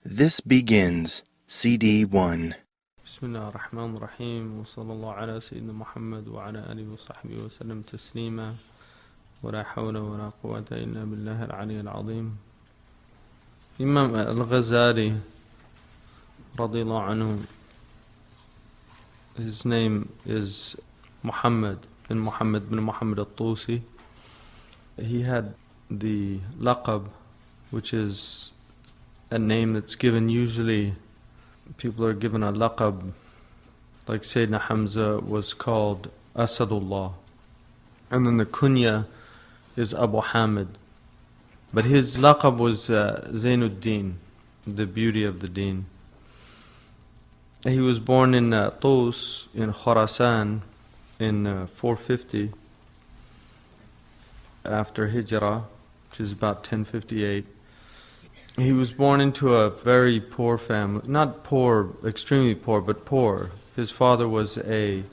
This begins CD1. بسم الله الرحمن الرحيم وصلى الله على سيدنا محمد وعلى آله وصحبه وسلم تسليما ولا حول ولا قوة إلا بالله العلي العظيم. Imam al-Ghazali radiyallahu anhu, his name is Muhammad bin Muhammad al-Tusi. He had the laqab, which is a name that's given usually. People are given a laqab, like Sayyidina Hamza was called Asadullah. And then the kunya is Abu Hamid. But his laqab was Zainuddin, the beauty of the deen. He was born in Tus, in Khurasan, in 450 after Hijrah, which is about 1058. He was born into a very poor family. Not poor, extremely poor, but poor. His father was a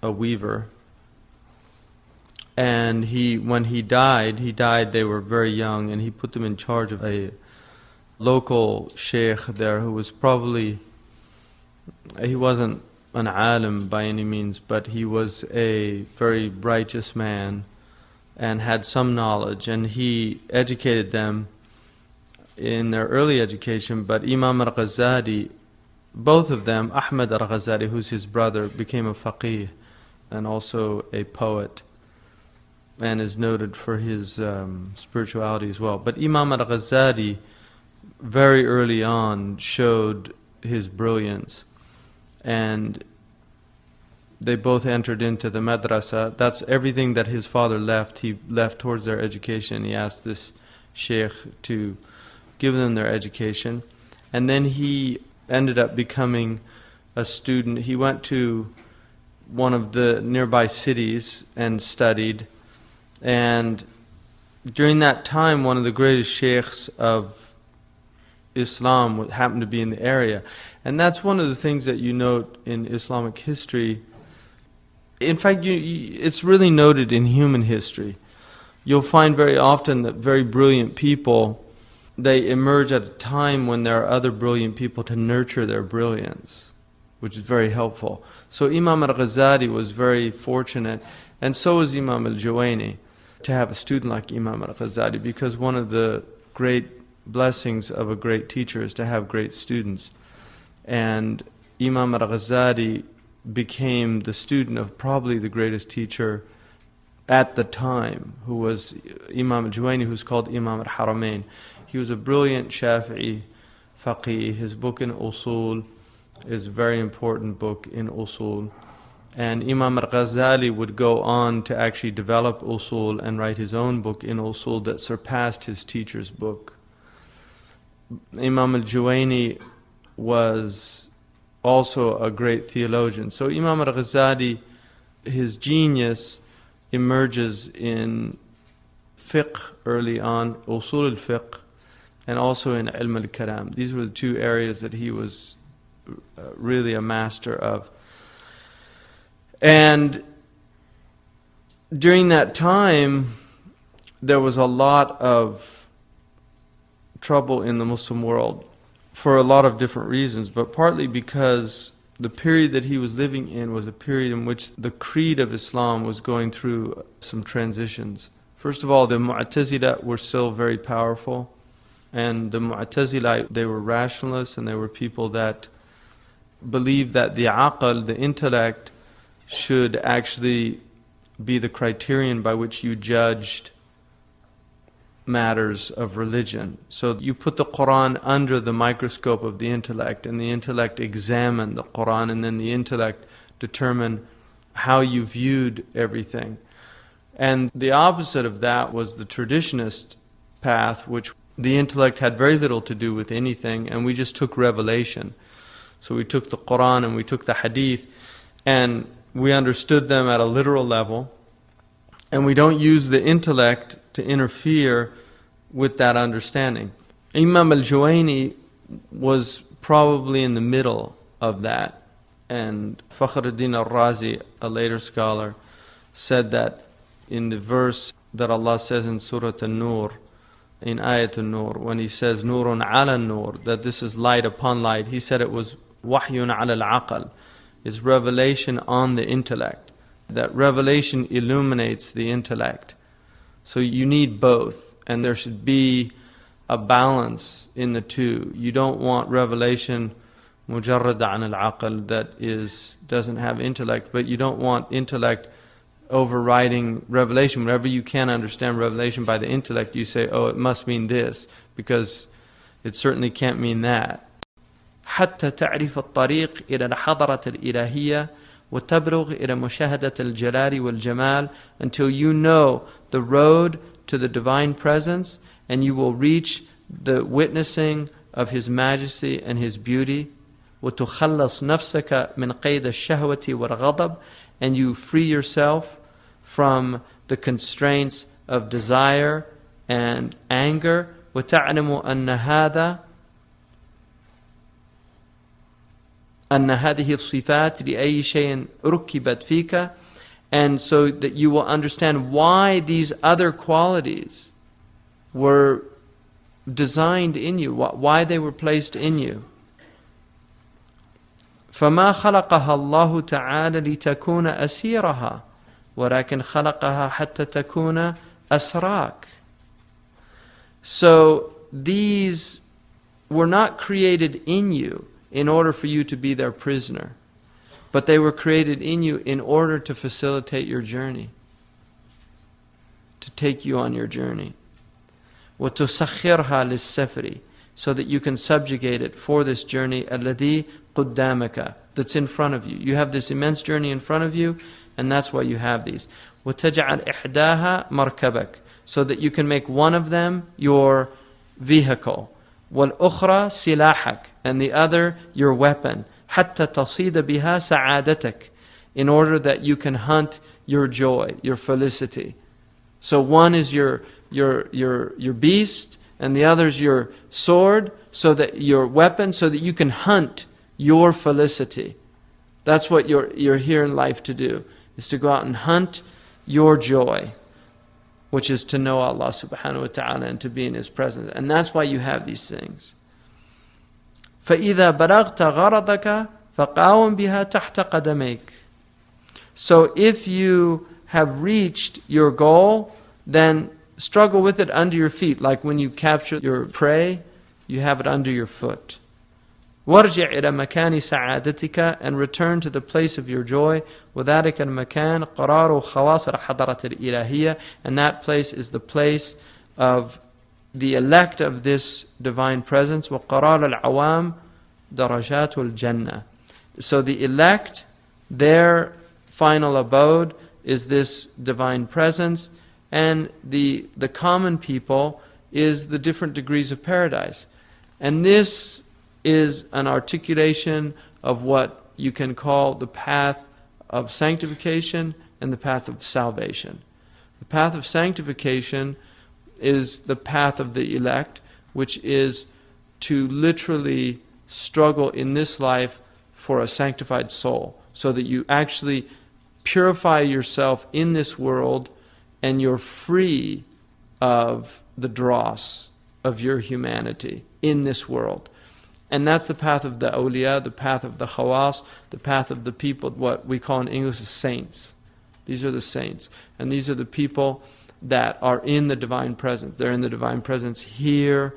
weaver. And when he died, they were very young, and he put them in charge of a local sheikh there who was he wasn't an alim by any means, but he was a very righteous man and had some knowledge, and he educated them in their early education. But Imam al-Ghazali, both of them, Ahmad al-Ghazali, who's his brother, became a faqih and also a poet, and is noted for his spirituality as well. But Imam al-Ghazali very early on showed his brilliance, and they both entered into the madrasa. That's everything that his father left. He left towards their education. He asked this sheikh to give them their education, and then he ended up becoming a student. He went to one of the nearby cities and studied. And during that time, one of the greatest sheikhs of Islam happened to be in the area. And that's one of the things that you note in Islamic history. In fact, it's really noted in human history. You'll find very often that very brilliant people, they emerge at a time when there are other brilliant people to nurture their brilliance, which is very helpful. So Imam al-Ghazali was very fortunate, and so was Imam al-Juwayni, to have a student like Imam al-Ghazali, because one of the great blessings of a great teacher is to have great students. And Imam al-Ghazali became the student of probably the greatest teacher at the time, who was Imam al-Juwayni, who's called Imam al-Haramain. He was a brilliant Shafi'i faqih. His book in Usul is a very important book in Usul. And Imam al-Ghazali would go on to actually develop Usul and write his own book in Usul that surpassed his teacher's book. Imam al-Juwayni was also a great theologian. So Imam al-Ghazali, his genius emerges in fiqh early on, Usul al-fiqh, and also in ilm al-kalam. These were the two areas that he was really a master of. And during that time, there was a lot of trouble in the Muslim world for a lot of different reasons, but partly because the period that he was living in was a period in which the creed of Islam was going through some transitions. First of all, the Mu'tazila were still very powerful, and the Mu'tazila, they were rationalists, and they were people that believed that the aql, the intellect, should actually be the criterion by which you judged matters of religion. So you put the Quran under the microscope of the intellect, and the intellect examined the Quran, and then the intellect determined how you viewed everything. And the opposite of that was the traditionist path, which the intellect had very little to do with anything, and we just took revelation. So we took the Quran and we took the Hadith, and we understood them at a literal level, and we don't use the intellect to interfere with that understanding. Imam al-Juwayni was probably in the middle of that, and Fakhruddin al-Razi, a later scholar, said that in the verse that Allah says in Surah An-Nur, in Ayatul Nur, when he says Nurun ala Nur, that this is light upon light, he said it was Wahyun ala al-aqal. It's revelation on the intellect. That revelation illuminates the intellect. So you need both, and there should be a balance in the two. You don't want revelation mujarrad an al-aqal, that doesn't have intellect, but you don't want intellect overriding revelation. Whenever you can't understand revelation by the intellect, you say, oh, it must mean this, because it certainly can't mean that. حتى تعرف الطريق إلى الحضرة الإلهية وتبلغ إلى مشاهدة الجلال والجمال, until you know the road to the divine presence, and you will reach the witnessing of His majesty and His beauty. وتخلص نفسك من قيد الشهوة والغضب, and you free yourself from the constraints of desire and anger. وتعلم أن هذه الصفات لأي شيء ركبت فيك, and so that you will understand why these other qualities were designed in you, why they were placed in you. فما خلقها الله تعالى لتكون أسيرها ولكن خلقها حتى تكون أسراك. So these were not created in you in order for you to be their prisoner, but they were created in you in order to facilitate your journey, to take you on your journey. وتسخرها للسفر, so that you can subjugate it for this journey الذي قدامك, that's in front of you. You have this immense journey in front of you, and that's why you have these. وتجعل إحداها مركبك, so that you can make one of them your vehicle. والأخرى سلاحك, and the other your weapon. حتى تصيد بها سعادتك, in order that you can hunt your joy, your felicity. So one is your beast, and the other is your sword, so that your weapon, so that you can hunt your felicity. That's what you're here in life to do, is to go out and hunt your joy, which is to know Allah subhanahu wa ta'ala and to be in His presence. And that's why you have these things. فَإِذَا بَلَغْتَ غَرَضَكَ فَقَاوَمْ بِهَا تَحْتَ قَدَمَيْكَ. So if you have reached your goal, then struggle with it under your feet. Like when you capture your prey, you have it under your foot. وَارْجِعْ إِلَى مَكَانِ سَعَادَتِكَ, and return to the place of your joy. وَذَلِكَ الْمَكَانِ قَرَارُ خَوَاصِ الْحَضَرَةِ الْإِلَهِيَّةِ, and that place is the place of the elect of this divine presence. وَقَرَارُ الْعَوَامِ دَرَجَاتُ الْجَنَّةِ. So the elect, their final abode is this divine presence, and the common people is the different degrees of paradise. And this is an articulation of what you can call the path of sanctification and the path of salvation. The path of sanctification is the path of the elect, which is to literally struggle in this life for a sanctified soul, so that you actually purify yourself in this world and you're free of the dross of your humanity in this world. And that's the path of the awliya, the path of the khawas, the path of the people, what we call in English the saints. These are the saints. And these are the people that are in the divine presence. They're in the divine presence here.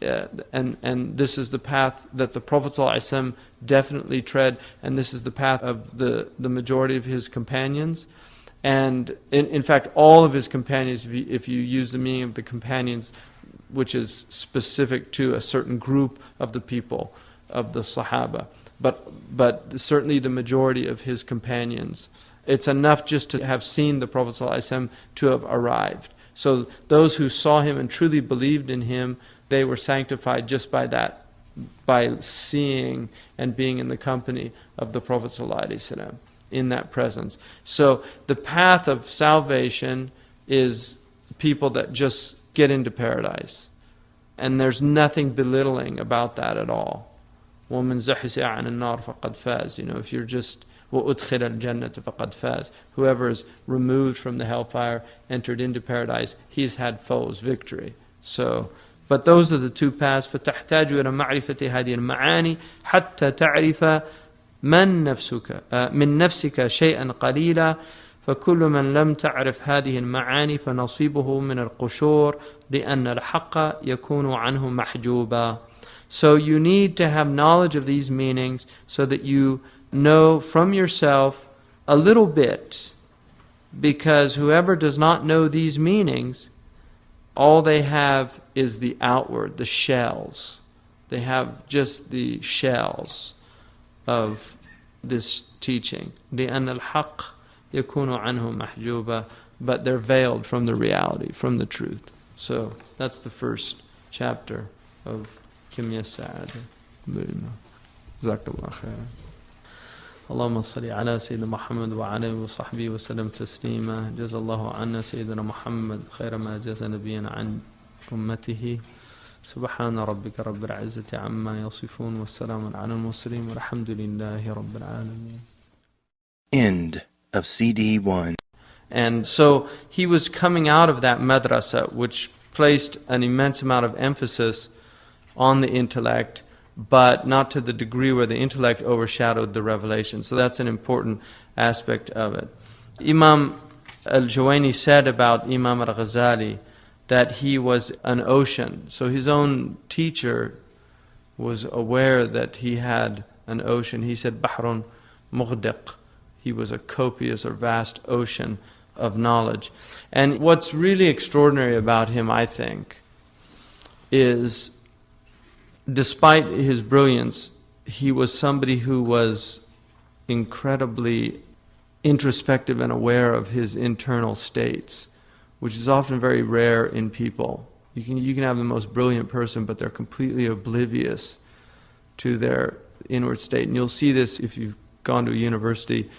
And this is the path that the Prophet ﷺ definitely tread. And this is the path of the majority of his companions. And in fact, all of his companions, if you use the meaning of the companions, which is specific to a certain group of the people, of the Sahaba. But certainly the majority of his companions. It's enough just to have seen the Prophet ﷺ to have arrived. So those who saw him and truly believed in him, they were sanctified just by that, by seeing and being in the company of the Prophet ﷺ, in that presence. So the path of salvation is people that just get into paradise. And there's nothing belittling about that at all. وَمَنْ زَحْزِحَ عَنِ النَّارِ فَقَدْ فَازَ. If you're just وَأُدْخِلَ الْجَنَّةَ فَقَدْ فَازَ. Whoever is removed from the hellfire, entered into paradise, he's had foes, victory. So, but those are the two paths. فَتَحْتَاجُ إلى معرفة هذه المعاني حتى تعرف من نفسك شيئا قليلا فكل من لم تعرف هذه المعاني فنصيبه من القشور لأن الحق يكون عنه محجوبا. So you need to have knowledge of these meanings so that you know from yourself a little bit, because whoever does not know these meanings, all they have is the outward, the shells. They have just the shells of this teaching. لأن الحق يكون عنه محجوبا, but they're veiled from the reality, from the truth. So that's the first chapter of كمية السعادة. جزاك الله خيرا. اللهم صل على سيدنا محمد وعلى وصحبه وسلم تسليما. جزا الله عنا سيدنا محمد خير ما جزى نبينا عن أمته. سبحان ربك رب العزة عما يصفون والسلام على المرسلين والحمد لله رب العالمين. End of CD 1. And so he was coming out of that madrasa, which placed an immense amount of emphasis on the intellect, but not to the degree where the intellect overshadowed the revelation. So that's an important aspect of it. Imam al-Juwayni said about Imam al-Ghazali that he was an ocean. So his own teacher was aware that he had an ocean. He said, Bahrun Mughdiq. He was a copious or vast ocean of knowledge. And what's really extraordinary about him, I think, is despite his brilliance, he was somebody who was incredibly introspective and aware of his internal states, which is often very rare in people. You can have the most brilliant person, but they're completely oblivious to their inward state. And you'll see this if you've gone to a university.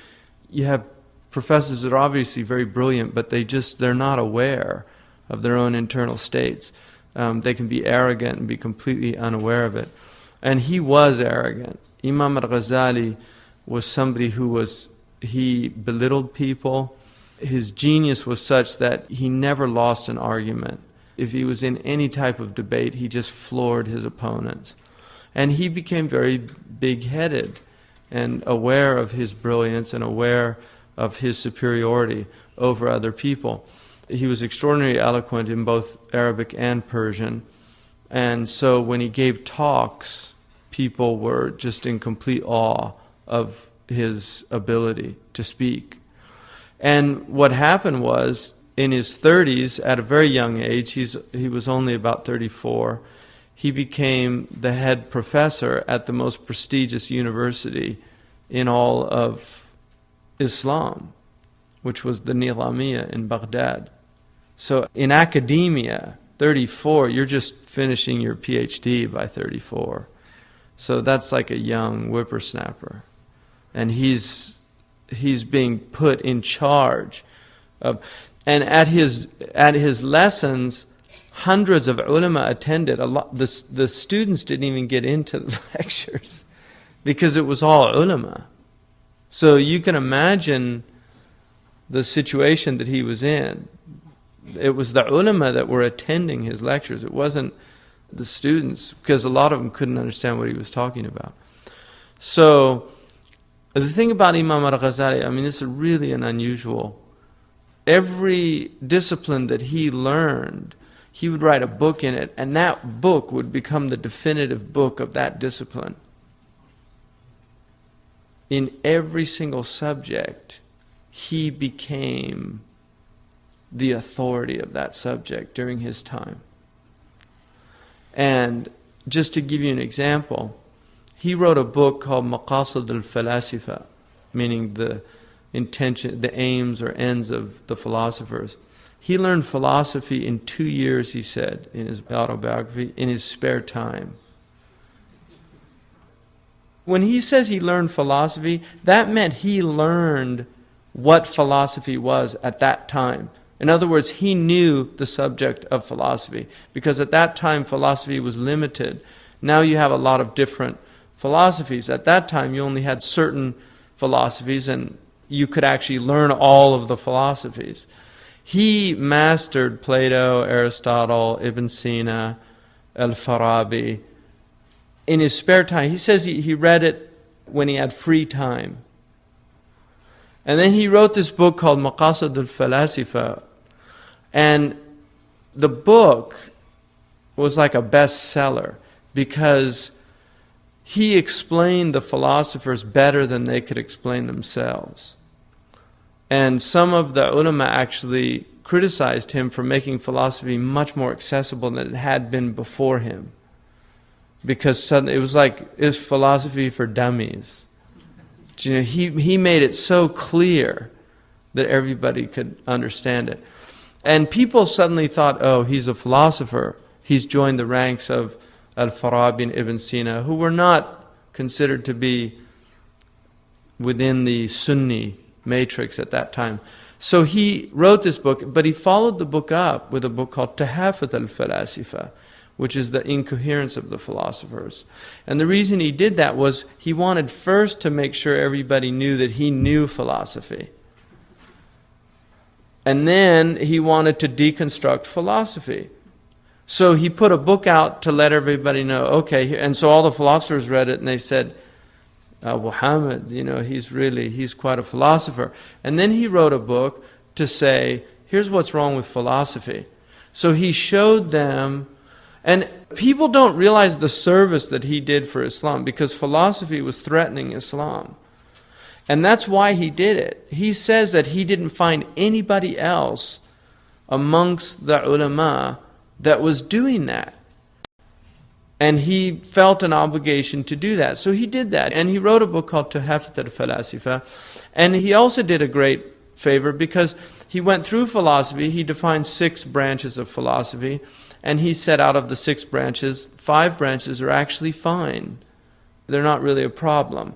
You have professors that are obviously very brilliant, but they're not aware of their own internal states. They can be arrogant and be completely unaware of it. And he was arrogant. Imam al-Ghazali was somebody he belittled people. His genius was such that he never lost an argument. If he was in any type of debate, he just floored his opponents. And he became very big-headed and aware of his brilliance and aware of his superiority over other people. He was extraordinarily eloquent in both Arabic and Persian. And so when he gave talks, people were just in complete awe of his ability to speak. And what happened was, in his 30s, at a very young age, he was only about 34, he became the head professor at the most prestigious university in all of Islam, which was the Nizamiya in Baghdad. So in academia, 34, you're just finishing your PhD by 34. So that's like a young whippersnapper. And he's being put in charge of, and at his lessons, hundreds of ulama attended. The students didn't even get into the lectures because it was all ulama. So you can imagine the situation that he was in. It was the ulama that were attending his lectures. It wasn't the students, because a lot of them couldn't understand what he was talking about. So the thing about Imam al-Ghazali, I mean, this is really an unusual. Every discipline that he learned, he would write a book in it, and that book would become the definitive book of that discipline. In every single subject, he became the authority of that subject during his time. And just to give you an example, he wrote a book called Maqasid al-Falasifa, meaning the intention, the aims or ends of the philosophers. He learned philosophy in 2 years, he said, in his autobiography, in his spare time. When he says he learned philosophy, that meant he learned what philosophy was at that time. In other words, he knew the subject of philosophy, because at that time philosophy was limited. Now you have a lot of different philosophies. At that time you only had certain philosophies, and you could actually learn all of the philosophies. He mastered Plato, Aristotle, Ibn Sina, Al-Farabi in his spare time. He says he read it when he had free time. And then he wrote this book called Maqasid al-Falasifa. And the book was like a bestseller because he explained the philosophers better than they could explain themselves. And some of the ulama actually criticized him for making philosophy much more accessible than it had been before him. Because suddenly it was like, it's philosophy for dummies. You know, he made it so clear that everybody could understand it. And people suddenly thought, oh, he's a philosopher. He's joined the ranks of Al-Farabi and Ibn Sina, who were not considered to be within the Sunni matrix at that time. So he wrote this book, but he followed the book up with a book called Tahafut al-Falasifa, which is the incoherence of the philosophers. And the reason he did that was he wanted first to make sure everybody knew that he knew philosophy. And then he wanted to deconstruct philosophy. So he put a book out to let everybody know, okay, and so all the philosophers read it and they said, Muhammad, you know, he's quite a philosopher. And then he wrote a book to say, here's what's wrong with philosophy. So he showed them, and people don't realize the service that he did for Islam, because philosophy was threatening Islam. And that's why he did it. He says that he didn't find anybody else amongst the ulama that was doing that. And he felt an obligation to do that. So he did that. And he wrote a book called Tuhafat al-Falasifa. And he also did a great favor because he went through philosophy. He defined 6 branches of philosophy. And he said out of the 6 branches, 5 branches are actually fine. They're not really a problem.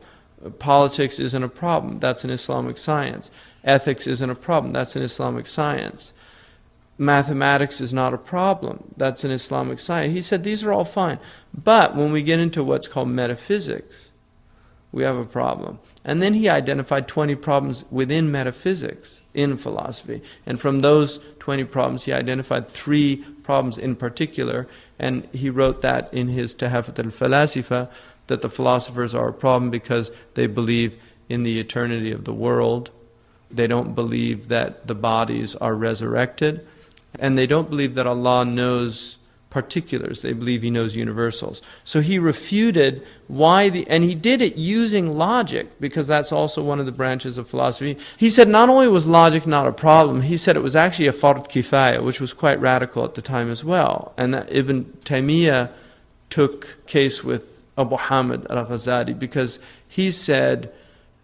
Politics isn't a problem. That's an Islamic science. Ethics isn't a problem. That's an Islamic science. Mathematics is not a problem. That's an Islamic science. He said these are all fine. But when we get into what's called metaphysics, we have a problem. And then he identified 20 problems within metaphysics in philosophy. And from those 20 problems, he identified 3 problems in particular. And he wrote that in his Tahafut al-Falasifa, that the philosophers are a problem because they believe in the eternity of the world. They don't believe that the bodies are resurrected. And they don't believe that Allah knows particulars. They believe He knows universals. So he refuted and he did it using logic, because that's also one of the branches of philosophy. He said not only was logic not a problem, he said it was actually a fard kifaya, which was quite radical at the time as well. And that Ibn Taymiyyah took case with Abu Hamid al-Ghazali, because he said,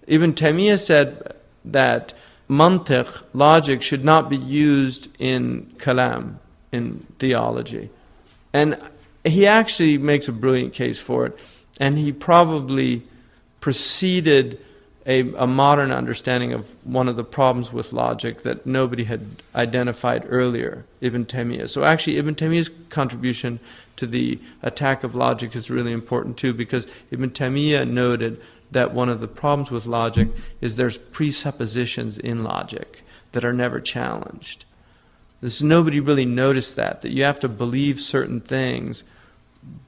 Ibn Taymiyyah said that mantiq, logic, should not be used in kalam, in theology. And he actually makes a brilliant case for it. And he probably preceded a modern understanding of one of the problems with logic that nobody had identified earlier, Ibn Taymiyyah. So actually Ibn Taymiyyah's contribution to the attack of logic is really important too, because Ibn Taymiyyah noted that one of the problems with logic is there's presuppositions in logic that are never challenged. Nobody really noticed that you have to believe certain things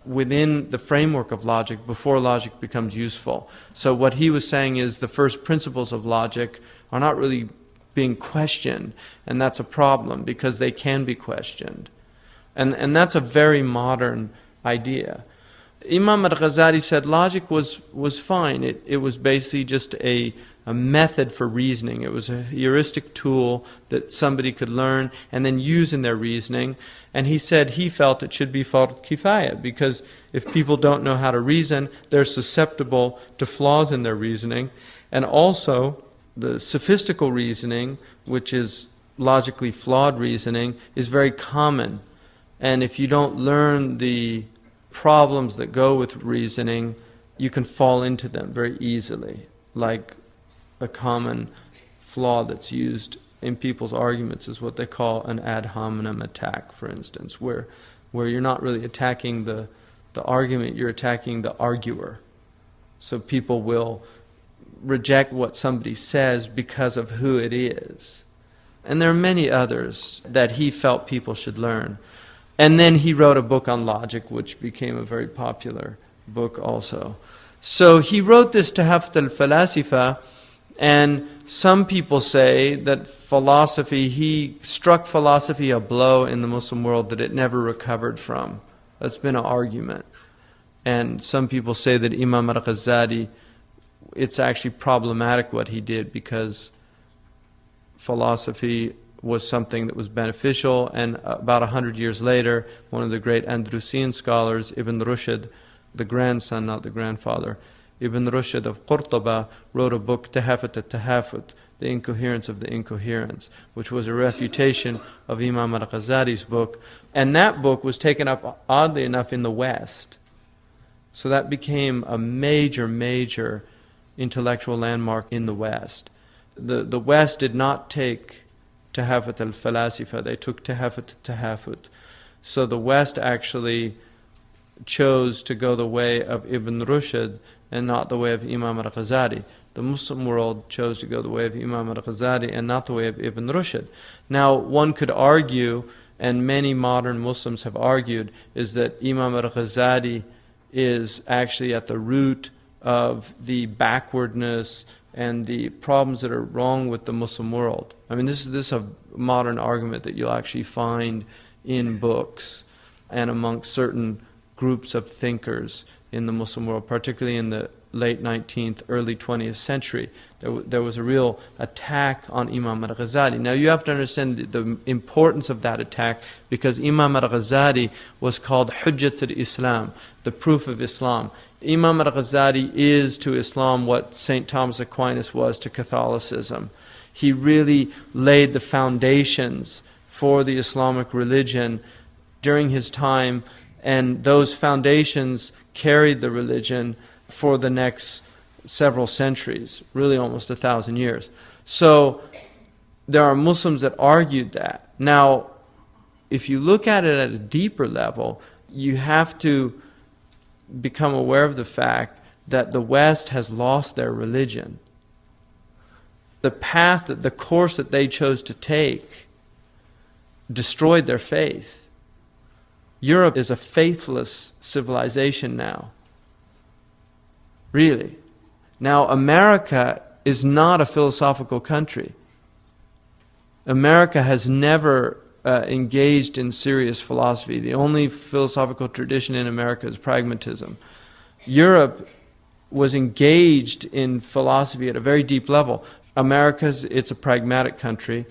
within the framework of logic before logic becomes useful. So what he was saying is the first principles of logic are not really being questioned, and that's a problem because they can be questioned. And that's a very modern idea. Imam al-Ghazali said logic was fine. It was basically just a method for reasoning. It was a heuristic tool that somebody could learn and then use in their reasoning. And he said he felt it should be fard kifaya, because if people don't know how to reason, they're susceptible to flaws in their reasoning. And also, the sophistical reasoning, which is logically flawed reasoning, is very common. And if you don't learn the problems that go with reasoning, you can fall into them very easily, like a common flaw that's used in people's arguments is what they call an ad hominem attack, for instance, where you're not really attacking the argument, you're attacking the arguer. So people will reject what somebody says because of who it is. And there are many others that he felt people should learn. And then he wrote a book on logic, which became a very popular book also. So he wrote this Tahafut al-Falasifa, and some people say that philosophy, he struck philosophy a blow in the Muslim world that it never recovered from. That's been an argument. And some people say that Imam al-Ghazali, it's actually problematic what he did, because philosophy was something that was beneficial, and about 100 years later, one of the great Andalusian scholars, Ibn Rushd, the grandson, not the grandfather, Ibn Rushd of Qurtuba, wrote a book, Tahafut al-Tahafut, The Incoherence of the Incoherence, which was a refutation of Imam al-Ghazali's book. And that book was taken up, oddly enough, in the West. So that became a major, major intellectual landmark in the West. The West did not take Tahafut al-Falasifa, they took Tahafut al-Tahafut. So the West actually chose to go the way of Ibn Rushd and not the way of Imam al-Ghazali. The Muslim world chose to go the way of Imam al-Ghazali and not the way of Ibn Rushd. Now, one could argue, and many modern Muslims have argued, is that Imam al-Ghazali is actually at the root of the backwardness and the problems that are wrong with the Muslim world. I mean, this is a modern argument that you'll actually find in books and amongst certain groups of thinkers in the Muslim world, particularly in the late 19th, early 20th century. There was a real attack on Imam al-Ghazali. Now you have to understand the importance of that attack, because Imam al-Ghazali was called Hujjat al-Islam, the proof of Islam. Imam al-Ghazali is to Islam what St. Thomas Aquinas was to Catholicism. He really laid the foundations for the Islamic religion during his time, and those foundations carried the religion for the next several centuries, really almost 1,000 years. So there are Muslims that argued that. Now, if you look at it at a deeper level, you have to become aware of the fact that the West has lost their religion. The path, the course that they chose to take destroyed their faith. Europe is a faithless civilization now. Really. Now, America is not a philosophical country. America has never engaged in serious philosophy. The only philosophical tradition in America is pragmatism. Europe was engaged in philosophy at a very deep level. It's a pragmatic country,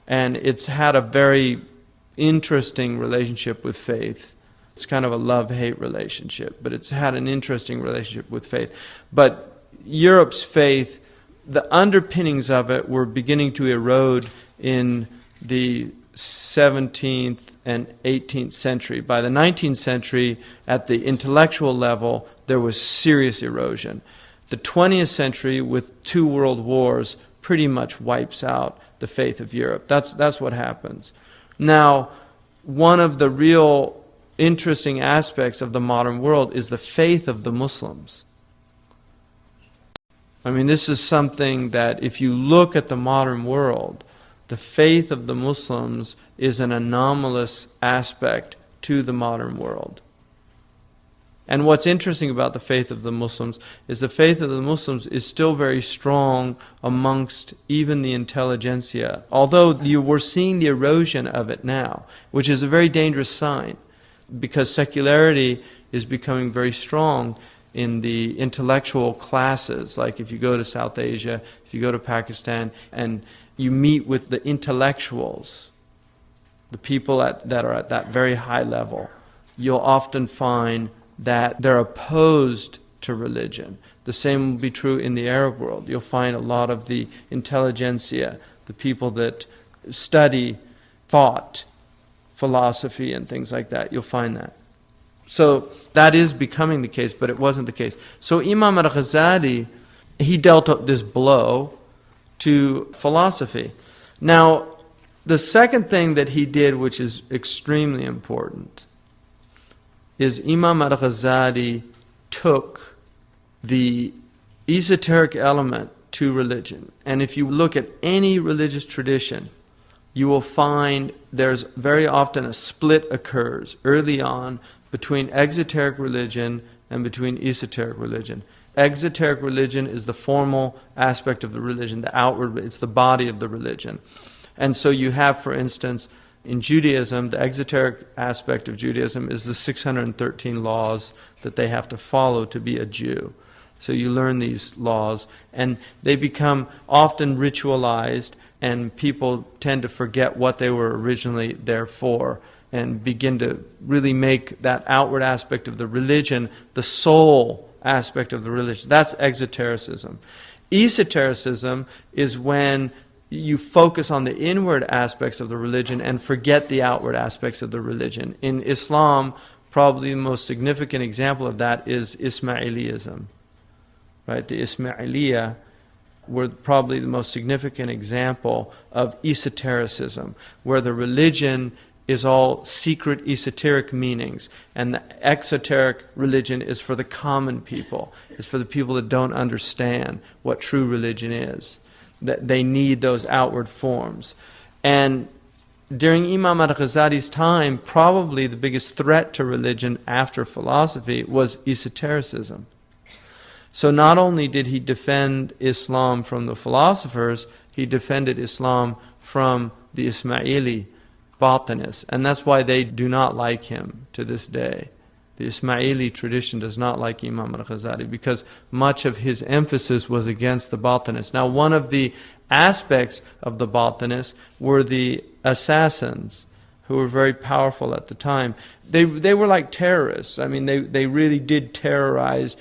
and it's had a very interesting relationship with faith. It's kind of a love-hate relationship, but it's had an interesting relationship with faith. But Europe's faith, the underpinnings of it were beginning to erode in the 17th and 18th century. By the 19th century, at the intellectual level, there was serious erosion. The 20th century, with 2 world wars, pretty much wipes out the faith of Europe. That's what happens. Now, one of the real interesting aspects of the modern world is the faith of the Muslims. I mean, this is something that if you look at the modern world, the faith of the Muslims is an anomalous aspect to the modern world. And what's interesting about the faith of the Muslims is the faith of the Muslims is still very strong amongst even the intelligentsia, although we're seeing the erosion of it now, which is a very dangerous sign, because secularity is becoming very strong in the intellectual classes. Like if you go to South Asia, if you go to Pakistan, and you meet with the intellectuals, the people that are at that very high level, you'll often find that they're opposed to religion. The same will be true in the Arab world. You'll find a lot of the intelligentsia, the people that study thought, philosophy and things like that. You'll find that. So that is becoming the case, but it wasn't the case. So Imam al-Ghazali, he dealt this blow to philosophy. Now, the second thing that he did, which is extremely important, is Imam al-Ghazali took the esoteric element to religion. And if you look at any religious tradition, you will find there's very often a split occurs early on between exoteric religion and between esoteric religion. Exoteric religion is the formal aspect of the religion, the outward, it's the body of the religion. And so you have, for instance, in Judaism, the exoteric aspect of Judaism is the 613 laws that they have to follow to be a Jew. So you learn these laws, and they become often ritualized, and people tend to forget what they were originally there for and begin to really make that outward aspect of the religion the sole aspect of the religion. That's exotericism. Esotericism is when you focus on the inward aspects of the religion and forget the outward aspects of the religion. In Islam, probably the most significant example of that is Ismailism. Right? The Ismailiyah were probably the most significant example of esotericism, where the religion is all secret esoteric meanings, and the exoteric religion is for the common people. It's for the people that don't understand what true religion is. That they need those outward forms. And during Imam al-Ghazali's time, probably the biggest threat to religion after philosophy was esotericism. So not only did he defend Islam from the philosophers, he defended Islam from the Ismaili Batinists. And that's why they do not like him to this day. The Ismaili tradition does not like Imam al-Ghazali because much of his emphasis was against the Batinists. Now, one of the aspects of the Batinists were the assassins, who were very powerful at the time. They were like terrorists. I mean, they really did terrorize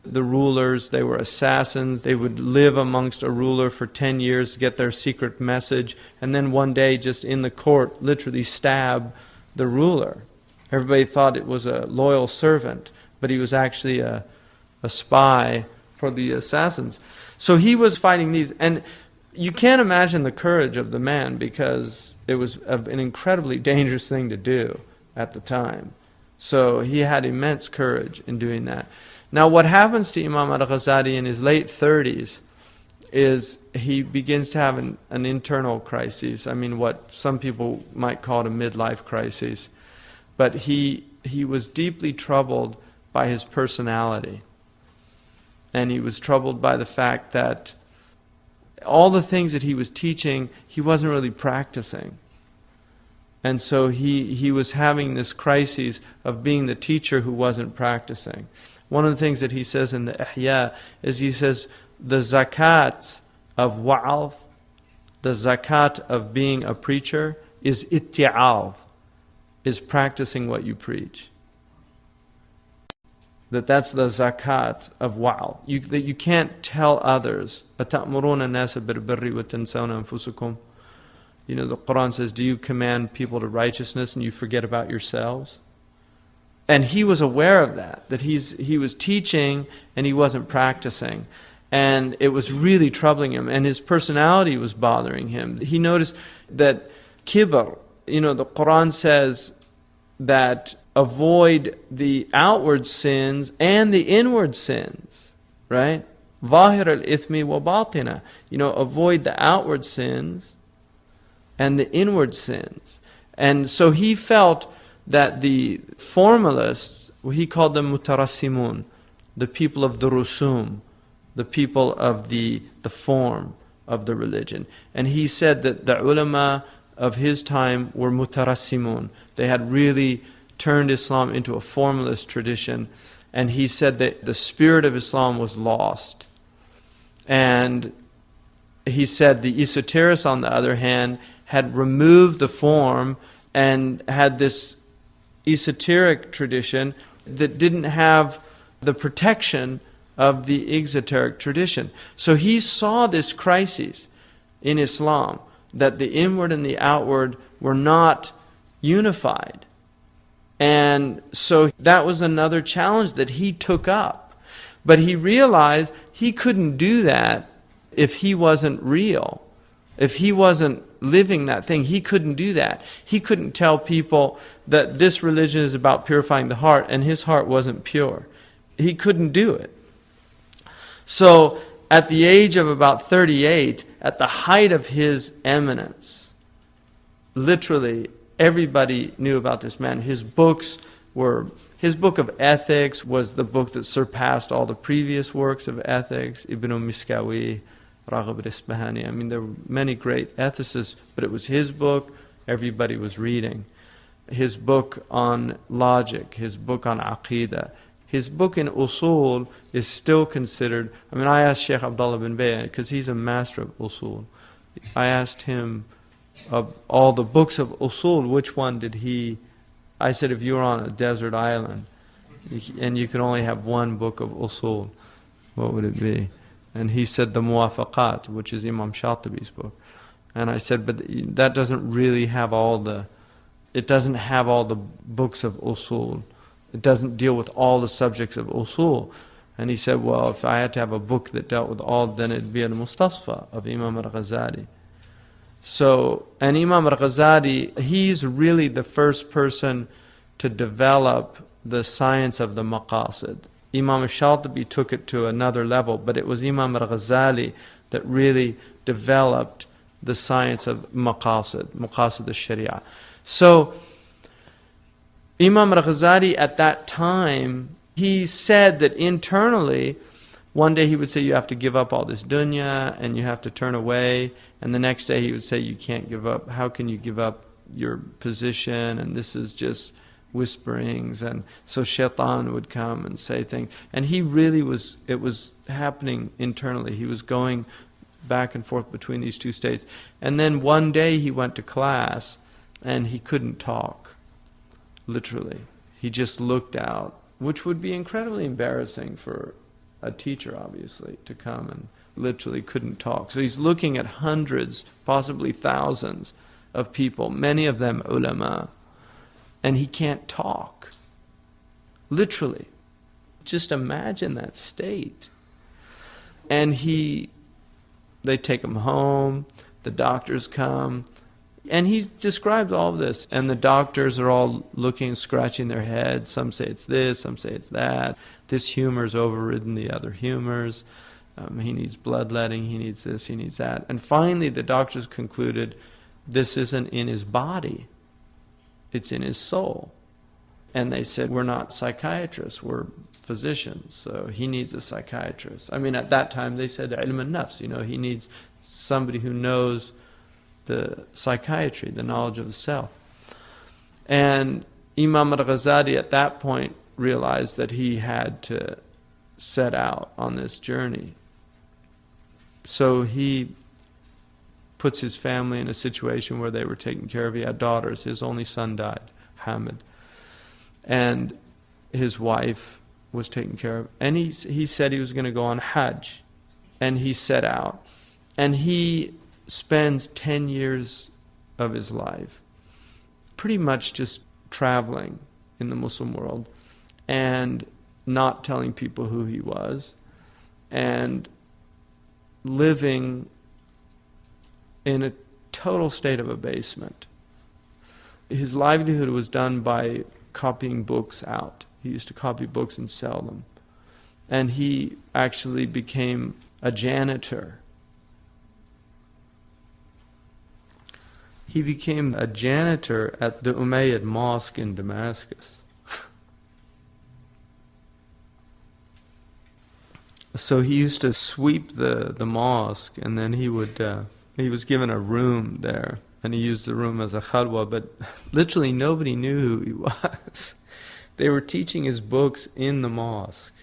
the rulers. They were assassins. They would live amongst a ruler for 10 years to get their secret message, and then one day just in the court literally stab the ruler. Everybody thought it was a loyal servant, but he was actually a spy for the assassins. So he was fighting these, and you can't imagine the courage of the man, because it was an incredibly dangerous thing to do at the time. So he had immense courage in doing that. Now, what happens to Imam al-Ghazali in his late 30s is he begins to have an internal crisis. I mean, what some people might call a midlife crisis. But he was deeply troubled by his personality. And he was troubled by the fact that all the things that he was teaching, he wasn't really practicing. And so he was having this crisis of being the teacher who wasn't practicing. One of the things that he says in the Ihya is he says, the zakat of wa'al, the zakat of being a preacher, is itti'al, is practicing what you preach. That's the zakat of wa'al. That you can't tell others, أَتَأْمُرُونَ النَّاسَ بِالْبِرِّ وَتَنْسَوْنَ أَنفُسَكُمْ. You know, the Quran says, do you command people to righteousness and you forget about yourselves? And he was aware of that he was teaching and he wasn't practicing. And it was really troubling him, and his personality was bothering him. He noticed that kibr, you know, the Quran says that avoid the outward sins and the inward sins, right? ظاهر الإثم وباطنه. You know, avoid the outward sins and the inward sins. And so he felt that the formalists, he called them mutarassimun, the people of the rusum, the people of the form of the religion. And he said that the ulama of his time were mutarassimun. They had really turned Islam into a formalist tradition. And he said that the spirit of Islam was lost. And he said the esoterics, on the other hand, had removed the form and had this esoteric tradition that didn't have the protection of the exoteric tradition. So he saw this crisis in Islam, that the inward and the outward were not unified. And so that was another challenge that he took up. But he realized he couldn't do that if he wasn't real. If he wasn't living that thing, he couldn't do that. He couldn't tell people that this religion is about purifying the heart, and his heart wasn't pure. He couldn't do it. So, at the age of about 38, at the height of his eminence, literally everybody knew about this man. His book of ethics was the book that surpassed all the previous works of ethics. Ibn Miskawi, Raghib al-Isbahani. I mean, there were many great ethicists, but it was his book everybody was reading. His book on logic, his book on aqidah, his book in usul is still considered. I mean, I asked Sheikh Abdullah bin Bay, because he's a master of usul. I asked him, of all the books of usul, which one did he... I said, if you were on a desert island and you could only have one book of usul, what would it be? And he said the Muwafaqat, which is Imam Shatibi's book. And I said, but that doesn't really have all the... It doesn't have all the books of usul. It doesn't deal with all the subjects of usul. And he said, well, if I had to have a book that dealt with all, then it'd be al-Mustasfa of Imam al-Ghazali. So, and Imam al-Ghazali, he's really the first person to develop the science of the maqasid. Imam al-Shatibi took it to another level, but it was Imam al-Ghazali that really developed the science of maqasid al-Sharia. So, Imam al-Ghazali at that time, he said that internally, one day he would say, you have to give up all this dunya and you have to turn away. And the next day he would say, you can't give up. How can you give up your position? And this is just whisperings. And so shaitan would come and say things. And he really was, it was happening internally. He was going back and forth between these two states. And then one day he went to class and he couldn't talk, literally. He just looked out, which would be incredibly embarrassing for a teacher, obviously, to come and literally couldn't talk. So he's looking at hundreds, possibly thousands of people, many of them ulama, and he can't talk. Literally. Just imagine that state. And they take him home, the doctors come, and he's described all of this. And the doctors are all looking, scratching their heads. Some say it's this, some say it's that. This humor's overridden the other humors. He needs bloodletting, he needs this, he needs that. And finally the doctors concluded this isn't in his body, it's in his soul. And they said, we're not psychiatrists, we're physicians, so he needs a psychiatrist. I mean, at that time they said ilm al-nafs, he needs somebody who knows the psychiatry, the knowledge of the self. And Imam al-Ghazali at that point realized that he had to set out on this journey. So he puts his family in a situation where they were taken care of. He had daughters. His only son died, Hamid. And his wife was taken care of. And he said he was going to go on Hajj. And he set out. And he spends 10 years of his life pretty much just traveling in the Muslim world and not telling people who he was and living in a total state of abasement. His livelihood was done by copying books out. He used to copy books and sell them. And he actually became a janitor. He became a janitor at the Umayyad Mosque in Damascus. So he used to sweep the mosque, and then he was given a room there, and he used the room as a khalwa, but literally nobody knew who he was. They were teaching his books in the mosque.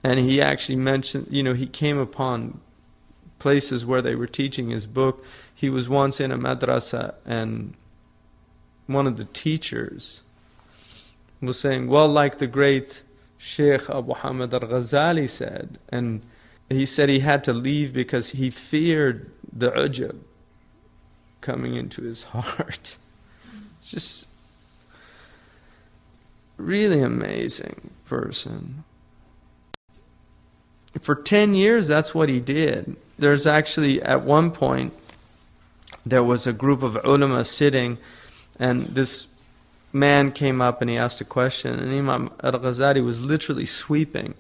And he actually mentioned, he came upon places where they were teaching his book. He was once in a madrasa, and one of the teachers was saying, well, like the great Sheikh Abu Hamid al-Ghazali said, and he said he had to leave because he feared the ujab coming into his heart. It's just really amazing person. For 10 years, that's what he did. There's actually, at one point, there was a group of ulama sitting, and this man came up and he asked a question, and Imam al-Ghazali was literally sweeping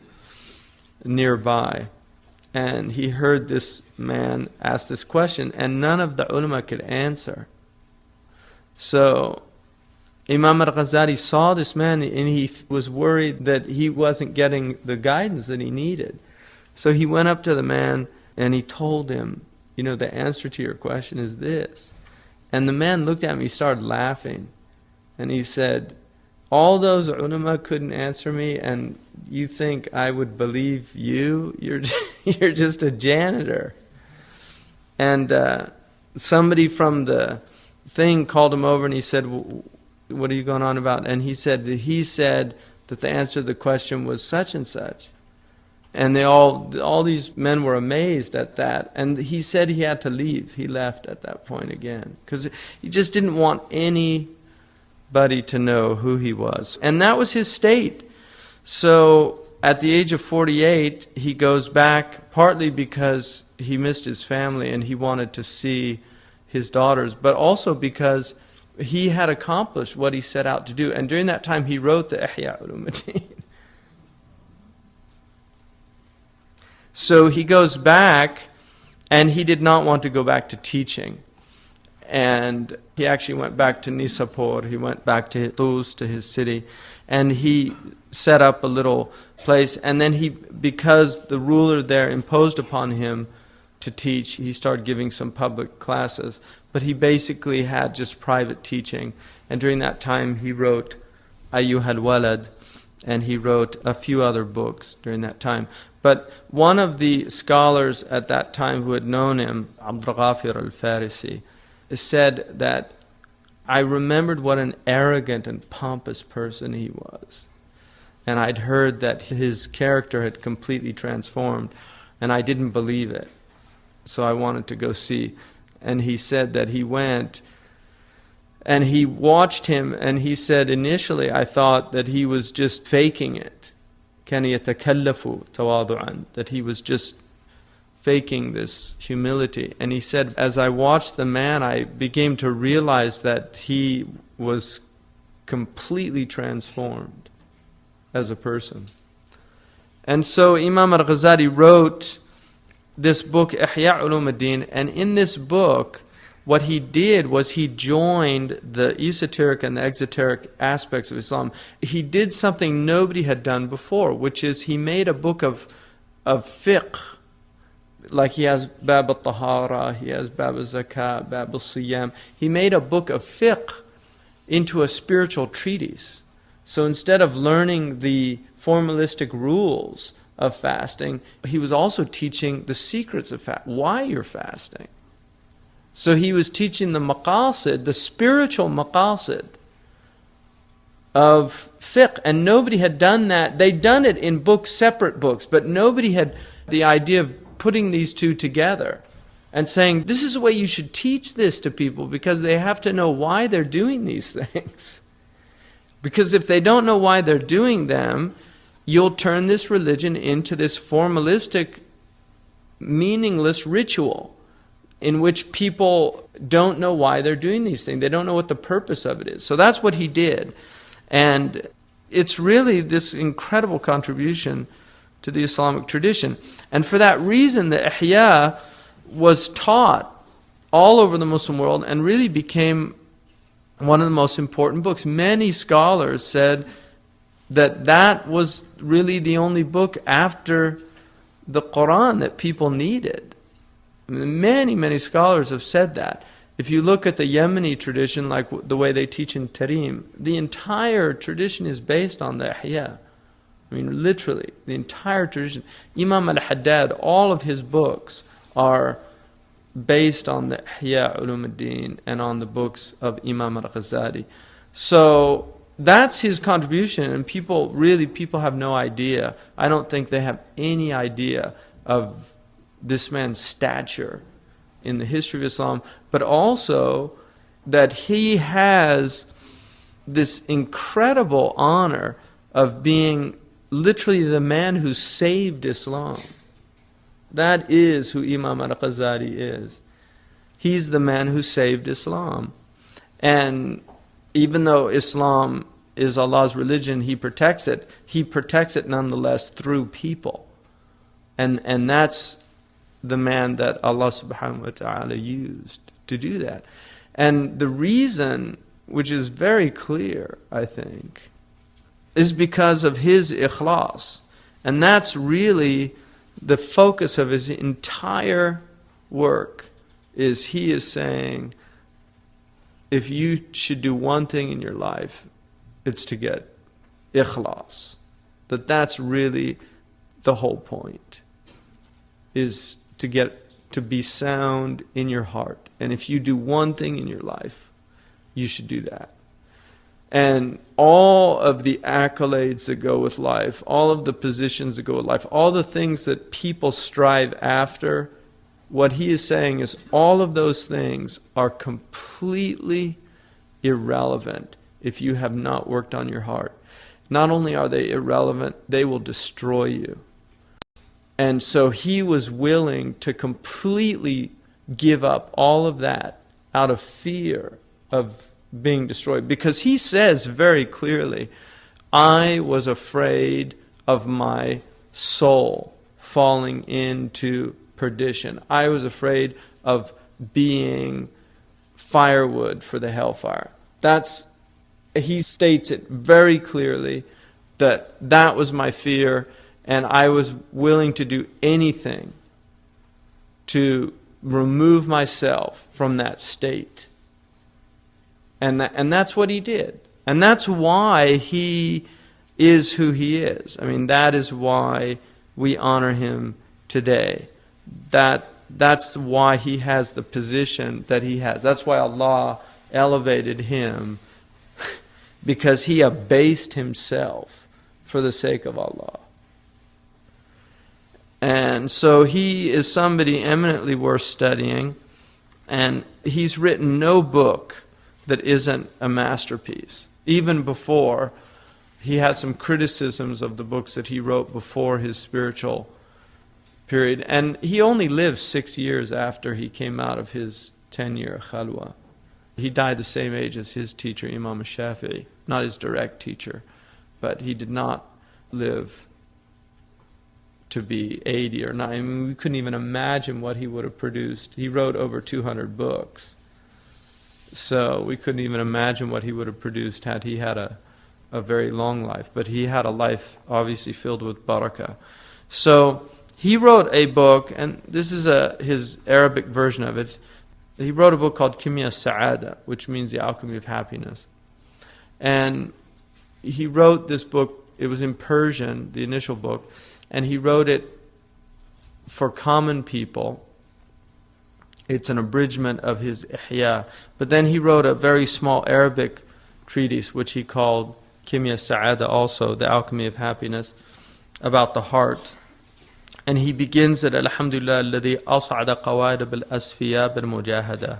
nearby. and he heard this man ask this question, and none of the ulama could answer. So Imam al-Ghazali saw this man, and he was worried that he wasn't getting the guidance that he needed. So he went up to the man and he told him, the answer to your question is this. And the man looked at me, he started laughing, and he said, all those ulama couldn't answer me, and you think I would believe you? You're just a janitor. And somebody from the thing called him over and he said, what are you going on about? And he said that the answer to the question was such and such. And all these men were amazed at that. And he said he had to leave. He left at that point again, because he just didn't want anybody to know who he was. And that was his state. So at the age of 48, he goes back, partly because he missed his family and he wanted to see his daughters, but also because he had accomplished what he set out to do. And during that time, he wrote the Ihya Ulumuddin. So he goes back, and he did not want to go back to teaching. And he actually went back to Nisapur, he went back to Tus, to his city, and he set up a little place. And then because the ruler there imposed upon him to teach, he started giving some public classes. But he basically had just private teaching. And during that time, he wrote Ayyuhal Walad, and he wrote a few other books during that time. But one of the scholars at that time who had known him, Abdul Ghafir al-Farisi, said that I remembered what an arrogant and pompous person he was. And I'd heard that his character had completely transformed, and I didn't believe it. So I wanted to go see. And he said that he went, and he watched him, and he said, initially I thought that he was just faking it. كان يتكلف تواضعا, that he was just faking this humility. And he said, as I watched the man, I began to realize that he was completely transformed as a person. And so Imam al-Ghazali wrote this book, Ihya Ulumuddin, and in this book, what he did was he joined the esoteric and the exoteric aspects of Islam. He did something nobody had done before, which is he made a book of fiqh. Like he has Bab al-Tahara, he has Bab al-Zakat, Bab al-Siyam. He made a book of fiqh into a spiritual treatise. So instead of learning the formalistic rules of fasting, he was also teaching the secrets of fasting, why you're fasting. So he was teaching the maqasid, the spiritual maqasid of fiqh. And nobody had done that. They'd done it in books, separate books, but nobody had the idea of putting these two together and saying, this is the way you should teach this to people, because they have to know why they're doing these things. Because if they don't know why they're doing them, you'll turn this religion into this formalistic, meaningless ritual in which people don't know why they're doing these things. They don't know what the purpose of it is. So that's what he did. And it's really this incredible contribution to the Islamic tradition. And for that reason, the Ihya was taught all over the Muslim world and really became one of the most important books. Many scholars said that that was really the only book after the Quran that people needed. Many, many scholars have said that. If you look at the Yemeni tradition, like the way they teach in Tarim, the entire tradition is based on the Ihya. I mean, literally, the entire tradition. Imam al-Haddad, all of his books are based on the Ihya Ulumuddin and on the books of Imam al-Ghazali. So that's his contribution, and people have no idea. I don't think they have any idea of this man's stature in the history of Islam, but also that he has this incredible honor of being literally the man who saved Islam. That is who Imam al-Ghazali is. He's the man who saved Islam. And even though Islam is Allah's religion, He protects it nonetheless through people. And that's the man that Allah subhanahu wa ta'ala used to do that. And the reason, which is very clear, I think, is because of his ikhlas. And that's really the focus of his entire work, is he is saying, if you should do one thing in your life, it's to get ikhlas. That's really the whole point, is to get to be sound in your heart. And if you do one thing in your life, you should do that. And all of the accolades that go with life, all of the positions that go with life, all the things that people strive after, what he is saying is all of those things are completely irrelevant if you have not worked on your heart. Not only are they irrelevant, they will destroy you. And so he was willing to completely give up all of that out of fear of being destroyed. Because he says very clearly, I was afraid of my soul falling into perdition. I was afraid of being firewood for the hellfire. He states it very clearly that was my fear, and I was willing to do anything to remove myself from that state. And that's what he did. And that's why he is who he is. I mean, that is why we honor him today. That's why he has the position that he has. That's why Allah elevated him, because he abased himself for the sake of Allah. And so he is somebody eminently worth studying, and he's written no book that isn't a masterpiece. Even before, he had some criticisms of the books that he wrote before his spiritual period. And he only lived 6 years after he came out of his 10-year khalwa. He died the same age as his teacher, Imam Shafi'i. Not his direct teacher, but he did not live to be 80 or 90. I mean, we couldn't even imagine what he would have produced. He wrote over 200 books. So we couldn't even imagine what he would have produced had he had a very long life. But he had a life obviously filled with barakah. So he wrote a book, and this is his Arabic version of it. He wrote a book called Alchemy of Sa'ada, which means the Alchemy of Happiness. And he wrote this book, it was in Persian, the initial book, and he wrote it for common people. It's an abridgment of his Ihya. But then he wrote a very small Arabic treatise, which he called Kimya Sa'ada, also, the Alchemy of Happiness, about the heart. And he begins it, Alhamdulillah, الذي أصعد قوارب الأسفياء بالمجاهدة.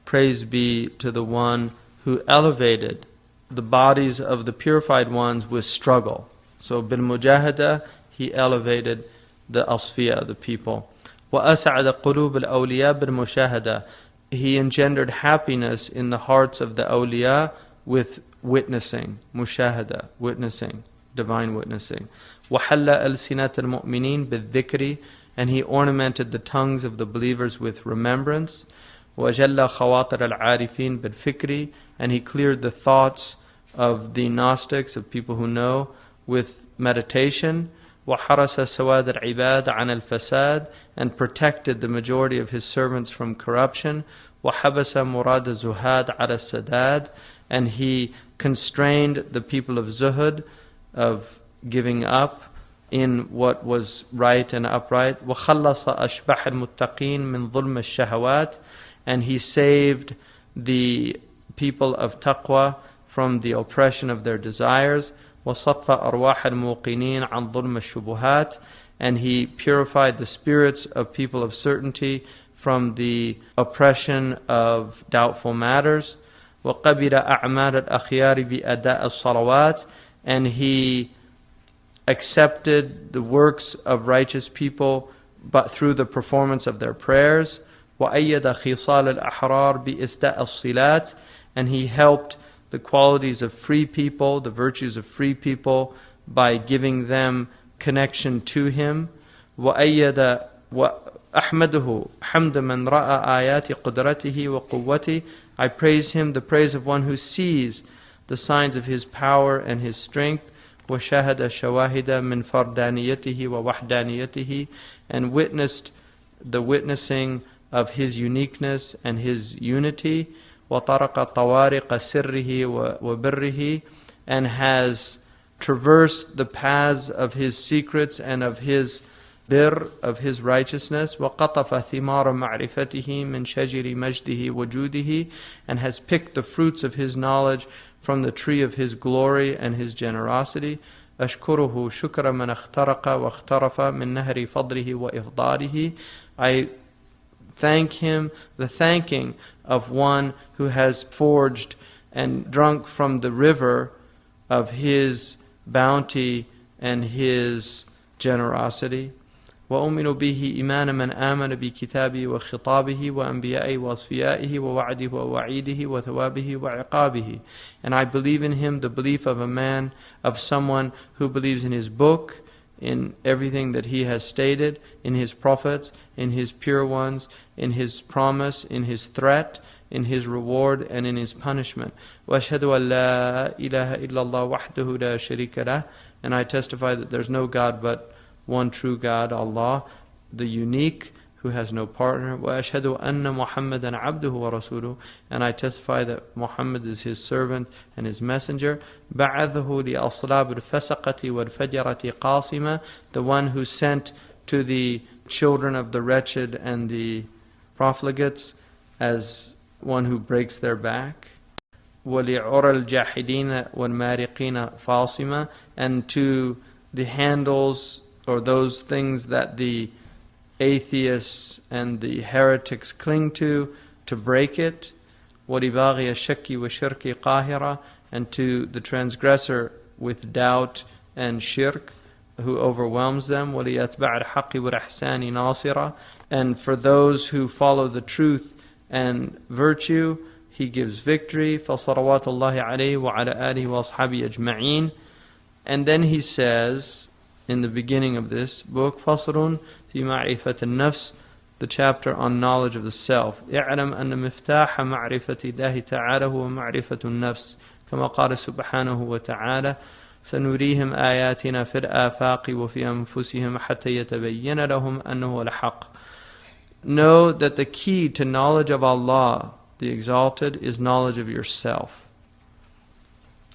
Praise be to the one who elevated the bodies of the purified ones with struggle. So بالمجاهدة, he elevated the asfiya, the people. وأسعد قلوب الأولياء بالمشاهدة. He engendered happiness in the hearts of the awliya with witnessing, mushahada, witnessing, divine witnessing. وحل ألسنة المؤمنين بالذكر, and he ornamented the tongues of the believers with remembrance. وجل خواطر العارفين بالفكر, and he cleared the thoughts of the Gnostics, of people who know, with meditation. وحرس سواد العباد عن الفساد, and protected the majority of his servants from corruption. وحبس مراد الزهاد على السداد, and he constrained the people of zuhud, of giving up in what was right and upright. وخلص أشباح المتقين من ظلم الشهوات, and he saved the people of taqwa from the oppression of their desires. وصف أرواح الموقنين عن ظلم الشبهات, and he purified the spirits of people of certainty from the oppression of doubtful matters. وقبل أعمال الأخيار بأداء الصلوات, and he accepted the works of righteous people but through the performance of their prayers. وأيد خصال الأحرار بإسداء الصلات, and he helped the qualities of free people, the virtues of free people, by giving them connection to him. وأيد وأحمده حمد من رأى آيات قدرته وقوته. I praise him the praise of one who sees the signs of his power and his strength. وشاهد شواهد من فردانيته ووحدانيته, and witnessed the witnessing of his uniqueness and his unity. وطرق طوارق سره وبره, and has traversed the paths of his secrets and of his bir, of his righteousness. وقطف ثمار معرفته من شجر مجده وجوده, and has picked the fruits of his knowledge from the tree of his glory and his generosity. أشكره شكر من اخترق واخترف من نهر فضله وإفضاله. I thank him the thanking of one who has forged and drunk from the river of his bounty and his generosity. وأؤمن به إيمان من آمن بكتابه وخطابه وأنبيائه وأصفيائه ووعده ووعيده وثوابه وعقابه. And I believe in him the belief of a man, of someone who believes in his book, in everything that he has stated, in his prophets, in his pure ones, in his promise, in his threat, in his reward, and in his punishment. وأشهد أن لا إله إلا الله وحده لا شريك له. And I testify that there's no God but one true God, Allah, the unique, who has no partner. وأشهد أن محمدا عبده ورسوله. And I testify that Muhammad is his servant and his messenger. بعثه لأصلاب الفسقة والفجرة قاصمة. The one who sent to the children of the wretched and the profligates as one who breaks their back. وَلِعُرَى الْجَاحِدِينَ وَالْمَارِقِينَ فَاصِمَةً. And to the handles, or those things that the atheists and the heretics cling to break it. وَلِبَاغِيَ الشَّكِّ وَشِرْكِ قَاهِرَةً. And to the transgressor with doubt and shirk, who overwhelms them. وَلِيَتْبَعَ الْحَقِّ وَالْإِحْسَانِ نَاصِرًا. And for those who follow the truth and virtue, he gives victory. فَصَلَوَاتُ اللَّهِ عَلَيْهِ وَعَلَى آلِهِ وَأَصْحَابِهِ أَجْمَعِينَ. And then he says, in the beginning of this book, فَصْلٌ فِي مَعْرِفَةِ النَّفْسِ, the chapter on knowledge of the self. اعلم أن مفتاح معرفة الله تعالى هو معرفة النفس كما قال سبحانه وتعالى سنريهم آياتنا في الآفاق وفي أنفسهم حتى يتبين لهم أنه الحق. Know that the key to knowledge of Allah, the Exalted, is knowledge of yourself.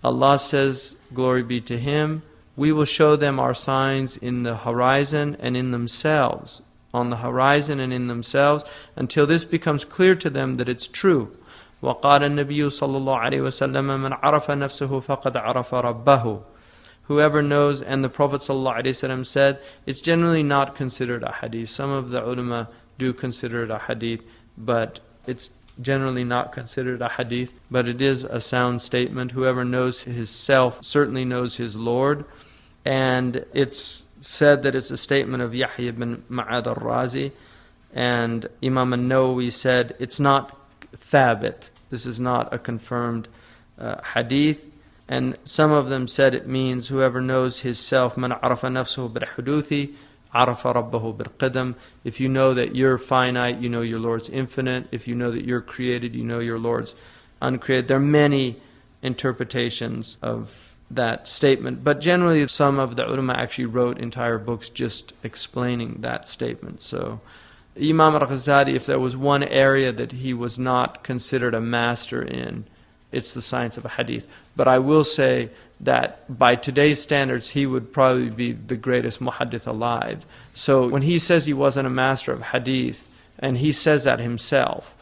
Allah says, glory be to Him, we will show them our signs in the horizon and in themselves, on the horizon and in themselves, until this becomes clear to them that it's true. وَقَالَ النَّبِيُّ صَلَّى اللَّهُ عَلَيْهِ وَسَلَّمَ مَنْ عَرَفَ نَفْسَهُ فَقَدْ عَرَفَ رَبَّهُ. Whoever knows, and the Prophet ﷺ said, it's generally not considered a hadith. Some of the ulama do consider it a hadith, but it's generally not considered a hadith, but it is a sound statement. Whoever knows his self certainly knows his Lord. And it's said that it's a statement of Yahya ibn Ma'ad al-Razi, and Imam al-Nawawi said it's not thabit. This is not a confirmed hadith. And some of them said it means whoever knows his self, مَنْ عَرَفَ نَفْسَهُ بِالْحُدُوثِ عَرَفَ رَبَّهُ بِالْقِدَمِ. If you know that you're finite, you know your Lord's infinite. If you know that you're created, you know your Lord's uncreated. There are many interpretations of that statement, but generally some of the ulama actually wrote entire books just explaining that statement. So Imam al-Ghazali, if there was one area that he was not considered a master in, it's the science of a hadith. But I will say that by today's standards, he would probably be the greatest muhaddith alive. So when he says he wasn't a master of hadith, and he says that himself,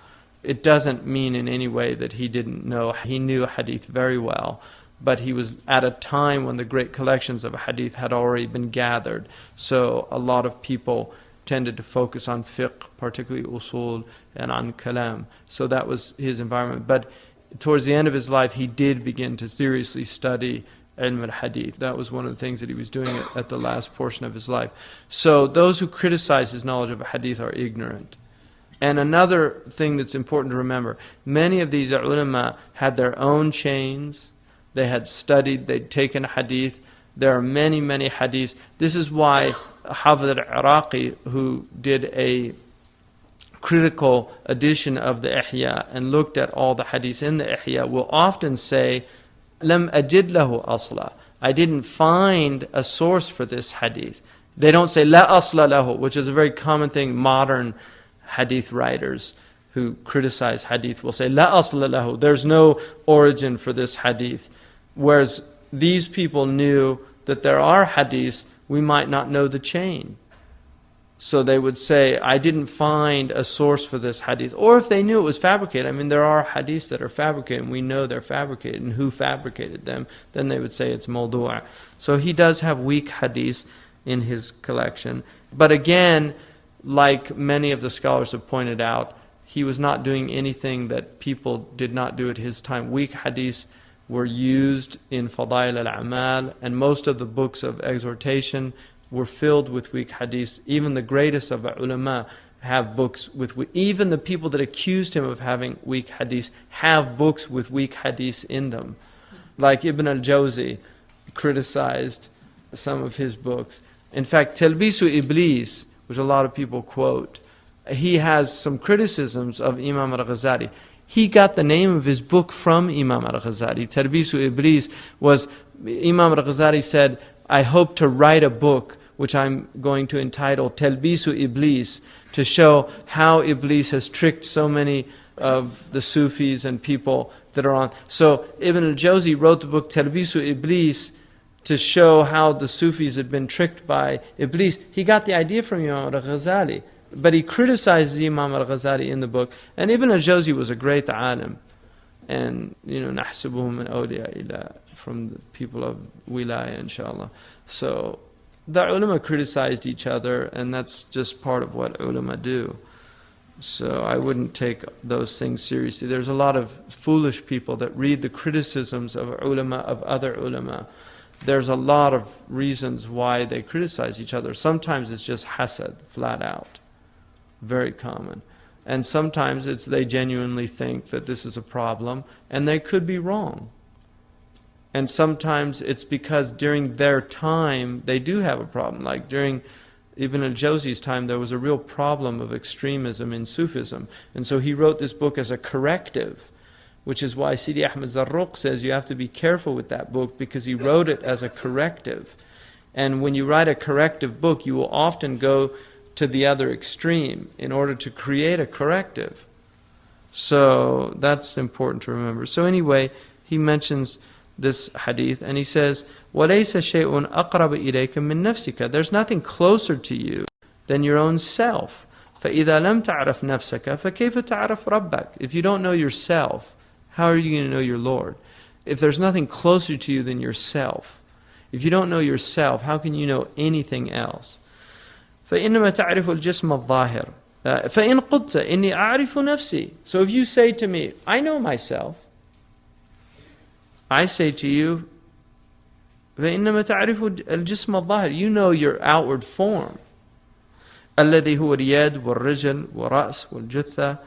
it doesn't mean in any way that he didn't know. He knew hadith very well, but he was at a time when the great collections of hadith had already been gathered. So a lot of people tended to focus on fiqh, particularly usul, and on kalam. So that was his environment. But towards the end of his life, he did begin to seriously study ilm al-hadith. That was one of the things that he was doing at the last portion of his life. So those who criticize his knowledge of hadith are ignorant. And another thing that's important to remember, many of these ulama had their own chains. They had studied, they'd taken hadith. There are many, many hadiths. This is why Hafid al-Iraqi, who did a critical edition of the Ihya and looked at all the hadiths in the Ihya, will often say, Lam ajid lahu asla. I didn't find a source for this hadith. They don't say la asla lahu, which is a very common thing. Modern hadith writers who criticize hadith will say la asla lahu. There's no origin for this hadith. Whereas these people knew that there are hadiths, we might not know the chain. So they would say, I didn't find a source for this hadith. Or if they knew it was fabricated, I mean, there are hadiths that are fabricated, and we know they're fabricated, and who fabricated them, then they would say it's mawdu'. So he does have weak hadiths in his collection. But again, like many of the scholars have pointed out, he was not doing anything that people did not do at his time. Weak hadiths were used in Fadail al-Amal, and most of the books of exhortation were filled with weak hadiths. Even the greatest of ulama have books with even the people that accused him of having weak hadiths have books with weak hadiths in them. Like Ibn al-Jawzi criticized some of his books. In fact, Talbisu Iblis, which a lot of people quote, he has some criticisms of Imam al-Ghazali. He got the name of his book from Imam al-Ghazali. Talbisu Iblis was, Imam al-Ghazali said, I hope to write a book which I'm going to entitle Talbisu Iblis, to show how Iblis has tricked so many of the Sufis and people that are on. So Ibn al-Jawzi wrote the book Talbisu Iblis to show how the Sufis had been tricked by Iblis. He got the idea from Imam al-Ghazali, but he criticizes Imam al-Ghazali in the book. And Ibn al-Jawzi was a great alim. And, نحسبهم من أولياء الله, from the people of Wilaya, inshallah. So the ulama criticized each other, and that's just part of what ulama do. So I wouldn't take those things seriously. There's a lot of foolish people that read the criticisms of ulama, of other ulama. There's a lot of reasons why they criticize each other. Sometimes it's just hasad, flat out. Very common. And sometimes it's they genuinely think that this is a problem, and they could be wrong. And sometimes it's because during their time they do have a problem. Like during Ibn al-Jawzi's time, there was a real problem of extremism in Sufism. And so he wrote this book as a corrective, which is why Sidi Ahmed Zarruq says you have to be careful with that book, because he wrote it as a corrective. And when you write a corrective book, you will often go to the other extreme in order to create a corrective. So that's important to remember. So anyway, he mentions this hadith, and he says, وَلَيْسَ شَيْءٌ أَقْرَبَ إِلَيْكَ مِن نَفْسِكَ. There's nothing closer to you than your own self. فَإِذَا لَمْ تَعْرَفْ نَفْسَكَ فَكَيْفَ تَعْرَفْ رَبَّكَ. If you don't know yourself, how are you going to know your Lord? If there's nothing closer to you than yourself, if you don't know yourself, how can you know anything else? فَإِنَّمَا تَعْرِفُ الْجِسْمَ الظَّاهِرِ فَإِنْ قُلْتَ إِنِّي أَعْرِفُ نَفْسِي. So if you say to me, I know myself, I say to you, فَإِنَّمَا تَعْرِفُ الْجِسْمَ الظَّاهِرِ. You know your outward form. الَّذِي هُوَ الْيَدْ وَالرِّجْلِ وَالرَّأْسِ وَالْجُثَّةِ.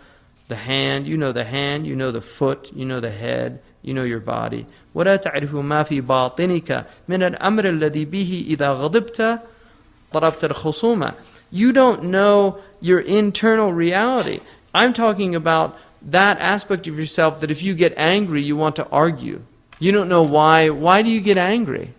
The hand, you know the foot, you know the head, you know your body. وَلَا تَعْرِفُ مَا فِي بَاطِنِكَ مِنَ الْأَمْرِ الَّذِي بِهِ إِذَا غَضِبْتَ ضَرَبْتَ الْخُصُومَ. You don't know your internal reality. I'm talking about that aspect of yourself that if you get angry, you want to argue. You don't know why. Why do you get angry?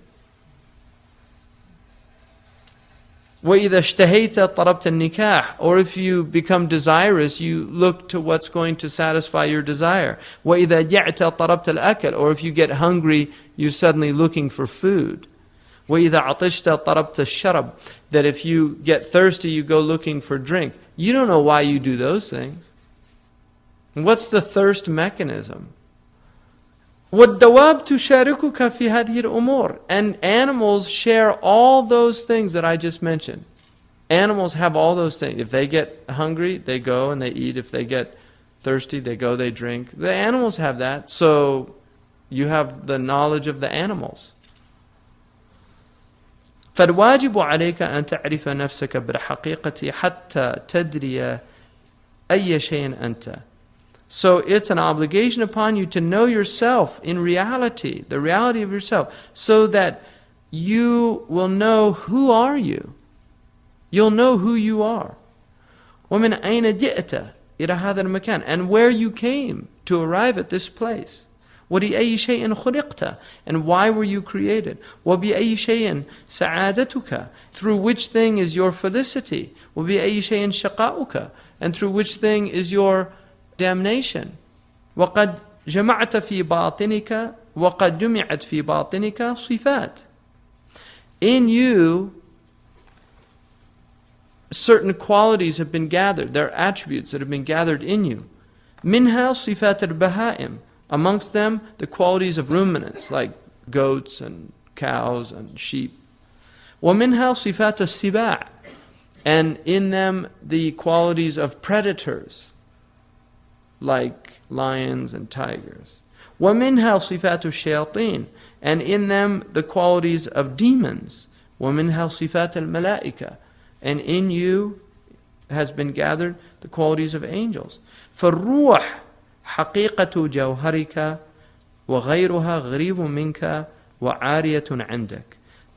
وَإِذَا اشْتَهَيْتَ طَرَبْتَ النِّكَاحِ. Or if you become desirous, you look to what's going to satisfy your desire. وَإِذَا جَعْتَ طَرَبْتَ الْأَكَلِ. Or if you get hungry, you're suddenly looking for food. وَإِذَا عَطِشْتَ طَرَبْتَ الشَّرَبِ. That if you get thirsty, you go looking for drink. You don't know why you do those things. What's the thirst mechanism? وَالدَّوَابُ تُشَارِكُكَ فِي هَذِهِ الْأُمُورِ. And animals share all those things that I just mentioned. Animals have all those things. If they get hungry, they go and they eat. If they get thirsty, they go, they drink. The animals have that. So you have the knowledge of the animals. فالواجب عليك أن تعرف نفسك بالحقيقة حتى تدري أي شيء أنت. So it's an obligation upon you to know yourself in reality, the reality of yourself, so that you will know who are you. You'll know who you are. وَمِنْ أَيْنَ جِئْتَ إِلَى هَذَا الْمَكَانِ, and where you came to arrive at this place. وَلِأَيِّ شَيْءٍ خُلِقْتَ, and why were you created? وَبِأَيِّ شَيْءٍ سَعَادَتُكَ, through which thing is your felicity? وَبِأَيِّ شَيْءٍ شَقَاؤُكَ, and through which thing is your damnation? وَقَدْ جَمَعْتَ فِي بَاطِنِكَ وَقَدْ جُمِعَتْ فِي بَاطِنِكَ صِفَاتٍ. In you, certain qualities have been gathered. There are attributes that have been gathered in you. Minha sifat al-bahaim. Amongst them, the qualities of ruminants, like goats and cows and sheep. وَمِنْهَا صِفَاتُ السِّبَاعِ, and in them the qualities of predators, like lions and tigers. وَمِنْهَا صِفَاتُ الشَّيَاطِينِ, and in them the qualities of demons. وَمِنْهَا صِفَاتُ الْمَلَائِكَةِ, and in you has been gathered the qualities of angels. فَالرُّوحِ حَقِيقَةُ جَوْهَرِكَ وَغَيْرُهَا غَرِيبٌ مِنْكَ وَعَارِيَةٌ عِنْدَكَ.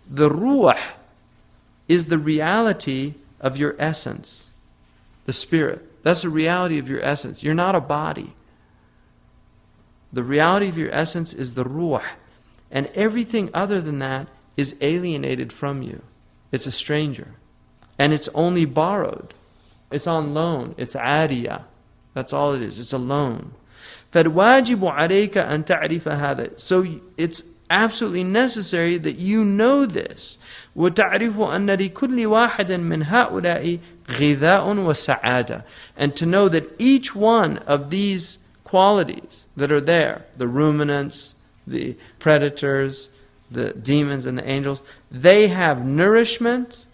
The ruh is the reality of your essence, the spirit. That's the reality of your essence. You're not a body. The reality of your essence is the ruh, and everything other than that is alienated from you. It's a stranger, and it's only borrowed. It's on loan. It's عارية. That's all it is. It's a loan. فَالْوَاجِبُ عَلَيْكَ أَن تَعْرِفَ هَذَا. So it's absolutely necessary that you know this. وَتَعْرِفُ أَنَّ لِكُلِّ وَاحِدٍ مِّنْ هَؤُلَاءِ غِذَاءٌ وَسَعَادَةٌ. And to know that each one of these qualities that are there, the ruminants, the predators, the demons and the angels, they have nourishment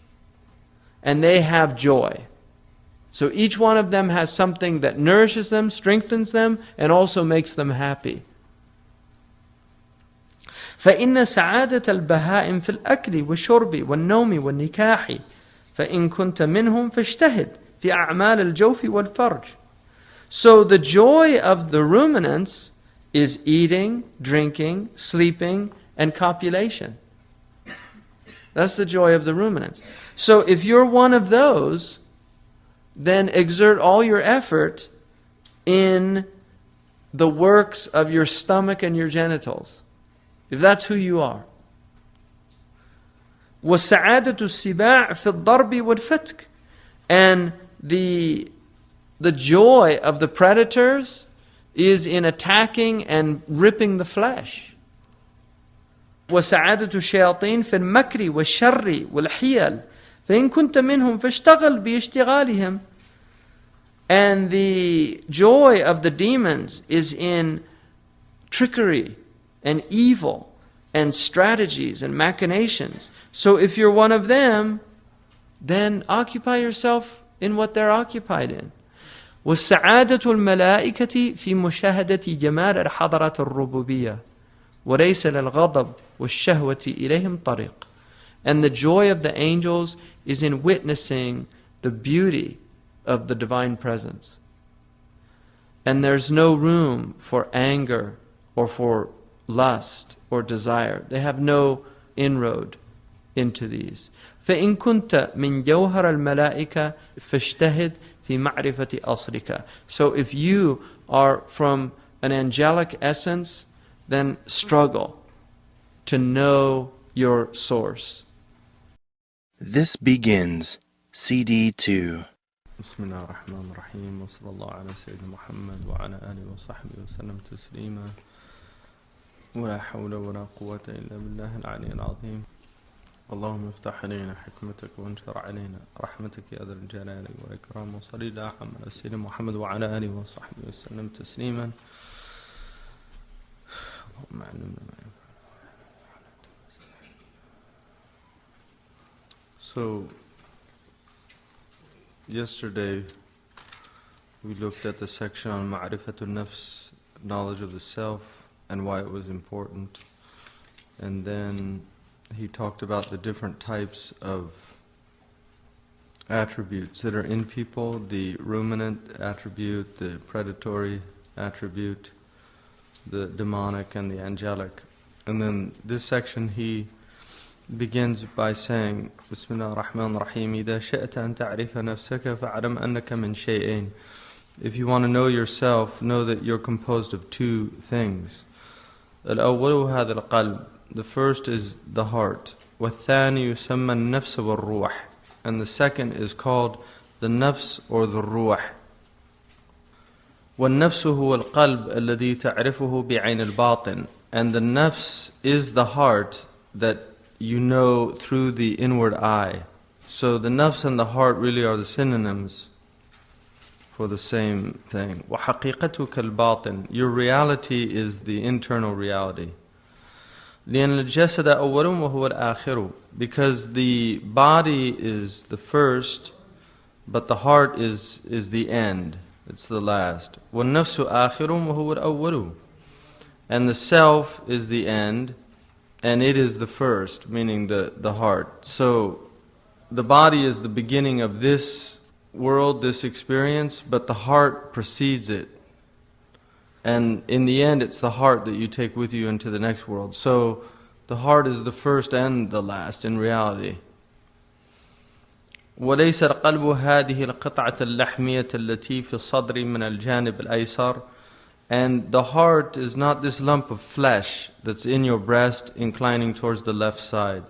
and they have joy. So each one of them has something that nourishes them, strengthens them, and also makes them happy. فإن سعادة البهائم في الأكل والشرب والنوم والنكاح فإن كنت منهم فاجتهد في أعمال الجوف والفرج. So the joy of the ruminants is eating, drinking, sleeping, and copulation. That's the joy of the ruminants. So if you're one of those, then exert all your effort in the works of your stomach and your genitals, if that's who you are. وَالسَّعَادَةُ السِّبَاعِ فِي الضَّرْبِ وَالْفَتْكِ. And the joy of the predators is in attacking and ripping the flesh. وَسَعَادَةُ الشَّيَاطِينِ فِي الْمَكْرِ وَالشَّرِّ وَالْحِيَلِ فَإِن كُنْتَ مِنْهُمْ فَاشْتَغَلْ بِاشْتِغَالِهِمْ. And the joy of the demons is in trickery and evil and strategies and machinations. So if you're one of them, then occupy yourself in what they're occupied in. وَالسَّعَادَةُ الْمَلَائِكَةِ فِي مُشَاهَدَةِ جَمَالِ الْحَضَرَةِ الرُّبُوبِيَّةِ وَلَيْسَ لِلْغَضَبِ وَالشَّهْوَةِ إِلَيْهِمْ طَرِيقٌ. And the joy of the angels is in witnessing the beauty of the divine presence. And there's no room for anger or for lust or desire. They have no inroad into these. فَإِن كُنْتَ مِنْ جَوْهَرَ الْمَلَائِكَةِ فَاجْتَهِدْ فِي مَعْرِفَةِ أَصْلِكَ. So if you are from an angelic essence, then struggle to know your source. This begins CD 2. بسم الله الرحمن الرحيم وصلى الله على سيدنا محمد وعلى آله وصحبه وسلم تسليما ولا حول ولا قوة إلا بالله العلي العظيم. اللهم افتح علينا حكمتك وانشر علينا رحمتك يا ذا الجلال والإكرام. وصلى الله على سيدنا محمد وعلى آله وصحبه وسلم تسليما. اللهم علمنا ما ينفعنا. So yesterday we looked at the section on Ma'rifatun Nafs, knowledge of the self, and why it was important. And then he talked about the different types of attributes that are in people, the ruminant attribute, the predatory attribute, the demonic and the angelic. And then this section he begins by saying, Bismillah ar-Rahman ar-Rahim, إِذَا شَئْتَ أَن تَعْرِفَ نَفْسَكَ فَاعْلَمْ أَنَّكَ مِنْ شَيْئَيْنِ. If you want to know yourself, know that you're composed of two things. الأول هذا القلب. The first is the heart. والثاني يسمى النفس والروح. And the second is called the nafs or the ruh. والنفس هو القلب الذي تعرفه بعين الباطن. And the nafs is the heart that you know through the inward eye. So the nafs and the heart really are the synonyms for the same thing. وحقيقتك الباطن. Your reality is the internal reality. لأن الجسد أول وهو الآخر. Because the body is the first, but the heart is the end. It's the last. والنفس آخر وهو الأول. And the self is the end, and it is the first, meaning the heart. So the body is the beginning of this world, this experience, but the heart precedes it. And in the end, it's the heart that you take with you into the next world. So the heart is the first and the last in reality. وليس القلب هذه القطعة اللحمية التي في الصدر من الجانب الأيسر. And the heart is not this lump of flesh that's in your breast inclining towards the left side.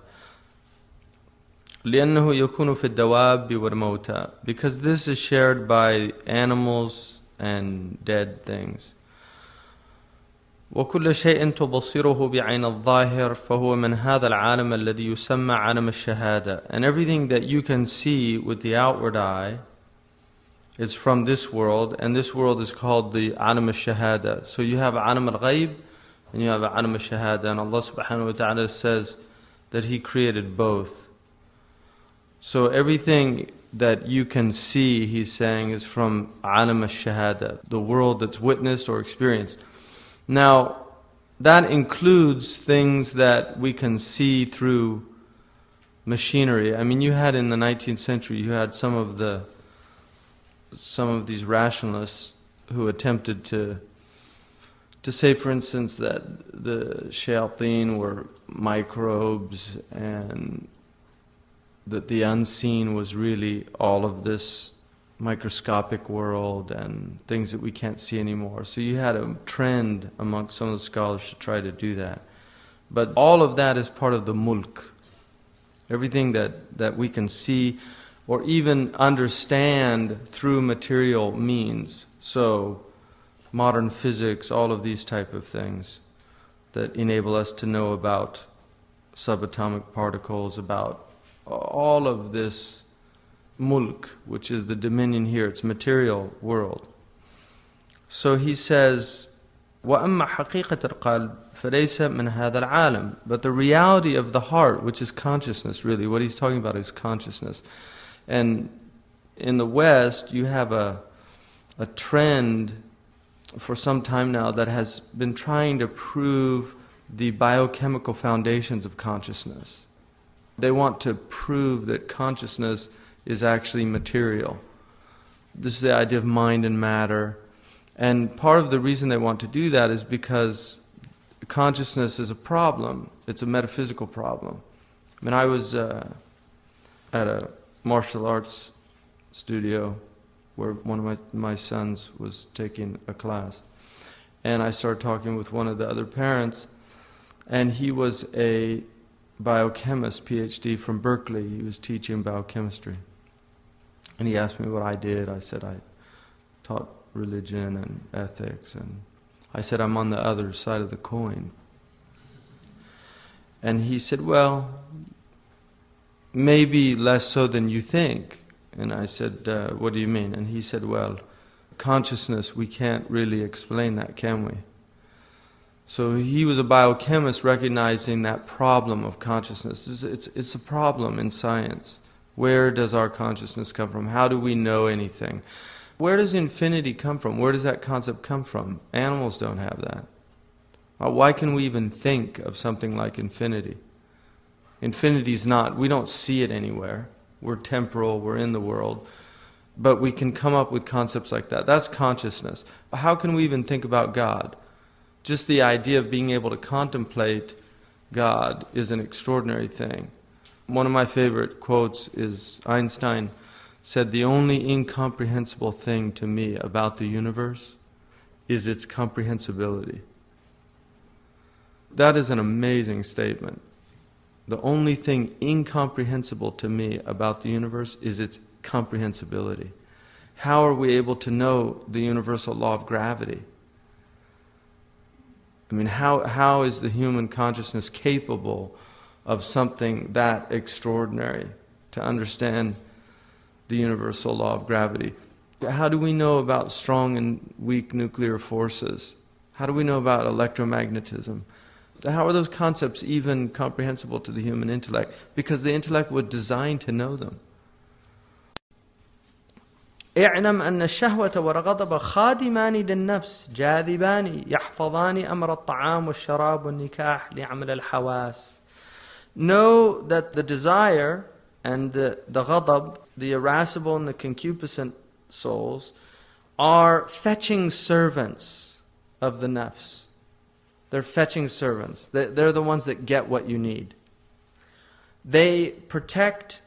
لأنه يكون في الدواب والموتى. Because this is shared by animals and dead things. وكل شيء تبصره بعين الظاهر فهو من هذا العالم الذي يسمى عالم الشهادة. And everything that you can see with the outward eye is from this world, and this world is called the عالم الشهادة. So you have عالم الغيب and you have عالم الشهادة, and Allah subhanahu wa ta'ala says that He created both. So everything that you can see, He's saying, is from عالم الشهادة, the world that's witnessed or experienced. Now, that includes things that we can see through machinery. I mean, you had in the 19th century, you had some of these rationalists who attempted to say, for instance, that the shayateen were microbes and that the unseen was really all of this microscopic world and things that we can't see anymore. So you had a trend among some of the scholars to try to do that. But all of that is part of the mulk. Everything that we can see or even understand through material means. So modern physics, all of these type of things that enable us to know about subatomic particles, about all of this mulk, which is the dominion here, it's material world. So he says, وَأَمَّا حَقِيقَةَ الْقَلْبِ فَلَيْسَ مِنْ هَذَا الْعَالَمِ. But the reality of the heart, which is consciousness really, what he's talking about is consciousness. And in the West, you have a trend for some time now that has been trying to prove the biochemical foundations of consciousness. They want to prove that consciousness is actually material. This is the idea of mind and matter. And part of the reason they want to do that is because consciousness is a problem. It's a metaphysical problem. I mean, I was at a martial arts studio where one of my sons was taking a class. And I started talking with one of the other parents, and he was a biochemist, PhD from Berkeley. He was teaching biochemistry. And he asked me what I did. I said I taught religion and ethics, and I said I'm on the other side of the coin. And he said, well, maybe less so than you think. And I said, what do you mean? And he said, well, consciousness, we can't really explain that, can we? So he was a biochemist recognizing that problem of consciousness. It's a problem in science. Where does our consciousness come from? How do we know anything? Where does infinity come from? Where does that concept come from? Animals don't have that. Why can we even think of something like infinity? Infinity is not, we don't see it anywhere. We're temporal, we're in the world. But we can come up with concepts like that. That's consciousness. How can we even think about God? Just the idea of being able to contemplate God is an extraordinary thing. One of my favorite quotes is Einstein said, "The only incomprehensible thing to me about the universe is its comprehensibility." That is an amazing statement. The only thing incomprehensible to me about the universe is its comprehensibility. How are we able to know the universal law of gravity? I mean, how is the human consciousness capable of something that extraordinary to understand the universal law of gravity? How do we know about strong and weak nuclear forces? How do we know about electromagnetism? How are those concepts even comprehensible to the human intellect? Because the intellect was designed to know them. اعلم أن الشهوة والغضب خادمان للنفس جاذبان يحفظان أمر الطعام والشراب والنكاح لعمل الحواس. Know that the desire and the ghadab, the irascible and the concupiscent souls, are fetching servants of the nafs. They're fetching servants. They're the ones that get what you need. They protect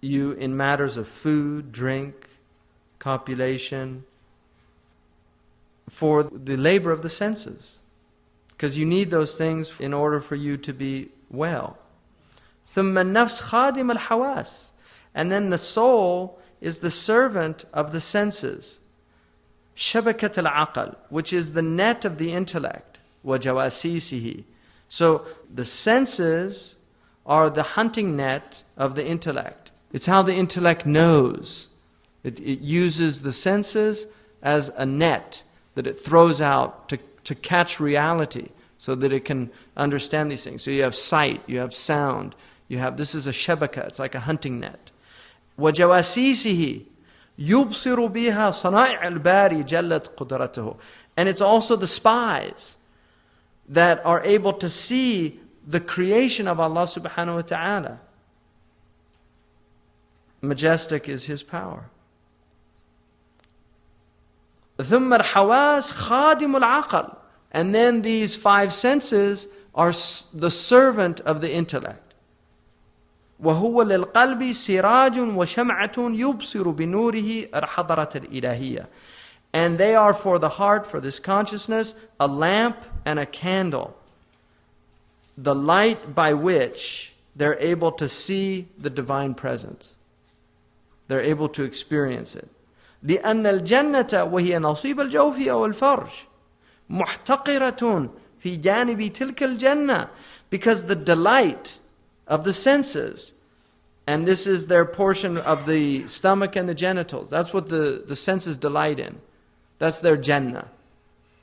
you in matters of food, drink, copulation, for the labor of the senses. Because you need those things in order for you to be well. ثُمَّ النَّفْسِ خَادِمَ الْحَوَاسِ. And then the soul is the servant of the senses. شَبَكَةَ الْعَقَلِ, which is the net of the intellect. وَجَوَاسِيسِهِ. So the senses are the hunting net of the intellect. It's how the intellect knows. It uses the senses as a net that it throws out to catch reality so that it can understand these things. So you have sight, you have sound, this is a shabaka, it's like a hunting net. وَجَوَاسِيسِهِ يُبْصِرُ بِهَا صَنَائِعَ الْبَارِ جَلَّتْ قُدْرَتُهُ. And it's also the spies that are able to see the creation of Allah subhanahu wa ta'ala. Majestic is His power. ثُمَّ الْحَوَاسِ خَادِمُ الْعَقَلِ. And then these five senses are the servant of the intellect. وَهُوَ لِلْقَلْبِ سِرَاجٌ وَشَمْعَةٌ يُبْصِرُ بِنُورِهِ الْحَضَرَةَ الْإِلَهِيَّةِ. And they are for the heart, for this consciousness, a lamp and a candle. The light by which they're able to see the divine presence. They're able to experience it. لأن الجنة وهي نصيب الجوف أو الفرج محتقرة في جانب تلك الجنة. Because the delight of the senses, and this is their portion of the stomach and the genitals, that's what the senses delight in. That's their Jannah.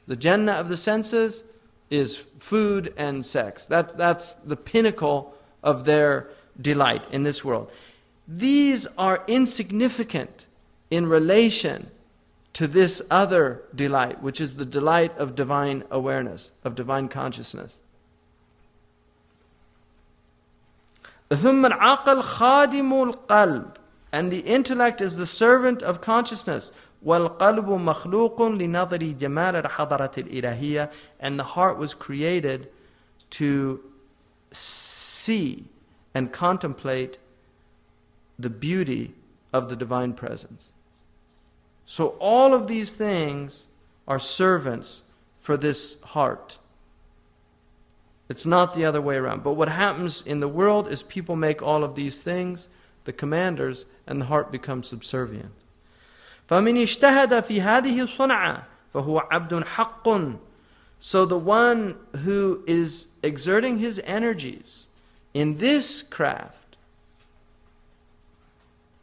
The Jannah of the senses is food and sex. That's the pinnacle of their delight in this world. These are insignificant in relation to this other delight, which is the delight of divine awareness, of divine consciousness. ثُمَّ الْعَقْلُ خَادِمُ الْقَلْبِ. And the intellect is the servant of consciousness. وَالْقَلْبُ مَخْلُوقٌ لِنَظْرِ جَمَالِ الْحَضَرَةِ الْإِلَهِيَّةِ. And the heart was created to see and contemplate the beauty of the divine presence. So all of these things are servants for this heart. It's not the other way around. But what happens in the world is people make all of these things the commanders, and the heart becomes subservient. فَمِنْ اجْتَهَدَ فِي هَذِهِ الصُّنْعَةِ فَهُوَ عَبْدٌ حَقٌّ. So the one who is exerting his energies in this craft,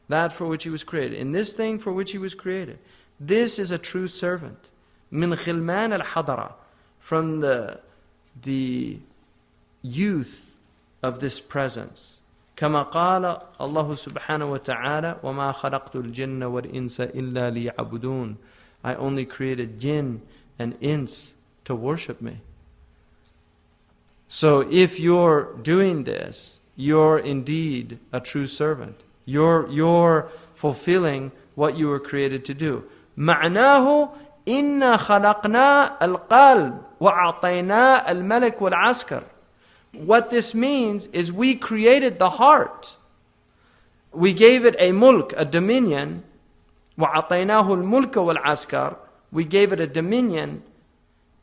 that for which he was created, in this thing for which he was created, this is a true servant. مِنْ خِلْمَانَ الْحَضَرَةِ. From the youth of this presence. كما قال الله سبحانه وتعالى وما خلقت الجن والإنس إلا ليعبدون. I only created jinn and ins to worship me. So if you're doing this, you're indeed a true servant. You're fulfilling what you were created to do. معناه إِنَّا خَلَقْنَا الْقَلْبِ وَأَعْطَيْنَا الْمَلَكِ وَالْعَسْكَرِ. What this means is we created the heart. We gave it a mulk, a dominion. وَأَعْطَيْنَاهُ الْمُلْكَ وَالْعَسْكَرِ. We gave it a dominion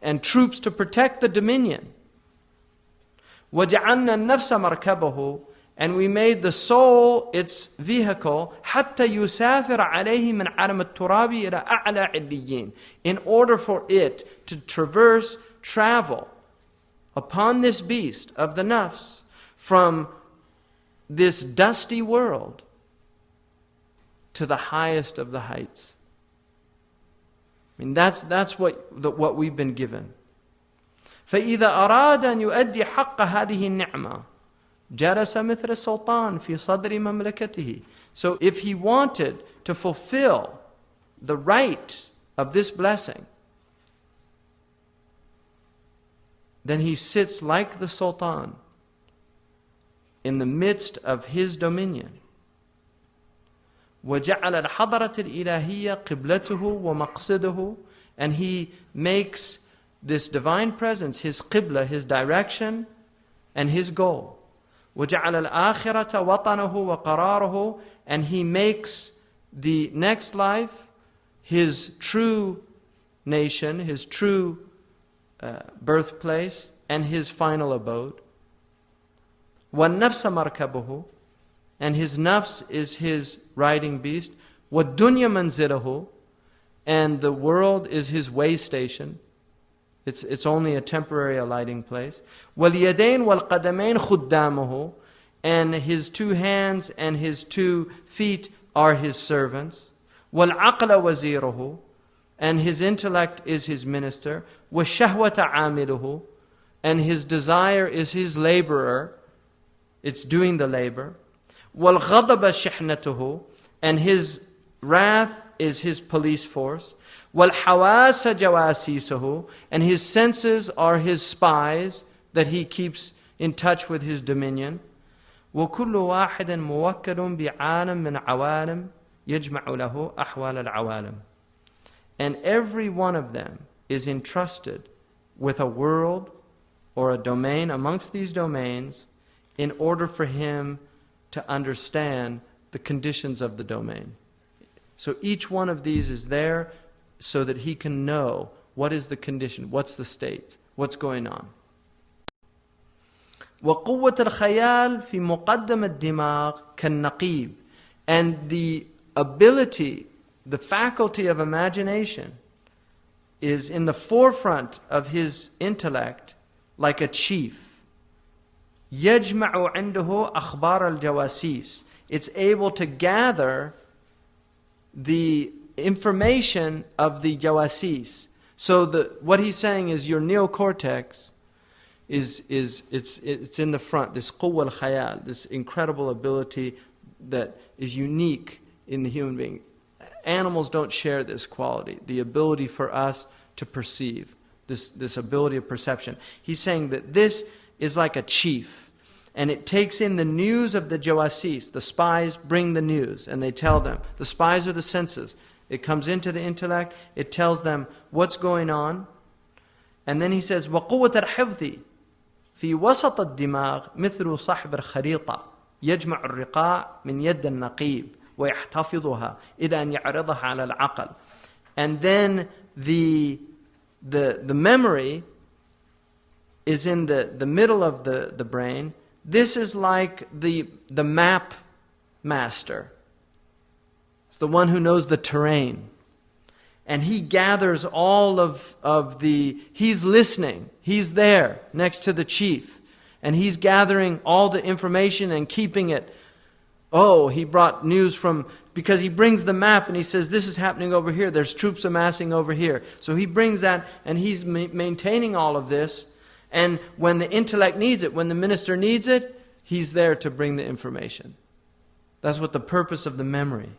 and troops to protect the dominion. وَجَعَلْنَا النَّفْسَ مَرْكَبَهُ. And we made the soul its vehicle حَتَّى يُسَافِرَ عَلَيْهِ مِنْ عَالَمِ التُّرَابِ إِلَى أَعْلَى عِلِّيِّينَ. In order for it to travel upon this beast of the nafs from this dusty world to the highest of the heights. I mean, that's what we've been given. فإذا أراد أن يؤدي حق هذه النعمة جلس مثل السلطان في صدر مملكته. So if he wanted to fulfill the right of this blessing, then he sits like the sultan in the midst of his dominion. وَجَعَلَ الْحَضَرَةِ الْإِلَهِيَّةِ قِبْلَتُهُ وَمَقْصِدُهُ. And he makes this divine presence his qibla, his direction, and his goal. وَجَعَلَ الْآخِرَةَ وَطَنَهُ وَقَرَارُهُ. And he makes the next life his true nation, his true birthplace, and his final abode. وَالنَّفْسَ مَرْكَبُهُ. And his nafs is his riding beast. وَالدُّنْيَا مَنْزِلَهُ. And the world is his way station. It's only a temporary alighting place. وَالْيَدَيْنِ وَالْقَدَمَيْنِ خُدَّامُهُ. And his two hands and his 2 feet are his servants. وَالْعَقْلَ وَزِيرُهُ. And his intellect is his minister. وَالشَّهْوَةَ عَامِلُهُ. And his desire is his laborer. It's doing the labor. وَالْغَضَبَ شِحْنَتُهُ. And his wrath is his police force. وَالْحَوَاسَ جَوَاسِيسُهُ. And his senses are his spies that he keeps in touch with his dominion. وَكُلُّ وَاحِدٍ مُوَكَّلٌ بِعَالَمٍ مِنْ عَوَالِمٍ يَجْمَعُ لَهُ أَحْوَالَ الْعَوَالِمِ. And every one of them is entrusted with a world or a domain amongst these domains in order for him to understand the conditions of the domain. So each one of these is there so that he can know what is the condition, what's the state, what's going on. وَقُوَّةَ الْخَيَالِ فِي مُقَدَّمَ الدِّمَاغِ كَالنَّقِيبِ. And the ability, the faculty of imagination is in the forefront of his intellect like a chief. يَجْمَعُ عِنْدَهُ أَخْبَارَ الْجَوَاسِيسِ. It's able to gather the information of the jawasis. So what he's saying is your neocortex it's in the front, this quwwa al-khayal, this incredible ability that is unique in the human being. Animals don't share this quality, the ability for us to perceive, this ability of perception. He's saying that this is like a chief, and it takes in the news of the jawasis. The spies bring the news, and they tell them. The spies are the senses. It comes into the intellect, it tells them what's going on. And then he says, وَقُوَّةَ الْحِفْظِ في وسط الدماغ مثل صاحب الخريطة يجمع الرقاع من يد النقيب ويحتفظها إلى أن يعرضها على العقل. And then the memory is in the middle of the brain. This is like the map master. It's the one who knows the terrain. And he gathers all of he's listening. He's there next to the chief. And he's gathering all the information and keeping it. Oh, he brought news because he brings the map and he says, this is happening over here. There's troops amassing over here. So he brings that and he's maintaining all of this. And when the intellect needs it, when the minister needs it, he's there to bring the information. That's what the purpose of the memory.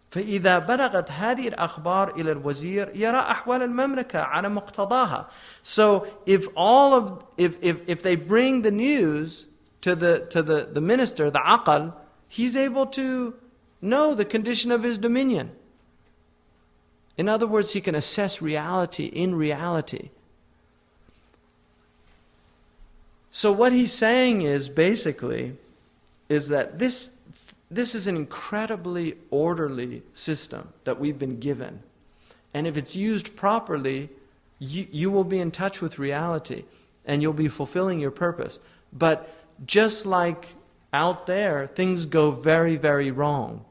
فإذا بلغت هذه الأخبار إلى الوزير يرى أحوال المملكة على مقتضاها. So if they bring the news to the minister, the aqal, he's able to know the condition of his dominion. In other words, he can assess reality in reality. So what he's saying is basically is that this is an incredibly orderly system that we've been given. And if it's used properly, you will be in touch with reality and you'll be fulfilling your purpose. But just like out there, things go very, very wrong.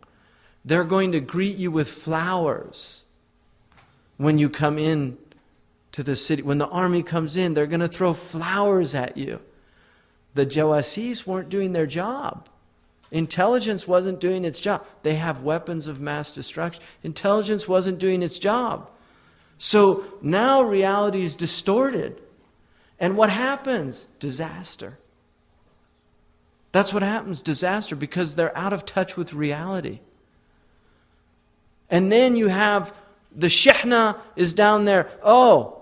They're going to greet you with flowers when you come in to the city. When the army comes in, they're going to throw flowers at you. The Jawasis weren't doing their job. Intelligence wasn't doing its job. They have weapons of mass destruction. Intelligence wasn't doing its job. So now reality is distorted. And what happens? Disaster. That's what happens, disaster, because they're out of touch with reality. And then you have the shihna is down there. Oh,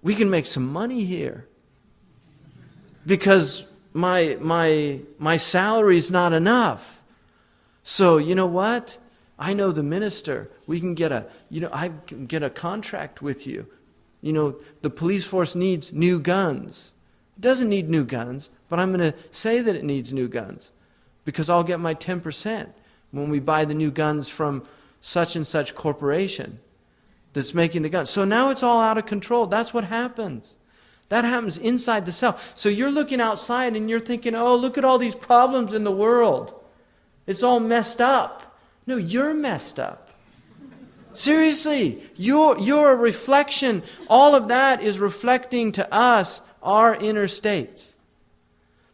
we can make some money here because my salary's not enough. So you know what? I know the minister. We can get I can get a contract with you. The police force needs new guns. It doesn't need new guns, but I'm going to say that it needs new guns because I'll get my 10% when we buy the new guns from such and such corporation that's making the guns. So now it's all out of control. That's what happens. That happens inside the self. So you're looking outside and you're thinking, oh, look at all these problems in the world. It's all messed up. No, you're messed up. Seriously, you're a reflection. All of that is reflecting to us our inner states.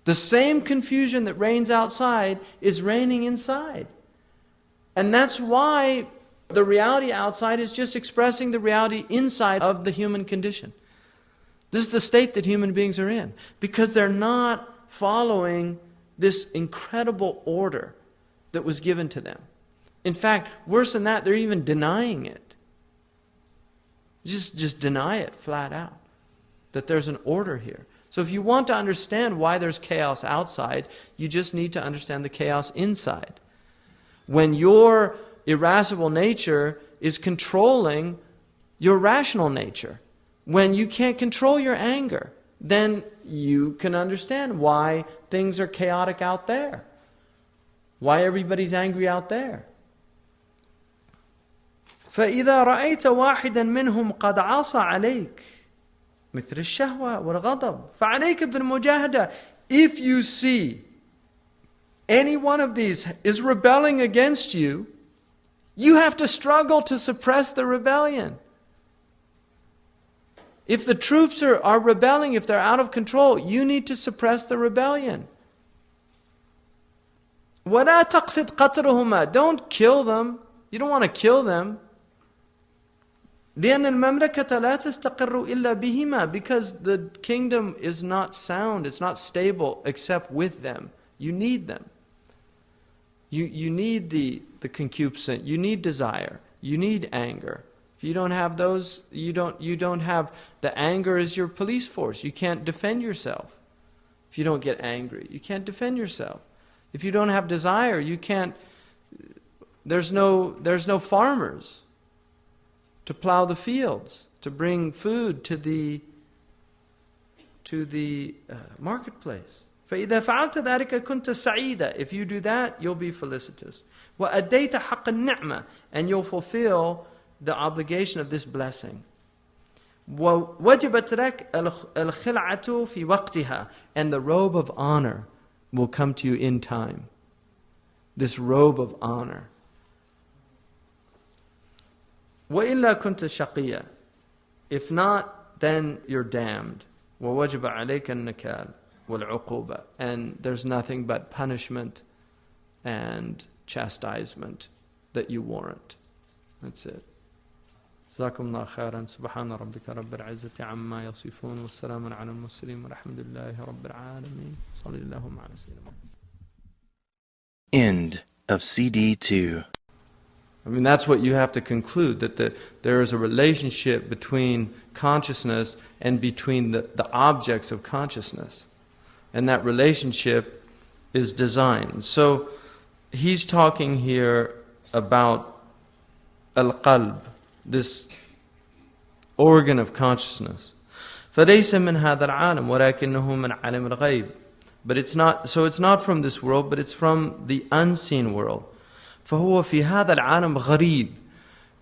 The same confusion that reigns outside is reigning inside. And that's why the reality outside is just expressing the reality inside of the human condition. This is the state that human beings are in. Because they're not following this incredible order that was given to them. In fact, worse than that, they're even denying it. Just deny it flat out. That there's an order here. So if you want to understand why there's chaos outside, you just need to understand the chaos inside. When your irascible nature is controlling your rational nature, when you can't control your anger, then you can understand why things are chaotic out there. Why everybody's angry out there. فإذا رأيت واحدا منهم قد عصى عليك مثل الشهوة والغضب فعليك بالمجاهدة. If you see any one of these is rebelling against you, you have to struggle to suppress the rebellion. If the troops are rebelling, if they're out of control, you need to suppress the rebellion. وَلَا تَقْصِدْ قَتْلُهُمَا. Don't kill them. You don't want to kill them. لأن المملكة لا تستقر إلا بهما. Because the kingdom is not sound, it's not stable except with them. You need them. You need the concupiscence, you need desire, you need anger. If you don't have those, you don't have the anger is your police force. You can't defend yourself. If you don't get angry, you can't defend yourself. If you don't have desire, you can't. There's no farmers to plow the fields, to bring food to the marketplace. فإذا فعلت ذلك كنت سعيدا. If you do that, you'll be felicitous. وأديت حق النعمة, and you'll fulfill the obligation of this blessing. ووجبت لك الخلعة في وقتها, and the robe of honor will come to you in time. This robe of honor. وإلا كنت شقيا. If not, then you're damned. ووجب عليك النكال والعقوبة. And there's nothing but punishment and chastisement that you warrant. That's it. جزاكم الله خيرا. سبحان ربك رب العزة عما يصفون والسلام على المرسلين والحمد لله رب العالمين. صلى الله على سيدنا. End of CD 2. I mean, that's what you have to conclude, that there is a relationship between consciousness and between the objects of consciousness. And that relationship is design. So he's talking here about al-qalb, this organ of consciousness. فَلَيْسَ مِنْ هَذَا الْعَالَمِ وَلَكِنَّهُ مِنْ عَالَمِ الْغَيْبِ. But it's not from this world, but it's from the unseen world. فَهُوَ فِي هَذَا الْعَالَمِ غَرِيبٌ.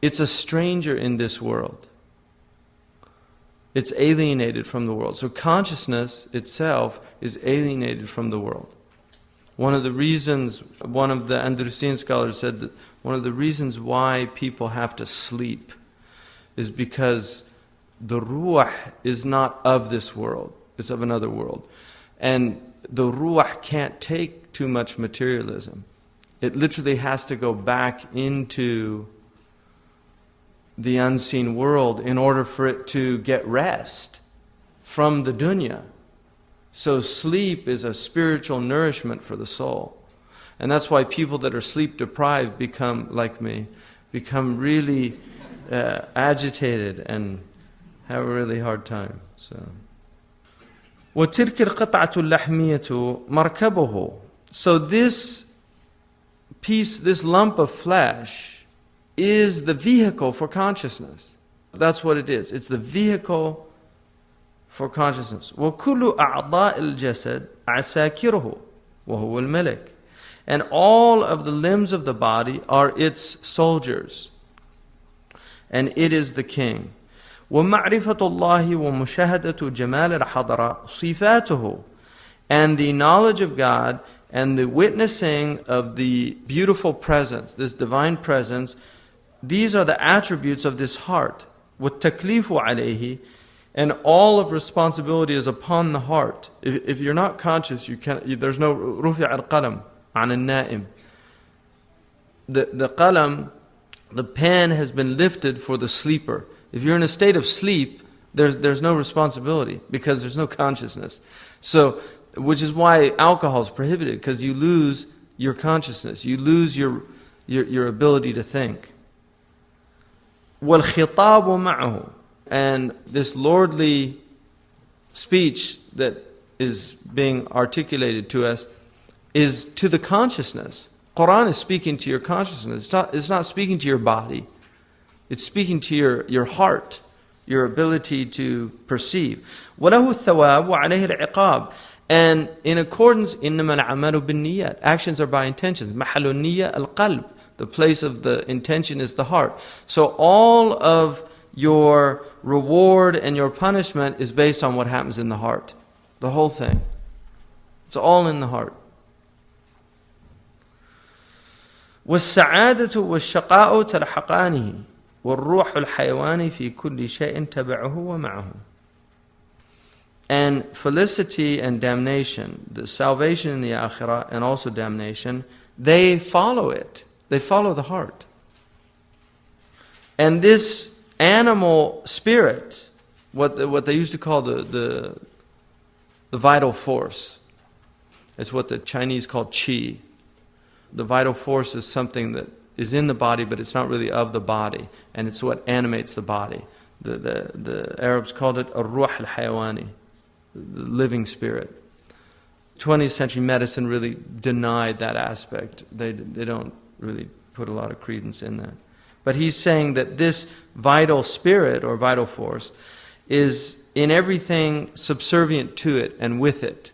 It's a stranger in this world. It's alienated from the world. So consciousness itself is alienated from the world. One of the reasons, one of the Andalusian scholars said that one of the reasons why people have to sleep is because the ruh is not of this world, it's of another world. And the ruh can't take too much materialism. It literally has to go back into the unseen world in order for it to get rest from the dunya. So sleep is a spiritual nourishment for the soul. And that's why people that are sleep deprived become, like me, become really agitated and have a really hard time. So, وَتِلْكِ الْقِطْعَةُ اللَّحْمِيَةُ مَرْكَبُهُ. So this piece, this lump of flesh, is the vehicle for consciousness. That's what it is. It's the vehicle for consciousness. وَكُلُّ أَعْضَاءِ الْجَسَدِ عَسَاكِرُهُ وَهُوَ الْمَلَكِ. And all of the limbs of the body are its soldiers. And it is the king. وَمَعْرِفَةُ اللَّهِ وَمُشَاهَدَةُ جَمَالِ الْحَضْرَةِ صِفَاتُهُ. And the knowledge of God and the witnessing of the beautiful presence, this divine presence, these are the attributes of this heart. وَالتَّكْلِيفُ عَلَيْهِ. And all of responsibility is upon the heart. If you're not conscious, there's no رُفِعَ الْقَلَمْ عَنِ النَّائِمِ. The qalam, the pen has been lifted for the sleeper. If you're in a state of sleep, there's no responsibility because there's no consciousness. So, which is why alcohol is prohibited, because you lose your consciousness, you lose your ability to think. وَالْخِطَابُ مَعَهُ. And this lordly speech that is being articulated to us is to the consciousness. Quran is speaking to your consciousness. It's not speaking to your body. It's speaking to your heart, your ability to perceive. وَلَهُ الثَّوَابُ وَعَلَيْهِ الْعِقَابُ. And in accordance, إِنَّمَا الْأَعْمَالُ بِالنِّيَّاتِ. Actions are by intentions. مَحَلُ النِّيَّةِ الْقَلْبِ. The place of the intention is the heart. So all of your reward and your punishment is based on what happens in the heart. The whole thing. It's all in the heart. وَالسَّعَادَةُ وَالشَّقَاءُ تَلْحَقَانِهِ وَالرُّوحُ الْحَيَوَانِ فِي كُلِّ شَيْءٍ تَبَعُهُ وَمَعَهُ. And felicity and damnation, the salvation in the akhirah and also damnation, they follow it. They follow the heart. And this animal spirit, what they used to call the vital force, it's what the Chinese call qi. The vital force is something that is in the body, but it's not really of the body, and it's what animates the body. The Arabs called it ar-ruh al-hayawani, the living spirit. 20th century medicine really denied that aspect. They don't really put a lot of credence in that. But he's saying that this vital spirit or vital force is in everything subservient to it and with it.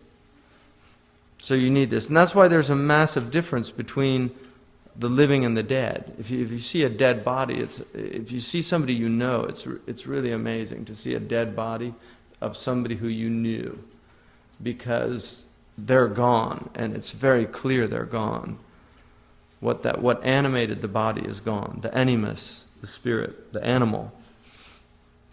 So you need this. And that's why there's a massive difference between the living and the dead. If you see a dead body, if you see somebody you know, it's really amazing to see a dead body of somebody who you knew, because they're gone and it's very clear they're gone. What animated the body is gone. The animus, the spirit, the animal.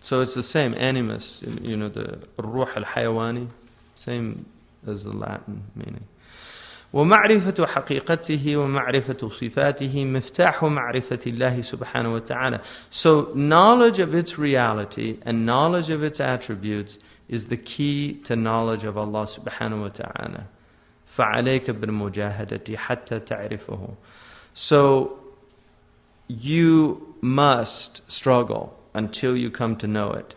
So it's the same animus, the ruh al-hayawani, same as the Latin meaning. وَمَعْرِفَةُ حَقِيقَتِهِ وَمَعْرِفَةُ صِفَاتِهِ مِفْتَاحُ مَعْرِفَةِ اللَّهِ سُبْحَانَهُ وَتَعَالَى. So knowledge of its reality and knowledge of its attributes is the key to knowledge of Allah subhanahu wa ta'ala. فَعَلَيْكَ بِالْمُجَاهَدَةِ حَتَّى تَعْرِفَهُ. So you must struggle until you come to know it.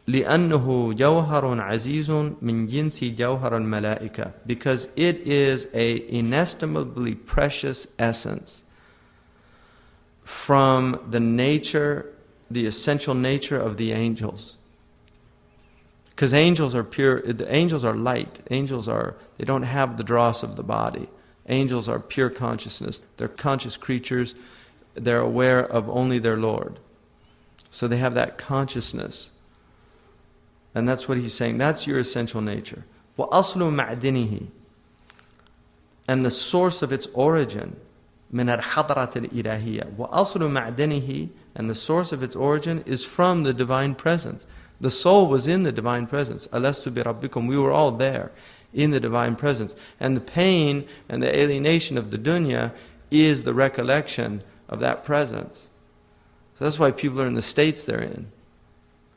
لأنه جوهر عزيز من جنس جوهر الملائكة. Because it is an inestimably precious essence from the nature, the essential nature of the angels. Because angels are pure, the angels are light. They don't have the dross of the body. Angels are pure consciousness. They're conscious creatures. They're aware of only their Lord. So they have that consciousness. And that's what he's saying. That's your essential nature. وَأَصْلُ مَعْدِنِهِ, and the source of its origin, مِنَ الْحَضْرَةِ الْإِلَهِيَّةِ وَأَصْلُ مَعْدِنِهِ, and the source of its origin is from the divine presence. The soul was in the divine presence. أَلَسْتُ بِرَبِّكُمْ, we were all there in the divine presence. And the pain and the alienation of the dunya is the recollection of that presence. So that's why people are in the states they're in,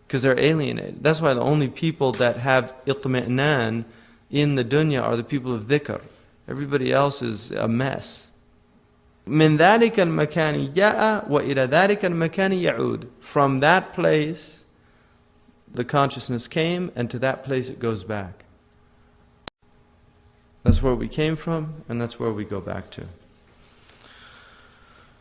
because they're alienated. That's why the only people that have itmi'nan in the dunya are the people of dhikr. Everybody else is a mess. مِنْ ذَلِكَ الْمَكَانِ جَاءَ وَإِلَى ذَلِكَ الْمَكَانِ يَعُودُ. From that place the consciousness came, and to that place it goes back. That's where we came from, and that's where we go back to.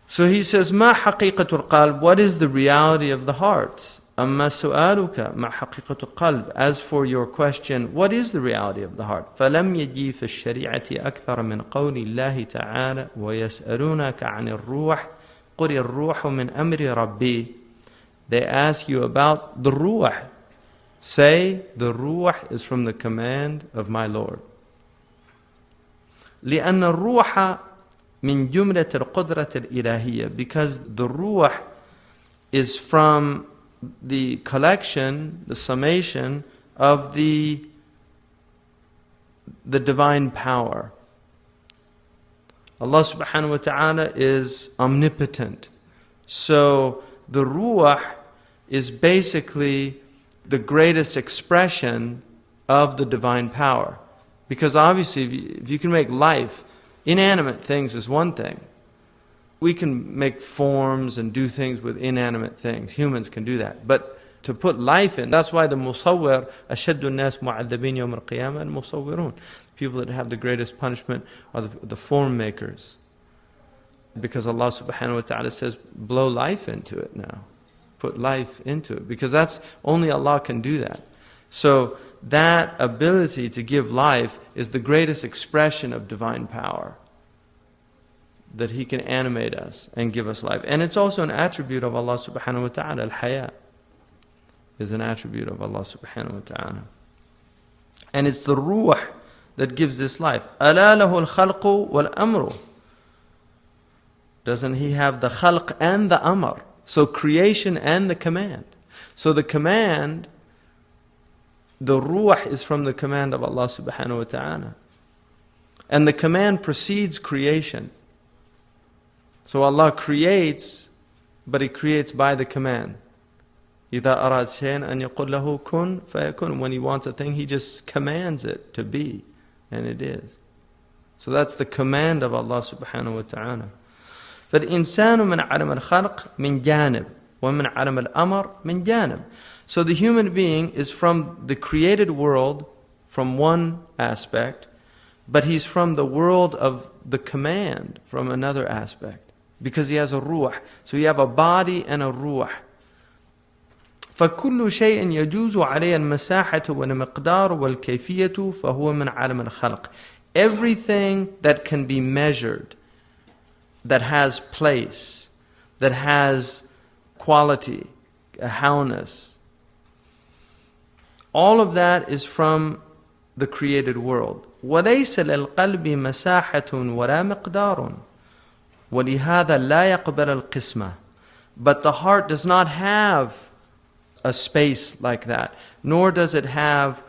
So he says, مَا حَقِيقَةُ الْقَلْبِ, what is the reality of the heart? أَمَّا سُؤَالُكَ مَا حَقِيقَةُ الْقَلْبِ, as for your question, what is the reality of the heart? فَلَمْ يَجِي فِي الشَّرِيعَةِ أَكْثَرَ مِنْ قَوْلِ اللَّهِ تَعَالَى وَيَسْأَلُونَكَ عَنِ الرُّوحِ قُلِ الرُّوحُ مِنْ أَمْرِ رَبِّي. They ask you about the ruh. Say, the ruh is from the command of my Lord. لأن الروح من جملة القدرة الإلهية, because the ruh is from the collection, the summation of the divine power. Allah subhanahu wa ta'ala is omnipotent. So the ruh is basically the greatest expression of the divine power. Because obviously, if you can make life, inanimate things is one thing. We can make forms and do things with inanimate things. Humans can do that. But to put life in, that's why the musawwir, أَشَدُّ النَّاسِ مُعَذَّبِينَ يَوْمَ الْقِيَامَةِ الْمُصَوِّرُونَ. People that have the greatest punishment are the form makers. Because Allah subhanahu wa ta'ala says, blow life into it now. Put life into it. Because that's, only Allah can do that. So that ability to give life is the greatest expression of divine power. That He can animate us and give us life. And it's also an attribute of Allah subhanahu wa ta'ala. Al-haya is an attribute of Allah subhanahu wa ta'ala. And it's the ruh that gives this life. أَلَا لَهُ الْخَلْقُ وَالْأَمْرُ. Doesn't He have the khalq and the amr? So creation and the command. So the command, the ruh is from the command of Allah subhanahu wa ta'ala. And the command precedes creation. So Allah creates, but He creates by the command. إِذَا أَرَادَ شَيْئًا أَنْ يَقُلْ لَهُ كُنْ فَيَكُنْ. When He wants a thing, He just commands it to be, and it is. So that's the command of Allah subhanahu wa ta'ala. فَالْإِنسَانُ مِنْ عَلَمَ الْخَلْقِ مِنْ جَانِبٍ وَمِنْ عَلَمَ الْأَمْرِ مِنْ جَانِبٍ. So the human being is from the created world from one aspect, but he's from the world of the command from another aspect, because he has a ruh. So you have a body and a ruh. فَكُلُّ شَيْءٍ يَجُوزُ عَلَيْهِ الْمَسَاحَةُ وَالْمِقْدَارُ وَالْكَيْفِيَّةُ فَهُوَ مِنْ عَالَمِ الْخَلْقِ. Everything that can be measured, that has place, that has quality, a howness, all of that is from the created world. وَلَيْسَ لِلْقَلْبِ مَسَاحَةٌ وَلَا مِقْدَارٌ وَلِهَذَا لَا يَقْبَلَ الْقِسْمَةِ. But the heart does not have a space like that, nor does it have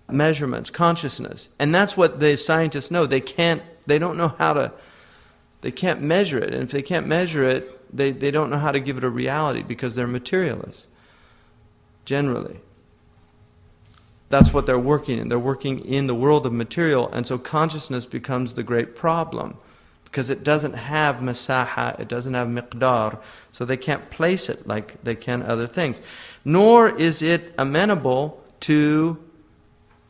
measurements, consciousness. And that's what the scientists know. They don't know how to, they can't measure it. And if they can't measure it, they don't know how to give it a reality, because they're materialists, generally. That's what they're working in. They're working in the world of material, and so consciousness becomes the great problem, because it doesn't have masaha, it doesn't have miqdar, so they can't place it like they can other things. Nor is it amenable to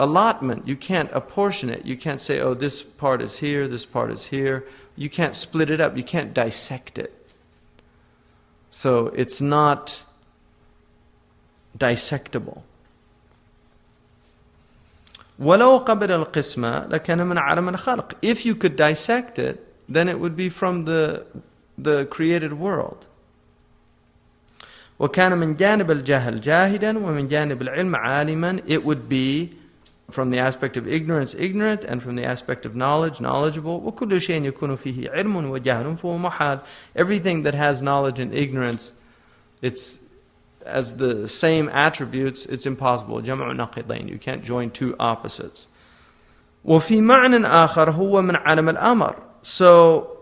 allotment. You can't apportion it. You can't say, oh, this part is here, this part is here. You can't split it up. You can't dissect it. So it's not dissectable. وَلَوْ قَبِلَ الْقِسْمَ لَكَانَ مِنْ عَالَمِ الْخَلْقِ. If you could dissect it, then it would be from the created world. وَكَانَ مِنْ جَانِبِ الْجَهْلِ جَاهِدًا وَمِنْ جَانِبِ الْعِلْمِ عَالِمًا. It would be from the aspect of ignorance, ignorant, and from the aspect of knowledge, knowledgeable. وَكُلُّ شَيْءٍ يَكُونُ فِيهِ عِلْمٌ وَجَهْلٌ فَهُوَ مُحَالٌ. Everything that has knowledge and ignorance, it's as the same attributes, it's impossible. جَمْعُ نَقِضَيْنِ. You can't join two opposites. وَفِي مَعْنٍ آخَرْ هُوَ مِنْ عَالَمِ الْأَمْرِ. So,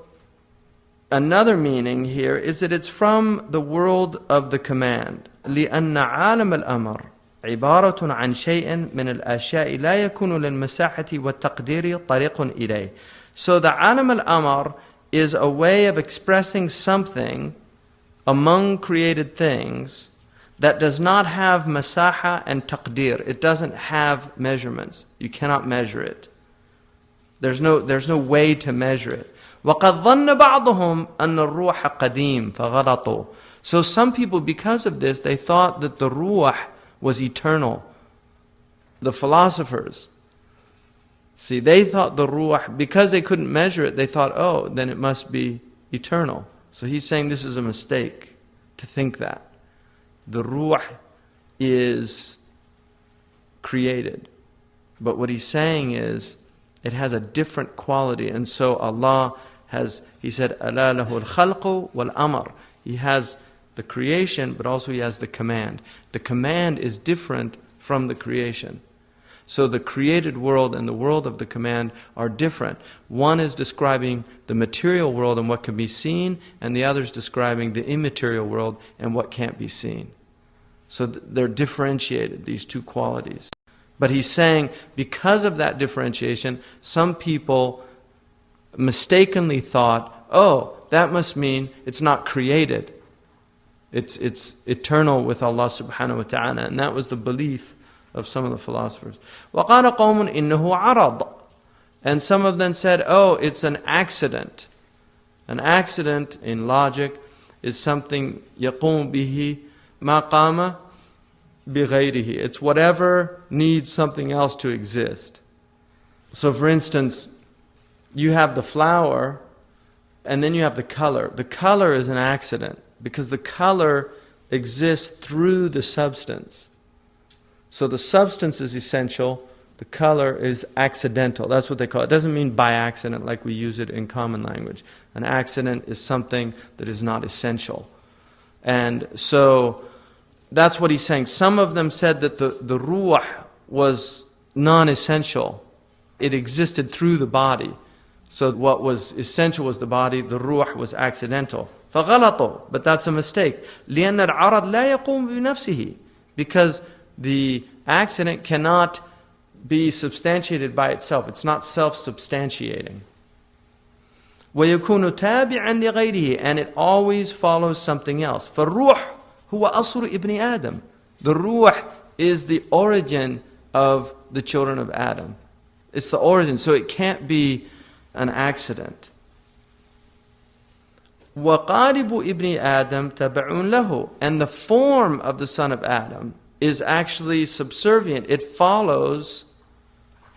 another meaning here is that it's from the world of the command. لِأَنَّ عَالَمَ الْأَمْرِ عبارة عن شيء من الأشياء لا يكون للمساحة والتقدير طريق إليه. So the عالم الأمر is a way of expressing something among created things that does not have masaha and taqdir. It doesn't have measurements. You cannot measure it. There's no way to measure it. وَقَدْ ظَنَّ بَعْضُهُمْ أَنَّ الرُّوحَ قَدِيمٌ فَغَلَطُوا. So some people, because of this, they thought that the ruh was eternal. The philosophers, see, they thought the ruh, because they couldn't measure it, they thought, oh, then it must be eternal. So he's saying this is a mistake to think that. The ruh is created. But what he's saying is, it has a different quality. And so Allah has, he said, أَلَا لَهُ الْخَلْقُ وَالْأَمْرُ. He has the creation, but also he has the command. The command is different from the creation. So the created world and the world of the command are different. One is describing the material world and what can be seen, and the other is describing the immaterial world and what can't be seen. So they're differentiated, these two qualities. But he's saying, because of that differentiation, some people mistakenly thought, oh, that must mean it's not created. It's eternal with Allah subhanahu wa ta'ala. And that was the belief of some of the philosophers. وَقَالَ قَوْمٌ إِنَّهُ عَرَضٌ. And some of them said, oh, it's an accident. An accident in logic is something يَقُومُ بِهِ مَا قَامَ بِغَيْرِهِ. It's whatever needs something else to exist. So for instance, you have the flower, and then you have the color. The color is an accident, because the color exists through the substance. So the substance is essential, the color is accidental. That's what they call it. It doesn't mean by accident like we use it in common language. An accident is something that is not essential. And so that's what he's saying. Some of them said that the ruh was non-essential. It existed through the body. So what was essential was the body, the ruh was accidental. فَغَلَطُوا. But that's a mistake. لِأَنَّ الْعَرَضْ لَا يَقُومُ بِنَفْسِهِ. Because the accident cannot be substantiated by itself. It's not self-substantiating. وَيَكُونُ تَابِعًا لِغَيْرِهِ. And it always follows something else. فَالرُّوحُ هُوَ أَصْلُ إِبْنِ آدَمَ. The ruh is the origin of the children of Adam. It's the origin, so it can't be an accident. وَقَارِبُ إِبْنِ آدَمَ تَبَعٌ لَهُ. And the form of the son of Adam is actually subservient. It follows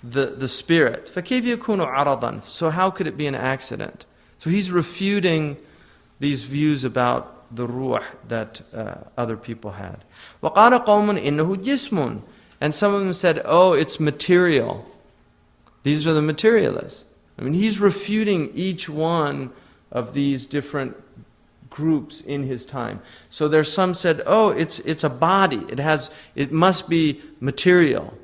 the spirit. فَكَيْفَ يَكُونُ عَرَضًا. So how could it be an accident? So he's refuting these views about the ruh that other people had. وَقَالَ قَوْمٌ إِنَّهُ جِسْمٌ. And some of them said, oh, it's material. These are the materialists. I mean, he's refuting each one of these different groups in his time. So there's some said, oh, it's a body. It must be material.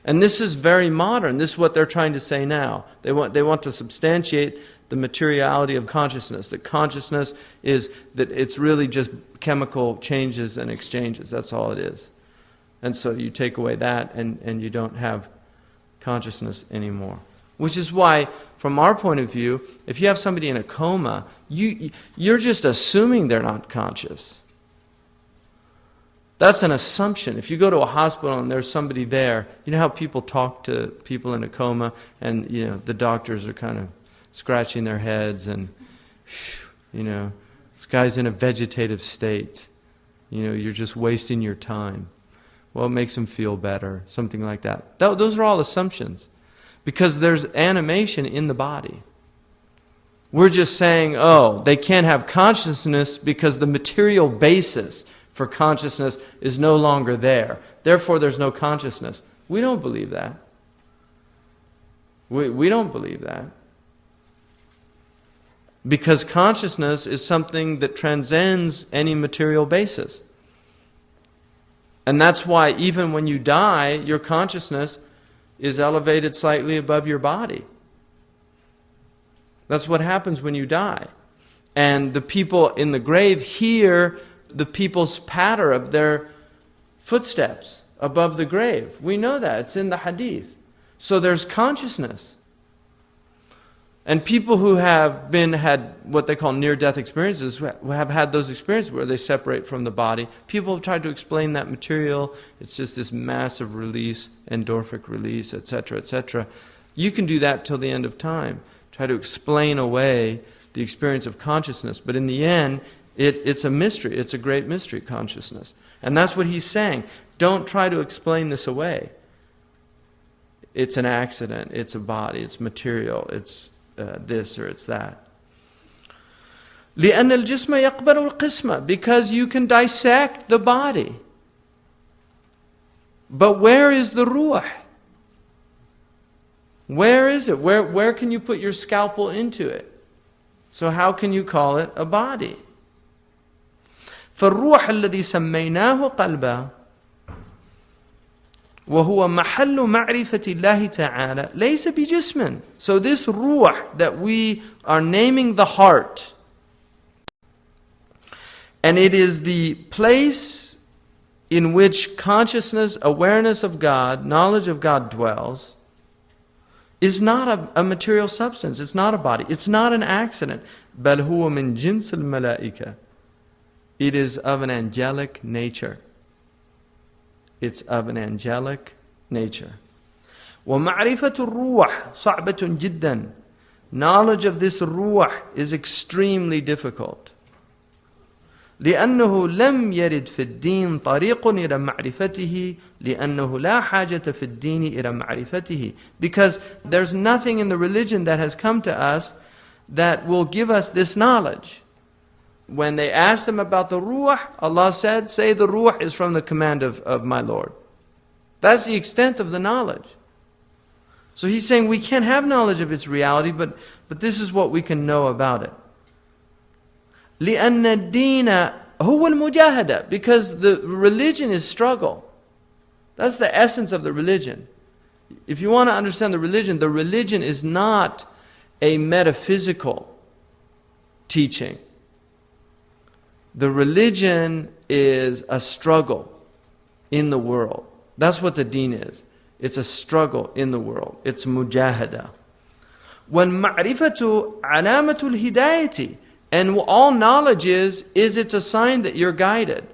And this is very modern. This is what they're trying to say now. They want to substantiate the materiality of consciousness. That consciousness is that it's really just chemical changes and exchanges. That's all it is. And so you take away that and you don't have consciousness anymore. Which is why, from our point of view, if you have somebody in a coma, you're just assuming they're not conscious. That's an assumption. If you go to a hospital and there's somebody there, you know how people talk to people in a coma, and the doctors are kind of scratching their heads and This guy's in a vegetative state. You're just wasting your time. Well, it makes him feel better, something like that. Those are all assumptions. Because there's animation in the body. We're just saying, oh, they can't have consciousness because the material basis for consciousness is no longer there. Therefore, there's no consciousness. We don't believe that. We don't believe that. Because consciousness is something that transcends any material basis. And that's why even when you die, your consciousness is elevated slightly above your body. That's what happens when you die. And the people in the grave hear the people's patter of their footsteps above the grave. We know that. It's in the hadith. So there's consciousness. And people who have had what they call near-death experiences, who have had those experiences where they separate from the body, people have tried to explain that material. It's just this massive release, endorphic release, etc., etc. You can do that till the end of time. Try to explain away the experience of consciousness. But in the end, it's a mystery. It's a great mystery, consciousness. And that's what he's saying. Don't try to explain this away. It's an accident. It's a body. It's material. It's this or it's that. لأن الجسم يقبل القسمة, because you can dissect the body. But where is the ruh? Where is it? Where can you put your scalpel into it? So how can you call it a body? فالروح الذي سميناه قلبا وهو محل معرفة الله تعالى ليس بجسم. So this ruh that we are naming the heart, and it is the place in which consciousness, awareness of God, knowledge of God dwells, is not a material substance. It's not a body. It's not an accident. بل هو من جنس الملائكة. It is of an angelic nature. It's of an angelic nature. ومعرفة الروح صعبة جدا. Knowledge of this ruh is extremely difficult. لأنه لم يرد في الدين طريق إلى معرفته لأنه لا حاجة في الدين إلى معرفته. Because there's nothing in the religion that has come to us that will give us this knowledge. When they asked him about the ruh, Allah said, say the ruh is from the command of my Lord. That's the extent of the knowledge. So he's saying we can't have knowledge of its reality, but this is what we can know about it. لأن الدين هو المجاهدة, because the religion is struggle. That's the essence of the religion. If you want to understand the religion is not a metaphysical teaching. The religion is a struggle in the world. That's what the deen is. It's a struggle in the world. It's mujahada. وَالْمَعْرِفَةُ عَلَامَةُ الْهِدَايَةِ. And all knowledge is it's a sign that you're guided.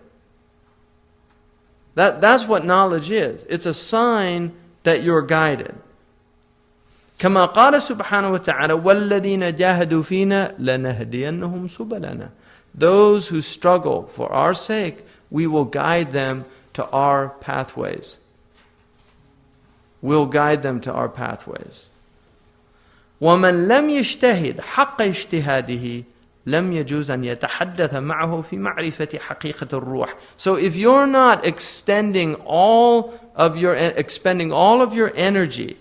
That's what knowledge is. It's a sign that you're guided. كما قال سبحانه وتعالى وَالَّذِينَ جَاهَدُوا فِينَا لَنَهْدِيَنَّهُمْ سُبَلَنَا. Those who struggle for our sake, we will guide them to our pathways. We'll guide them to our pathways. وَمَنْ لَمْ يَجْتَهِدْ حَقَّ اجْتِهَادِهِ لَمْ يَجُوزْ أَنْ يَتَحَدَّثَ مَعَهُ فِي مَعْرِفَةِ حَقِيقَةِ الرُّوحِ. So if you're not expending all of your energy,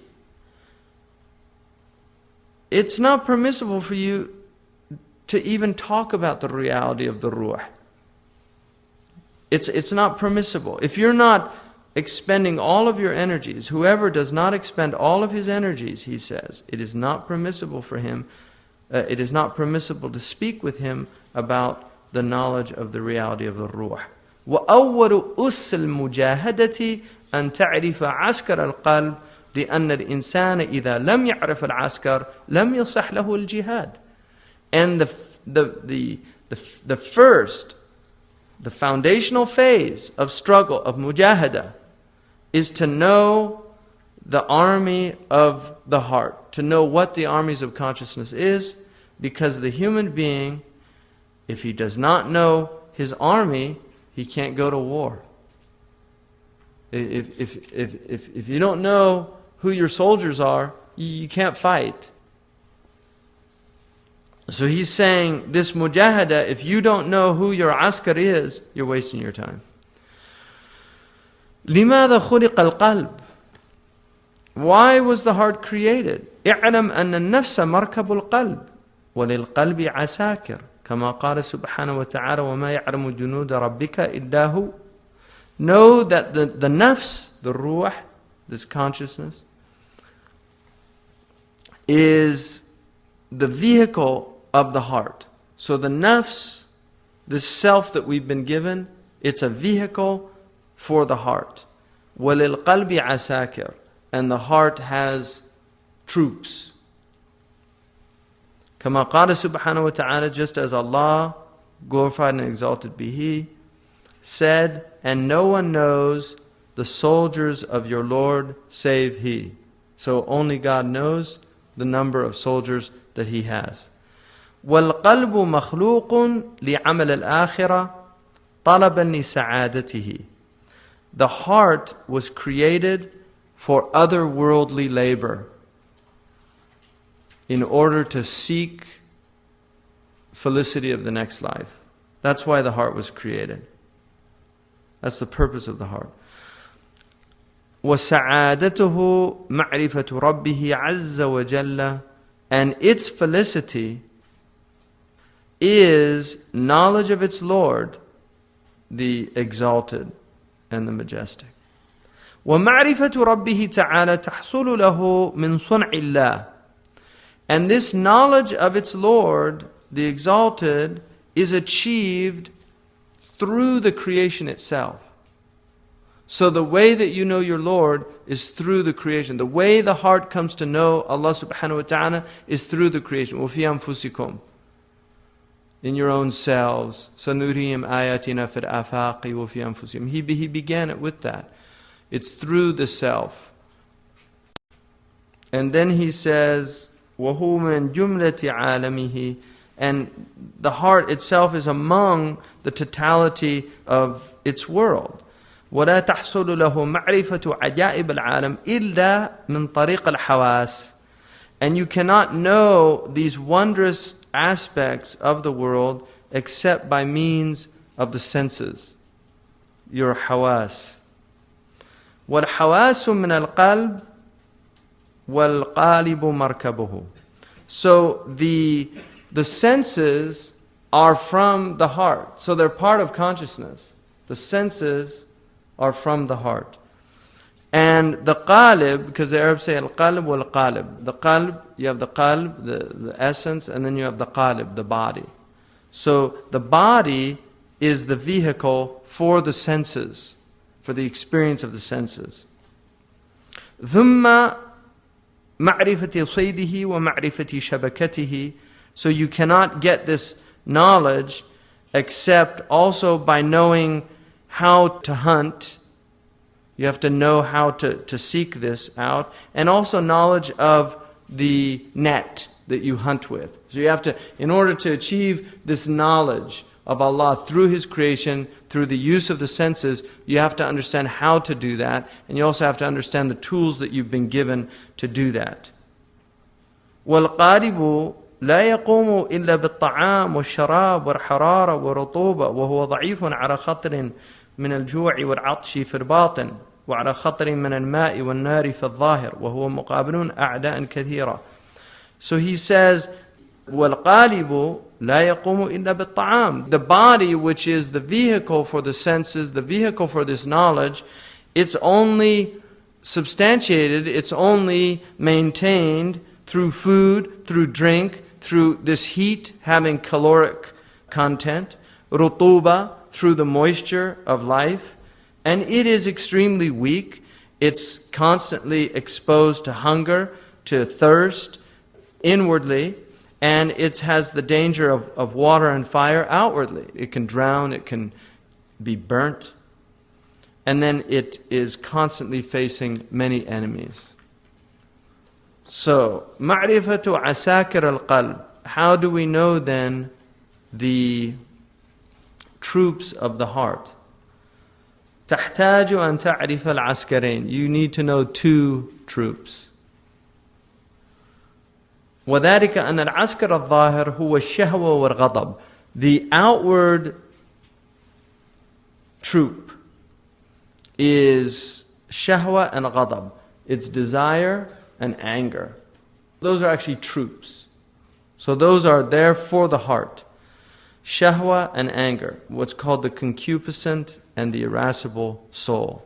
it's not permissible for you to even talk about the reality of the ruh. It's not permissible. If you're not expending all of your energies, whoever does not expend all of his energies, he says, it is not permissible for him, it is not permissible to speak with him about the knowledge of the reality of the ruh. وَأَوَّلُ أُسِّ الْمُجَاهَدَةِ أَن تَعْرِفَ عَسْكَرَ الْقَلْبِ لأن الإنسان إذا لم يعرف العسكر لم يصح له الجهاد. And the first, the foundational phase of struggle, of mujahada, is to know the army of the heart, to know what the armies of consciousness is, because the human being If he does not know his army, he can't go to war. If you don't know who your soldiers are, you can't fight. So he's saying, this mujahada, if you don't know who your askar is, you're wasting your time. لماذا خلق القلب? Why was the heart created? اعلم أن النفس مركب القلب وللقلب عساكر كما قال سبحانه وتعالى وما يعلم جنود ربك إلا هو. Know that the nafs, the ruh, this consciousness, is the vehicle of the heart. So the nafs, this self that we've been given, it's a vehicle for the heart. وَلِلْقَلْبِ عَسَاكِرٌ. And the heart has troops. كما قال سبحانه وتعالى, just as Allah, glorified and exalted be He, said, and no one knows the soldiers of your Lord save He. So only God knows the number of soldiers that He has. وَالْقَلْبُ مَخْلُوقٌ لِعَمَلِ الْآخِرَةِ طَلَبًا لِسَعَادَتِهِ. The heart was created for otherworldly labor in order to seek felicity of the next life. That's why the heart was created. That's the purpose of the heart. وَسَعَادَتُهُ مَعْرِفَةُ رَبِّهِ عَزَّ وَجَلَّ. And its felicity is knowledge of its Lord, the exalted and the majestic. وَمَعْرِفَةُ رَبِّهِ تَعَالَى تَحْصُلُ لَهُ مِنْ صُنْعِ اللَّهِ. And this knowledge of its Lord, the exalted, is achieved through the creation itself. So the way that you know your Lord is through the creation. The way the heart comes to know Allah subhanahu wa ta'ala is through the creation. وَفِي أَنفُسِكُمْ. In your own selves. سَنُرِيهِمْ آيَاتِنَا فِي الْآفَاقِ وَفِي أَنفُسِهِمْ. He began it with that. It's through the self. And then he says, وَهُوَ مِنْ جُمْلَةِ عَالَمِهِ. And the heart itself is among the totality of its world. وَلَا تَحْصُلُ لَهُ مَعْرِفَةُ عَجَائِبِ الْعَالَمِ إِلَّا مِنْ طَرِيقِ الْحَوَاسِ. And you cannot know these wondrous aspects of the world except by means of the senses, your hawas. وَالْحَوَاسُ مِنَ الْقَلْبِ وَالْقَالِبُ مَرْكَبُهُ. So the senses are from the heart. So they're part of consciousness. The senses are from the heart. And the qalib, because the Arabs say al-qalb wal-qalib. The qalb, you have the qalb, the essence, and then you have the qalib, the body. So the body is the vehicle for the senses, for the experience of the senses. ثُمَّ مَعْرِفَةِ صَيْدِهِ وَمَعْرِفَةِ شَبَكَتِهِ. So you cannot get this knowledge except also by knowing how to hunt. You have to know how to seek this out. And also knowledge of the net that you hunt with. So you have to, in order to achieve this knowledge of Allah through His creation, through the use of the senses, you have to understand how to do that. And you also have to understand the tools that you've been given to do that. وَالْقَارِبُ لا يقوم إلا بالطعام والشراب والحرارة والرطوبة وهو ضعيف على خطر من الجوع والعطش في الباطن وعلى خطر من الماء والنار في الظاهر وهو مقابل أعداء كثيرة. So he says, وَالْقَالِبُ لَا يَقُومُ إِلَّا بِالطَّعَامِ. The body, which is the vehicle for the senses, the vehicle for this knowledge, it's only substantiated, it's only maintained through food, through drink, through this heat having caloric content, rutuba, through the moisture of life. And it is extremely weak. It's constantly exposed to hunger, to thirst inwardly, and it has the danger of water and fire outwardly. It can drown, it can be burnt, and then it is constantly facing many enemies. So, ma'rifatu asakir al-qalb. How do we know then the troops of the heart. تحتاج أن تعرف العسكرين. You need to know two troops. وذلك أن العسكر الظاهر هو الشهوة والغضب. The outward troop is shahwa and ghadab. It's desire and anger. Those are actually troops. So those are there for the heart. Shahwa and anger, what's called the concupiscent and the irascible soul.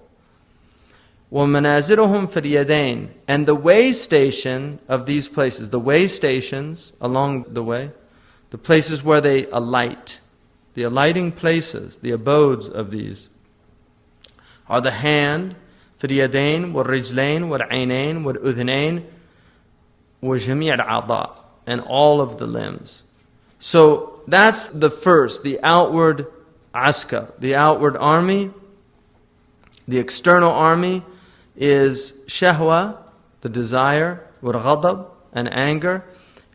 وَمَنَازِلُهُمْ فِي الْيَدَيْنِ. And the way station of these places, the way stations along the way, the places where they alight, the alighting places, the abodes of these, are the hand, في اليدين والرجلين والعينين والأذنين وجميع الأعضاء, and all of the limbs. So that's the first, the outward askar, the outward army. The external army is shahwa, the desire, والغضب, and anger.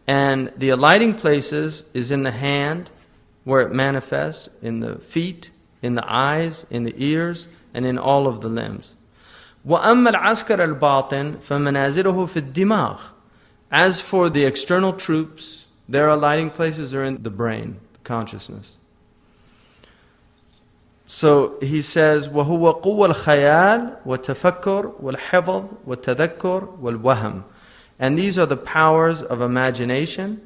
And the alighting places is in the hand, where it manifests, in the feet, in the eyes, in the ears, and in all of the limbs. وَأَمَّا الْعَسْكَرَ الْبَاطِنِ فَمَنَازِلُهُ فِي الدِّمَاغِ. As for the external troops, their alighting places are in the brain, consciousness. So he says, وَهُوَ قُوَّ الْخَيَالِ وَالتَّفَكُّرِ وَالْحِفْظِ وَالتَّذَكُّرِ وَالْوَهْمِ. And these are the powers of imagination,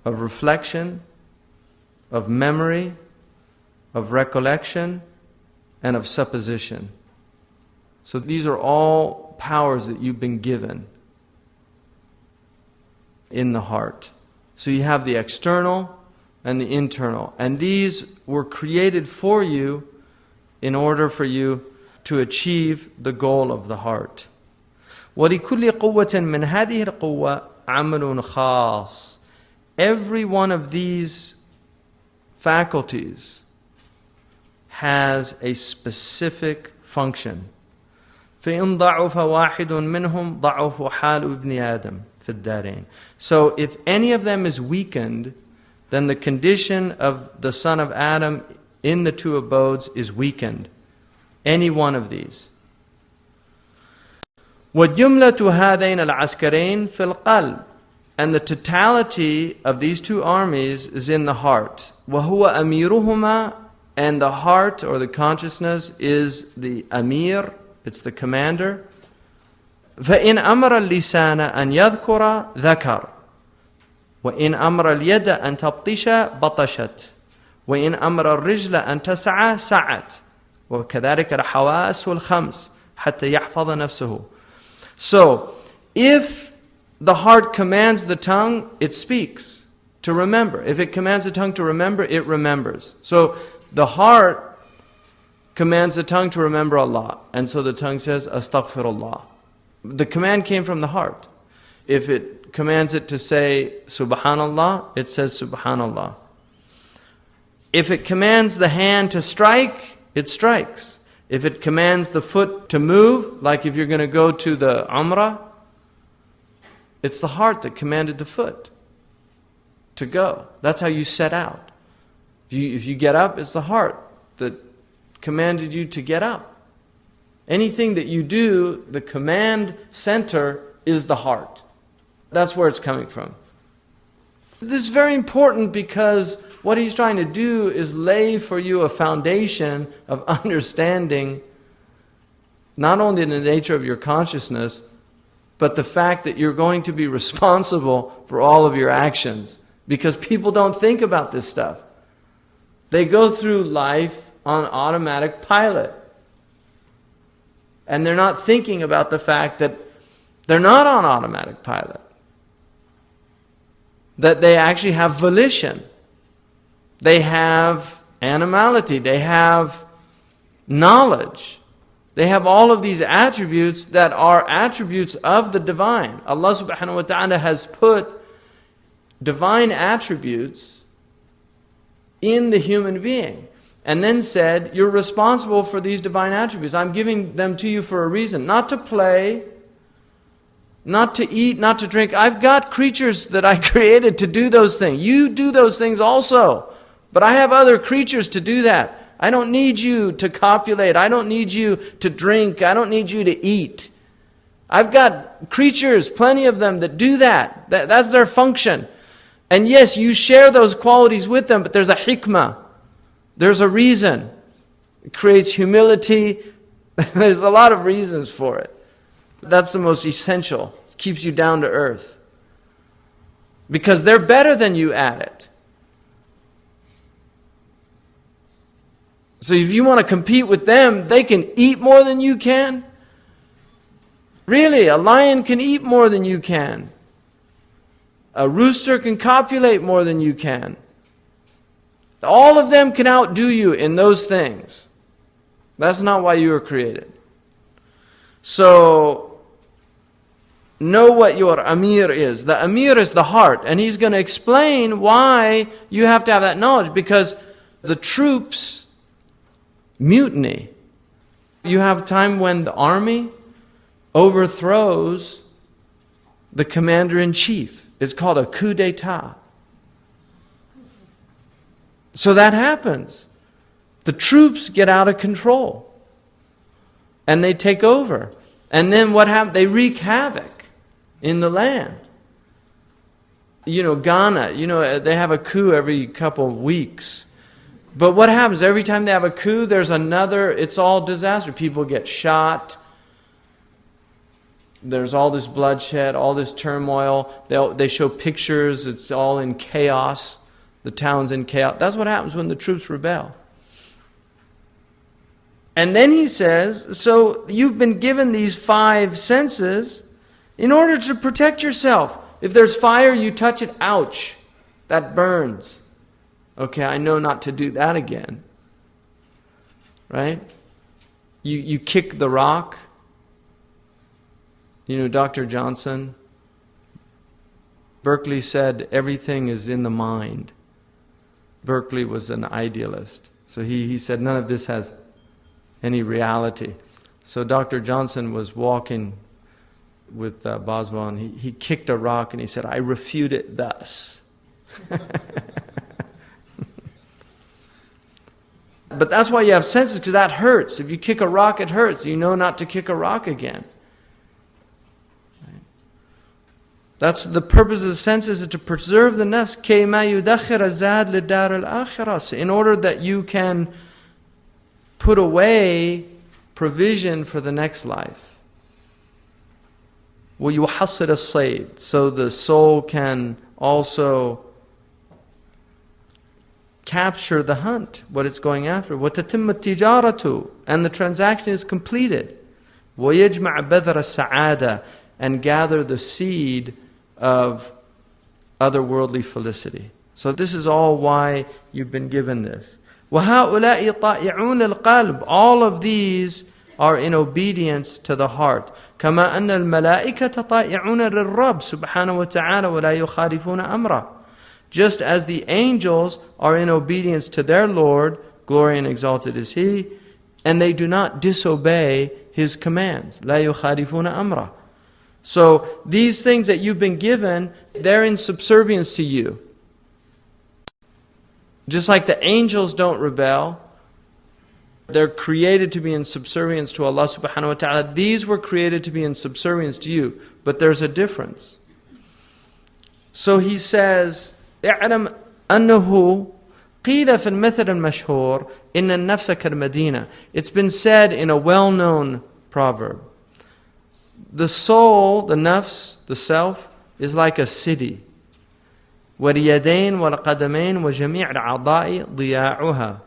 of reflection, of memory, of recollection, and of supposition. So these are all powers that you've been given in the heart. So you have the external and the internal. And these were created for you in order for you to achieve the goal of the heart. وَلِكُلِّ قُوَّةٍ مِّنْ هَذِهِ الْقُوَّةِ عَمَلٌ خَاصٌ. Every one of these faculties has a specific function. فَإِنْ ضَعُفَ وَاحِدٌ مِّنْهُمْ ضَعُفُ حَالُ ابْنِ آدَمَ فِي الدَّارَيْنِ. So if any of them is weakened, then the condition of the son of Adam in the two abodes is weakened. Any one of these. وَجُمْلَةُ هَذَيْنَ الْعَسْكَرَيْنِ فِي الْقَلْبِ. And the totality of these two armies is in the heart. وَهُوَ أَمِيرُهُمَا. And the heart, or the consciousness, is the amir, it's the commander. فَإِنْ أَمَرَ اللِّسَانَ أَنْ يَذْكُرَ ذَكَرَ وَإِنْ أَمَرَ الْيَدَ أَنْ تَبْطِشَ بَطَشَتْ وَإِنْ أَمَرَ الرِّجْلَ أَنْ تَسْعَى سَعَتْ وَكَذَلِكَ الْحَوَاسُ الْخَمْسُ حَتَّى يَحْفَظَ نَفْسَهُ. So, if the heart commands the tongue, it speaks to remember. If it commands the tongue to remember, it remembers. So, the heart commands the tongue to remember Allah. And so the tongue says, Astaghfirullah. The command came from the heart. If it commands it to say Subhanallah, it says Subhanallah. If it commands the hand to strike, it strikes. If it commands the foot to move, like if you're going to go to the Umrah, it's the heart that commanded the foot to go. That's how you set out. If you get up, it's the heart that commanded you to get up. Anything that you do, the command center is the heart. That's where it's coming from. This is very important because what he's trying to do is lay for you a foundation of understanding not only the nature of your consciousness, but the fact that you're going to be responsible for all of your actions. Because people don't think about this stuff. They go through life on automatic pilot. And they're not thinking about the fact that they're not on automatic pilot. That they actually have volition. They have animality. They have knowledge. They have all of these attributes that are attributes of the divine. Allah subhanahu wa ta'ala has put divine attributes in the human being. And then said, you're responsible for these divine attributes. I'm giving them to you for a reason. Not to play, not to eat, not to drink. I've got creatures that I created to do those things. You do those things also. But I have other creatures to do that. I don't need you to copulate. I don't need you to drink. I don't need you to eat. I've got creatures, plenty of them, that do that. That's their function. And yes, you share those qualities with them, but there's a hikmah. There's a reason. It creates humility. There's a lot of reasons for it. That's the most essential. It keeps you down to earth. Because they're better than you at it. So if you want to compete with them, they can eat more than you can. Really, a lion can eat more than you can. A rooster can copulate more than you can. All of them can outdo you in those things. That's not why you were created. So, know what your Amir is. The Amir is the heart. And he's going to explain why you have to have that knowledge. Because the troops mutiny. You have time when the army overthrows the commander-in-chief. It's called a coup d'etat. So that happens. The troops get out of control. And they take over. And then what happens? They wreak havoc in the land. You know, Ghana, they have a coup every couple of weeks. But what happens? Every time they have a coup, there's another, it's all disaster. People get shot. There's all this bloodshed, all this turmoil. They show pictures. It's all in chaos. The town's in chaos. That's what happens when the troops rebel. And then he says, so you've been given these 5 senses in order to protect yourself. If there's fire, you touch it, ouch, that burns. Okay, I know not to do that again. Right? You kick the rock. Dr. Johnson, Berkeley said everything is in the mind. Berkeley was an idealist. So he said none of this has any reality. So Dr. Johnson was walking with Boswell, and he kicked a rock and he said, I refute it thus. But that's why you have senses, because that hurts. If you kick a rock, it hurts. You know not to kick a rock again. Right? That's the purpose of the senses, is to preserve the nafs. كَيْمَا يُدَخِّرَ الزَّادْ لِلدَّارِ الْآخِرَةِ. In order that you can put away provision for the next life. وَيُحَصِّرَ الصَّيْدِ. So the soul can also capture the hunt, what it's going after. وَتَتِمَّ التِّجَارَةُ. And the transaction is completed. وَيَجْمَعَ بَذْرَ السَّعَادَةِ. And gather the seed of otherworldly felicity. So this is all why you've been given this. وَهَؤُلَاءِ طَائِعُونَ الْقَلْبِ. All of these are in obedience to the heart. كَمَا أَنَّ الْمَلَائِكَةَ طَائِعُونَ لِلرَّبِّ سُبْحَانَهُ وَتَعَالَى وَلَا يُخَالِفُونَ أَمْرَهُ. Just as the angels are in obedience to their Lord, glory and exalted is He, and they do not disobey His commands. لَا يُخَالِفُونَ أَمْرَهُ. So these things that you've been given, they're in subservience to you. Just like the angels don't rebel, they're created to be in subservience to Allah subhanahu wa ta'ala. These were created to be in subservience to you. But there's a difference. So he says, اعلم أنه قيل في المثل المشهور إن النفس كالمدينة. It's been said in a well-known proverb. The soul, the nafs, the self, is like a city. واليدين والقدمين وجميع الأعضاء ضياعها.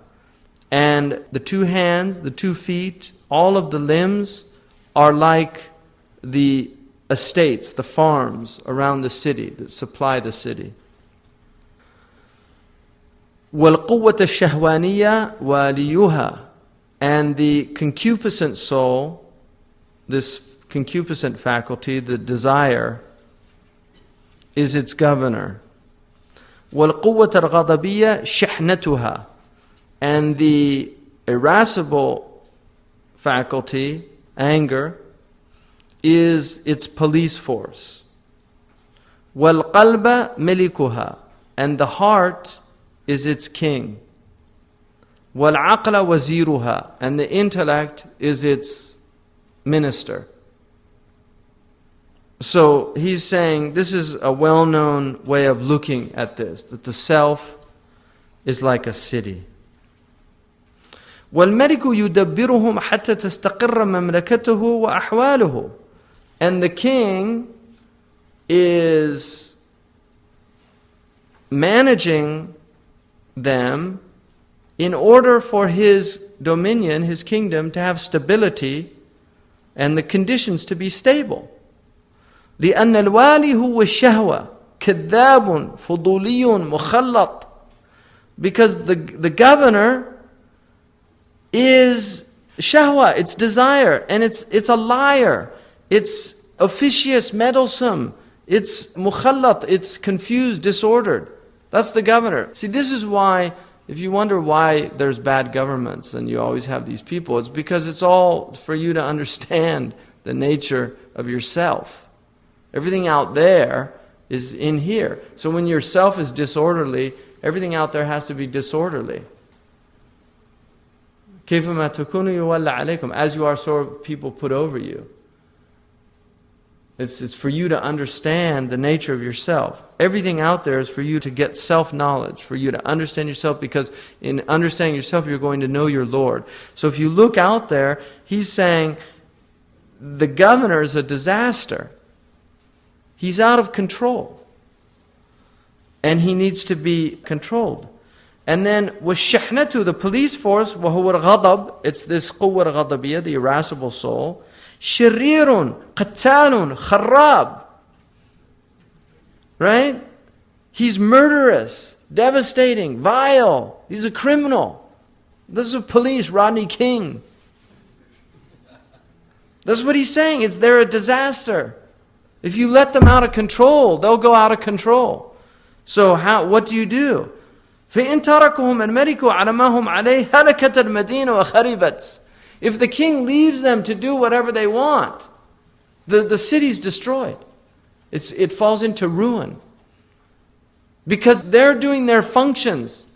And the 2 hands, the 2 feet, all of the limbs are like the estates, the farms around the city that supply the city. وَالْقُوَّةَ الشَّهْوَانِيَّةِ وَالِيُّهَا. And the concupiscent soul, this concupiscent faculty, the desire, is its governor. وَالْقُوَّةَ الْغَضَبِيَّةِ شِحْنَتُهَا. And the irascible faculty, anger, is its police force. وَالْقَلْبَ مِلِكُهَا, and the heart is its king. وَالْعَقْلَ وَزِيرُهَا, and the intellect is its minister. So he's saying this is a well-known way of looking at this, that the self is like a city. وَالْمَلِكُ يُدَبِّرُهُمْ حَتَّى تَسْتَقِرَّ مَمْلَكَتُهُ وَأَحْوَالُهُ, and the king is managing them in order for his dominion, his kingdom, to have stability and the conditions to be stable. لأن الوالي هو الشهوة كذاب فضولي مخلط, because the governor is shahwa, it's desire, and it's a liar, it's officious, meddlesome, it's mukhallat, it's confused, disordered. That's the governor. See, this is why, if you wonder why there's bad governments and you always have these people, it's because it's all for you to understand the nature of yourself. Everything out there is in here. So when yourself is disorderly, everything out there has to be disorderly. كيفما تكونوا يولى عليكم, as you are, so people put over you. It's for you to understand the nature of yourself. Everything out there is for you to get self-knowledge, for you to understand yourself, because in understanding yourself, you're going to know your Lord. So if you look out there, he's saying the governor is a disaster. He's out of control. And he needs to be controlled. And then, وَالشَّحْنَةُ, the police force, وَهُوَ الْغَضَبِ, it's this قُوَّة الْغَضَبِيَّة, the irascible soul. شرير قتال خراب, right? He's murderous, devastating, vile. He's a criminal. This is a police, Rodney King. That's what he's saying. They're a disaster. If you let them out of control, they'll go out of control. So what do you do? فَإِن تَرَكُهُمْ الْمَلِكُ عَلَى مَا هُمْ عَلَيْهِ هَلَكَتَ الْمَدِينَ وَخَرِبَتْ. If the king leaves them to do whatever they want, the city's destroyed. It falls into ruin. Because they're doing their functions.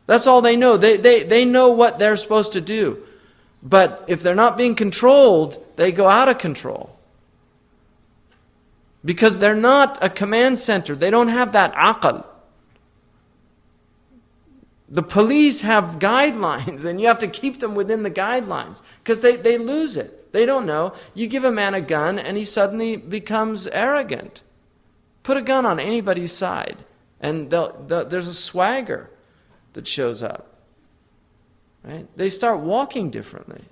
That's all they know. They know what they're supposed to do. But if they're not being controlled, they go out of control. Because they're not a command center. They don't have that aql. The police have guidelines, and you have to keep them within the guidelines, because they lose it. They don't know. You give a man a gun, and he suddenly becomes arrogant. Put a gun on anybody's side, and there's a swagger that shows up. Right? They start walking differently.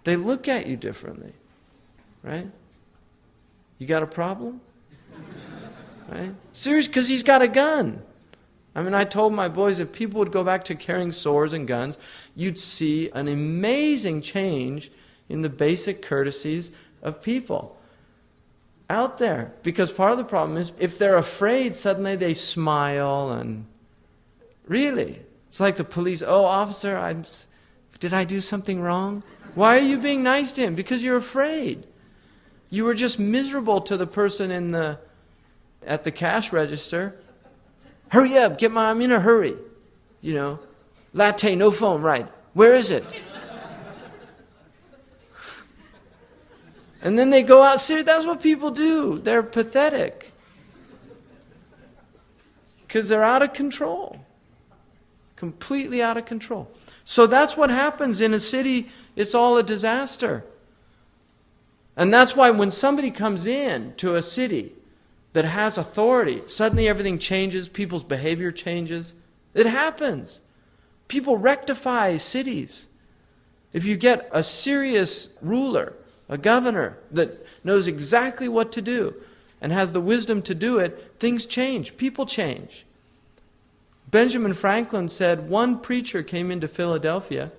They look at you differently. Right? You got a problem? Right? Serious, because he's got a gun. I mean, I told my boys, if people would go back to carrying swords and guns, you'd see an amazing change in the basic courtesies of people out there. Because part of the problem is, if they're afraid, suddenly they smile, and really, it's like the police, oh, officer, did I do something wrong? Why are you being nice to him? Because you're afraid. You were just miserable to the person at the cash register. Hurry up, I'm in a hurry. You know, latte, no foam, right. Where is it? And then they go out, seriously, that's what people do. They're pathetic. Because they're out of control. Completely out of control. So that's what happens in a city. It's all a disaster. And that's why when somebody comes in to a city that has authority, suddenly everything changes, people's behavior changes. It happens. People rectify cities. If you get a serious ruler, a governor that knows exactly what to do and has the wisdom to do it, things change, people change. Benjamin Franklin said one preacher came into Philadelphia,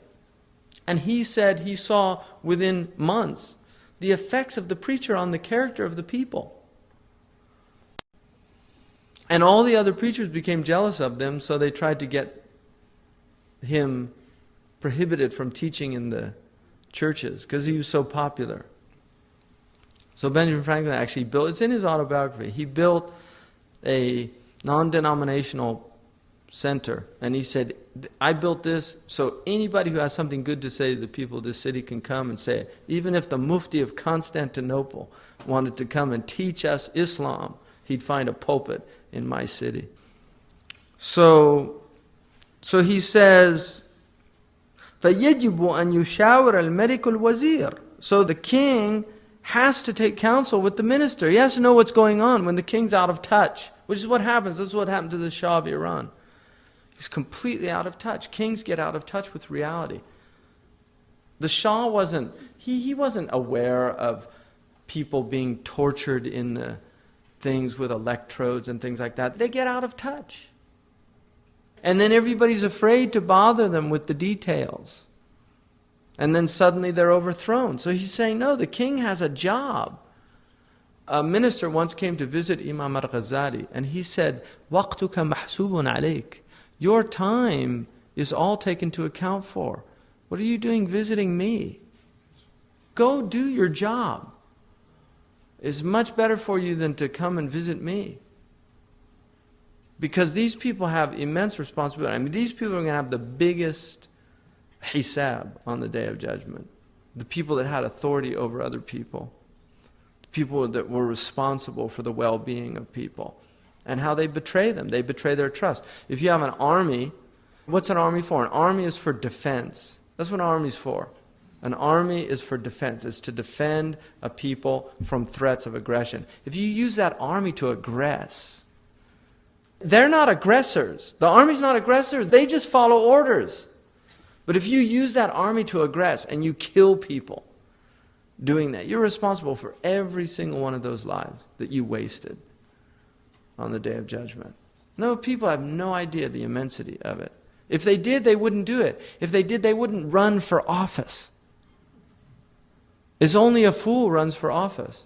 and he said he saw within months the effects of the preacher on the character of the people. And all the other preachers became jealous of them, so they tried to get him prohibited from teaching in the churches because he was so popular. So Benjamin Franklin actually built, it's in his autobiography, he built a non-denominational center. And he said, I built this so anybody who has something good to say to the people of this city can come and say it. Even if the Mufti of Constantinople wanted to come and teach us Islam, he'd find a pulpit in my city. So he says, فَيَجِبُ أَن يُشَاوِرَ الْمَلِكُ الْوَزِيرُ. So the king has to take counsel with the minister. He has to know what's going on when the king's out of touch, which is what happens. This is what happened to the Shah of Iran. He's completely out of touch. Kings get out of touch with reality. The Shah wasn't, he wasn't aware of people being tortured in the things with electrodes and things like that. They get out of touch. And then everybody's afraid to bother them with the details. And then suddenly they're overthrown. So he's saying, no, the king has a job. A minister once came to visit Imam al-Ghazali, and he said, وَقْتُكَ مَحْسُوبٌ عَلَيْكَ. Your time is all taken to account for. What are you doing visiting me? Go do your job. It's much better for you than to come and visit me. Because these people have immense responsibility. I mean, these people are going to have the biggest hisab on the Day of Judgment. The people that had authority over other people. The people that were responsible for the well-being of people. And how they betray them. They betray their trust. If you have an army, what's an army for? An army is for defense. That's what an army is for. An army is for defense. It's to defend a people from threats of aggression. If you use that army to aggress, they're not aggressors. The army's not aggressors. They just follow orders. But if you use that army to aggress and you kill people doing that, you're responsible for every single one of those lives that you wasted on the Day of Judgment. No, people have no idea the immensity of it. If they did, they wouldn't do it. If they did, they wouldn't run for office. It's only a fool runs for office.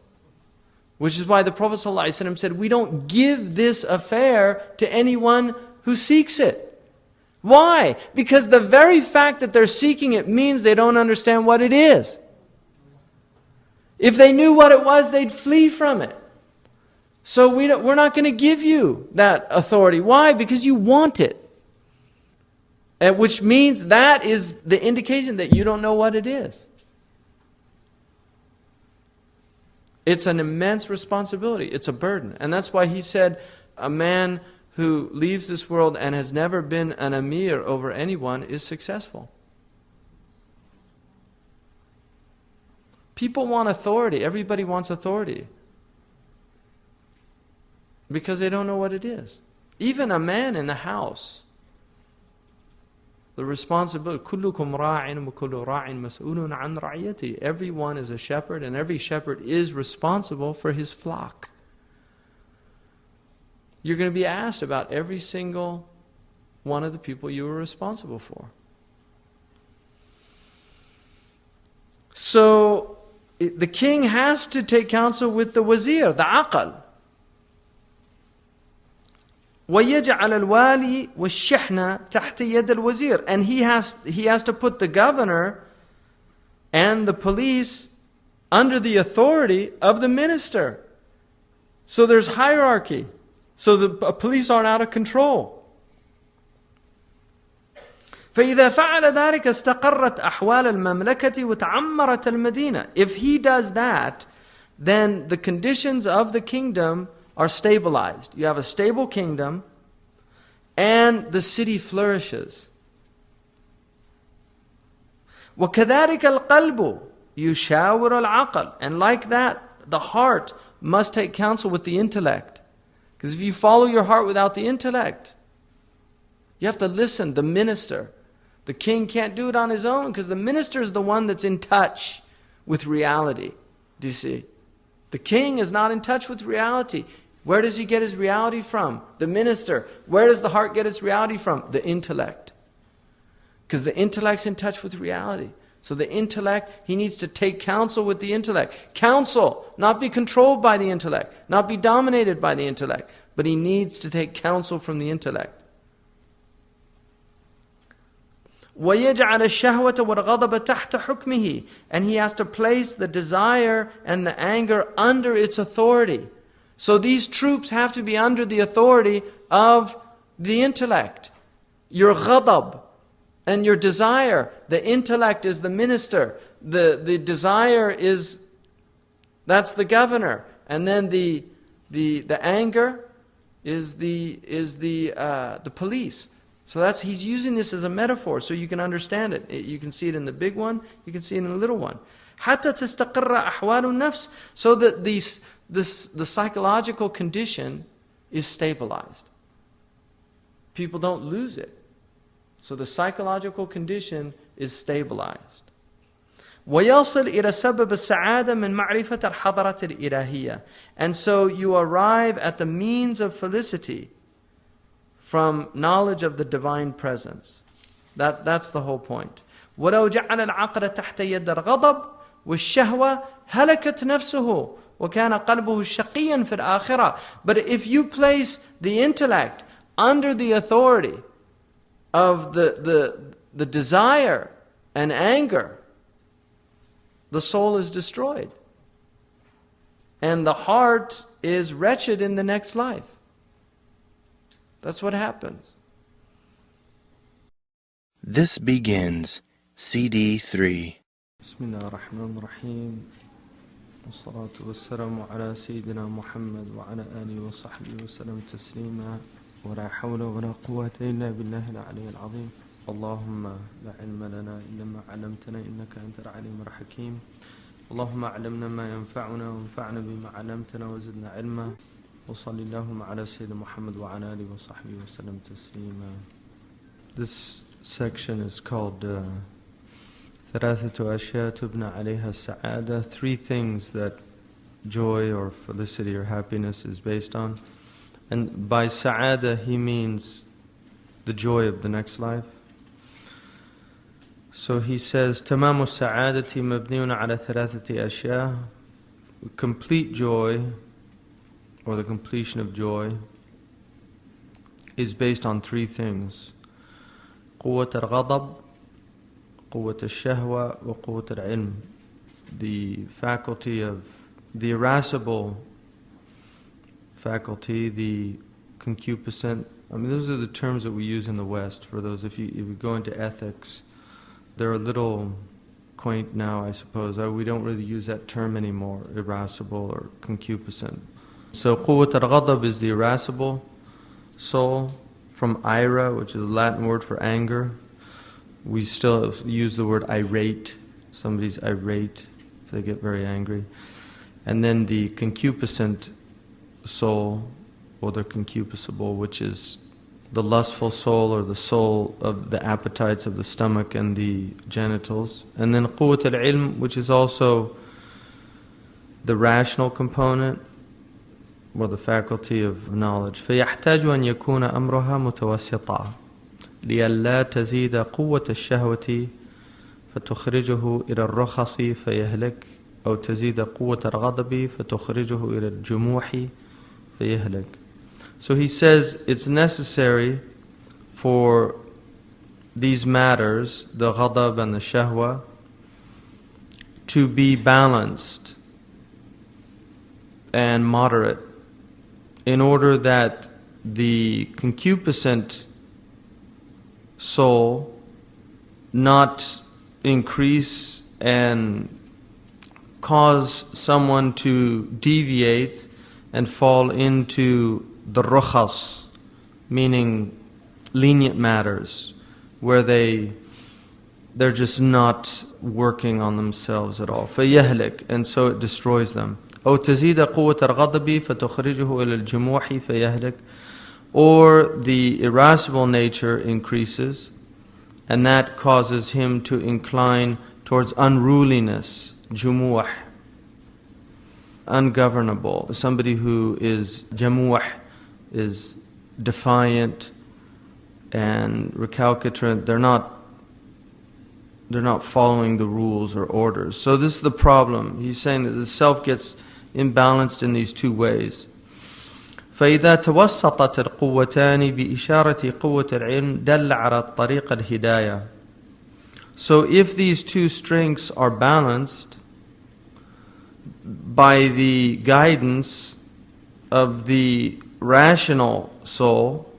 Which is why the Prophet ﷺ said, we don't give this affair to anyone who seeks it. Why? Because the very fact that they're seeking it means they don't understand what it is. If they knew what it was, they'd flee from it. So we're not going to give you that authority. Why? Because you want it. Which means that is the indication that you don't know what it is. It's an immense responsibility. It's a burden. And that's why he said, a man who leaves this world and has never been an emir over anyone is successful. People want authority. Everybody wants authority. Because they don't know what it is. Even a man in the house. The responsibility, كُلُّكُمْ رَاعٍ وَكُلُّ رَاعٍ مَسْئُولٌ عَنْ رَعِيَّتِهِ. Everyone is a shepherd, and every shepherd is responsible for his flock. You're going to be asked about every single one of the people you were responsible for. So, the king has to take counsel with the wazir, the aqal. وَيَجْعَلَ الْوَالِي وَالشِّحْنَ تَحْتِ يَدِ الْوَزِيرِ. And he has to put the governor and the police under the authority of the minister. So there's hierarchy. So the police aren't out of control. فَإِذَا فَعَلَ ذَلِكَ اسْتَقَرَّتْ أَحْوَالَ الْمَمْلَكَةِ وَتَعَمَّرَتْ الْمَدِينَةِ. If he does that, then the conditions of the kingdom are stabilized. You have a stable kingdom, and the city flourishes. وَكَذَلِكَ الْقَلْبُ يُشَاوِرُ الْعَقْلِ. And like that, the heart must take counsel with the intellect. Because if you follow your heart without the intellect, you have to listen. The minister, the king can't do it on his own, because the minister is the one that's in touch with reality. Do you see? The king is not in touch with reality. Where does he get his reality from? The minister. Where does the heart get its reality from? The intellect. Because the intellect's in touch with reality. So the intellect, he needs to take counsel with the intellect. Counsel, not be controlled by the intellect, not be dominated by the intellect, but he needs to take counsel from the intellect. وَيَجْعَلَ الشَّهْوَةَ وَالْغَضَبَ تَحْتَ حُكْمِهِ. And he has to place the desire and the anger under its authority. So these troops have to be under the authority of the intellect. Your ghadab and your desire. The intellect is the minister. The desire is, that's the governor. And then the anger is the police. So he's using this as a metaphor so you can understand it. You can see it in the big one, you can see it in the little one. حتى تستقر أحوال النفس, so that the psychological condition is stabilized. People don't lose it. So the psychological condition is stabilized. ويصل إلى سبب السعادة من معرفة الحضرة الإلهية. And so you arrive at the means of felicity from knowledge of the divine presence. That's the whole point. ولو جعل العقل تحت يد الغضب والشهوة هلكت نفسه وكان قلبه شقيا في الآخرة. But if you place the intellect under the authority of the desire and anger, the soul is destroyed. And the heart is wretched in the next life. That's what happens. This begins CD 3. Bismillah ar-Rahman ar-Rahim. Wassalatu wassalamu ala Sayyidina Muhammad wa ala alihi wa sahbihi wa sallam taslima. Wa la hawla wa la quwwata illa billahi al-ali al-azim. Allahumma la ilma lana illa ma 'allamtana innaka antal alim al-hakim. اللهم علمنا ما ينفعنا وانفعنا بما علمتنا وزدنا علما وصلى اللهم على سيدنا محمد وعلى آله وصحبه وسلم تسليما. This section is called ثلاثة أشياء تبنى عليها السعادة, 3 things that joy or felicity or happiness is based on. And by sa'ada he means the joy of the next life. So he says, تمام السعادة مبني على 3 أشياء. Complete joy, or the completion of joy, is based on 3 things. قوة الغضب, قوة الشهوة, وقوة العلم. The faculty of, the irascible faculty, the concupiscent. I mean, those are the terms that we use in the West. For those, if you go into ethics, they're a little quaint now, I suppose. We don't really use that term anymore, irascible or concupiscent. So قوة الغضب is the irascible soul, from ira, which is a Latin word for anger. We still use the word irate. Somebody's irate if they get very angry. And then the concupiscent soul, or the concupiscible, which is the lustful soul, or the soul of the appetites of the stomach and the genitals. And then قوة العلم, which is also the rational component, or the faculty of knowledge. فيحتاج أن يكون أمرها متوسطا لئلا تزيد قوة الشهوة فتخرجه إلى الرخص فيهلك، أو تزيد قوة الغضب فتخرجه إلى الجموح فيهلك. So he says it's necessary for these matters, the ghadab and the shahwa, to be balanced and moderate, in order that the concupiscent soul not increase and cause someone to deviate and fall into the rukhas, meaning lenient matters, where they're just not working on themselves at all. فَيَهْلِكْ, and so it destroys them. أو تزيد قوة الغضب فتخرجه إلى الجموح فيهلك, or the irascible nature increases, and that causes him to incline towards unruliness, jumuh, ungovernable. Somebody who is jamuh is defiant and recalcitrant. They're not following the rules or orders. So this is the problem. He's saying that the self gets imbalanced in these 2 ways. فإذا توسطت القوتان بإشارة قوة العلم دل على طريق الهداية. So if these two strengths are balanced by the guidance of the rational soul,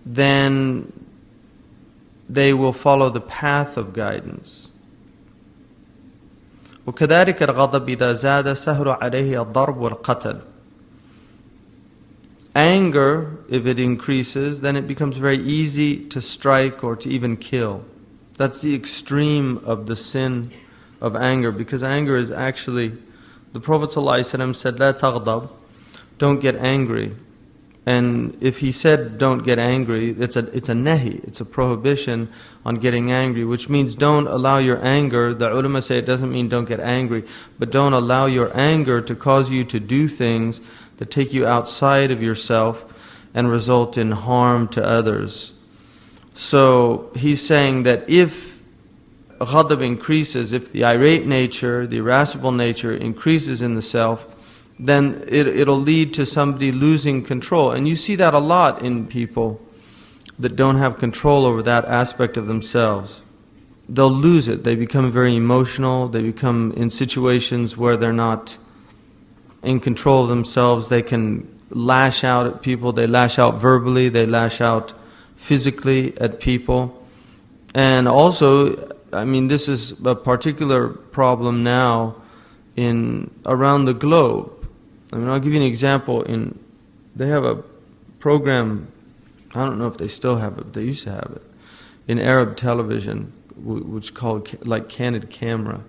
then they will follow the path of guidance. وكذلك الغضب إذا زاد سهل عليه الضرب والقتل. Anger, if it increases, then it becomes very easy to strike or to even kill. That's the extreme of the sin of anger, because anger is actually, the Prophet ﷺ said, لا تغضب, don't get angry. And if he said don't get angry, it's a nahi, it's a prohibition on getting angry, which means don't allow your anger. The ulama say it doesn't mean don't get angry, but don't allow your anger to cause you to do things that take you outside of yourself and result in harm to others. So he's saying that if ghadab increases, if the irate nature, the irascible nature increases in the self, then it'll lead to somebody losing control. And you see that a lot in people that don't have control over that aspect of themselves. They'll lose it. They become very emotional. They become in situations where they're not in control of themselves. They can lash out at people. They lash out verbally. They lash out physically at people. And also, I mean, this is a particular problem now around the globe. I mean, I'll give you an example. They have a program, I don't know if they still have it, but they used to have it, in Arab television, which is called like Candid Camera.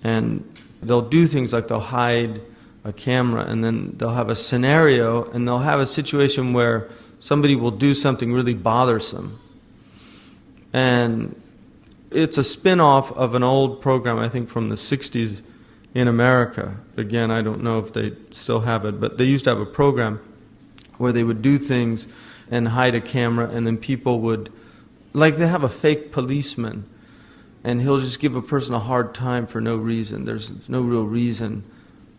And they'll do things like they'll hide a camera, and then they'll have a scenario, and they'll have a situation where somebody will do something really bothersome. And it's a spin-off of an old program, I think from the 60s, in America. Again, I don't know if they still have it, but they used to have a program where they would do things and hide a camera, and then people would, like they have a fake policeman, and he'll just give a person a hard time for no reason. There's no real reason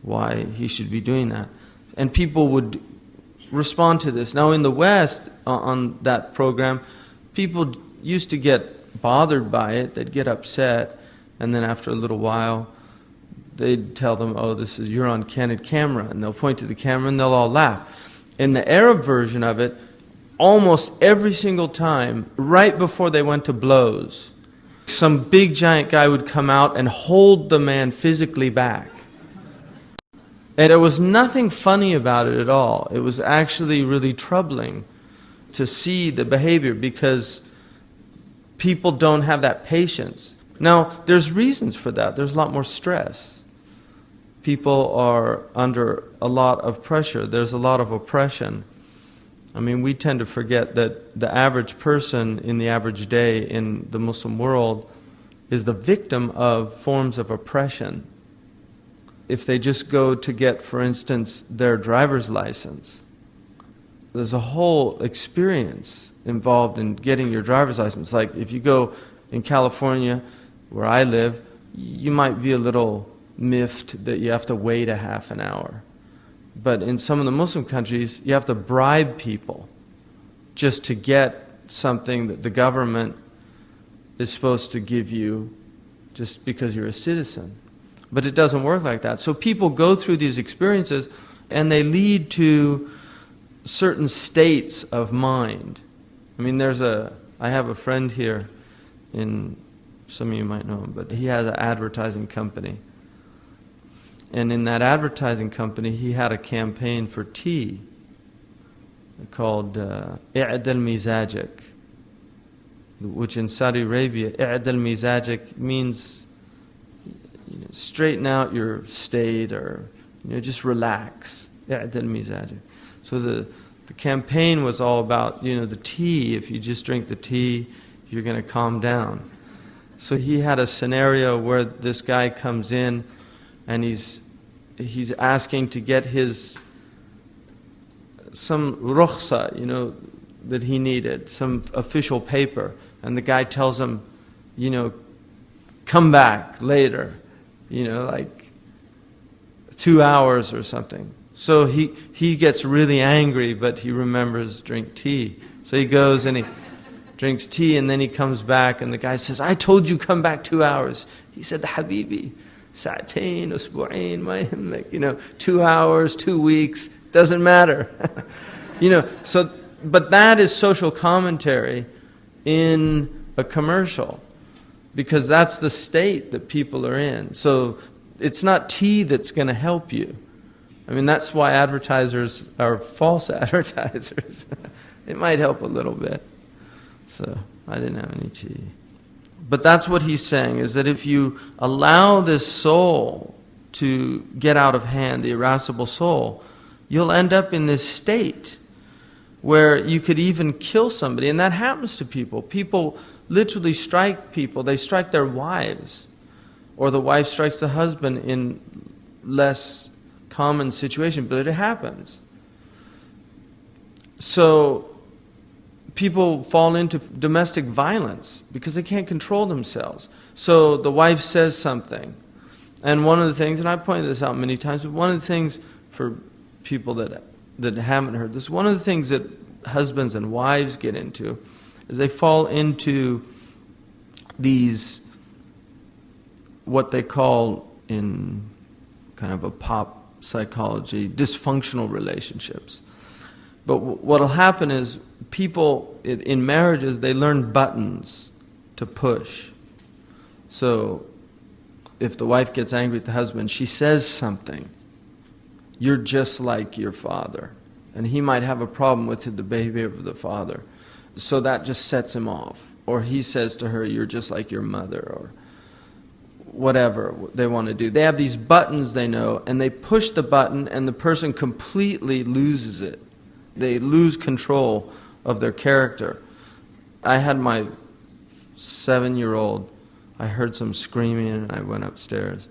why he should be doing that. And people would respond to this. Now in the West, on that program, people used to get bothered by it, they'd get upset, and then after a little while, they'd tell them, oh, you're on candid camera, and they'll point to the camera and they'll all laugh. In the Arab version of it, almost every single time, right before they went to blows, some big giant guy would come out and hold the man physically back. And there was nothing funny about it at all. It was actually really troubling to see the behavior, because people don't have that patience. Now, there's reasons for that. There's a lot more stress. People are under a lot of pressure. There's a lot of oppression. I mean, we tend to forget that the average person in the average day in the Muslim world is the victim of forms of oppression. If they just go to get, for instance, their driver's license, there's a whole experience involved in getting your driver's license. Like if you go in California, where I live, you might be a little miffed that you have to wait a half an hour. But in some of the Muslim countries, you have to bribe people just to get something that the government is supposed to give you just because you're a citizen. But it doesn't work like that. So people go through these experiences, and they lead to certain states of mind. I mean, I have a friend here, some of you might know him, but he has an advertising company. And in that advertising company, he had a campaign for tea called I'dal Mizajak, which in Saudi Arabia, I'dal Mizajak means straighten out your state, or just relax. I'dal Mizajak. So the campaign was all about the tea. If you just drink the tea, you're going to calm down. So he had a scenario where this guy comes in, and he's asking to get some rukhsa, that he needed, some official paper, and the guy tells him, come back later, like 2 hours or something. So he gets really angry, but he remembers drink tea. So he goes and drinks tea, and then he comes back, and the guy says, I told you come back 2 hours. He said, Habibi, sa'atain, usbu'ain, ma yahimmak, 2 hours, 2 weeks, doesn't matter. So, but that is social commentary in a commercial, because that's the state that people are in. So it's not tea that's going to help you. I mean, that's why advertisers are false advertisers. It might help a little bit. So I didn't have any tea. But that's what he's saying, is that if you allow this soul to get out of hand, the irascible soul, you'll end up in this state where you could even kill somebody. And that happens to people. People literally strike people. They strike their wives. Or the wife strikes the husband in less common situation, but it happens. So people fall into domestic violence because they can't control themselves. So the wife says something. And one of the things, and I've pointed this out many times, but one of the things for people that haven't heard this, one of the things that husbands and wives get into is they fall into these, what they call in kind of a pop psychology, dysfunctional relationships. But what will happen is people in marriages, they learn buttons to push. So if the wife gets angry at the husband, she says something. You're just like your father. And he might have a problem with the behavior of the father. So that just sets him off. Or he says to her, you're just like your mother, or whatever they want to do. They have these buttons they know, and they push the button, and the person completely loses it. They lose control of their character. I had my 7-year-old, I heard some screaming, and I went upstairs.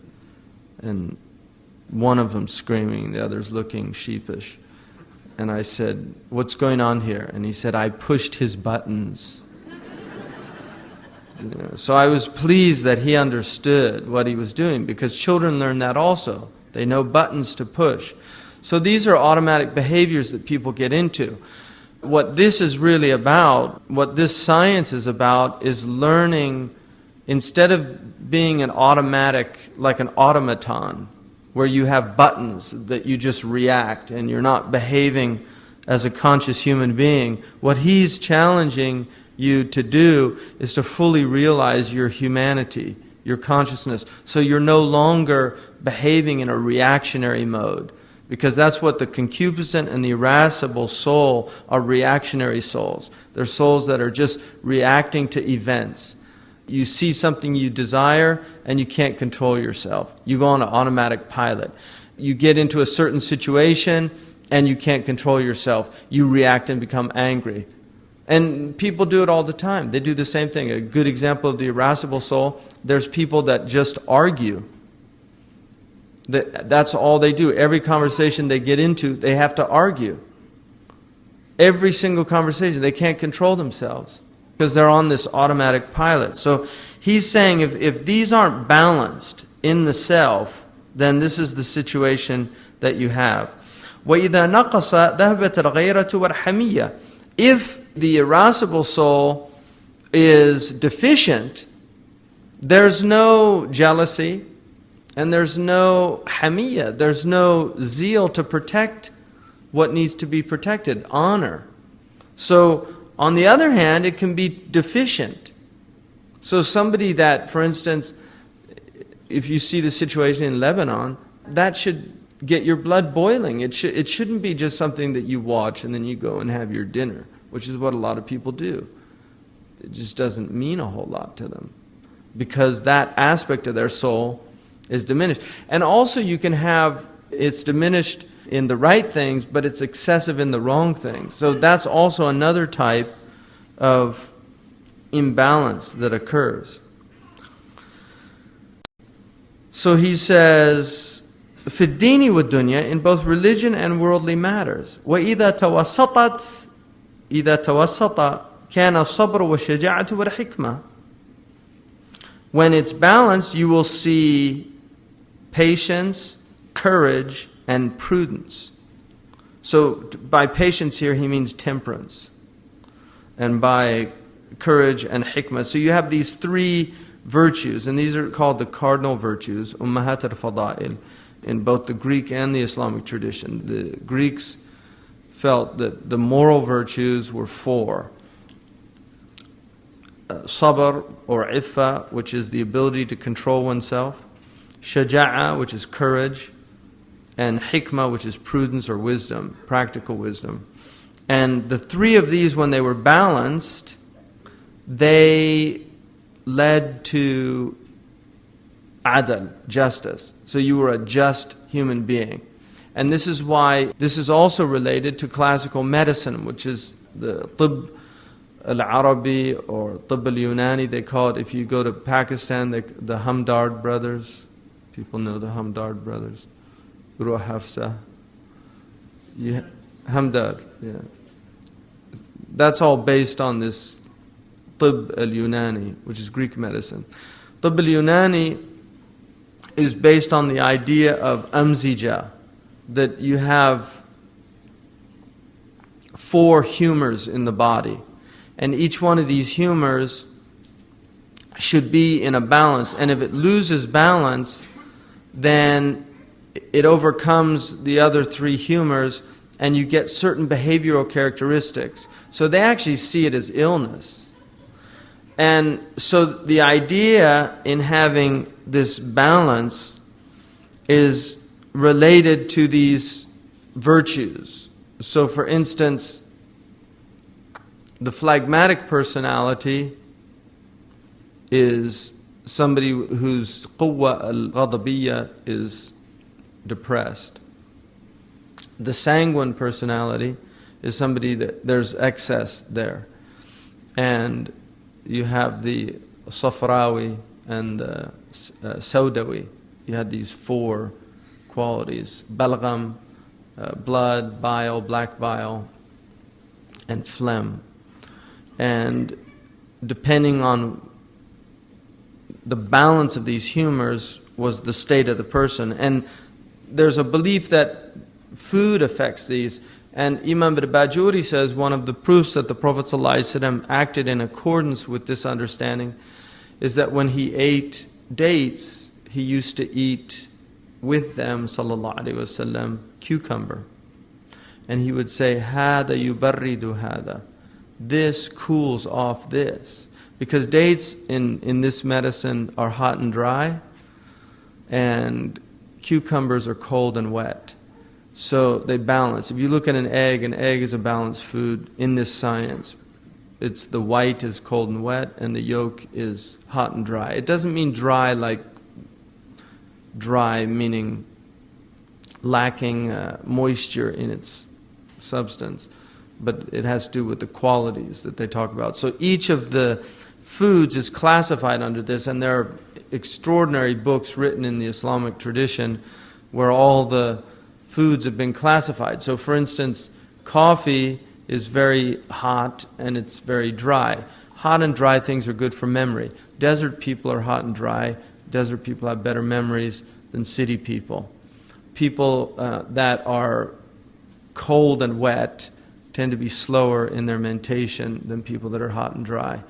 And one of them screaming, the other's looking sheepish. And I said, what's going on here? And he said, I pushed his buttons. So I was pleased that he understood what he was doing, because children learn that also. They know buttons to push. So these are automatic behaviors that people get into. What this is really about, what this science is about, is learning, instead of being an automatic, like an automaton, where you have buttons that you just react and you're not behaving as a conscious human being. What he's challenging you to do is to fully realize your humanity, your consciousness. So you're no longer behaving in a reactionary mode. Because that's what the concupiscent and the irascible soul are, reactionary souls. They're souls that are just reacting to events. You see something you desire and you can't control yourself. You go on an automatic pilot. You get into a certain situation and you can't control yourself. You react and become angry. And people do it all the time. They do the same thing. A good example of the irascible soul, there's people that just argue. That's all they do. Every conversation they get into, they have to argue. Every single conversation, they can't control themselves because they're on this automatic pilot. So he's saying if these aren't balanced in the self, then this is the situation that you have. وَإِذَا نَقَصَ ذَهَبَتِ الْغَيْرَةُ وَالْحَمِيَّةُ. If the irascible soul is deficient, there's no jealousy, and there's no hamiyya, there's no zeal to protect what needs to be protected, honor. So, on the other hand, it can be deficient. So somebody that, for instance, if you see the situation in Lebanon, that should get your blood boiling. It shouldn't be just something that you watch and then you go and have your dinner, which is what a lot of people do. It just doesn't mean a whole lot to them, because that aspect of their soul is diminished. And also you can have, it's diminished in the right things, but it's excessive in the wrong things. So that's also another type of imbalance that occurs. So he says, في الدين والدنيا, in both religion and worldly matters. وإذا توسط كان الصبر والشجاعة والحكمة. When it's balanced, you will see patience, courage, and prudence. So by patience here, he means temperance. And by courage, and hikmah. So you have these three virtues, and these are called the cardinal virtues, ummahat al-fada'il, in both the Greek and the Islamic tradition. The Greeks felt that the moral virtues were four. Sabr or iffa, which is the ability to control oneself. Shaja'a, which is courage. And hikmah, which is prudence or wisdom, practical wisdom. And the three of these, when they were balanced, they led to adl, justice. So you were a just human being. And this is why this is also related to classical medicine, which is the Tibb al-Arabi or Tibb al-Yunani, they call it. If you go to Pakistan, the Hamdard brothers, people know the Hamdard brothers. Ruh Hafsa. Hamdard, yeah. That's all based on this Tibb al-Yunani, which is Greek medicine. Tibb al-Yunani is based on the idea of amzija, that you have four humors in the body. And each one of these humors should be in a balance. And if it loses balance, then it overcomes the other three humors and you get certain behavioral characteristics. So they actually see it as illness. And so the idea in having this balance is related to these virtues. So for instance, the phlegmatic personality is somebody whose quwwa al-ghadabiyya is depressed. The sanguine personality is somebody that there's excess there. And you have the Safrawi and the Saudawi. You had these four qualities: balgham, blood, bile, black bile, and phlegm. And depending on the balance of these humors was the state of the person. And there's a belief that food affects these. And Imam al-Bajuri says one of the proofs that the Prophet ﷺ acted in accordance with this understanding is that when he ate dates, he used to eat with them, sallallahu alaihi wasallam, cucumber. And he would say, "Hada yubarridu hada." This cools off this. Because dates in this medicine are hot and dry, and cucumbers are cold and wet. So they balance. If you look at an egg is a balanced food in this science. It's the white is cold and wet, and the yolk is hot and dry. It doesn't mean dry like dry, meaning lacking moisture in its substance, but it has to do with the qualities that they talk about. So each of the foods is classified under this, and there are extraordinary books written in the Islamic tradition where all the foods have been classified. So for instance, coffee is very hot and it's very dry. Hot and dry things are good for memory. Desert people are hot and dry. Desert people have better memories than city people. People that are cold and wet tend to be slower in their mentation than people that are hot and dry.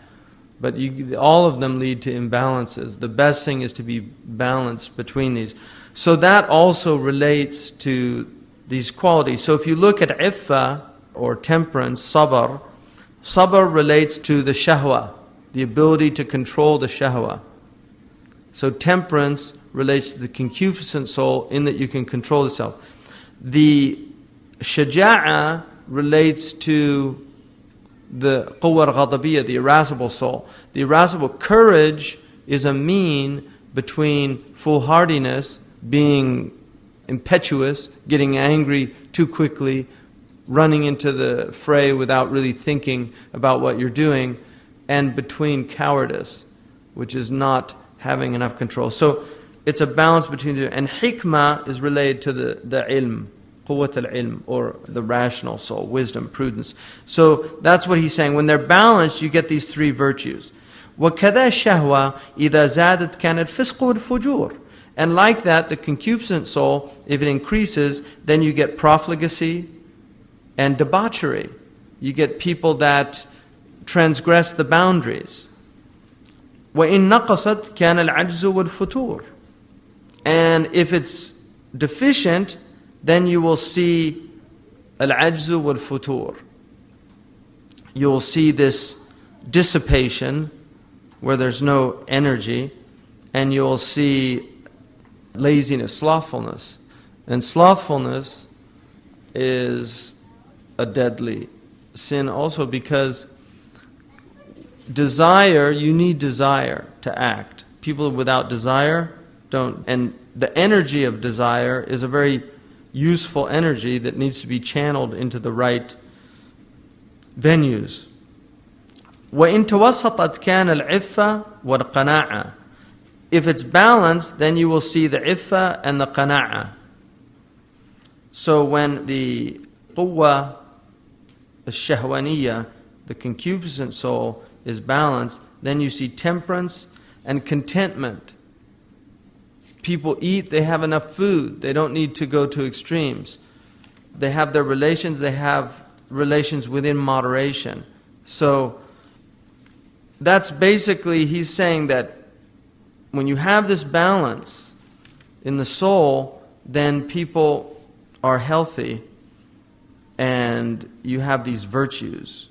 But all of them lead to imbalances. The best thing is to be balanced between these. So that also relates to these qualities. So if you look at iffa or temperance, sabr relates to the shahwa, the ability to control the shahwa. So temperance relates to the concupiscent soul in that you can control yourself. The shaja'a relates to the quwwa al-ghadabiyya, the irascible soul. The irascible courage is a mean between foolhardiness, being impetuous, getting angry too quickly, running into the fray without really thinking about what you're doing, and between cowardice, which is not having enough control. So it's a balance between the two. And hikmah is related to the ilm, quwwat al-ilm, or the rational soul, wisdom, prudence. So that's what he's saying. When they're balanced, you get these three virtues. وَكَذَا الشَّهْوَةِ إِذَا زَادَتْ كَانَ الْفِسْقُ وَالْفُجُورُ. And like that, the concupiscent soul, if it increases, then you get profligacy and debauchery. You get people that transgress the boundaries. وَإِن نَقَصَتْ كَانَ الْعَجْزُ وَالْفُتُورُ. And if it's deficient, then you will see al-ajzu wal-futur. You will see this dissipation where there's no energy, and you'll see laziness, slothfulness. And slothfulness is a deadly sin also, because desire, you need desire to act. People without desire don't. And the energy of desire is a very useful energy that needs to be channeled into the right venues. وَإِن تَوَسَّطَتْ كَانَ الْعِفَّةُ وَالْقَنَاعَةُ. If it's balanced, then you will see the iffa and the qana'a. So when the quwwa, the shahwaniyya, the concupiscent soul, is balanced, then you see temperance and contentment. People eat, they have enough food. They don't need to go to extremes. They have their relations, they have relations within moderation. So that's basically, he's saying that when you have this balance in the soul, then people are healthy and you have these virtues.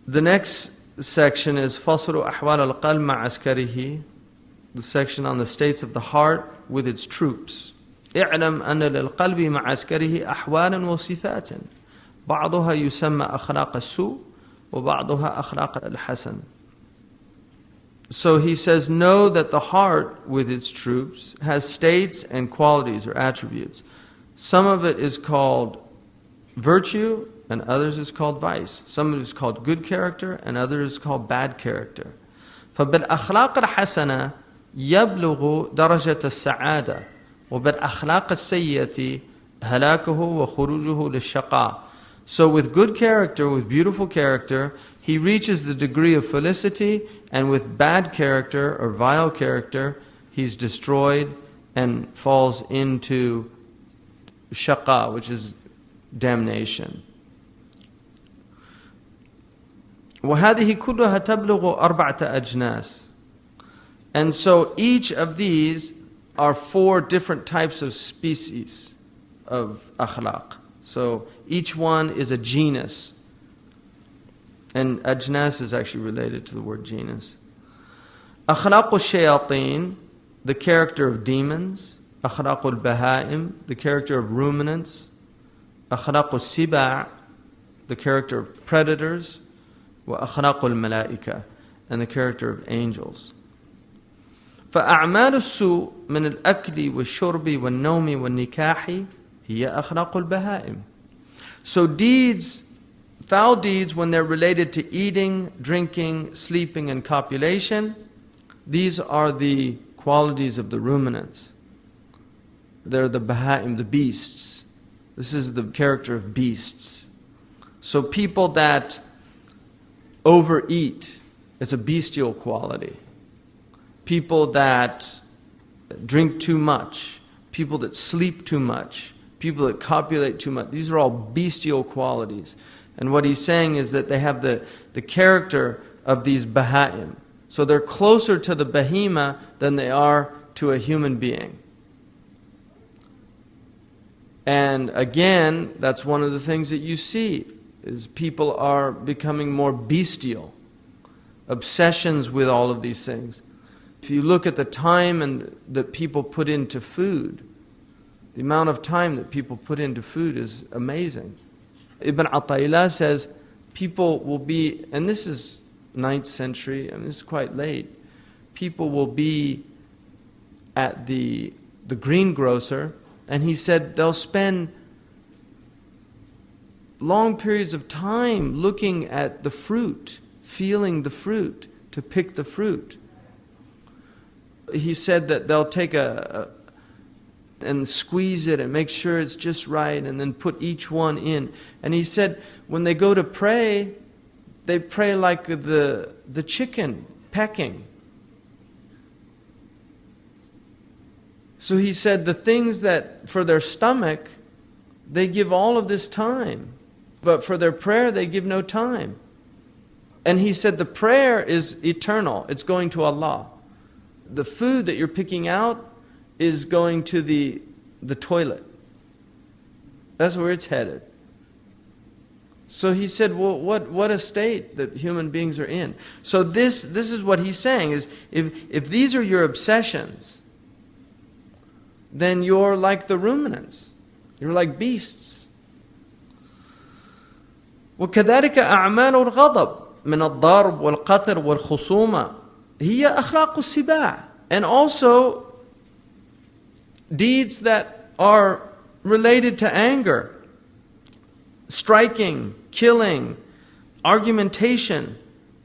The next section is فَصْلُ أَحْوَالَ الْقَلْبِ مَعَ عَسْكَرِهِ, the section on the states of the heart with its troops. اعلم أن للقلب مع عسكره أحوالا وصفات بعضها يسمى أخلاق السوء وبعضها أخلاق الحسن. So he says, know that the heart with its troops has states and qualities or attributes. Some of it is called virtue and others is called vice. Some of it is called good character and others is called bad character. فبالأخلاق الحسنة يبلغ درجة السعادة وبالأخلاق السيئة هلاكه وخروجه للشقاء. So with good character, with beautiful character, he reaches the degree of felicity, and with bad character or vile character, he's destroyed and falls into shaqa, which is damnation. وهذه كلها تبلغ أربعة أجناس. And so each of these are 4 different types of species of akhlaq. So each one is a genus. And ajnas is actually related to the word genus. أخلاق الشياطين, the character of demons. أخلاق البهائم, the character of ruminants. أخلاق السباع, the character of predators. وأخلاق الملائكة, and the character of angels. فأعمال السوء من الأكل والشرب والنوم والنكاح هي أخلاق البهائم. So deeds, foul deeds, when they're related to eating, drinking, sleeping, and copulation, these are the qualities of the ruminants. They're the bahaim, the beasts. This is the character of beasts. So people that overeat, it's a bestial quality. People that drink too much, people that sleep too much, people that copulate too much, these are all bestial qualities. And what he's saying is that they have the character of these bahaim. So they're closer to the bahima than they are to a human being. And again, that's one of the things that you see, is people are becoming more bestial. Obsessions with all of these things. If you look at the time that people put into food, the amount of time that people put into food is amazing. Ibn Ata'illah says people will be, and this is 9th century, I mean this is quite late, people will be at the greengrocer, and he said they'll spend long periods of time looking at the fruit, feeling the fruit, to pick the fruit. He said that they'll take and squeeze it and make sure it's just right and then put each one in. And he said when they go to pray, they pray like the chicken, pecking. So he said the things that for their stomach, they give all of this time. But for their prayer, they give no time. And he said the prayer is eternal. It's going to Allah. The food that you're picking out is going to the toilet. That's where it's headed. So he said, well, what a state that human beings are in. So this is what he's saying, is if these are your obsessions, then you're like the ruminants. You're like beasts. وكذلك أعمال الغضب من الضرب والقتل والخصومة هي أخلاق السباع. And also deeds that are related to anger, striking, killing, argumentation.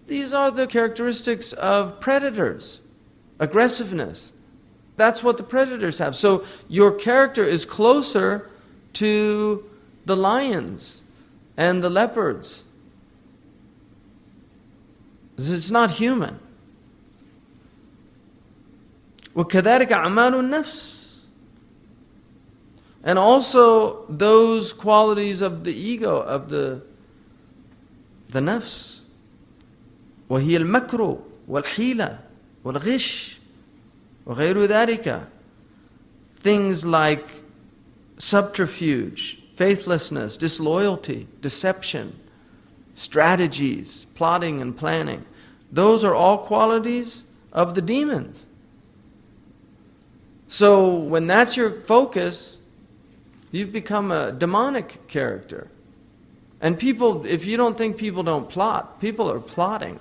These are the characteristics of predators. Aggressiveness. That's what the predators have. So your character is closer to the lions and the leopards. It's not human. وَكَذَلِكَ أَعْمَالُ النَّفْسِ. And also those qualities of the ego, of the nafs. وَهِيَ الْمَكْرُ وَالْحِيلَةِ وَالْغِشِ وَغَيْرُ ذَلِكَ. Things like subterfuge, faithlessness, disloyalty, deception, strategies, plotting and planning. Those are all qualities of the demons. So when that's your focus, you've become a demonic character. And people, if you don't think people don't plot, people are plotting.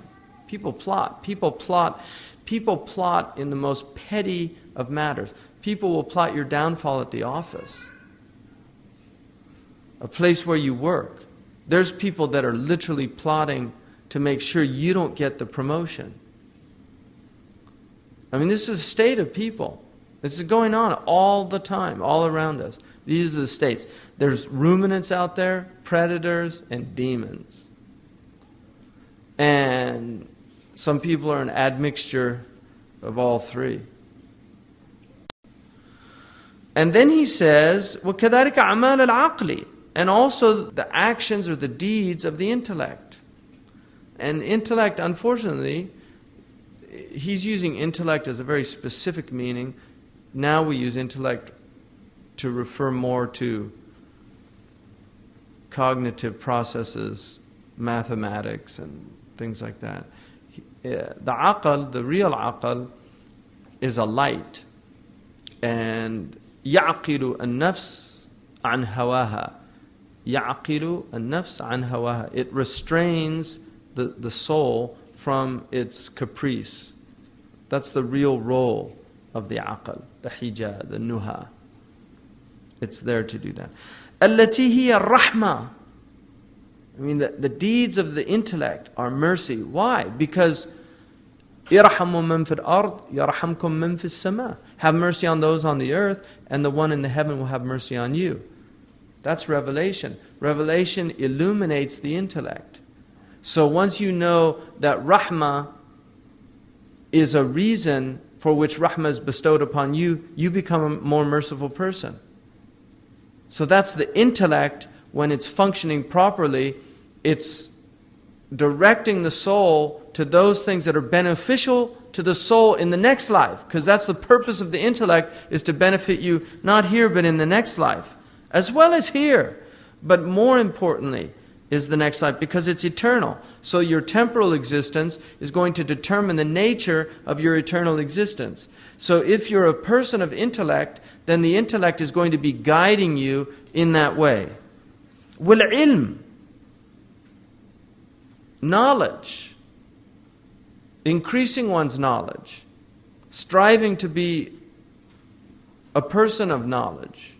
People plot. People plot. People plot in the most petty of matters. People will plot your downfall at the office, a place where you work. There's people that are literally plotting to make sure you don't get the promotion. I mean, this is a state of people. This is going on all the time, all around us. These are the states. There's ruminants out there, predators, and demons. And some people are an admixture of all three. And then he says, وَكَذَلِكَ أَعْمَالَ الْعَقْلِ. And also the actions or the deeds of the intellect. And intellect, unfortunately, he's using intellect as a very specific meaning. Now we use intellect to refer more to cognitive processes, mathematics, and things like that. The aql, the real aql, is a light. And يعقل النفس عن هواها. يعقل النفس عن هواها. It restrains the soul from its caprice. That's the real role of the aql, the hijab, the nuha. It's there to do that. التي هي الرحمة. I mean, the deeds of the intellect are mercy. Why? Because يرحم من في الأرض يرحمكم من في السماء. Have mercy on those on the earth, and the one in the heaven will have mercy on you. That's revelation. Revelation illuminates the intellect. So once you know that rahmah is a reason for which rahmah is bestowed upon you, you become a more merciful person. So that's the intellect. When it's functioning properly, it's directing the soul to those things that are beneficial to the soul in the next life. Because that's the purpose of the intellect, is to benefit you not here but in the next life. As well as here. But more importantly is the next life, because it's eternal. So your temporal existence is going to determine the nature of your eternal existence. So if you're a person of intellect, then the intellect is going to be guiding you in that way. وَالْعِلْمِ, knowledge, increasing one's knowledge, striving to be a person of knowledge.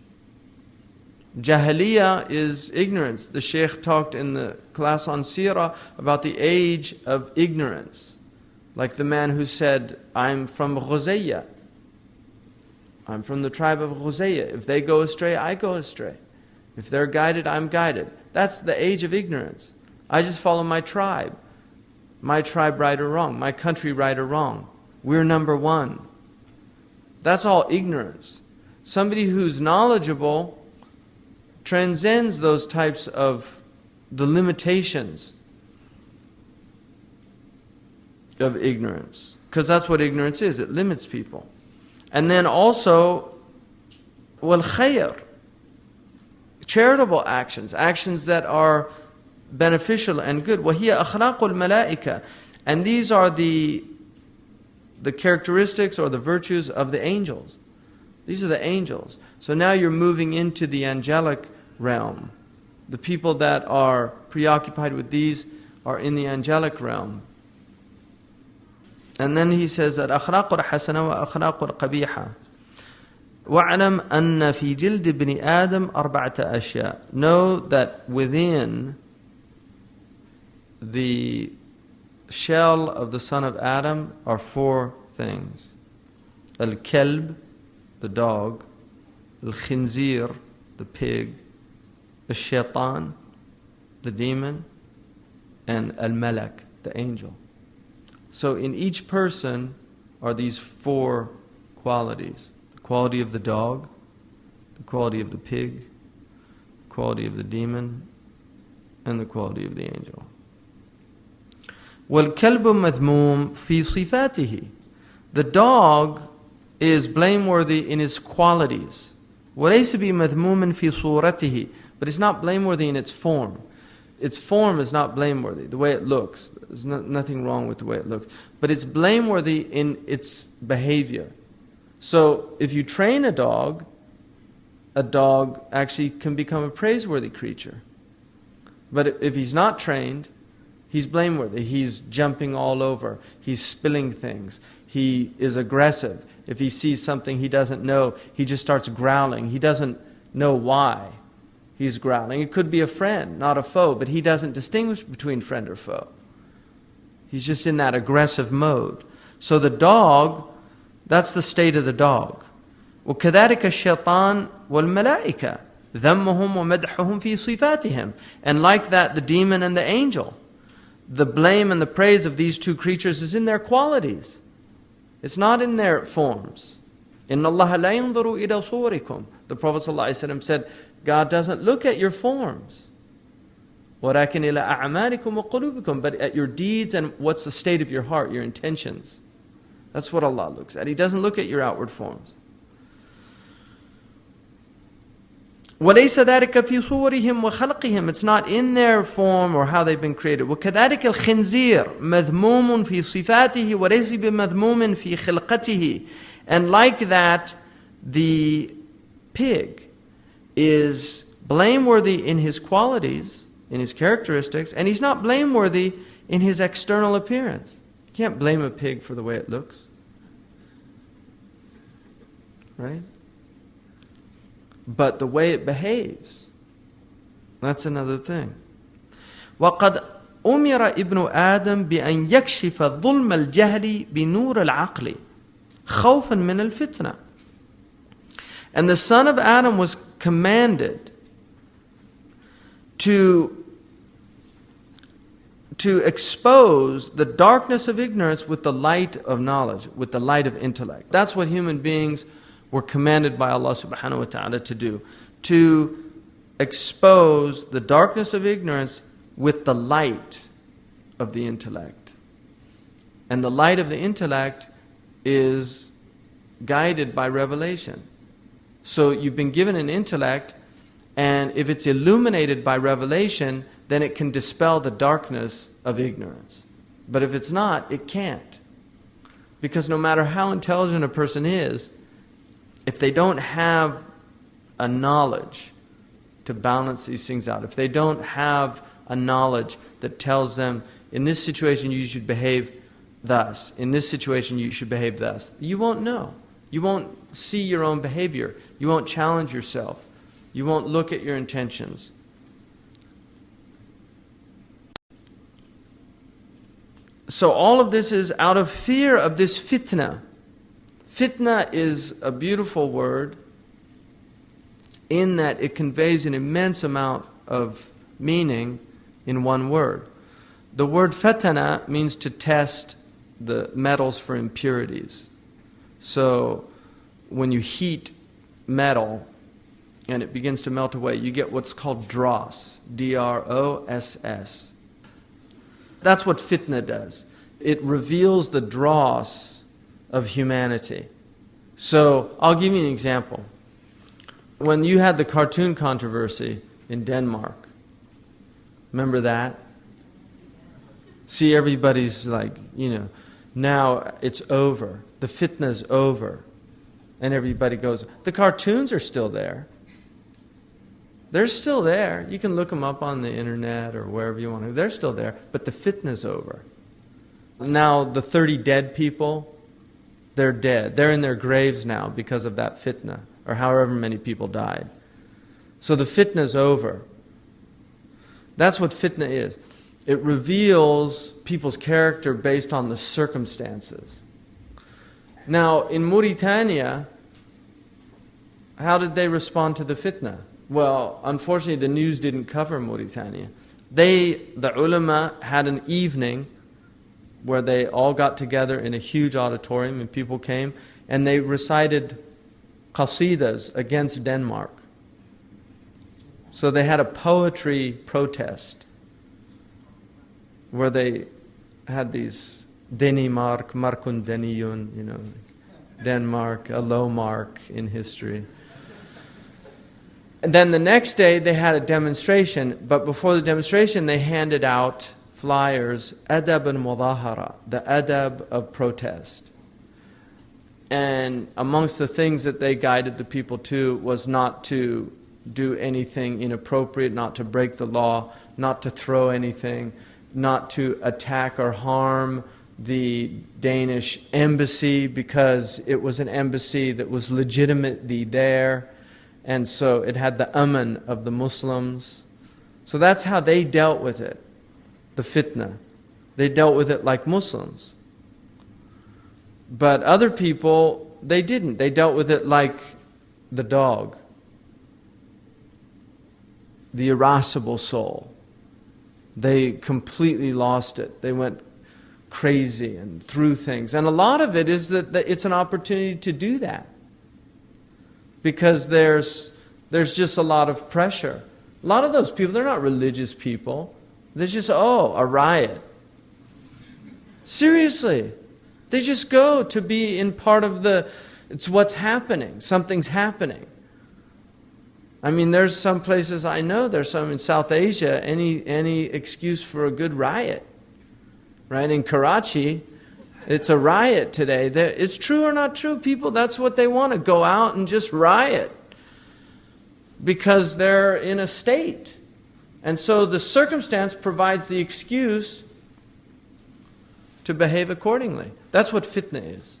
Jahiliyyah is ignorance. The Shaykh talked in the class on Sirah about the age of ignorance. Like the man who said, I'm from Ghuzayya. I'm from the tribe of Ghuzayya. If they go astray, I go astray. If they're guided, I'm guided. That's the age of ignorance. I just follow my tribe. My tribe right or wrong. My country right or wrong. We're number one. That's all ignorance. Somebody who's knowledgeable transcends those types of the limitations of ignorance. Because that's what ignorance is, it limits people. And then also, wal khayr, charitable actions, actions that are beneficial and good. وَهِيَ أَخْلَاقُ الْمَلَائِكَةِ, and these are the characteristics or the virtues of the angels. These are the angels. So now you're moving into the angelic realm. The people that are preoccupied with these are in the angelic realm. And then he says that أخلاق الحسنة وأخلاق القبيحة. وَاعْلَمْ أَنَّ فِي جِلْدِ ابْنِ آدَمْ أَرْبَعَةَ أَشْيَاء. Know that within the shell of the son of Adam are four things. Al-Kalb, the dog. Al-Khinzir, the pig. Al-Shaitan, the demon. And Al-Malak, the angel. So in each person are these four qualities. The quality of the dog, the quality of the pig, the quality of the demon, and the quality of the angel. وَالْكَلْبُ مَذْمُومٌ فِي صِفَاتِهِ. The dog is blameworthy in his qualities. وَلَيْسَ بِمَذْمُومٍ فِي صُورَتِهِ. But it's not blameworthy in its form. Its form is not blameworthy, the way it looks. There's nothing wrong with the way it looks. But it's blameworthy in its behavior. So if you train a dog actually can become a praiseworthy creature. But if he's not trained, he's blameworthy. He's jumping all over. He's spilling things. He is aggressive. If he sees something he doesn't know, he just starts growling. He doesn't know why he's growling. It could be a friend, not a foe, but he doesn't distinguish between friend or foe. He's just in that aggressive mode. So the dog, that's the state of the dog. وَكَذَلِكَ الشَّيْطَانِ وَالْمَلَائِكَةِ ذَمُّهُمْ وَمَدْحُهُمْ فِي صِفَاتِهِمْ. And like that, the demon and the angel. The blame and the praise of these two creatures is in their qualities. It's not in their forms. إِنَّ اللَّهَ لَا يَنْظُرُ إِلَى صُوَرِكُمْ. The Prophet ﷺ said, God doesn't look at your forms. وَلَكِنْ إِلَى أَعْمَالِكُمْ وَقُلُوبِكُمْ. But at your deeds and what's the state of your heart, your intentions. That's what Allah looks at. He doesn't look at your outward forms. وَلَيْسَ ذَلِكَ فِي صُوَرِهِمْ وَخَلْقِهِمْ. It's not in their form or how they've been created. وَكَذَلِكَ الْخِنْزِيرُ مَذْمُومٌ فِي صِفَاتِهِ وَلَيْسَ بِمَذْمُومٍ فِي خِلْقَتِهِ. And like that, the pig is blameworthy in his qualities, in his characteristics, and he's not blameworthy in his external appearance. You can't blame a pig for the way it looks. Right? But the way it behaves, that's another thing. وَقَدْ أُمِرَ ابْنُ آدَمْ بِأَنْ يَكْشِفَ ظُلْمَ الْجَهْلِ بِنُورِ الْعَقْلِ خَوْفًا مِنَ الْفِتْنَةِ. And the son of Adam was commanded to expose the darkness of ignorance with the light of knowledge, with the light of intellect. That's what human beings were commanded by Allah subhanahu wa ta'ala to do. To expose the darkness of ignorance with the light of the intellect. And the light of the intellect is guided by revelation. So you've been given an intellect, and if it's illuminated by revelation, then it can dispel the darkness of ignorance. But if it's not, it can't. Because no matter how intelligent a person is, if they don't have a knowledge to balance these things out, if they don't have a knowledge that tells them, in this situation you should behave thus, in this situation you should behave thus, you won't know. You won't see your own behavior. You won't challenge yourself. You won't look at your intentions. So all of this is out of fear of this fitna. Fitna is a beautiful word in that it conveys an immense amount of meaning in one word. The word fatana means to test the metals for impurities. So when you heat metal, and it begins to melt away, you get what's called dross, D-R-O-S-S. That's what fitna does. It reveals the dross of humanity. So, I'll give you an example. When you had the cartoon controversy in Denmark, remember that? See, everybody's like, now it's over. The fitna's over. And everybody goes, the cartoons are still there. They're still there. You can look them up on the internet or wherever you want to. They're still there, but the fitna's over. Now the 30 dead people, they're dead. They're in their graves now because of that fitna, or however many people died. So the fitna's over. That's what fitna is. It reveals people's character based on the circumstances. Now, in Mauritania, how did they respond to the fitna? Well, unfortunately, the news didn't cover Mauritania. The ulama had an evening where they all got together in a huge auditorium and people came and they recited qasidas against Denmark. So they had a poetry protest where they had these Danimark, Markun Deniyun, Denmark, a low mark in history. And then the next day they had a demonstration, but before the demonstration they handed out flyers, adab al-mudahara, the adab of protest. And amongst the things that they guided the people to was not to do anything inappropriate, not to break the law, not to throw anything, not to attack or harm the Danish embassy, because it was an embassy that was legitimately there, and so it had the aman of the Muslims. So that's how they dealt with it, the fitna. They dealt with it like Muslims. But other people, they didn't. They dealt with it like the dog, the irascible soul. They completely lost it. They went crazy and threw things. And a lot of it is that it's an opportunity to do that. Because there's just a lot of pressure. A lot of those people, they're not religious people. They're just, a riot. Seriously. They just go to be in part of it's what's happening. Something's happening. I mean, there's some places I know, there's some in South Asia, any excuse for a good riot. Right? In Karachi, it's a riot today. It's true or not true, people, that's what they want, to go out and just riot. Because they're in a state. And so the circumstance provides the excuse to behave accordingly. That's what fitna is.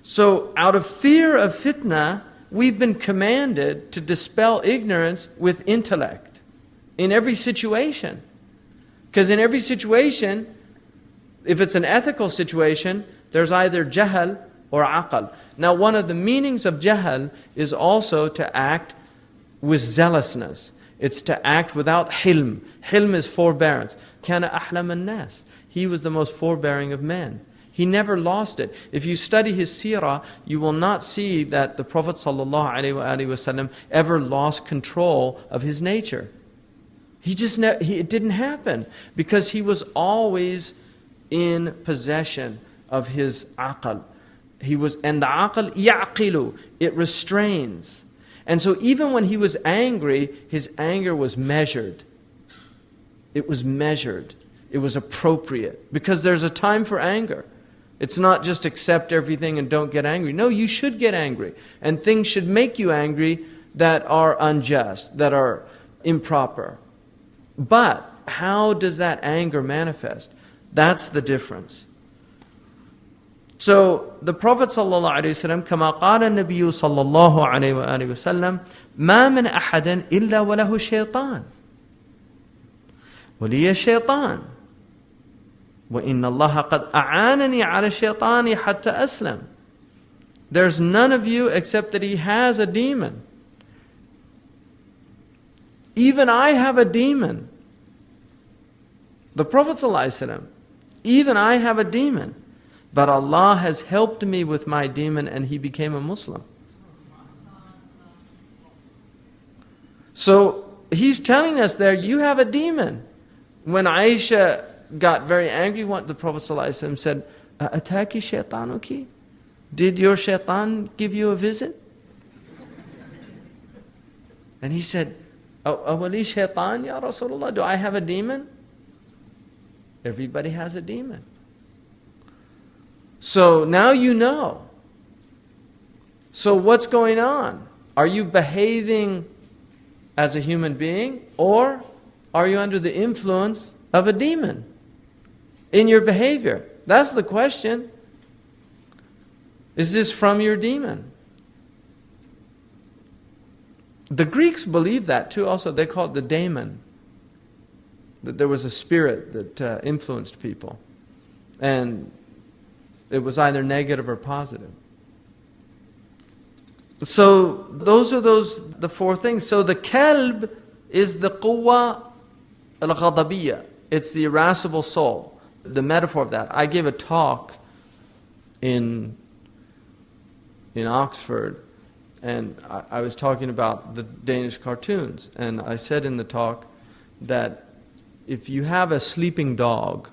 So out of fear of fitna, we've been commanded to dispel ignorance with intellect in every situation. Because in every situation, if it's an ethical situation, there's either jahl or aql. Now, one of the meanings of jahl is also to act with zealousness. It's to act without hilm. Hilm is forbearance. Kana ahlam an-nas. He was the most forbearing of men. He never lost it. If you study his seerah, you will not see that the Prophet ﷺ ever lost control of his nature. It didn't happen, because he was always in possession of his aql. And the aql ya'qilu, it restrains. And so even when he was angry, his anger was measured. It was measured. It was appropriate. Because there's a time for anger. It's not just accept everything and don't get angry. No, you should get angry. And things should make you angry that are unjust, that are improper. But how does that anger manifest? That's the difference. So the Prophet ﷺ, كما قال النبي صلى الله عليه وآله وسلم, ما من أحد إلا وله شيطان ولي شيطان وإن الله قد أعانني على الشيطان حتى أسلم. There's none of you except that he has a demon. Even I have a demon. The Prophet ﷺ, even I have a demon. But Allah has helped me with my demon and he became a Muslim. So he's telling us there, you have a demon. When Aisha got very angry, what the Prophet ﷺ said, "Ataki shaitanuki? Did your shaitan give you a visit?" And he said, "Awali shaitan ya Rasulullah? Do I have a demon?" Everybody has a demon. So now you know. So what's going on? Are you behaving as a human being, or are you under the influence of a demon in your behavior? That's the question. Is this from your demon? The Greeks believed that too also. They called it the daemon. That there was a spirit that influenced people. And it was either negative or positive. So those are the four things. So the kalb is the quwwa al-ghadabiyya. It's the irascible soul. The metaphor of that. I gave a talk in Oxford, and I was talking about the Danish cartoons. And I said in the talk that if you have a sleeping dog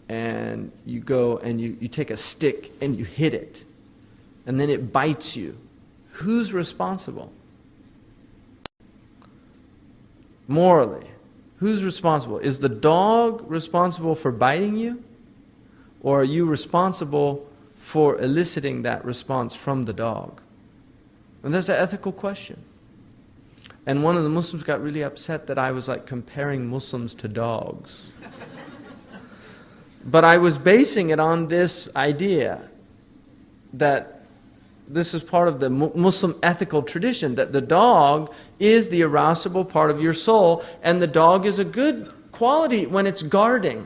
and you go and you take a stick and you hit it, and then it bites you, who's responsible? Morally, who's responsible? Is the dog responsible for biting you? Or are you responsible for eliciting that response from the dog? And that's an ethical question. And one of the Muslims got really upset that I was like comparing Muslims to dogs. But I was basing it on this idea that this is part of the Muslim ethical tradition, that the dog is the irascible part of your soul, and the dog is a good quality when it's guarding,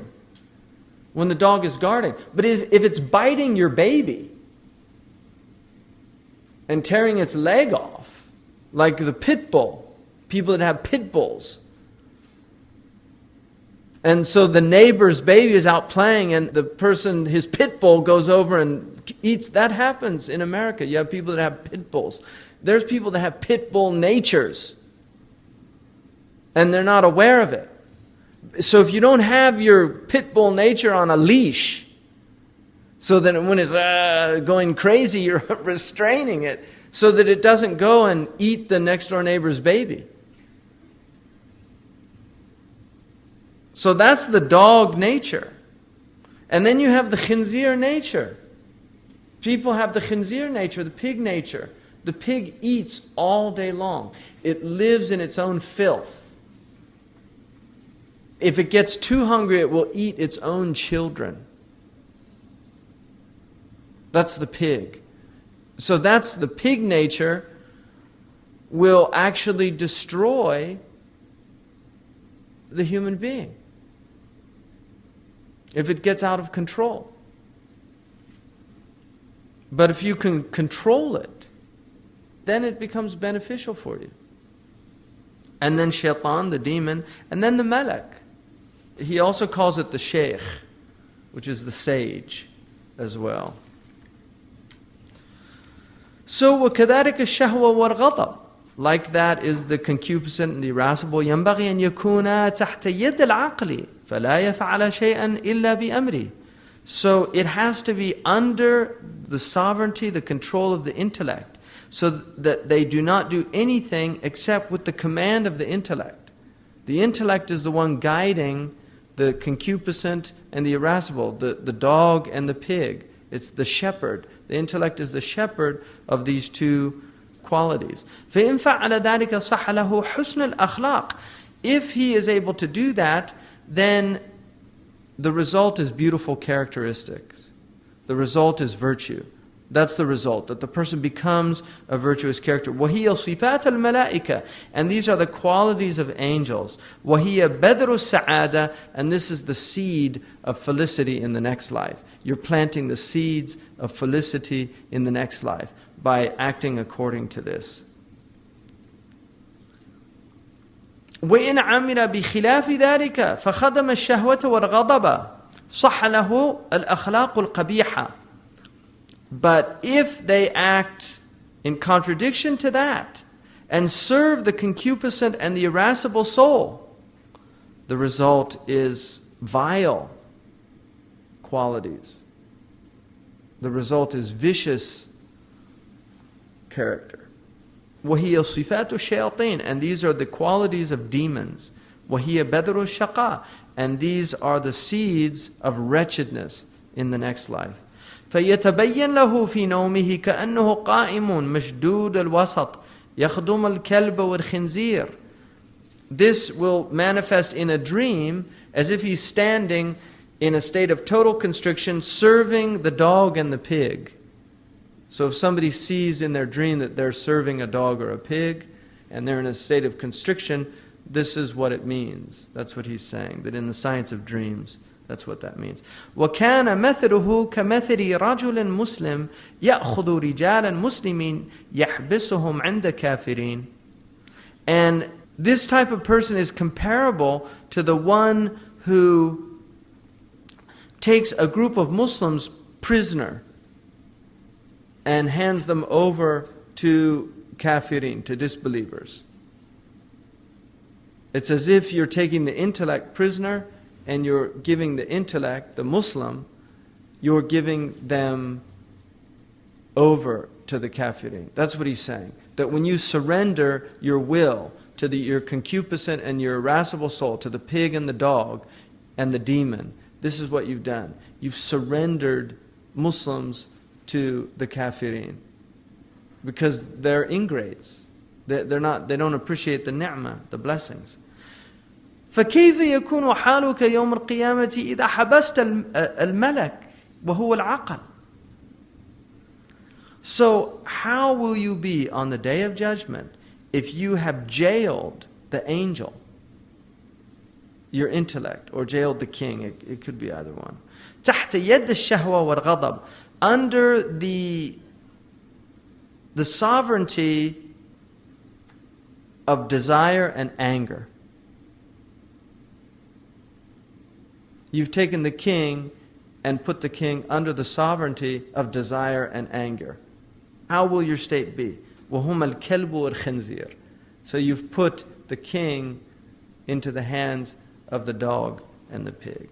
when the dog is guarding. But if it's biting your baby and tearing its leg off, like the pit bull, people that have pit bulls, and so the neighbor's baby is out playing and the person, his pit bull, goes over and eats. That happens in America. You have people that have pit bulls. There's people that have pit bull natures. And they're not aware of it. So if you don't have your pit bull nature on a leash, so that when it's going crazy, you're restraining it so that it doesn't go and eat the next door neighbor's baby. So that's the dog nature. And then you have the khinzir nature. People have the khinzir nature, the pig nature. The pig eats all day long. It lives in its own filth. If it gets too hungry, it will eat its own children. That's the pig. So that's the pig nature will actually destroy the human being if it gets out of control. But if you can control it, then it becomes beneficial for you. And then shaitan, the demon, and then the malak. He also calls it the sheikh, which is the sage as well. So وَكَذَلِكَ الشَّهْوَ وَالْغَضَبُ. Like that is the concupiscent and the irascible. ينبغي أن يكون تحت يد العقل فلا يفعل شيئا إلا بأمره. So it has to be under the sovereignty, the control of the intellect, so that they do not do anything except with the command of the intellect. The intellect is the one guiding the concupiscent and the irascible, the dog and the pig. It's the shepherd. The intellect is the shepherd of these two qualities. فَإِنْ فَعَلَ ذَلِكَ صَحَّ لَهُ حُسْنُ الْأَخْلَاقِ. If he is able to do that, then the result is beautiful characteristics. The result is virtue. That's the result, that the person becomes a virtuous character. وَهِيَ صِفَاتَ الْمَلَائِكَةِ. And these are the qualities of angels. وَهِيَ بَذْرُ السَّعَادَةِ. And this is the seed of felicity in the next life. You're planting the seeds of felicity in the next life by acting according to this. وَإِنْ عَمِلَ بِخِلَافِ ذَلِكَ فَخَدَمَ الشَّهْوَةَ وَالْغَضَبَ صَحَّ لَهُ الْأَخْلَاقُ الْقَبِيحَةِ. But if they act in contradiction to that, and serve the concupiscent and the irascible soul, the result is vile qualities. The result is vicious character. وَهِيَ صِفَاتُ الشَّيَاطِينَ, and these are the qualities of demons. وَهِيَ بَذْرُ الشَّقَاء, and these are the seeds of wretchedness in the next life. فَيَتَبَيَّنْ لَهُ فِي نَوْمِهِ كَأَنَّهُ قَائِمٌ مَشْدُودَ الْوَسَطِ يَخْدُمُ الْكَلْبَ وَالْخِنْزِيرِ. This will manifest in a dream as if he's standing in a state of total constriction, serving the dog and the pig. So if somebody sees in their dream that they're serving a dog or a pig, and they're in a state of constriction, this is what it means. That's what he's saying, that in the science of dreams, that's what that means. وَكَانَ مَثَلُهُ كَمَثَلِ رَجُلٍ مُسْلِمٍ يَأْخُذُ رِجَالًا مُسْلِمِينَ يَحْبِسُهُمْ عِنْدَ كَافِرِينَ. And this type of person is comparable to the one who takes a group of Muslims prisoner and hands them over to kafirin, to disbelievers. It's as if you're taking the intellect prisoner and you're giving the intellect, the Muslim, you're giving them over to the kafirin. That's what he's saying. That when you surrender your will to your concupiscent and your irascible soul, to the pig and the dog and the demon, this is what you've done. You've surrendered Muslims to the kafirin. Because they're ingrates. They don't appreciate the ni'mah, the blessings. فكيف يكون حالك يوم القيامة إذا حبست الملك وهو العقل. So how will you be on the day of judgment if you have jailed the angel, your intellect, or jailed the king? It could be either one. تحت يد الشهوة والغضب, under the sovereignty of desire and anger. You've taken the king and put the king under the sovereignty of desire and anger. How will your state be? وَهُمَ الْكَلْبُ وَالْخِنْزِيرُ. So you've put the king into the hands of the dog and the pig.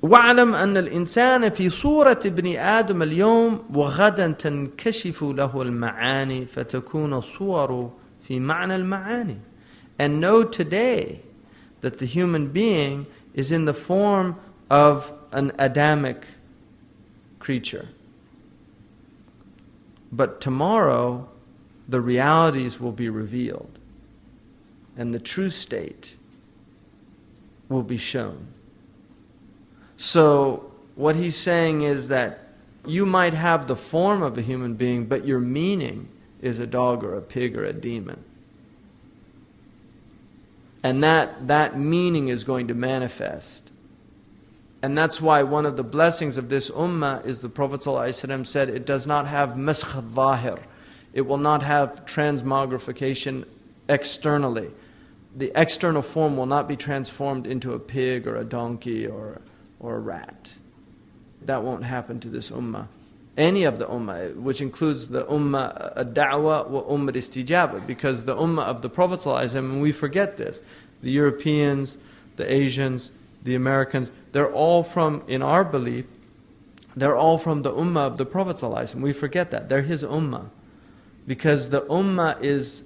وَاعْلَمْ أَنَّ الْإِنسَانَ فِي صُورَةِ ابْنِ آدَمَ الْيَوْمِ وَغَدًا تَنْكَشِفُ لَهُ الْمَعَانِي فَتَكُونَ الصُّوَرُ فِي مَعْنَى الْمَعَانِي. And know today that the human being is in the form of an Adamic creature. But tomorrow, the realities will be revealed, and the true state will be shown. So, what he's saying is that you might have the form of a human being, but your meaning is a dog or a pig or a demon. And that meaning is going to manifest. And that's why one of the blessings of this ummah is the Prophet ﷺ said, it does not have maskh al-zahir. It will not have transmogrification externally. The external form will not be transformed into a pig or a donkey or a rat. That won't happen to this ummah. Any of the ummah, which includes the ummah ad-da'wah wa ummah istijabah, because the ummah of the Prophet ﷺ, and we forget this, the Europeans, the Asians, the Americans, they're all from, in our belief, they're all from the ummah of the Prophet ﷺ. We forget that. They're his ummah. Because the ummah is,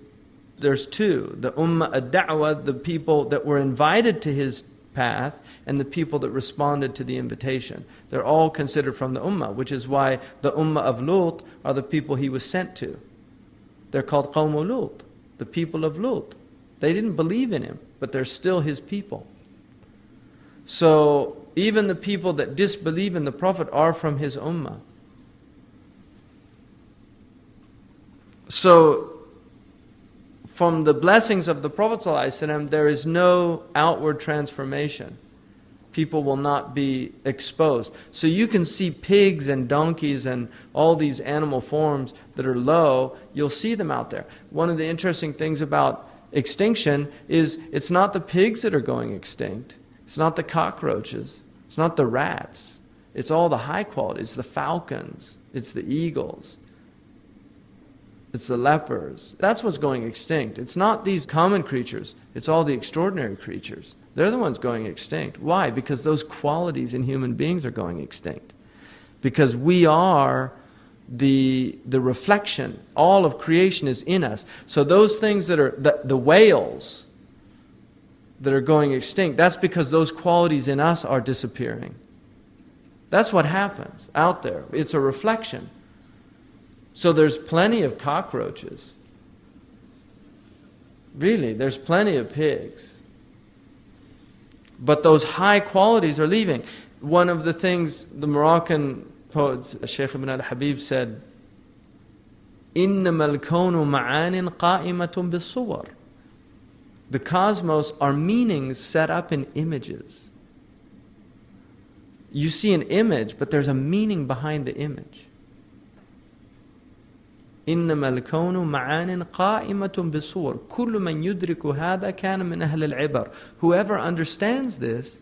there's two. The ummah ad-da'wah, the people that were invited to his path, and the people that responded to the invitation. They're all considered from the ummah, which is why the ummah of Lut are the people he was sent to. They're called Qawm Lut, the people of Lut. They didn't believe in him, but they're still his people. So even the people that disbelieve in the Prophet are from his ummah. So from the blessings of the Prophet ﷺ, there is no outward transformation. People will not be exposed. So you can see pigs and donkeys and all these animal forms that are low, you'll see them out there. One of the interesting things about extinction is it's not the pigs that are going extinct. It's not the cockroaches. It's not the rats. It's all the high quality. It's the falcons. It's the eagles. It's the lepers. That's what's going extinct. It's not these common creatures. It's all the extraordinary creatures. They're the ones going extinct. Why? Because those qualities in human beings are going extinct. Because we are the reflection. All of creation is in us. So those things that are, the whales that are going extinct, that's because those qualities in us are disappearing. That's what happens out there. It's a reflection. So there's plenty of cockroaches. Really, there's plenty of pigs. But those high qualities are leaving. One of the things the Moroccan poets, Sheikh Ibn al-Habib, said, إِنَّمَا الْكَوْنُ مَعَانٍ قَائِمَةٌ بِالصُّوَرِ. The cosmos are meanings set up in images. You see an image, but there's a meaning behind the image. إنما الكون معان قائمة بالصور كل من يدرك هذا كان من أهل العبر. Whoever understands this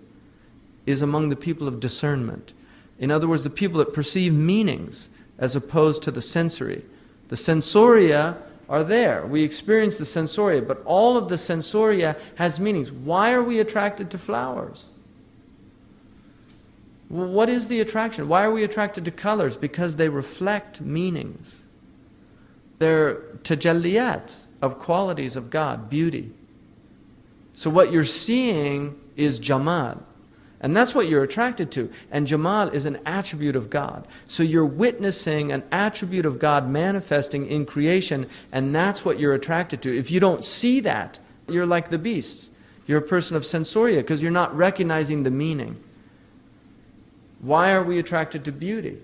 is among the people of discernment. In other words, the people that perceive meanings as opposed to the sensory. The sensoria are there. We experience the sensoria, but all of the sensoria has meanings. Why are we attracted to flowers? What is the attraction? Why are we attracted to colors? Because they reflect meanings. They're tajalliyat of qualities of God, beauty. So what you're seeing is jamal. And that's what you're attracted to. And jamal is an attribute of God. So you're witnessing an attribute of God manifesting in creation, and that's what you're attracted to. If you don't see that, you're like the beasts. You're a person of sensoria because you're not recognizing the meaning. Why are we attracted to beauty?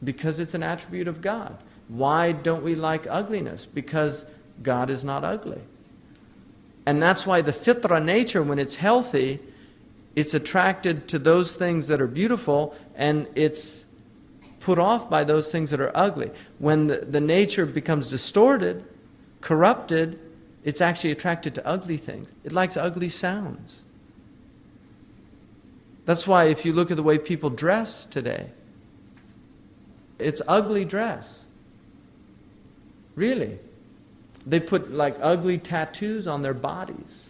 Because it's an attribute of God. Why don't we like ugliness? Because God is not ugly. And that's why the fitra nature, when it's healthy, it's attracted to those things that are beautiful, and it's put off by those things that are ugly. When the nature becomes distorted, corrupted, it's actually attracted to ugly things. It likes ugly sounds. That's why if you look at the way people dress today, it's ugly dress. Really. They put like ugly tattoos on their bodies.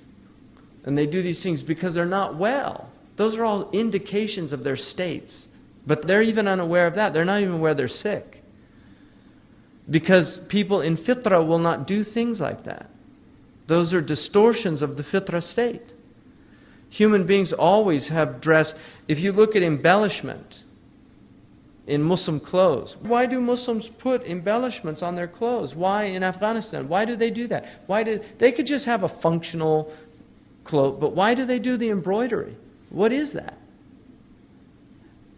And they do these things because they're not well. Those are all indications of their states. But they're even unaware of that. They're not even aware they're sick. Because people in fitra will not do things like that. Those are distortions of the fitra state. Human beings always have dress. If you look at embellishment in Muslim clothes, why do Muslims put embellishments on their clothes? Why in Afghanistan? Why do they do that? They could just have a functional cloak, but why do they do the embroidery? What is that?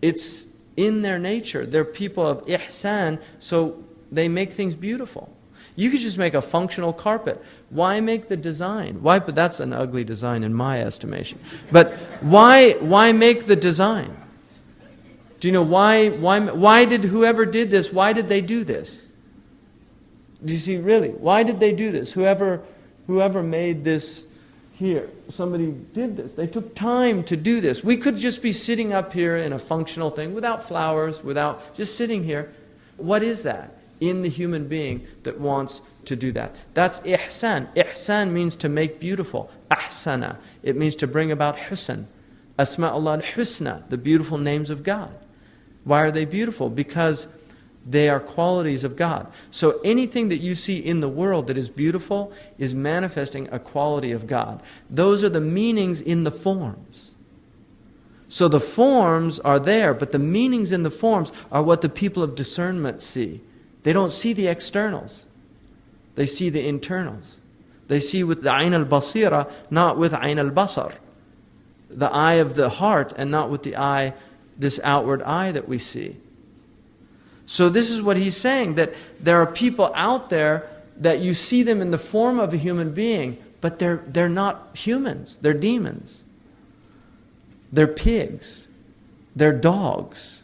It's in their nature. They're people of ihsan, so they make things beautiful. You could just make a functional carpet. Why make the design? Why? But that's an ugly design in my estimation. But why make the design? Do you know why did whoever did this, why did they do this? Do you see, really? Why did they do this? Whoever made this here, somebody did this. They took time to do this. We could just be sitting up here in a functional thing without flowers, without just sitting here. What is that in the human being that wants to do that? That's ihsan. Ihsan means to make beautiful. Ahsana. It means to bring about husn. Asma'ullah al-husna, the beautiful names of God. Why are they beautiful? Because they are qualities of God. So anything that you see in the world that is beautiful is manifesting a quality of God. Those are the meanings in the forms. So the forms are there, but the meanings in the forms are what the people of discernment see. They don't see the externals. They see the internals. They see with the ayn al-basira, not with ayn al-basar. The eye of the heart and not with the eye, this outward eye that we see. So this is what he's saying, that there are people out there that you see them in the form of a human being, but they're not humans. They're demons. They're pigs. They're dogs.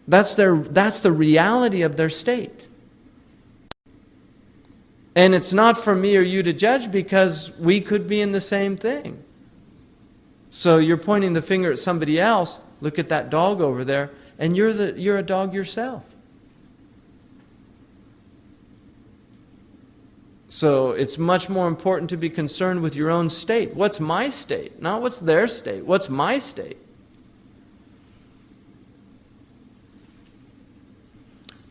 That's the reality of their state. And it's not for me or you to judge, because we could be in the same thing. So you're pointing the finger at somebody else. Look at that dog over there. and you're a dog yourself. So it's much more important to be concerned with your own state. What's my state? Not what's their state. What's my state?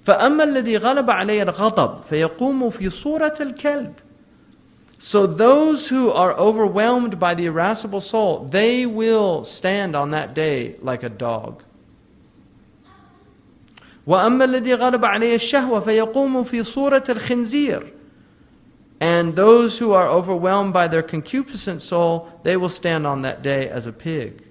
فأما الذي غلب عليه الغضب فيقوم في صورة الكلب. So those who are overwhelmed by the irascible soul, they will stand on that day like a dog. وأما الذي غلب عليه الشهوة فيقوم في صورة الخنزير. And those who are overwhelmed by their concupiscent soul, they will stand on that day as a pig.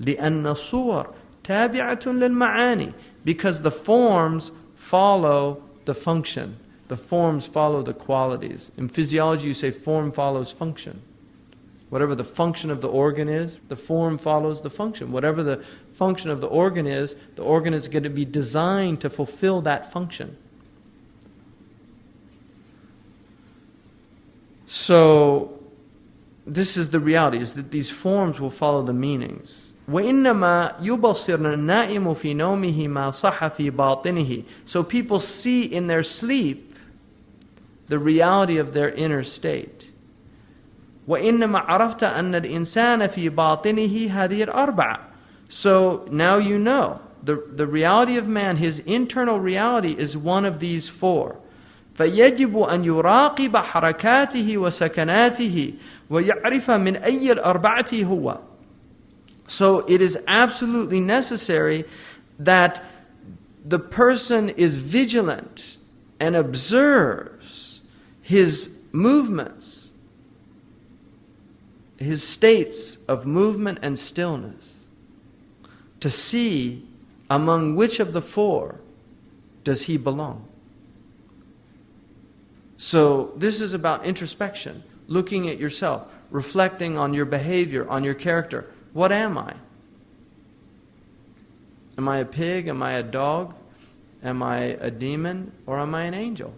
لأن الصور تابعة للمعاني. Because the forms follow the function. The forms follow the qualities. In physiology, you say form follows function. Whatever the function of the organ is, the form follows the function. Whatever the function of the organ is going to be designed to fulfill that function. So, this is the reality, is that these forms will follow the meanings. وَإِنَّمَا يُبَصِرْنَ النَّائِمُ فِي نَوْمِهِ مَا صَحَّ فِي بَاطِنِهِ. So people see in their sleep the reality of their inner state. وَإِنَّمَا عَرَفْتَ أَنَّ الْإِنسَانَ فِي بَاطِنِهِ هَذِهِ الْأَرْبَعَةِ. So now you know, the reality of man, his internal reality is one of these four. فَيَجِبُ أَنْ يُرَاقِبَ حَرَكَاتِهِ وَسَكَنَاتِهِ وَيَعْرِفَ مِنْ أَيِّ الْأَرْبَعَةِ هُوَ. So it is absolutely necessary that the person is vigilant and observes his movements, his states of movement and stillness, to see among which of the four does he belong. So this is about introspection, looking at yourself, reflecting on your behavior, on your character. What am I? Am I a pig? Am I a dog? Am I a demon? Or am I an angel?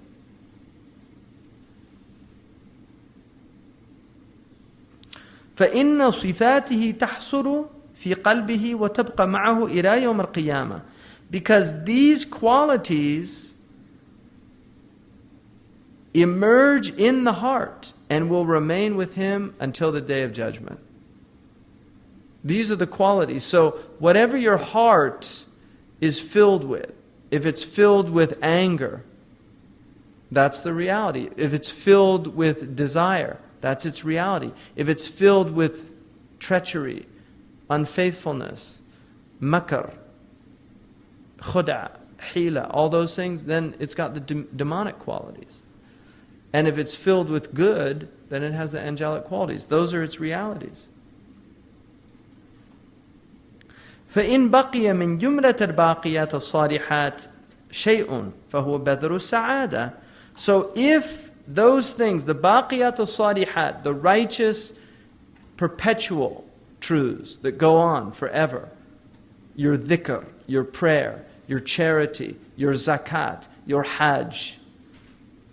فإن صفاته تحصر في قلبه وتبقى معه إلى يوم القيامة. Because these qualities emerge in the heart and will remain with him until the day of judgment. These are the qualities. So whatever your heart is filled with, if it's filled with anger, that's the reality. If it's filled with desire, that's its reality. If it's filled with treachery, unfaithfulness, makr, khuda, hila, all those things, then it's got the demonic qualities. And if it's filled with good, then it has the angelic qualities. Those are its realities. فإن بقي من جملة الباقيات الصالحات شيء فهو بذر السعادة. So if those things, the baqiyat al-salihat, the righteous, perpetual truths that go on forever, your dhikr, your prayer, your charity, your zakat, your hajj,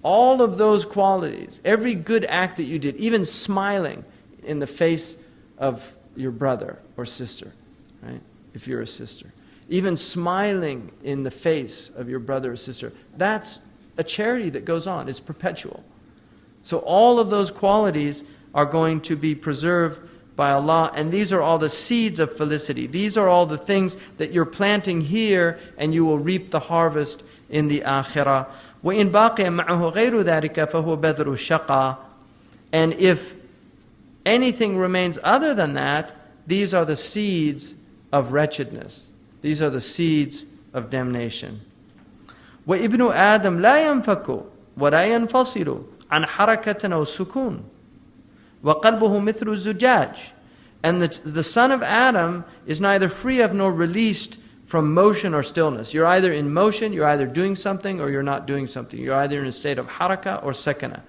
all of those qualities, every good act that you did, even smiling in the face of your brother or sister, right? If you're a sister, even smiling in the face of your brother or sister, that's a charity that goes on. It's perpetual. So all of those qualities are going to be preserved by Allah, and these are all the seeds of felicity. These are all the things that you're planting here, and you will reap the harvest in the akhirah. وَإِنْ بَاقِيَ مَعَهُ غَيْرُ ذَلِكَ فَهُوَ بَذْرُ الشَّقَى. And if anything remains other than that, these are the seeds of wretchedness. These are the seeds of damnation. وَإِبْنُ آدَمْ لَا يَنْفَكُ وَلَا يَنْفَصِلُ عَنْ حَرَكَةٍ أَوْ سُكُونٍ وَقَلْبُهُ مِثْلُ الزُّجَاجِ. And the son of Adam is neither free of nor released from motion or stillness. You're either in motion, you're either doing something, or you're not doing something. You're either in a state of haraka or sakana.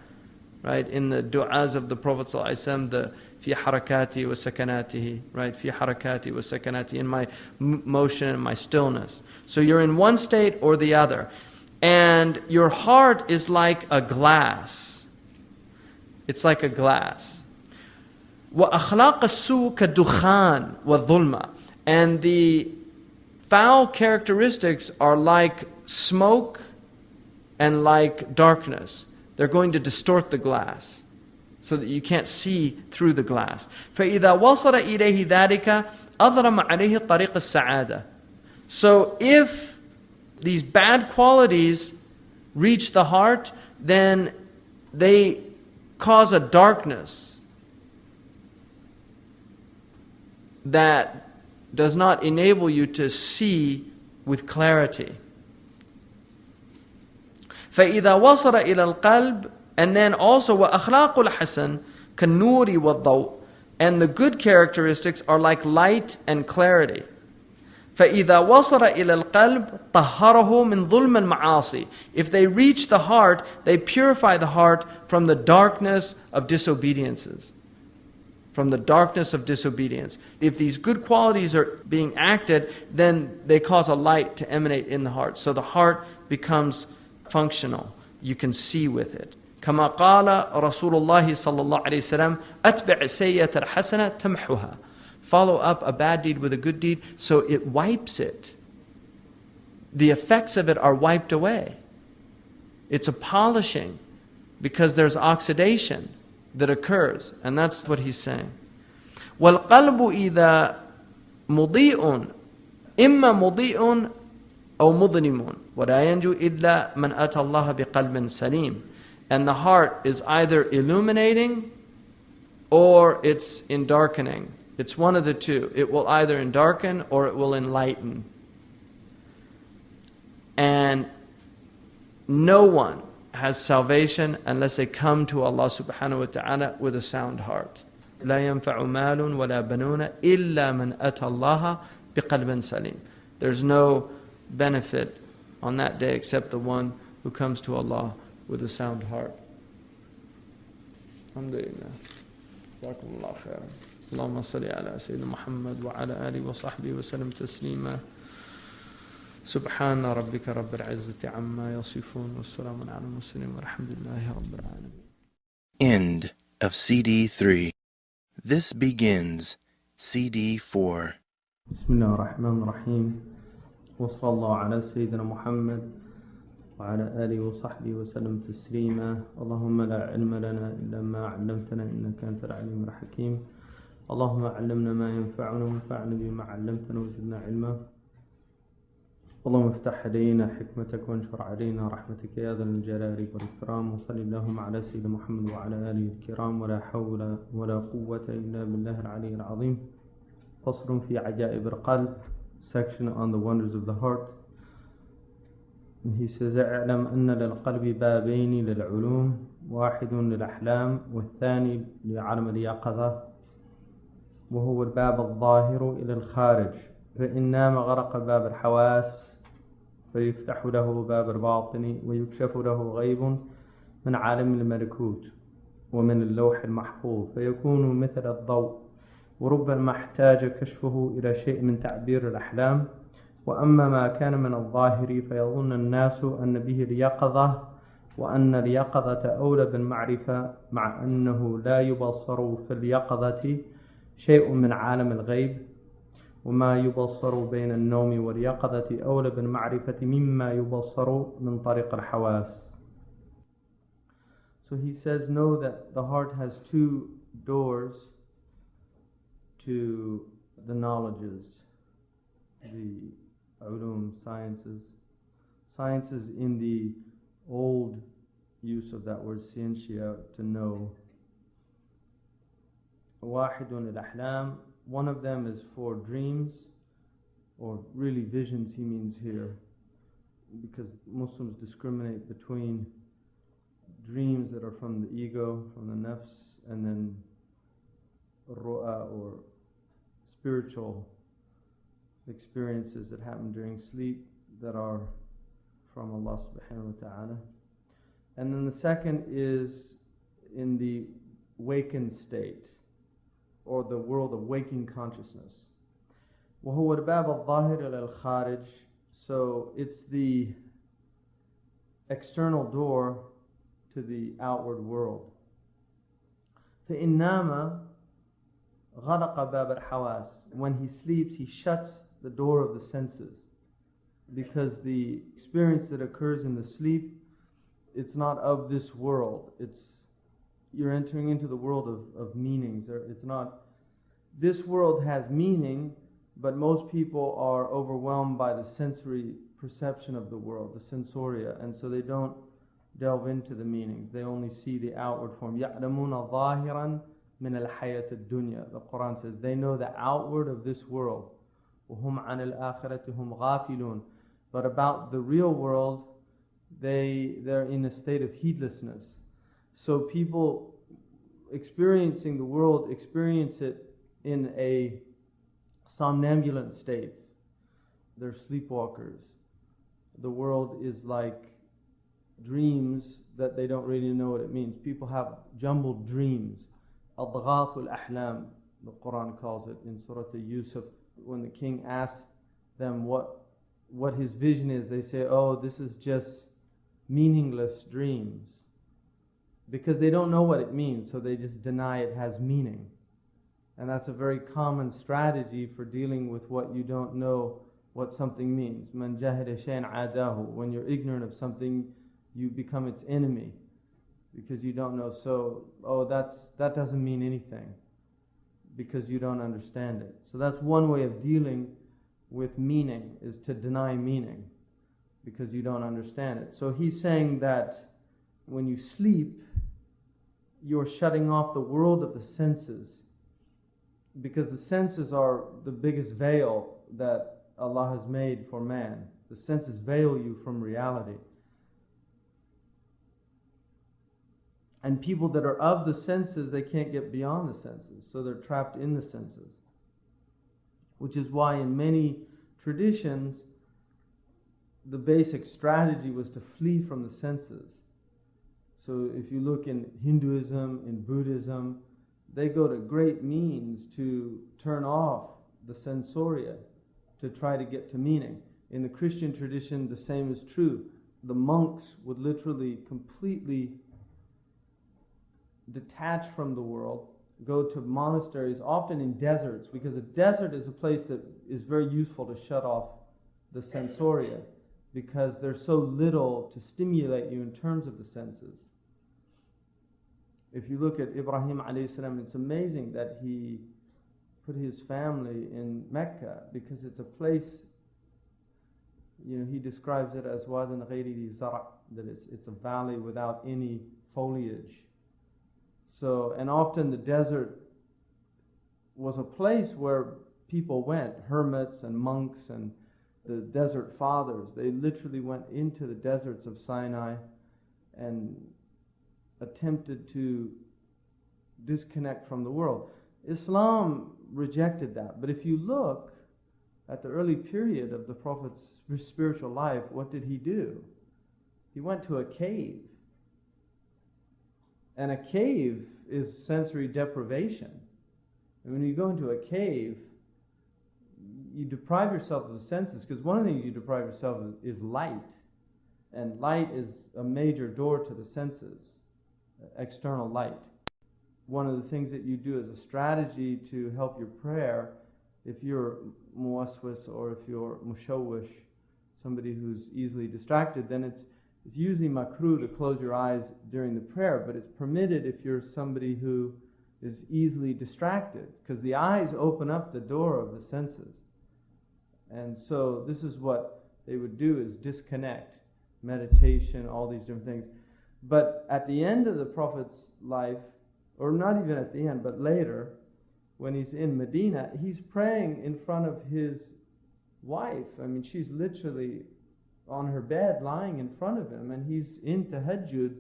Right? In the du'as of the Prophet ﷺ, the fi harakati wa sakanatihi, right? Fi harakati wa sakanati, in my motion and my stillness. So you're in one state or the other. And your heart is like a glass. It's like a glass. وَأَخْلَاقَ السُّوءِ كَالدُّخَانِ وَالظُّلْمَةِ. And the Foul characteristics are like smoke and like darkness. They're going to distort the glass so that you can't see through the glass. فَإِذَا وَصَلَ إِلَيْهِ ذَلِكَ أَضْرَمَ عَلَيْهِ طَرِيقَ السَّعَادَةِ. So if these bad qualities reach the heart, then they cause a darkness that does not enable you to see with clarity. فإذا وصل إلى القلب, and then also وأخلاق الحسن كالنور والضوء, and the good characteristics are like light and clarity. فإذا وصل إلى القلب طهره من ظلم المعاصي. If they reach the heart, they purify the heart from the darkness of disobediences. From the darkness of disobedience. If these good qualities are being acted, then they cause a light to emanate in the heart. So the heart becomes functional. You can see with it. كما قال رسول الله صلى الله عليه وسلم أتبع السيئة الحسنة تمحها. Follow up a bad deed with a good deed, so it wipes it. The effects of it are wiped away. It's a polishing because there's oxidation that occurs, and that's what he's saying. وَالْقَلْبُ إِذَا مُضِيءٌ إِمَّا مُضِيءٌ أَوْ مُظْلِمٌ وَلَا يَنْجُو إِلَّا مَنْ أَتَى اللَّهَ بِقَلْبٍ سَلِيمٍ. And the heart is either illuminating or it's in darkening. It's one of the two. It will either darken or it will enlighten. And no one has salvation unless they come to Allah subhanahu wa ta'ala with a sound heart. لا ينفع مال ولا بنون إلا من أتى الله بقلب سليم. There's no benefit on that day except the one who comes to Allah with a sound heart. Alhamdulillah. Jazakumullah khairan. اللهم صل على سيدنا محمد وعلى آله وصحبه وسلم تسليما. سبحان ربك رب العزة عما يصفون والسلام على المرسلين والحمد لله رب العالمين. End of CD 3. This begins CD 4. بسم الله الرحمن الرحيم وصلى الله على سيدنا محمد وعلى آله وصحبه وسلم تسليما. اللهم لا علم لنا إلا ما علمتنا إنك أنت العليم الحكيم. اللهم علمنا ما ينفعنا وانفعنا بما علمتنا وزدنا علما. اللهم افتح علينا حكمتك وانشر علينا رحمتك يا ذا الجلال والإكرام. وصل اللهم على سيدنا محمد وعلى آله الكرام. ولا حول ولا قوة إلا بالله العلي العظيم. فصل في عجائب القلب. Section on the wonders of the heart. He says اعلم أن للقلب بابين للعلوم واحد للأحلام والثاني لعالم اليقظة وهو الباب الظاهر إلى الخارج. فإن نام غرق باب الحواس فيفتح له باب الباطن ويكشف له غيب من عالم الملكوت ومن اللوح المحفوظ فيكون مثل الضوء وربما احتاج كشفه إلى شيء من تعبير الأحلام. وأما ما كان من الظاهر فيظن الناس أن به اليقظة وأن اليقظة أولى بالمعرفة مع أنه لا يبصر في اليقظة شيء من عالم الغيب وما يبصر بين النوم واليقظة أولى بالمعرفة مما يبصر من طريق الحواس. So he says, know that the heart has two doors to the knowledges, the ulum, sciences. Sciences in the old use of that word scientia, to know. واحد للأحلام, one of them is for dreams, or really visions he means here, because Muslims discriminate between dreams that are from the ego, from the nafs, and then ru'a, or spiritual experiences that happen during sleep that are from Allah subhanahu wa ta'ala. And then the second is in the wakened state, or the world of waking consciousness. وهو الباب الظاهر إلى الخارج. So it's the external door to the outward world. فإن نام غلق باب الحواس. When he sleeps, he shuts the door of the senses. Because the experience that occurs in the sleep, it's not of this world. You're entering into the world of meanings. It's not, this world has meaning, but most people are overwhelmed by the sensory perception of the world, the sensoria, and so they don't delve into the meanings. They only see the outward form. يَعْلَمُونَ ظَاهِرًا مِنَ الْحَيَاةِ الدُّنْيَا. The Quran says they know the outward of this world. وَهُمْ عَنِ الْآخِرَةِ هُمْ غَافِلُونَ. But about the real world, they're in a state of heedlessness. So people experiencing the world experience it in a somnambulant state. They're sleepwalkers. The world is like dreams that they don't really know what it means. People have jumbled dreams. Adghath al-ahlam, the Quran calls it in Surah Yusuf. When the king asks them what his vision is, they say, oh, this is just meaningless dreams. Because they don't know what it means, so they just deny it has meaning. And that's a very common strategy for dealing with what you don't know what something means. Man jahila shay'an adahu. When you're ignorant of something, you become its enemy because you don't know. So, that doesn't mean anything because you don't understand it. So that's one way of dealing with meaning, is to deny meaning because you don't understand it. So he's saying that when you sleep, you're shutting off the world of the senses, because the senses are the biggest veil that Allah has made for man. The senses veil you from reality. And people that are of the senses, they can't get beyond the senses, so they're trapped in the senses. Which is why in many traditions, the basic strategy was to flee from the senses. So if you look in Hinduism, in Buddhism, they go to great means to turn off the sensoria to try to get to meaning. In the Christian tradition, the same is true. The monks would literally completely detach from the world, go to monasteries, often in deserts, because a desert is a place that is very useful to shut off the sensoria, because there's so little to stimulate you in terms of the senses. If you look at Ibrahim alayhi salam, it's amazing that he put his family in Mecca, because it's a place, he describes it as wadan ghayri zara', that it's a valley without any foliage. So, and often the desert was a place where people went, hermits and monks and the desert fathers. They literally went into the deserts of Sinai and attempted to disconnect from the world. Islam rejected that. But if you look at the early period of the Prophet's spiritual life, what did he do? He went to a cave. And a cave is sensory deprivation. And when you go into a cave, you deprive yourself of the senses, because one of the things you deprive yourself of is light. And light is a major door to the senses, external light. One of the things that you do as a strategy to help your prayer, if you're muwaswas or if you're mushawwish, somebody who's easily distracted, then it's usually makruh to close your eyes during the prayer, but it's permitted if you're somebody who is easily distracted, because the eyes open up the door of the senses. And so this is what they would do, is disconnect, meditation, all these different things. But at the end of the Prophet's life, or not even at the end, but later, when he's in Medina, he's praying in front of his wife. I mean, she's literally on her bed lying in front of him, and he's in tahajjud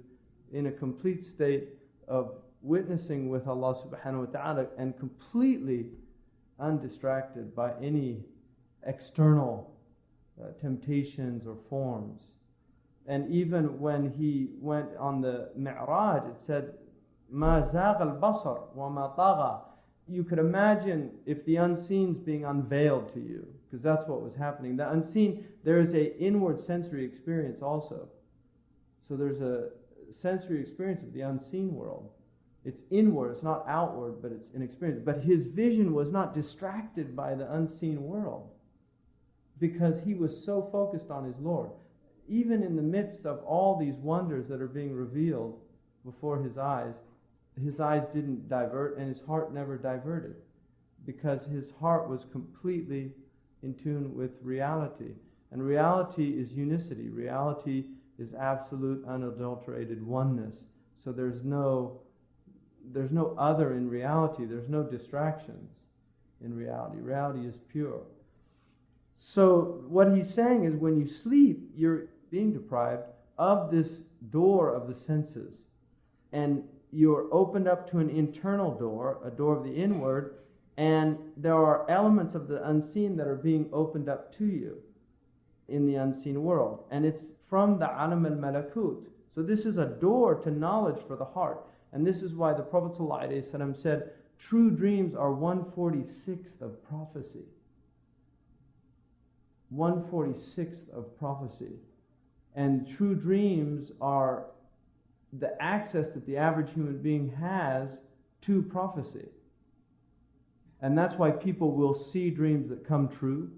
in a complete state of witnessing with Allah subhanahu wa ta'ala, and completely undistracted by any external temptations or forms. And even when he went on the Mi'raj, it said, "Ma zagha al-basar wa ma tagha." You could imagine if the unseen's being unveiled to you, because that's what was happening. The unseen, there is a inward sensory experience also. So there's a sensory experience of the unseen world. It's inward, it's not outward, but it's an experience. But his vision was not distracted by the unseen world. because he was so focused on his Lord. Even in the midst of all these wonders that are being revealed before his eyes didn't divert, and his heart never diverted, because his heart was completely in tune with reality. And reality is unicity. Reality is absolute, unadulterated oneness. So there's no other in reality. There's no distractions in reality. Reality is pure. So what he's saying is, when you sleep, you're being deprived of this door of the senses, and you're opened up to an internal door, a door of the inward, and there are elements of the unseen that are being opened up to you in the unseen world. And it's from the alam al-malakut. So this is a door to knowledge for the heart. And this is why the Prophet ﷺ said, true dreams are 1/46th of prophecy. 1/46th of prophecy. And true dreams are the access that the average human being has to prophecy. And that's why people will see dreams that come true.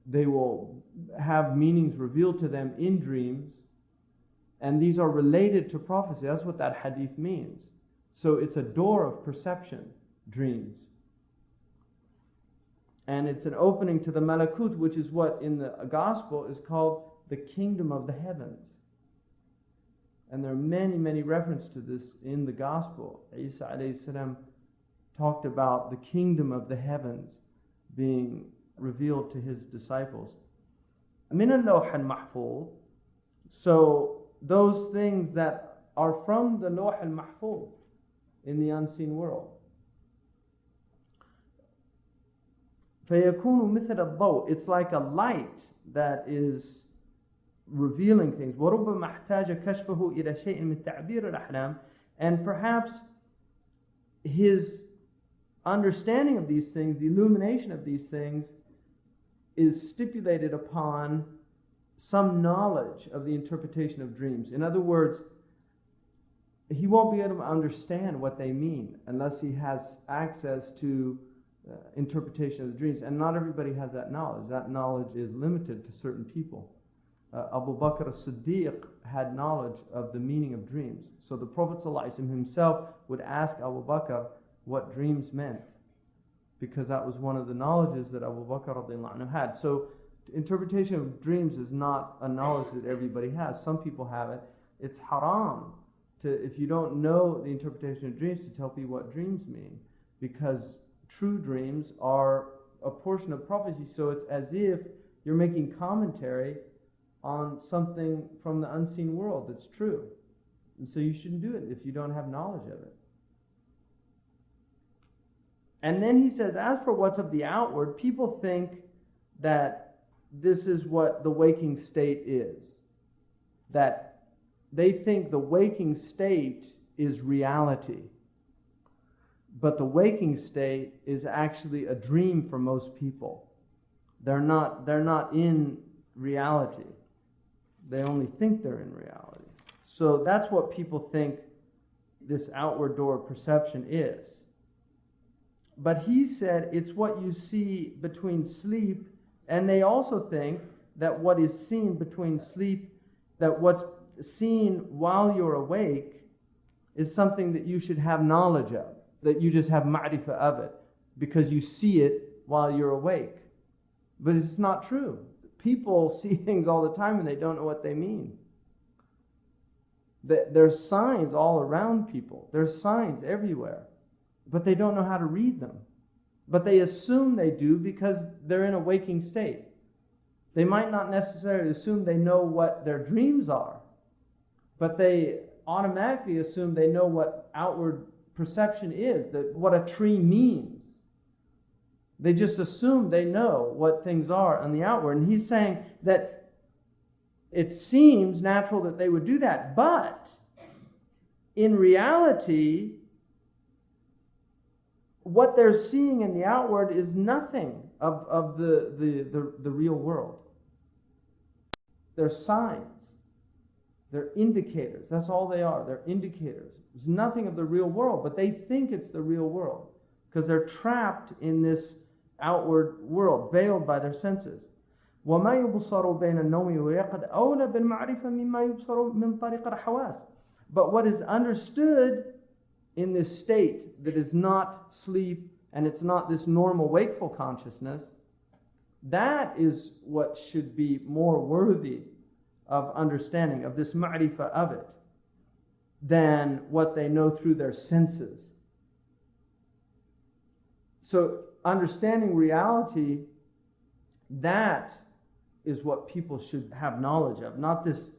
They will have meanings revealed to them in dreams. And these are related to prophecy. That's what that hadith means. So it's a door of perception, dreams. And it's an opening to the malakut, which is what in the gospel is called the kingdom of the heavens. And there are many, many references to this in the gospel. Isa alayhi salam talked about the kingdom of the heavens being revealed to his disciples. Min al-lawh al-mahfuz. So those things that are from the lawh al-mahfuz in the unseen world. فَيَكُونُ مِثْلَ الضَّوْءِ. It's like a light that is revealing things. وَرُبَّمَا احْتَاجَ كَشْفَهُ إِلَى شَيْءٍ مِنْ تَعْبِيرِ الْأَحْلَامِ. And perhaps his understanding of these things, the illumination of these things, is stipulated upon some knowledge of the interpretation of dreams. In other words, he won't be able to understand what they mean unless he has access to interpretation of the dreams. And not everybody has that knowledge. That knowledge is limited to certain people. Abu Bakr as-Siddiq had knowledge of the meaning of dreams. So the Prophet ﷺ himself would ask Abu Bakr what dreams meant, because that was one of the knowledges that Abu Bakr radiallahu anhu had. So interpretation of dreams is not a knowledge that everybody has. Some people have it. It's haram to, if you don't know the interpretation of dreams, to tell people what dreams mean, because true dreams are a portion of prophecy. So it's as if you're making commentary on something from the unseen world that's true. And so you shouldn't do it if you don't have knowledge of it. And then he says, as for what's of the outward, people think that this is what the waking state is. That they think the waking state is reality. But the waking state is actually a dream for most people. They're not in reality. They only think they're in reality. So that's what people think this outward door of perception is. But he said it's what you see between sleep, and they also think that what is seen between sleep, that what's seen while you're awake is something that you should have knowledge of, that you just have ma'rifah of it, because you see it while you're awake. But it's not true. People see things all the time and they don't know what they mean. There's signs all around people. There's signs everywhere. But they don't know how to read them. But they assume they do because they're in a waking state. They might not necessarily assume they know what their dreams are, but they automatically assume they know what outward perception is, that what a tree means. They just assume they know what things are on the outward. And he's saying that it seems natural that they would do that, but in reality, what they're seeing in the outward is nothing of the real world. They're signs. They're indicators. That's all they are. They're indicators. There's nothing of the real world, but they think it's the real world because they're trapped in this outward world, veiled by their senses. وما يبصر بين النوم واليقظة أولى بالمعرفة مما يبصر من طريق الحواس. But what is understood in this state that is not sleep and it's not this normal wakeful consciousness, that is what should be more worthy of understanding, of this ma'rifah of it, than what they know through their senses. So understanding reality, that is what people should have knowledge of, not this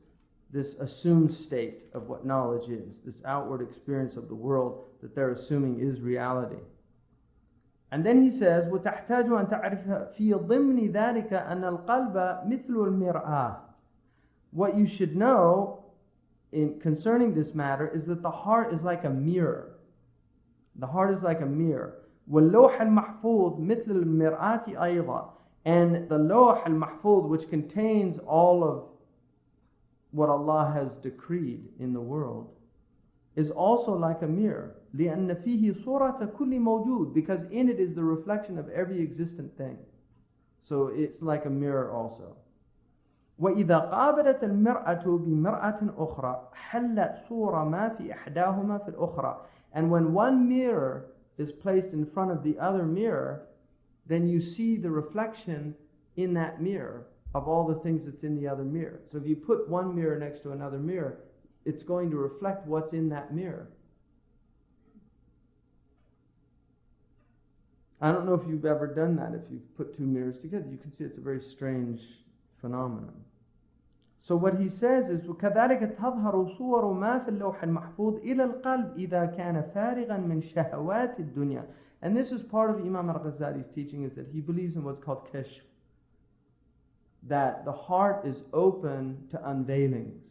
assumed state of what knowledge is, this outward experience of the world that they're assuming is reality. And then he says, وَتَحْتَاجُ أَن تَعْرِفَ فِي ضِمْنِ ذَلِكَ أَنَّ الْقَلْبَ مِثْلُ الْمِرْآةِ. What you should know concerning this matter is that the heart is like a mirror. The heart is like a mirror. وَاللَّوْحَ الْمَحْفُوظ مِثْلُ الْمِرْآةِ أَيْضًا. And the lawh al-mahfuz, which contains all of what Allah has decreed in the world, is also like a mirror. لِأَنَّ فِيهِ صُورَةَ كُلِّ مَوْجُودٍ. Because in it is the reflection of every existent thing. So it's like a mirror also. وَإِذَا قَابَلَتْ الْمِرْأَةُ بِمِرْأَةٍ أُخْرَى حَلَّتْ صُورَ مَا فِي إِحْدَاهُمَا فِي الْأُخْرَى. And when one mirror is placed in front of the other mirror, then you see the reflection in that mirror of all the things that's in the other mirror. So if you put one mirror next to another mirror, it's going to reflect what's in that mirror. I don't know if you've ever done that. If you've put two mirrors together, you can see it's a very strange phenomenon. So what he says is, وَكَذَلِكَ تَظْهَرُ صُوَرُ مَا فِي اللَّوْحِ الْمَحْفُوظِ إِلَى الْقَلْبِ إِذَا كَانَ فَارِغًا مِنْ شَهَوَاتِ الدُّنْيَا. And this is part of Imam al-Ghazali's teaching, is that he believes in what's called kashf, that the heart is open to unveilings.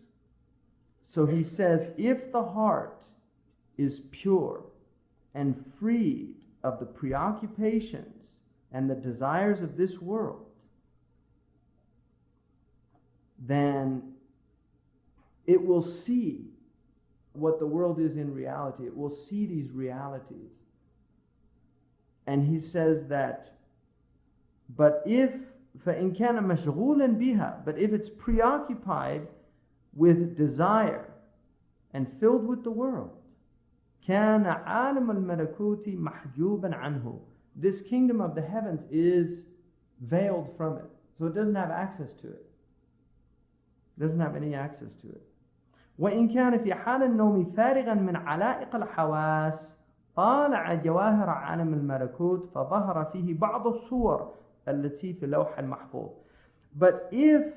So he says, if the heart is pure and freed of the preoccupations and the desires of this world, then it will see what the world is in reality. It will see these realities. And he says that, but if فَإِنْ كَانَ مَشْغُولًا بِهَا, but if it's preoccupied with desire and filled with the world, كَانَ عَالَمَ الْمَلَكُوتِ مَحْجُوبًا عَنْهُ. This kingdom of the heavens is veiled from it. So it doesn't have access to it. It doesn't have any access to it. وَإِنْ كَانَ فِي حَالَ النَّوْمِ فَارِغًا مِنْ عَلَائِقِ الْحَوَاسِ طالع جواهر عالم الملكوت فظهر فيه بعض الصور التي في اللوح المحفوظ. But if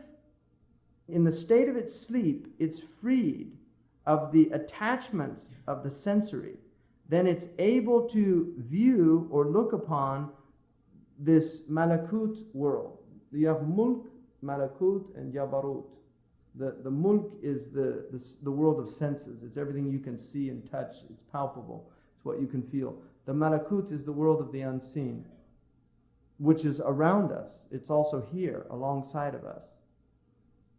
in the state of its sleep it's freed of the attachments of the sensory, then it's able to view or look upon this malakut world. You have mulk, malakut, and jabarut. The mulk is the world of senses. It's everything you can see and touch. It's palpable. It's what you can feel. The malakut is the world of the unseen, which is around us. It's also here, alongside of us.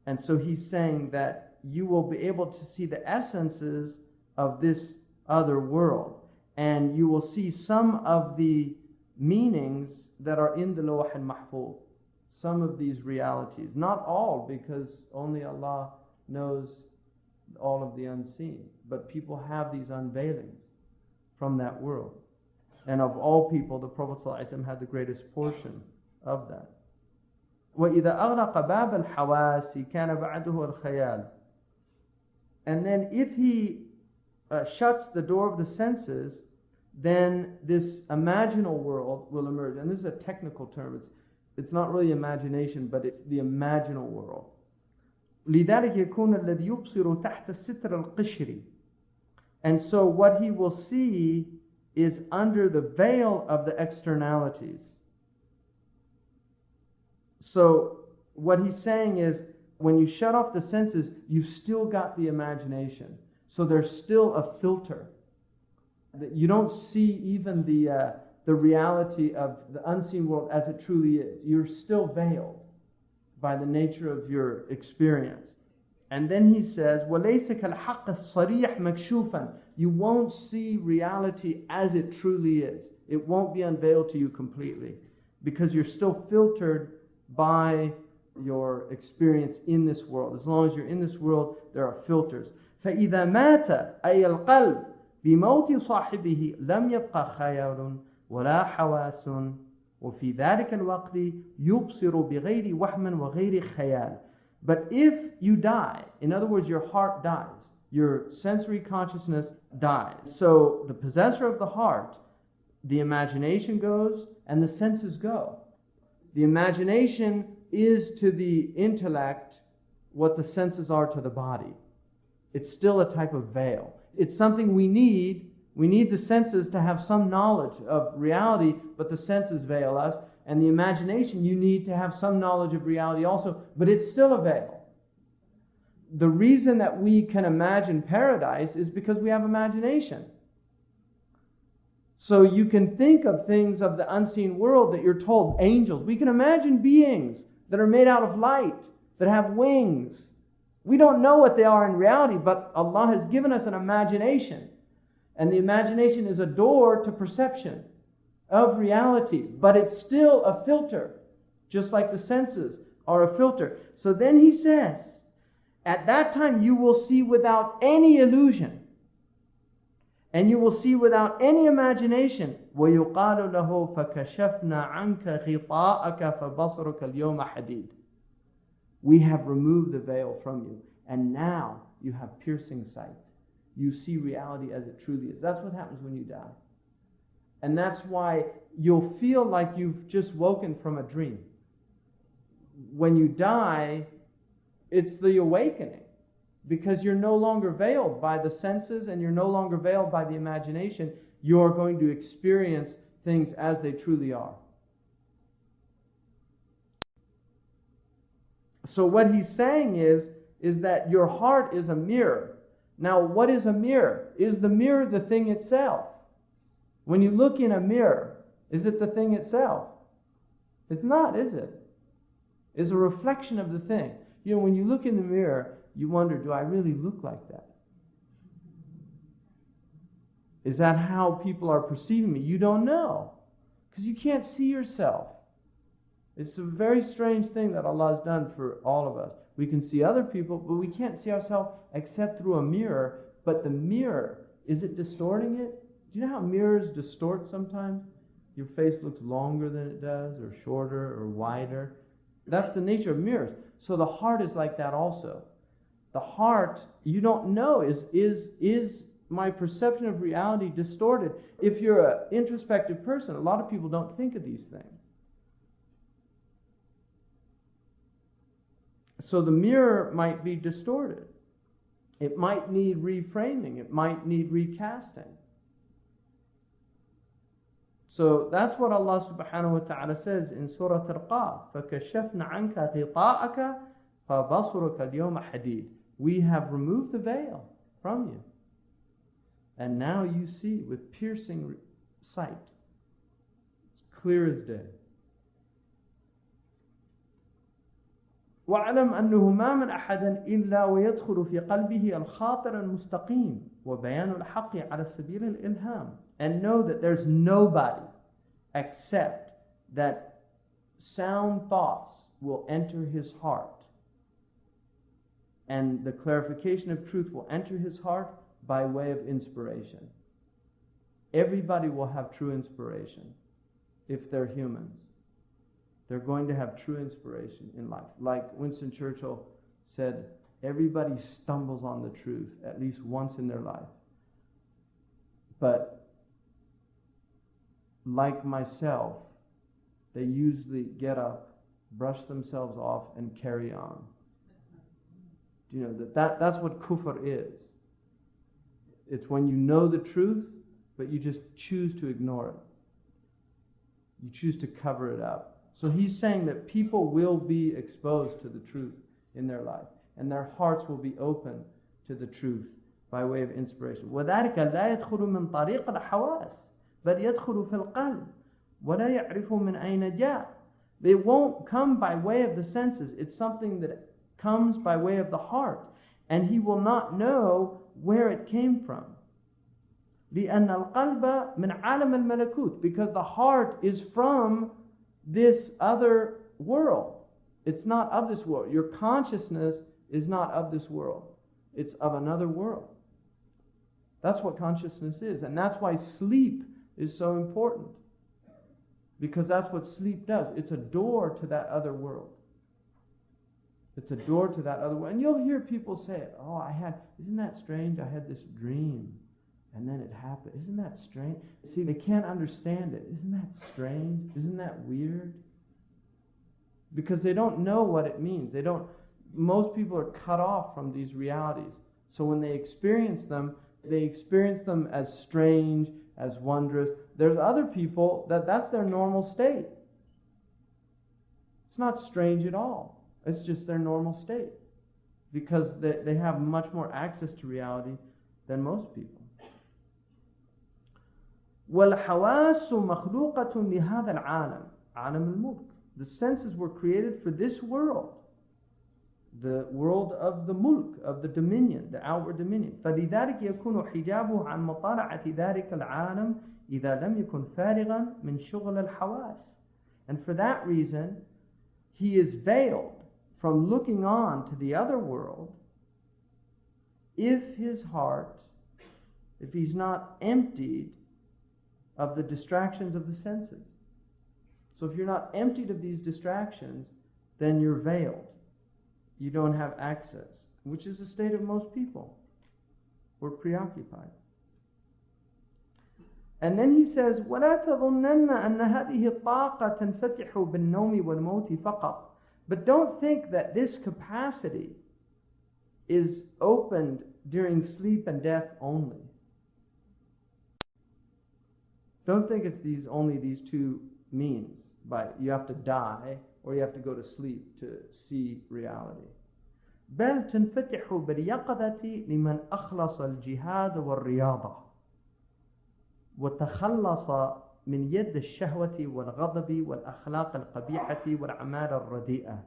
And so he's saying that you will be able to see the essences of this other world, and you will see some of the meanings that are in the Lawh al-Mahfuz, some of these realities. Not all, because only Allah knows all of the unseen, but people have these unveilings from that world. And of all people, the Prophet ﷺ had the greatest portion of that. وَإِذَا أَغْلَقَ بَابَ الْحَوَاسِ كَانَ بَعْدُهُ الْخَيَالِ. And then if he shuts the door of the senses, then this imaginal world will emerge. And this is a technical term. It's not really imagination, but it's the imaginal world. لِذَلِكَ يَكُونَ الَّذِي يُبْصِرُ تَحْتَ السِّتْرِ الْقِشْرِ. And so what he will see is under the veil of the externalities. So what he's saying is, when you shut off the senses, you've still got the imagination. So there's still a filter. You don't see even the reality of the unseen world as it truly is. You're still veiled by the nature of your experience. And then he says, وَلَيْسَ كَالْحَقِّ الصَّرِيحِ مَكْشُوفًا. You won't see reality as it truly is. It won't be unveiled to you completely. because you're still filtered by your experience in this world. As long as you're in this world, there are filters. فإذا مات أي القلب بموت صاحبه لم يبقى خيال ولا حواس وفي ذلك الوقت يبصر بغير وهم وغير خيال. But if you die, in other words, your heart dies, your sensory consciousness dies. So the possessor of the heart, the imagination goes and the senses go. The imagination is to the intellect what the senses are to the body. It's still a type of veil. It's something we need. We need the senses to have some knowledge of reality, but the senses veil us. And the imagination, you need to have some knowledge of reality also, but it's still a veil. The reason that we can imagine paradise is because we have imagination. So you can think of things of the unseen world that you're told, angels. We can imagine beings that are made out of light, that have wings. We don't know what they are in reality, but Allah has given us an imagination. And the imagination is a door to perception of reality, but it's still a filter, just like the senses are a filter. So then he says, at that time you will see without any illusion, and you will see without any imagination. وَيُقَالُ لَهُ فَكَشَفْنَا عَنْكَ غِطَاءَكَ فَبَصَرُكَ الْيَوْمَ حَدِيدٌ. We have removed the veil from you, and now you have piercing sight. You see reality as it truly is. That's what happens when you die. And that's why you'll feel like you've just woken from a dream. When you die, it's the awakening, because you're no longer veiled by the senses and you're no longer veiled by the imagination. You're going to experience things as they truly are. So what he's saying is that your heart is a mirror. Now, what is a mirror? Is the mirror the thing itself? When you look in a mirror, is it the thing itself? It's not, is it? It's a reflection of the thing. You know, when you look in the mirror, you wonder, do I really look like that? Is that how people are perceiving me? You don't know, because you can't see yourself. It's a very strange thing that Allah has done for all of us. We can see other people, but we can't see ourselves except through a mirror. But the mirror, is it distorting it? Do you know how mirrors distort sometimes? Your face looks longer than it does, or shorter, or wider. That's the nature of mirrors. So the heart is like that also. The heart, you don't know, is my perception of reality distorted? If you're an introspective person, a lot of people don't think of these things. So the mirror might be distorted. It might need reframing. It might need recasting. So that's what Allah subhanahu wa ta'ala says in Surah Al-Qaf. فَكَشَفْنَا عَنْكَ غِطَاءَكَ فَبَصُرُكَ الْيَوْمَ حَدِيدٌ. We have removed the veil from you, and now you see with piercing sight. It's clear as day. وَاعْلَمْ أَنَّهُ مَا مِنْ أَحَدٍ إِلَّا وَيَدْخُلُ فِي قَلْبِهِ الْخَاطِرَ الْمُسْتَقِيمِ وَبَيَانُ الْحَقِّ عَلَى سَبِيلِ الْإِلْهَامِ. And know that there's nobody except that sound thoughts will enter his heart, and the clarification of truth will enter his heart by way of inspiration. Everybody will have true inspiration if they're humans. They're going to have true inspiration in life. Like Winston Churchill said, everybody stumbles on the truth at least once in their life. But like myself, they usually get up, brush themselves off, and carry on. You know, that's what kufr is. It's when you know the truth, but you just choose to ignore it. You choose to cover it up. So he's saying that people will be exposed to the truth in their life, and their hearts will be open to the truth by way of inspiration. وَذَلِكَ لَا يَدْخُلُ مِنْ طَرِيقِ الْحَوَاسِ بَلْ يَدْخُلُ فِي الْقَلْبِ وَلَا يَعْرِفُ مِنْ أَيْنَ جَاءَ. It won't come by way of the senses. It's something that comes by way of the heart, and he will not know where it came from. لِأَنَّ الْقَلْبَ مِنْ عَالَمِ الْمَلَكُوتِ. Because the heart is from this other world. It's not of this world. Your consciousness is not of this world. It's of another world. That's what consciousness is. And that's why sleep is so important. Because that's what sleep does. It's a door to that other world. It's a door to that other world. And you'll hear people say, oh, isn't that strange? I had this dream. And then it happened. Isn't that strange? See, they can't understand it. Isn't that strange? Isn't that weird? Because they don't know what it means. Most people are cut off from these realities. So when they experience them as strange, as wondrous. There's other people that's their normal state. It's not strange at all. It's just their normal state. Because they have much more access to reality than most people. وَالْحَوَاسُ مَخْلُوقَةٌ لِهَذَا الْعَالَمِ عَالَمُ الْمُلْكِ. The senses were created for this world. The world of the mulk, of the dominion, the outward dominion. فَلِذَلِكَ يَكُونُ حِجَابُهُ عَنْ مُطَالَعَةِ ذَلِكَ الْعَالَمِ إِذَا لَمْ يَكُنْ فَارِغًا مِنْ شُغْلِ الْحَوَاسِ. And for that reason, he is veiled from looking on to the other world if he's not emptied of the distractions of the senses. So if you're not emptied of these distractions, then you're veiled. You don't have access, which is the state of most people. We're preoccupied. And then he says, وَلَا تَظُنَّنَّ أَنَّ هَذِهِ الطَّاقَةَ تَنْفَتِحُ بِالنَّوْمِ وَالْمَوْتِ فَقَطْ. But don't think that this capacity is opened during sleep and death only. Don't think it's only these two means. You have to die or you have to go to sleep to see reality. بل تنفتح باليقظة لمن أخلص الجهاد والرياضة وتخلص من يد الشهوة والغضب والأخلاق القبيحة والأعمال الرديئة.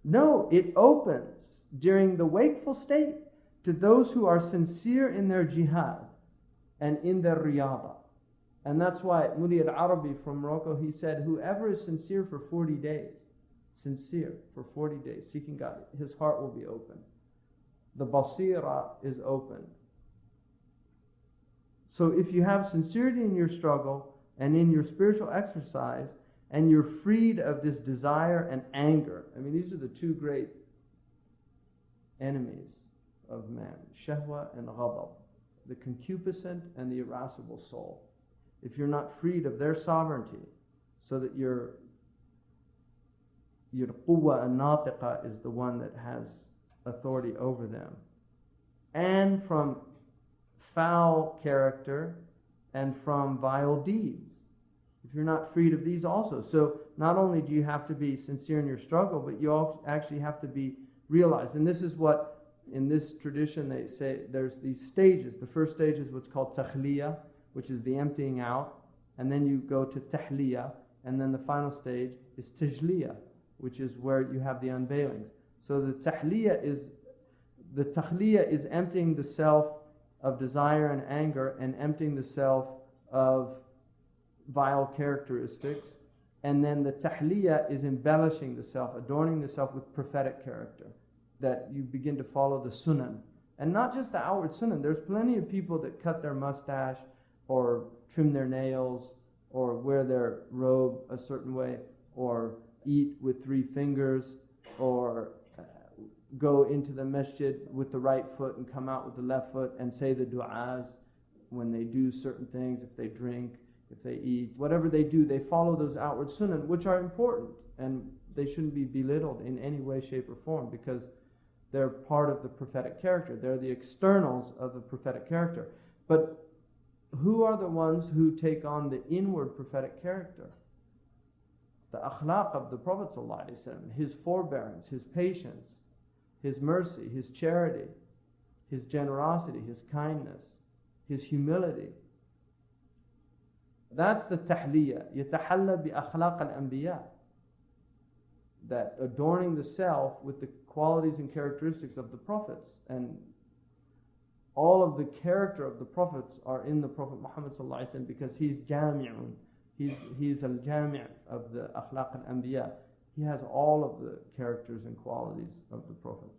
No, it opens during the wakeful state to those who are sincere in their jihad and in their riyada. And that's why Mudi al-Arabi from Morocco, he said, whoever is sincere for 40 days, seeking God, his heart will be open. The basira is opened. So if you have sincerity in your struggle and in your spiritual exercise, and you're freed of this desire and anger, I mean, these are the two great enemies of man, shahwa and ghadab, the concupiscent and the irascible soul. If you're not freed of their sovereignty, so that your quwwa an-natiqa is the one that has authority over them, and from foul character and from vile deeds, if you're not freed of these also. So not only do you have to be sincere in your struggle, but you actually have to be realized. And this is what, in this tradition, they say there's these stages. The first stage is what's called takhliya, which is the emptying out, and then you go to tahliya, and then the final stage is tajliya, which is where you have the unveilings. So the takhliya is emptying the self of desire and anger, and emptying the self of vile characteristics, and then the tahliya is embellishing the self, adorning the self with prophetic character, that you begin to follow the sunan, and not just the outward sunan. There's plenty of people that cut their mustache, or trim their nails, or wear their robe a certain way, or eat with 3 fingers, or go into the masjid with the right foot and come out with the left foot and say the du'as when they do certain things, if they drink, if they eat, whatever they do, they follow those outward sunan, which are important, and they shouldn't be belittled in any way, shape, or form, because they're part of the prophetic character. They're the externals of the prophetic character. But who are the ones who take on the inward prophetic character? The akhlaq of the Prophet ﷺ, his forbearance, his patience, his mercy, his charity, his generosity, his kindness, his humility. That's the tahliya. يتحلى بأخلاق الأنبياء. That adorning the self with the qualities and characteristics of the prophets. And all of the character of the prophets are in the Prophet Muhammad ﷺ, because he's jami'un. He's al-jami' of the akhlaq al-anbiya. He has all of the characters and qualities of the prophets.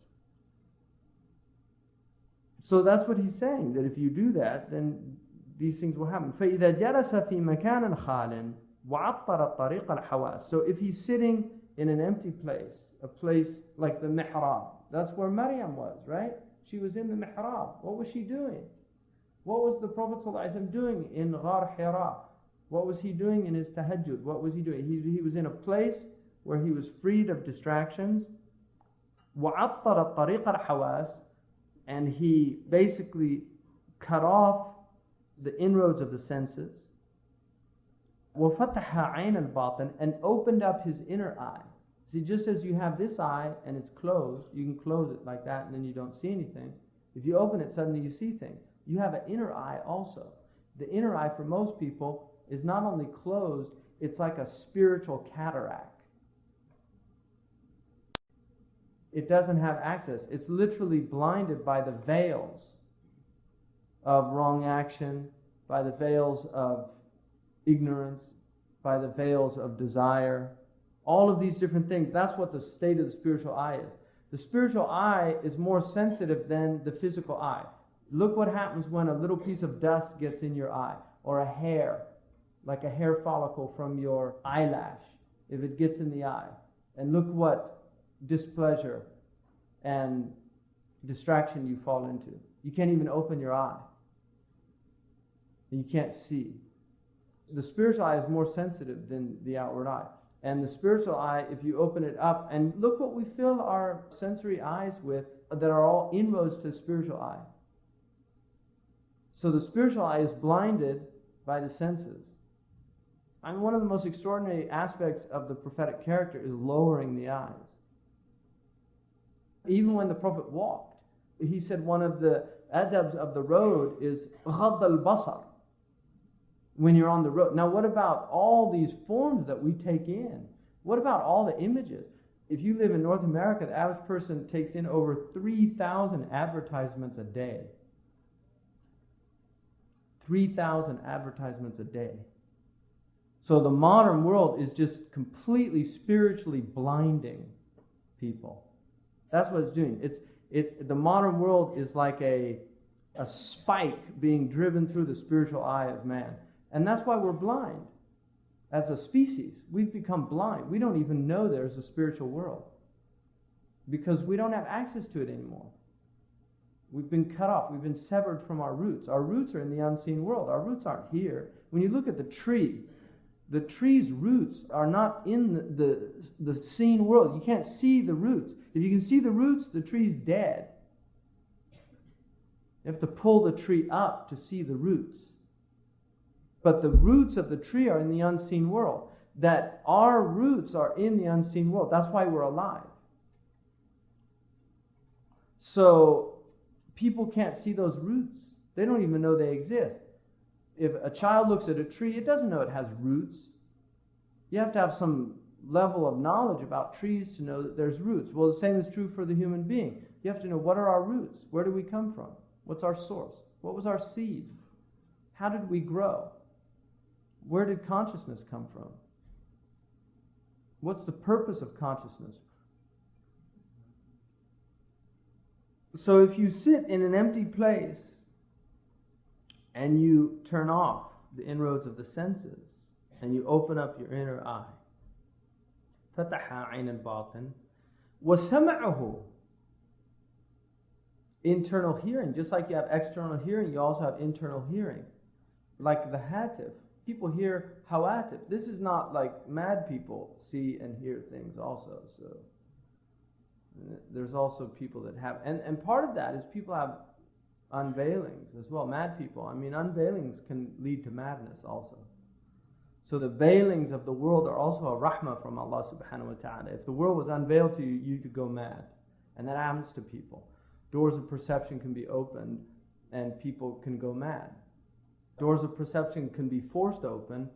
So that's what he's saying, that if you do that, then these things will happen. فَإِذَا جَلَسَ فِي مَكَانٍ خَالٍ وَعَطَّرَ طَرِيقَ الْحَوَاسِ. So if he's sitting in an empty place, a place like the mihrab, that's where Maryam was, right? She was in the mihrab. What was she doing? What was the Prophet ﷺ doing in Ghar Hira? What was he doing in his tahajjud? What was he doing? He was in a place where he was freed of distractions. وَعَطَّرَ طَرِيقَ الْحَوَاسِ. And he basically cut off the inroads of the senses. وَفَتَحَ عَيْنَ الْبَاطِنِ. And opened up his inner eye. See, just as you have this eye and it's closed, you can close it like that and then you don't see anything. If you open it, suddenly you see things. You have an inner eye also. The inner eye for most people is not only closed, it's like a spiritual cataract. It doesn't have access. It's literally blinded by the veils of wrong action, by the veils of ignorance, by the veils of desire. All of these different things. That's what the state of the spiritual eye is. The spiritual eye is more sensitive than the physical eye. Look what happens when a little piece of dust gets in your eye, or a hair, like a hair follicle from your eyelash, if it gets in the eye. And look what displeasure and distraction you fall into. You can't even open your eye. You can't see. The spiritual eye is more sensitive than the outward eye. And the spiritual eye, if you open it up, and look what we fill our sensory eyes with that are all inroads to the spiritual eye. So the spiritual eye is blinded by the senses. And one of the most extraordinary aspects of the prophetic character is lowering the eyes. Even when the Prophet walked, he said one of the adabs of the road is ghadd al-basar, when you're on the road. Now what about all these forms that we take in? What about all the images? If you live in North America, the average person takes in over 3,000 advertisements a day. 3,000 advertisements a day. So the modern world is just completely spiritually blinding people. That's what it's doing. The modern world is like a spike being driven through the spiritual eye of man. And that's why we're blind. As a species, we've become blind. We don't even know there's a spiritual world because we don't have access to it anymore. We've been cut off. We've been severed from our roots. Our roots are in the unseen world. Our roots aren't here. When you look at the tree's roots are not in the seen world. You can't see the roots. If you can see the roots, the tree's dead. You have to pull the tree up to see the roots. But the roots of the tree are in the unseen world. That our roots are in the unseen world. That's why we're alive. So people can't see those roots. They don't even know they exist. If a child looks at a tree, it doesn't know it has roots. You have to have some level of knowledge about trees to know that there's roots. Well, the same is true for the human being. You have to know, what are our roots? Where do we come from? What's our source? What was our seed? How did we grow? Where did consciousness come from? What's the purpose of consciousness? So if you sit in an empty place and you turn off the inroads of the senses and you open up your inner eye, فَتَحَ عَيْنَ الْبَاطِنِ وَسَمَعُهُ, internal hearing. Just like you have external hearing, you also have internal hearing. Like the hatif. People hear hawatif. This is not like mad people see and hear things also. So there's also people that have, and part of that is people have unveilings as well. Mad people. I mean, unveilings can lead to madness also. So the veilings of the world are also a rahmah from Allah subhanahu wa ta'ala. If the world was unveiled to you, you could go mad. And that happens to people. Doors of perception can be opened and people can go mad. Doors of perception can be forced open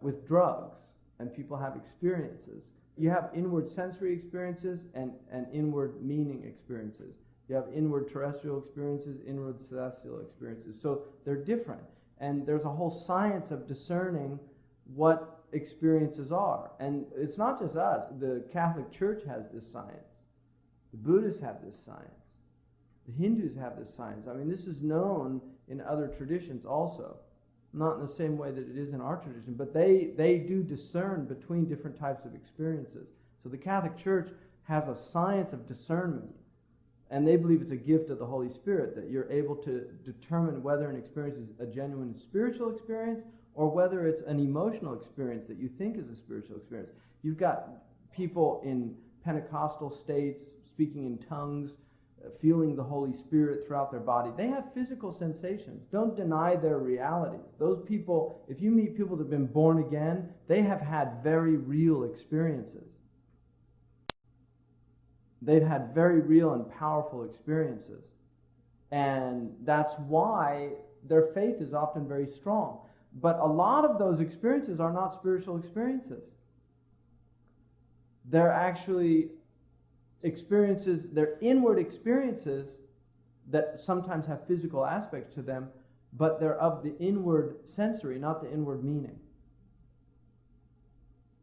with drugs, and people have experiences. You have inward sensory experiences and inward meaning experiences. You have inward terrestrial experiences, inward celestial experiences. So they're different. And there's a whole science of discerning what experiences are. And it's not just us. The Catholic Church has this science. The Buddhists have this science. The Hindus have this science. I mean, this is known in other traditions also. Not in the same way that it is in our tradition, but they do discern between different types of experiences. So the Catholic Church has a science of discernment, and they believe it's a gift of the Holy Spirit, that you're able to determine whether an experience is a genuine spiritual experience or whether it's an emotional experience that you think is a spiritual experience. You've got people in Pentecostal states speaking in tongues, feeling the Holy Spirit throughout their body. They have physical sensations. Don't deny their realities. Those people, if you meet people that have been born again, they have had very real experiences. They've had very real and powerful experiences. And that's why their faith is often very strong. But a lot of those experiences are not spiritual experiences. They're actually experiences, they're inward experiences that sometimes have physical aspects to them, but they're of the inward sensory, not the inward meaning.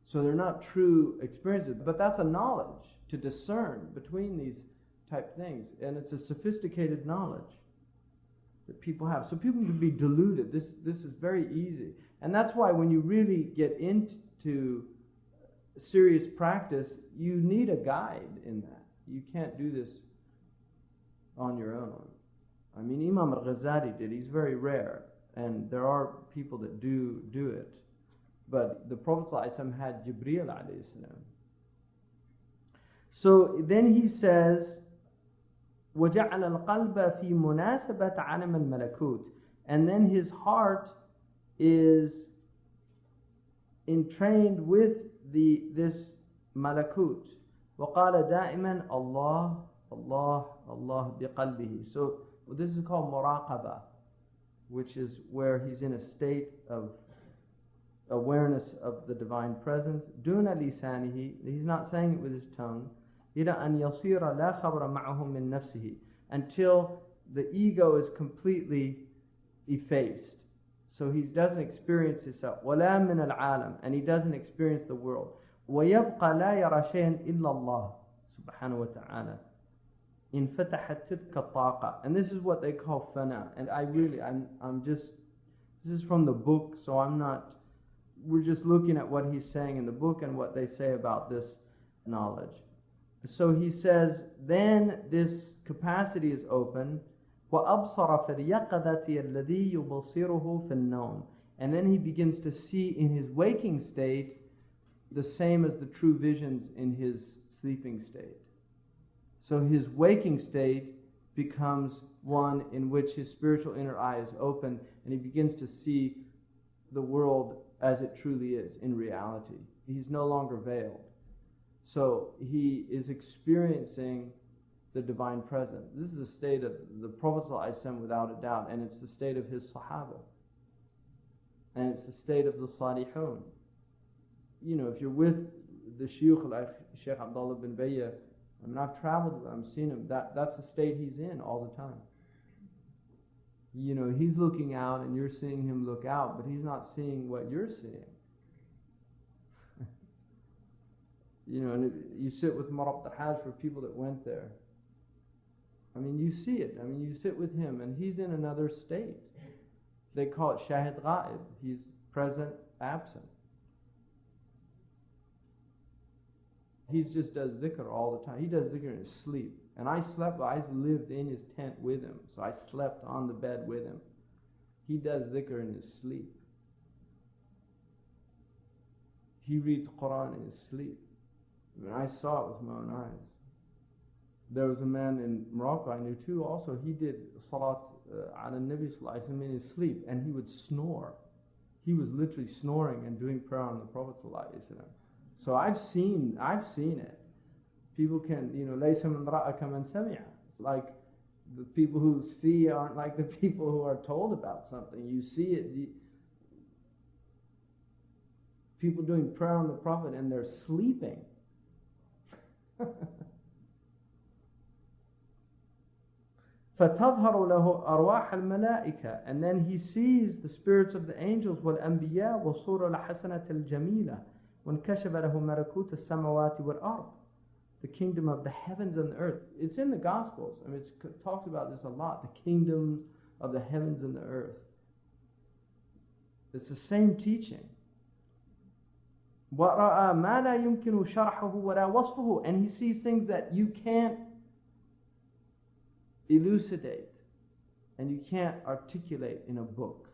So they're not true experiences, but that's a knowledge to discern between these type things, and it's a sophisticated knowledge that people have. So people can be deluded. This is very easy, and that's why when you really get into serious practice, you need a guide in that. You can't do this on your own. I mean, Imam al-Ghazali did. He's very rare, and there are people that do it. But the Prophet ﷺ had Jibreel alayhi salam. So then he says, وَجَعَلَ الْقَلْبَ فِي مُنَاسَبَةَ عَلَمَ الْمَلَكُوتِ, and then his heart is entrained with this malakut. وَقَالَ دَائِمًا Allah, Allah, Allah بِقَلْبِهِ. So this is called muraqabah, which is where he's in a state of awareness of the divine presence. دُونَ لِسَانِهِ, he's not saying it with his tongue. إِلَى أَنْ يَصِيرَ لَا خَبْرَ مَعَهُ مِنْ نَفْسِهِ, until the ego is completely effaced. So he doesn't experience himself. وَلَا مِنَ الْعَالَمِ, and he doesn't experience the world. وَيَبْقَى لَا يَرَى شَيْئًا إِلَّا اللَّهِ سُبْحَانَهُ وَتَعَالَى إِنْ فَتَحَتْ تِلْكَ الطَّاقَةِ. And this is what they call fana. And I'm just, this is from the book, so we're just looking at what he's saying in the book and what they say about this knowledge. So he says, then this capacity is open. وَأَبْصَرَ فِي الْيَقَظَةِ الَّذِي يُبْصِرُهُ فِي النَّوْمِ. And then he begins to see in his waking state the same as the true visions in his sleeping state. So his waking state becomes one in which his spiritual inner eye is open, and he begins to see the world as it truly is in reality. He's no longer veiled. So he is experiencing the divine presence. This is the state of the Prophet ﷺ without a doubt, and it's the state of his Sahaba. And it's the state of the Salihun. You know, if you're with the Shuyukh like Sheikh Abdullah bin Bayya, I mean, I've traveled with him, I've seen him, that's the state he's in all the time. You know, he's looking out and you're seeing him look out, but he's not seeing what you're seeing. You know, and you sit with Marab Hajj for people that went there. I mean, you see it. I mean, you sit with him and he's in another state. They call it Shahid Ghaib. He's present, absent. He just does dhikr all the time. He does dhikr in his sleep. And I lived in his tent with him. So I slept on the bed with him. He does dhikr in his sleep. He reads Quran in his sleep. I mean, I saw it with my own eyes. There was a man in Morocco I knew too also. He did Salat ala Nabi Sallallahu Alaihi Wasallam in his sleep, and he would snore. He was literally snoring and doing prayer on the Prophet Sallallahu Alaihi Wasallam. So I've seen it. People can, لَيْسَ مَنْ رَأَكَ مَنْ سَمِعَ. It's like the people who see aren't like the people who are told about something. You see it. People doing prayer on the Prophet and they're sleeping. فَتَظْهَرُ لَهُ أَرْوَاحَ الْمَلَائِكَةِ, and then he sees the spirits of the angels, وَالْأَنْبِيَاءِ وَصُورَ الْحَسَنَةِ الْجَمِيلَةِ وَانْكَشَفَ لَهُ مَلَكُوتُ السَّمَوَاتِ وَالْأَرْضِ, the kingdom of the heavens and the earth. It's in the Gospels. I mean, it's talked about this a lot, the kingdom of the heavens and the earth. It's the same teaching. وَرَأَى مَا لَا يُمْكِنُ شَرْحُهُ وَلَا وَصْفُهُ, and he sees things that you can't elucidate and you can't articulate in a book.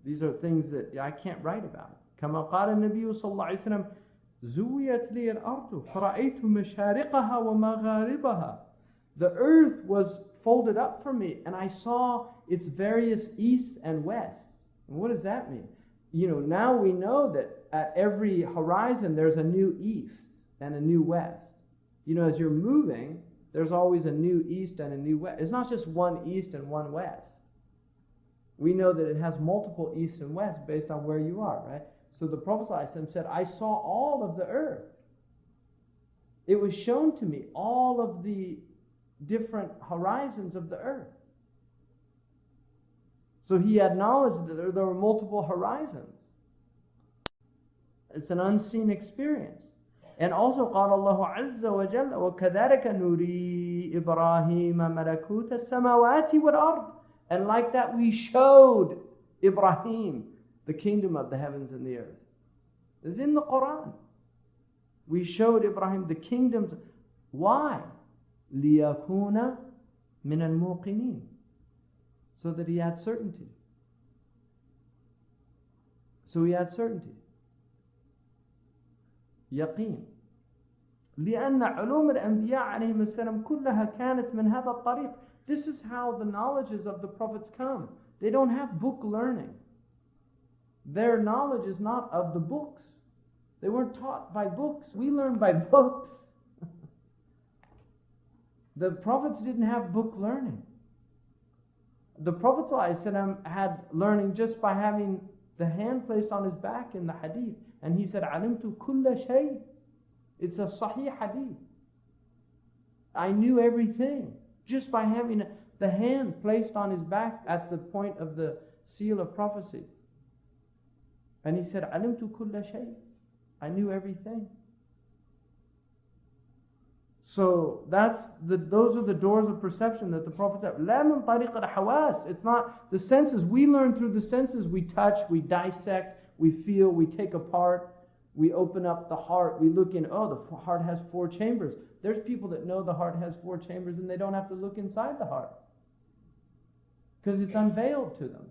These are things that I can't write about. كما قال النبي صلى الله عليه وسلم زويت لي الأرض فرأيت مشارقها ومغاربها. The earth was folded up for me and I saw its various easts and wests. And what does that mean? Now we know that at every horizon there's a new east and a new west. As you're moving, there's always a new east and a new west. It's not just one east and one west. We know that it has multiple east and west based on where you are, right? So the Prophet ﷺ said, I saw all of the earth. It was shown to me, all of the different horizons of the earth. So he acknowledged that there were multiple horizons. It's an unseen experience. And also قال الله عز وجل وكذلك نري إبراهيم ملكوت السماوات والأرض. And like that we showed Ibrahim the kingdom of the heavens and the earth. It's in the Quran. We showed Ibrahim the kingdoms. Why? لِيَكُونَ مِنَ الْمُوقِنِينَ, so that he had certainty. So he had certainty. يقين. لأن علوم الأنبياء عليهم السلام كلها كانت من هذا الطريق. This is how the knowledges of the prophets come. They don't have book learning. Their knowledge is not of the books. They weren't taught by books. We learn by books. The prophets didn't have book learning. The Prophet ﷺ had learning just by having the hand placed on his back in the hadith. And he said, عَلِمْتُ كُلَّ شَيْءٍ. It's a sahih hadith. I knew everything just by having the hand placed on his back at the point of the seal of prophecy. And he said, عَلِمْتُ كُلَّ شَيْءٍ. I knew everything. So those are the doors of perception that the Prophet said. لَا مِنْ طَرِيقِ الْحَوَاسِ. It's not the senses. We learn through the senses. We touch, we dissect, we feel, we take apart, we open up the heart, we look in, the heart has 4 chambers. There's people that know the heart has 4 chambers and they don't have to look inside the heart because it's unveiled to them.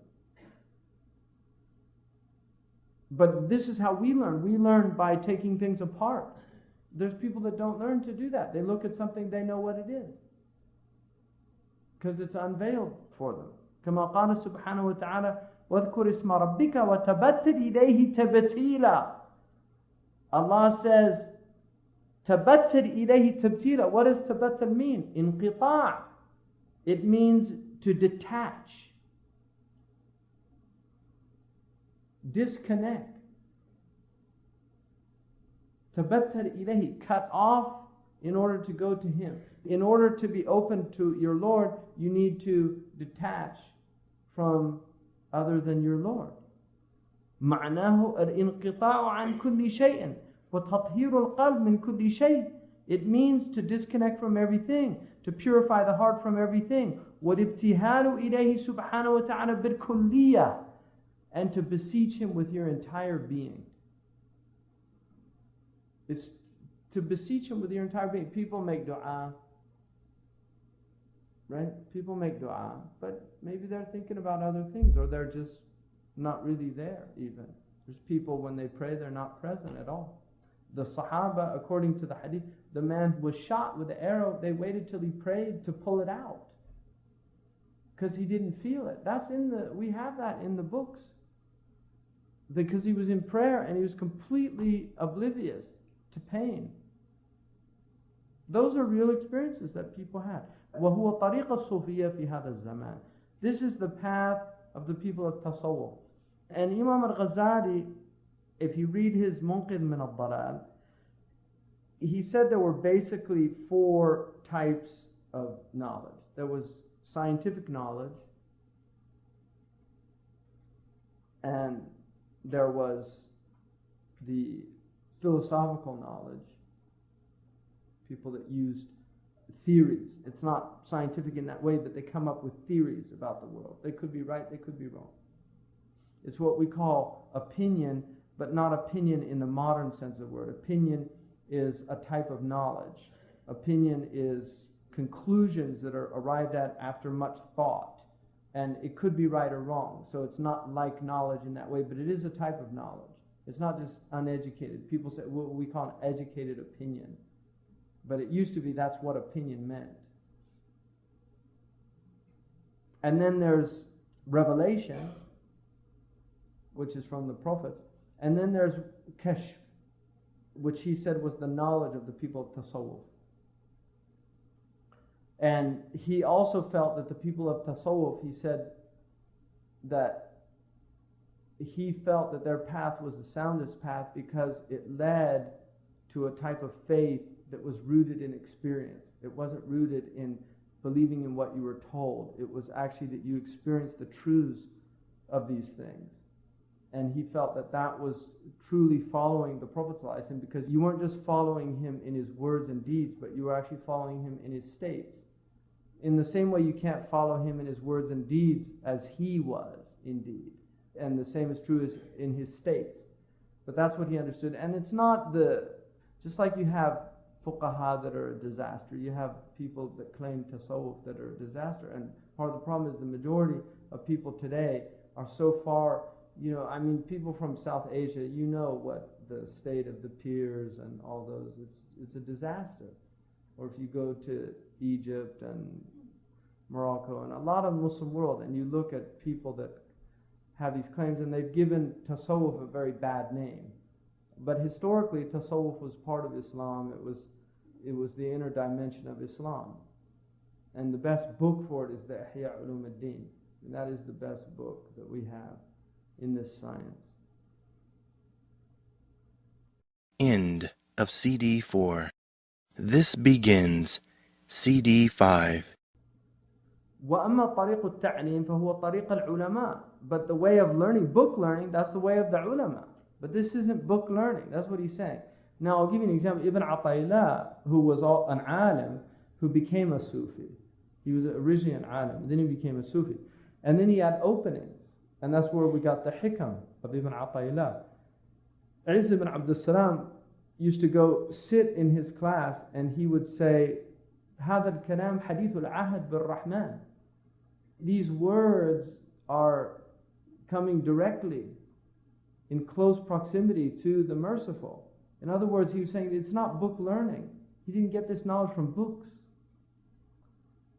But this is how we learn. We learn by taking things apart. There's people that don't learn to do that. They look at something, they know what it is because it's unveiled for them. كما قال سبحانه وتعالى وَاذْكُرِ اسْمَ رَبِّكَ وَتَبَتِّلْ إِلَيْهِ تَبْتِيلًا. Allah says, تَبَتِّلْ إِلَيْهِ تَبْتِيلًا. What does tabattul mean? Inqita'. It means to detach, disconnect. Tabattal ilayhi, cut off in order to go to Him. In order to be open to your Lord, you need to detach from other than your Lord. معناه الانقطاع عن كل شيء وتطهير القلب من كل شيء. It means to disconnect from everything, to purify the heart from everything. والابتهال إليه سبحانه وتعالى بالكلية, and to beseech Him with your entire being. It's to beseech Him with your entire being. People make dua, right? People make dua, but maybe they're thinking about other things, or they're just not really there even. There's people, when they pray, they're not present at all. The Sahaba, according to the hadith, the man who was shot with the arrow, they waited till he prayed to pull it out because he didn't feel it. We have that in the books. Because he was in prayer and he was completely oblivious to pain. Those are real experiences that people had. وَهُوَ طَرِيقَ الصُّوفِيَّةِ فِي هَذَا الزَّمَانِ. This is the path of the people of Tasawwuf. And Imam al-Ghazali, if you read his Munqidh min al-Dalal, he said there were basically 4 types of knowledge. There was scientific knowledge, and there was the philosophical knowledge, people that used theories. It's not scientific in that way, but they come up with theories about the world. They could be right, they could be wrong. It's what we call opinion, but not opinion in the modern sense of the word. Opinion is a type of knowledge. Opinion is conclusions that are arrived at after much thought, and it could be right or wrong. So it's not like knowledge in that way, but it is a type of knowledge. It's not just uneducated. People say what we call an educated opinion, but it used to be that's what opinion meant. And then there's revelation, which is from the prophets, and then there's kashf, which he said was the knowledge of the people of tasawwuf. And he also felt that the people of tasawwuf, he said that he felt that their path was the soundest path because it led to a type of faith that was rooted in experience. It wasn't rooted in believing in what you were told. It was actually that you experienced the truths of these things. And he felt that that was truly following the Prophet ﷺ, because you weren't just following him in his words and deeds, but you were actually following him in his states. In the same way you can't follow him in his words and deeds as he was indeed. And the same is true as in his states. But that's what he understood. And it's not just like you have fuqaha that are a disaster, you have people that claim tasawwuf that are a disaster. And part of the problem is the majority of people today are so far, people from South Asia, what the state of the pirs and all those, it's a disaster. Or if you go to Egypt and Morocco and a lot of Muslim world, and you look at people that have these claims, and they've given tasawwuf a very bad name. But historically, tasawwuf was part of Islam. It was the inner dimension of Islam. And the best book for it is the Ihya Ulum ad-Din. And that is the best book that we have in this science. End of CD 4. This begins CD 5. وَأَمَّا طَرِيقُ التَّعْلِيمِ فَهُوَ طَرِيقَ الْعُلَمَاءِ. But the way of learning, book learning, that's the way of the ulama. But this isn't book learning. That's what he's saying. Now I'll give you an example. Ibn Ata'illah, who was an alim, who became a Sufi. He was originally an alim, then he became a Sufi. And then he had openings. And that's where we got the hikam of Ibn Ata'illah. Isa ibn Abdul Salam used to go sit in his class, and he would say, هذا الكلام حديث العهد بالرحمن. These words are coming directly in close proximity to the merciful. In other words, he was saying it's not book learning. He didn't get this knowledge from books.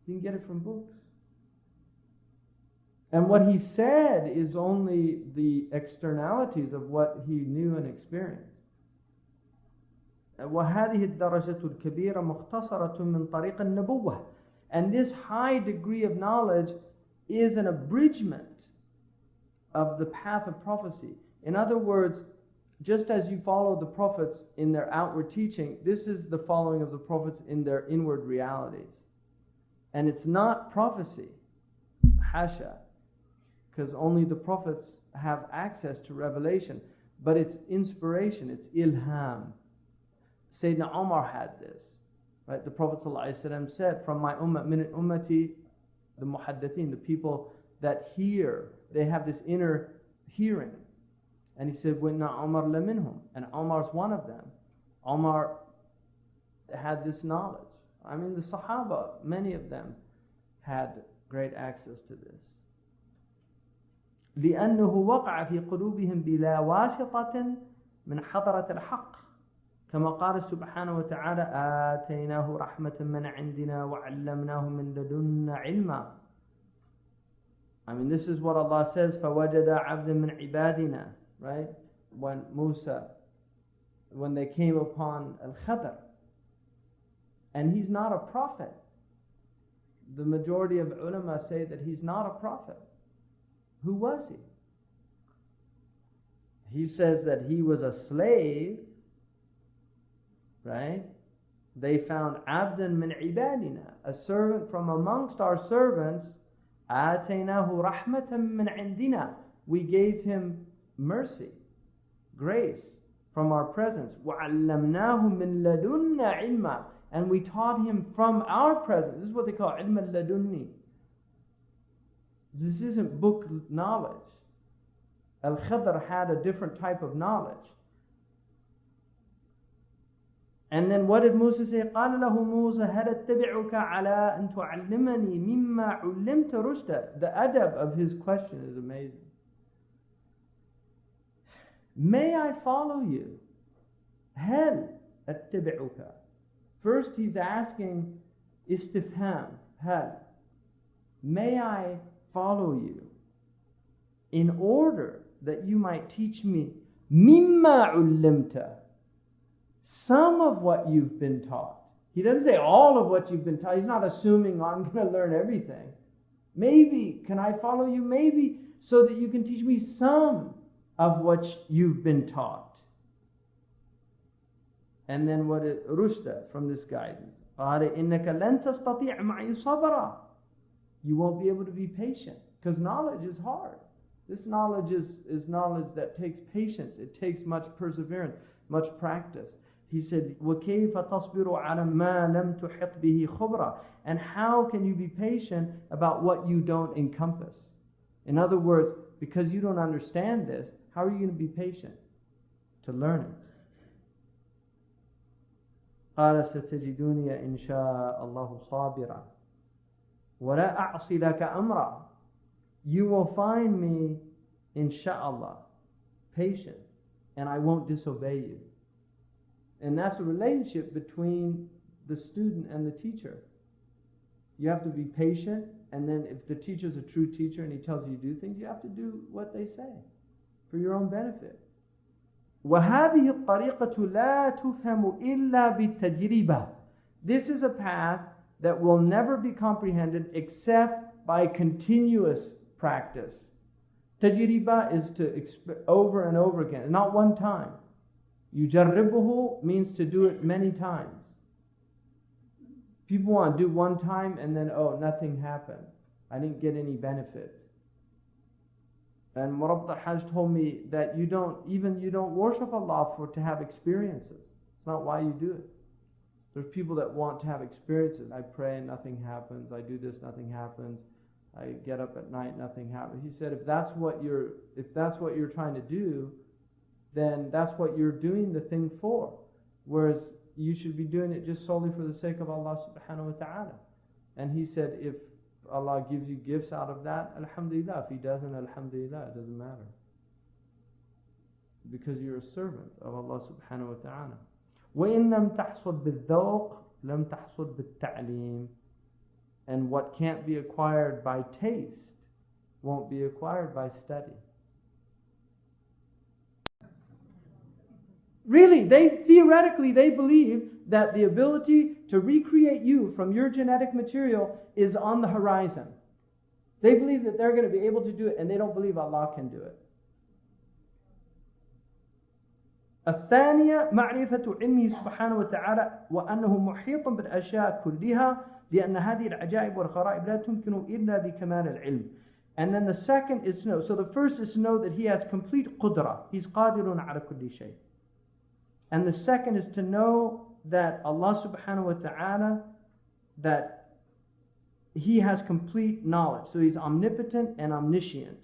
He didn't get it from books. And what he said is only the externalities of what he knew and experienced. وهذه الدرجة الكبيرة مختصرة من طريق النبوة. And this high degree of knowledge is an abridgment of the path of prophecy. In other words, just as you follow the prophets in their outward teaching, this is the following of the prophets in their inward realities. And it's not prophecy, hasha, because only the prophets have access to revelation, but it's inspiration, it's ilham. Sayyidina Umar had this, right? The Prophet ﷺ said, from my ummah, min ummati, the muhaddithin, the people that hear, they have this inner hearing. And he said, وَإِنَّ Umar لَمِنْهُمْ. And Umar's one of them. Umar had this knowledge. I mean, the Sahaba, many of them had great access to this. لأنه وقع في قلوبهم بلا واسطة من حضرة الحق. كما قال سبحانه وتعالى آتيناه رحمة من عندنا وعلمناه من لدنا علما. I mean, this is what Allah says, فَوَجَدَ عَبْدًا مِنْ عِبَادِنَا, right? When they came upon Al-Khadr. And he's not a prophet. The majority of ulama say that he's not a prophet. Who was he? He says that he was a slave, right? They found عبدا من عبادنا, a servant from amongst our servants. آتيناه رحمة من عندنا, we gave him mercy, grace from our presence. وعلمناه من لدنا علما, and we taught him from our presence. This is what they call علم اللدني. This isn't book knowledge. Al-Khidr had a different type of knowledge. And then what did Musa say? قال له موسى هل اتبعك على أن تعلمني مما علمت رشدا. The adab of his question is amazing. May I follow you? هل اتبعك. First he's asking istifham. هل. May I follow you in order that you might teach me مما علمت, some of what you've been taught. He doesn't say all of what you've been taught. He's not assuming, I'm going to learn everything. Maybe, can I follow you? Maybe, so that you can teach me some of what you've been taught. And then what is rushda from this guidance? قال إنك لن تستطيع معي صبرا. You won't be able to be patient, because knowledge is hard. This knowledge is knowledge that takes patience. It takes much perseverance, much practice. He said, وَكَيْفَ تَصْبِرُ عَلَى مَا لَمْ تُحِطْ بِهِ خُبْرًا. And how can you be patient about what you don't encompass? In other words, because you don't understand this, how are you going to be patient to learn it? قال ستجدوني إن شاء الله صابرا ولا أعصي لك أمرا. You will find me, insha'Allah, patient, and I won't disobey you. And that's a relationship between the student and the teacher. You have to be patient, and then if the teacher's a true teacher and he tells you to do things, you have to do what they say for your own benefit. وَهَذِهِ الطَّرِيقَةُ لَا تُفْهَمُ إِلَّا بِالتَّجْرِبَةِ. This is a path that will never be comprehended except by continuous practice. Tajriba is to over and over again, not one time. Yujarribuhu means to do it many times. People want to do one time and then, oh, nothing happened. I didn't get any benefit. And Murabta Hajj told me that you don't worship Allah to have experiences. It's not why you do it. There's people that want to have experiences. I pray and nothing happens. I do this, nothing happens. I get up at night, nothing happens. He said, if that's what you're trying to do, then that's what you're doing the thing for. Whereas you should be doing it just solely for the sake of Allah subhanahu wa ta'ala. And he said, if Allah gives you gifts out of that, alhamdulillah. If He doesn't, alhamdulillah, it doesn't matter. Because you're a servant of Allah subhanahu wa ta'ala. وَإِن لَمْ تَحْصُلْ بِالذَّوْقِ لَمْ تَحْصُلْ بِالتَّعْلِيمِ. And what can't be acquired by taste won't be acquired by study. Really, theoretically they believe that the ability to recreate you from your genetic material is on the horizon. They believe that they're going to be able to do it, and they don't believe Allah can do it. الثانية معرفة علمه سبحانه وتعالى وأنه محيط بالأشياء كلها لأن هذه العجائب والغرائب لا تمكن إلا بكمال العلم. And then the second is to know. So the first is to know that He has complete قدرة. He's قادر على كل شيء. And the second is to know that Allah subhanahu wa ta'ala, that He has complete knowledge. So He's omnipotent and omniscient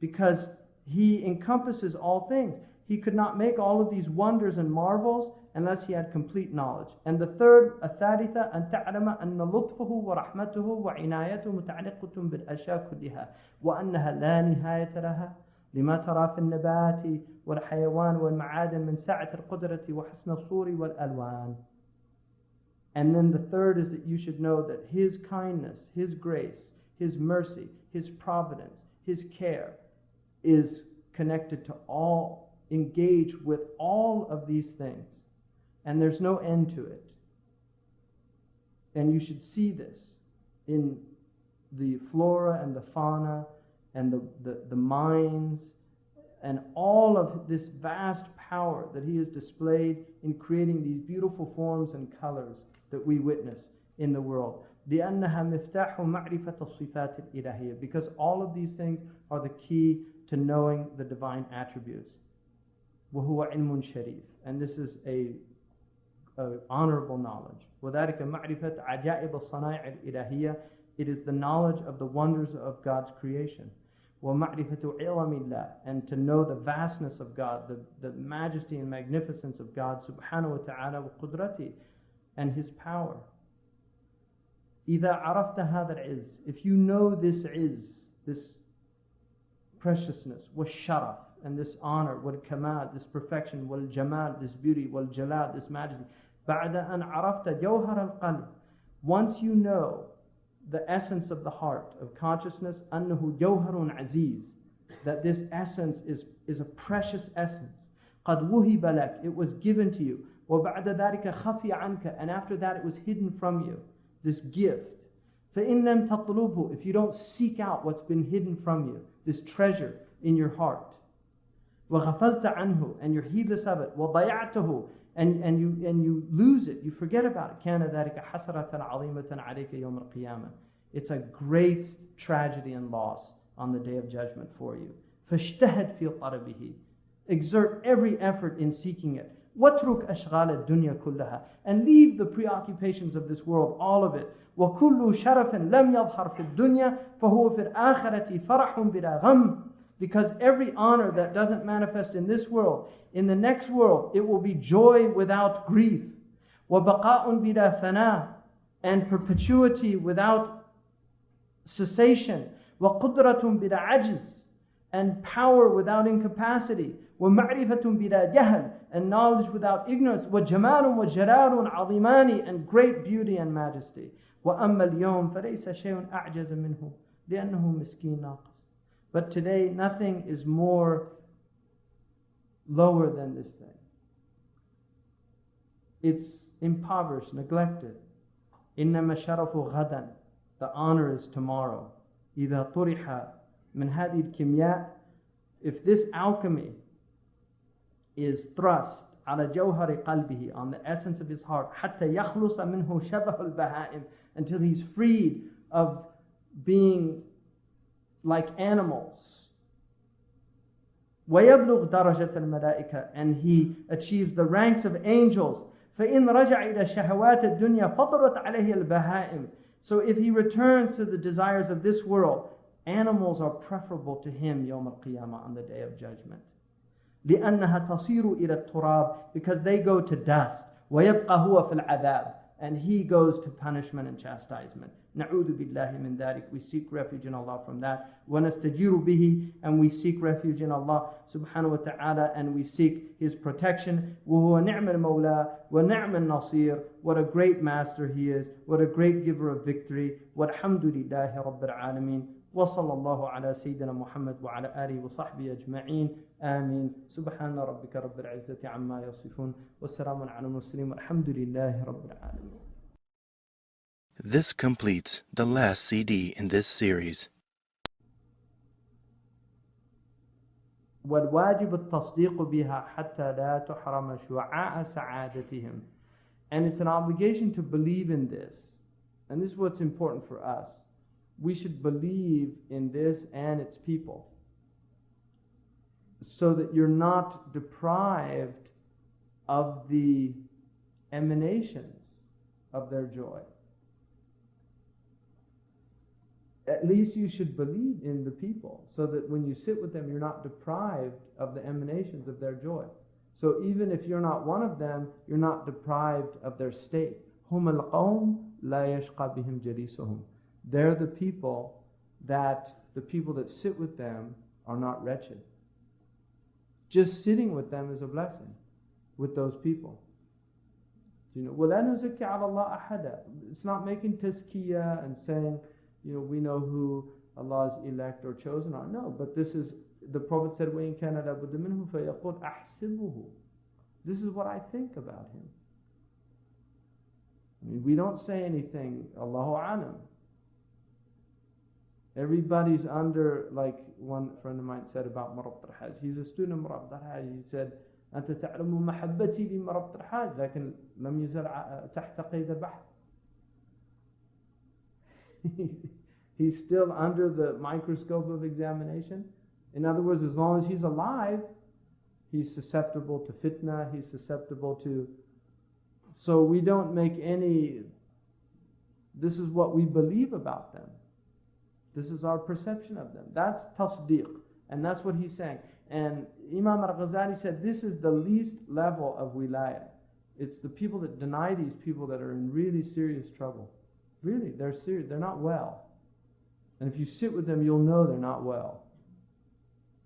because He encompasses all things. He could not make all of these wonders and marvels unless He had complete knowledge. And the third, الثالثة أن تعلم أن لطفه ورحمته وعنايته متعلقة بالأشياء كلها وأنها لا نهاية لها لما ترى في النبات والحيوان والمعادن من سعة القدرة وحسن الصور والألوان. And then the third is that you should know that His kindness, His grace, His mercy, His providence, His care is connected to all, engaged with all of these things. And there's no end to it. And you should see this in the flora and the fauna and the mines and all of this vast power that He has displayed in creating these beautiful forms and colors that we witness in the world. لأنها مفتاح معرفة الصفات الإلهية, because all of these things are the key to knowing the divine attributes. وهو علم شريف, and this is a honorable knowledge. وذلك معرفة عجائب الصنائع الإلهية, it is the knowledge of the wonders of God's creation. ومعرفة علم الله, and to know the vastness of God, the majesty and magnificence of God subhanahu wa ta'ala وقدرته, and His power. إذا عرفت هذا العز, if you know this عز, this preciousness, والشرف, and this honor, والكمال, this perfection, والجمال, this beauty, والجلال, this majesty, بعد أن عرفت جوهر القلب, once you know the essence of the heart, of consciousness, أنه جوهر عزيز, that this essence is a precious essence, قد وهب لك, it was given to you, وبعد ذلك خفي عنك, and after that it was hidden from you, this gift. فإن لم تطلبه, if you don't seek out what's been hidden from you, this treasure in your heart, وغفلت عنه, and you're heedless of it, وضيعته, and you lose it, you forget about it, كان ذلك حسرة عظيمة عليك يوم القيامة. It's a great tragedy and loss on the day of judgment for you. فاجتهد في طلبه, exert every effort in seeking it. واترك أشغال الدنيا كلها, and leave the preoccupations of this world, all of it. وكل شرف لم يظهر في الدنيا فهو في الآخرة فرح بلا غم, because every honor that doesn't manifest in this world, in the next world it will be joy without grief. وبقاء بلا فناء, and perpetuity without cessation. وقدرة بلا عجز, and power without incapacity. ومعرفة بلا جهل, and knowledge without ignorance. وجمال وجلال عظيمان, and great beauty and majesty. وأما اليوم فليس شيء أعجز منه لأنه مسكين ناقص. But today nothing is more lower than this thing. It's impoverished, neglected. إنما الشرف غدا, the honor is tomorrow. إذا طرح من هذه الكيمياء, if this alchemy is thrust على جوهر قلبه, on the essence of his heart, حتى يخلص منه شبه البهائم, until he's freed of being like animals. ويبلغ درجة الملائكة, and he achieves the ranks of angels. فإن رجع إلى شهوات الدنيا فطرت عليه البهائم. So if he returns to the desires of this world, animals are preferable to him يوم القيامة, on the day of judgment. لأنها تصير إلى التراب, because they go to dust. ويبقى هو في العذاب, and he goes to punishment and chastisement. نعوذ بالله من ذلك, we seek refuge in Allah from that. ونستجير به, and we seek refuge in Allah subhanahu wa ta'ala, and we seek His protection. وهو نعم المولى ونعم النصير, what a great master He is, what a great giver of victory. والحمد لله رب العالمين. وصلى الله على سيدنا محمد وعلى آله وصحبه أجمعين. آمين. سبحان ربك رب العزة عما يصفون والسلام على المرسلين والحمد لله رب العالمين. This completes the last CD in this series. والواجب التصديق بها حتى لا تحرم شعاع سعادتهم. And it's an obligation to believe in this. And this is what's important for us. We should believe in this and its people, so that you're not deprived of the emanations of their joy. At least you should believe in the people, so that when you sit with them, you're not deprived of the emanations of their joy. So even if you're not one of them, you're not deprived of their state. هم القوم لا يشقى بهم جليسهم. They're the people that sit with them are not wretched. Just sitting with them is a blessing, with those people. وَلَا نُزَكِّ عَلَى اللَّهِ أَحَدًا. It's not making tazkiyah and saying, we know who Allah's elect or chosen are. No, but this is, the Prophet said, وَإِن كَانَ لَابُدَّ مِنْهُ فَيَقُولْ أَحْسِبُهُ. This is what I think about him. We don't say anything, Allahu Alam. Everybody's under, like one friend of mine said about Marabt al-Hajj. He's a student of Marabt al-Hajj. He said, أنت تعلم محبتي لمربط الحاج لكن لم يزل تحت قيد بحث. He's still under the microscope of examination. In other words, as long as he's alive, he's susceptible to fitna, he's susceptible to... So we don't make any... This is what we believe about them. This is our perception of them. That's tasdeeq. And that's what he's saying. And Imam al-Ghazali said this is the least level of wilayah. It's the people that deny these people that are in really serious trouble. Really, they're serious. They're not well. And if you sit with them, you'll know they're not well.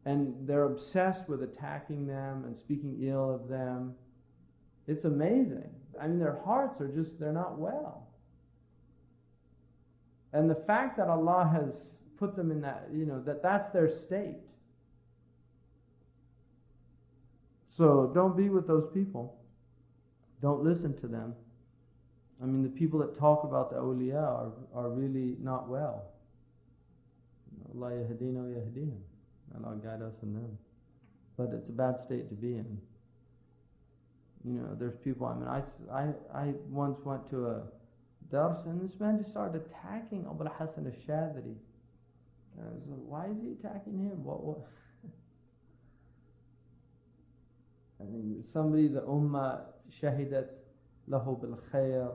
And they're obsessed with attacking them and speaking ill of them. It's amazing. I mean, their hearts are just, they're not well. And the fact that Allah has put them in that, that's their state. So don't be with those people. Don't listen to them. I mean, the people that talk about the awliya are really not well. Allah yahdina wa yahdihim. Allah guide us and them. But it's a bad state to be in. There's people, I once went to a dars and this man just started attacking Abu al-Hasan al-Shadhili. I was like, why is he attacking him? What? I mean, somebody, the ummah shahidat lahu bil khair.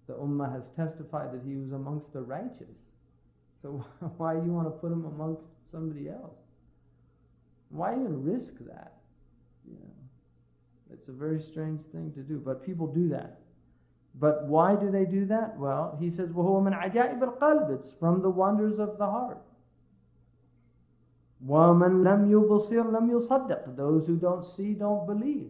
The ummah has testified that he was amongst the righteous. So why you want to put him amongst somebody else? Why even risk that? It's a very strange thing to do, but people do that. But why do they do that? Well, he says, وَهُوَ مِنْ عَجَائِبِ الْقَلْبِ. It's from the wonders of the heart. وَمَنْ لَمْ يُبْصِرْ لَمْ يُصَدِّقْ. Those who don't see, don't believe.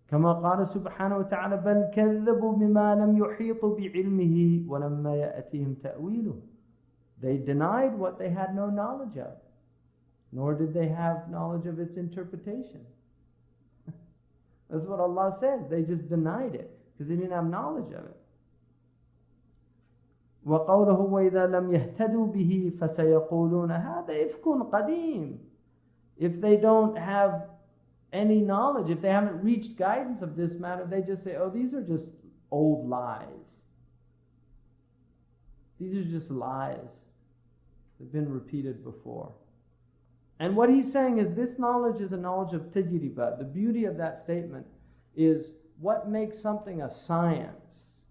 كما قال سبحانه وتعالى بل كذبوا بما لم يحيطوا بعلمه ولما يأتيهم تأويله. They denied what they had no knowledge of, nor did they have knowledge of its interpretation. That's what Allah says. They just denied it because they didn't have knowledge of it. وَقَوْلُهُ وَإِذَا لَمْ يَهْتَدُوا بِهِ فَسَيَقُولُونَ هَذَا إِفْكٌ قَدِيمٌ. If they don't have any knowledge, if they haven't reached guidance of this matter, they just say, oh, these are just old lies. These are just lies. They've been repeated before. And what he's saying is this knowledge is a knowledge of tajriba. The beauty of that statement is what makes something a science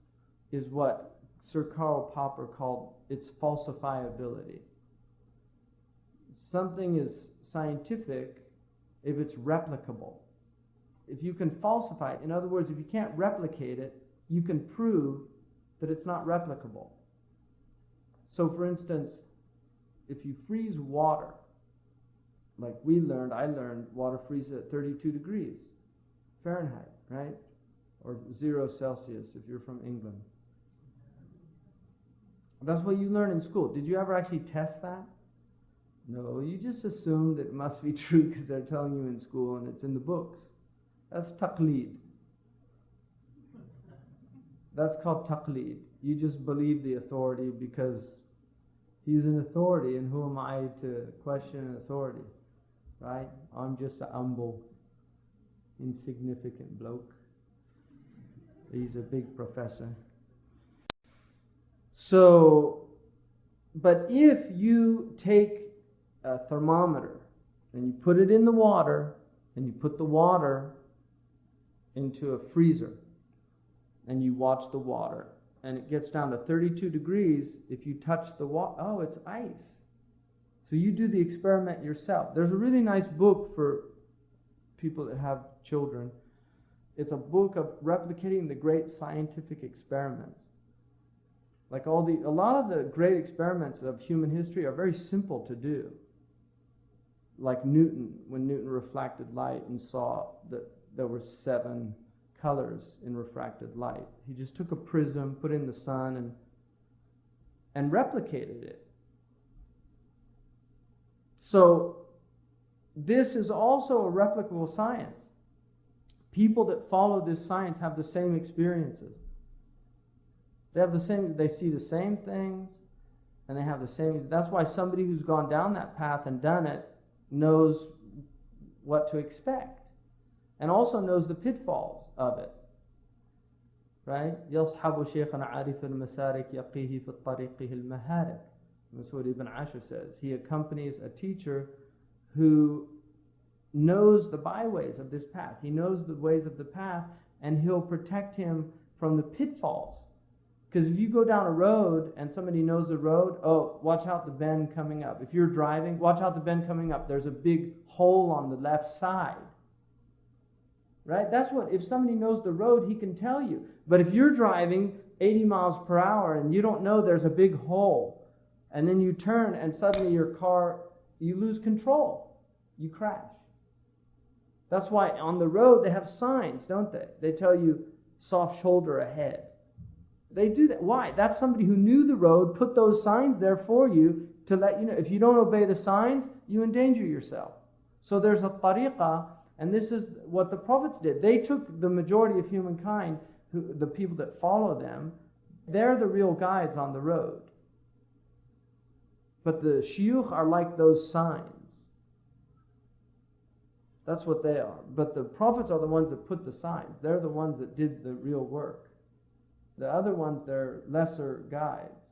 is what Sir Karl Popper called its falsifiability. Something is scientific if it's replicable. If you can falsify it, in other words, if you can't replicate it, you can prove that it's not replicable. So for instance, if you freeze water, like I learned water freezes at 32 degrees Fahrenheit, right? Or 0 Celsius if you're from England. That's what you learn in school. Did you ever actually test that? No, you just assume that it must be true because they're telling you in school and it's in the books. That's taqleed. That's called taqleed. You just believe the authority because he's an authority, and who am I to question an authority? Right? I'm just a humble, insignificant bloke. He's a big professor. So, but if you take a thermometer and you put it in the water and you put the water into a freezer and you watch the water and it gets down to 32 degrees, if you touch the water, oh, it's ice. So you do the experiment yourself. There's a really nice book for people that have children. It's a book of replicating the great scientific experiments. Like a lot of the great experiments of human history are very simple to do. Like Newton, when Newton refracted light and saw that there were 7 colors in refracted light. He just took a prism, put it in the sun, and replicated it. So this is also a replicable science. People that follow this science have the same experiences. They see the same things, And they have the same. That's why somebody who's gone down that path and done it knows what to expect, and also knows the pitfalls of it. Right? يصحب شيخنا عارف المسارك يقيه في طريقه المهارك. That's what Ibn Ashur says. He accompanies a teacher who knows the byways of this path. He knows the ways of the path, and he'll protect him from the pitfalls. Because if you go down a road and somebody knows the road, oh, watch out the bend coming up. If you're driving, watch out the bend coming up. There's a big hole on the left side. Right? That's what, if somebody knows the road, he can tell you. But if you're driving 80 miles per hour and you don't know there's a big hole, and then you turn and suddenly your car, you lose control. You crash. That's why on the road they have signs, don't they? They tell you, soft shoulder ahead. They do that. Why? That's somebody who knew the road, put those signs there for you to let you know. If you don't obey the signs, you endanger yourself. So there's a tariqah, and this is what the prophets did. They took the majority of humankind, the people that follow them, they're the real guides on the road. But the shuyukh are like those signs. That's what they are. But the prophets are the ones that put the signs. They're the ones that did the real work. The other ones, they're lesser guides.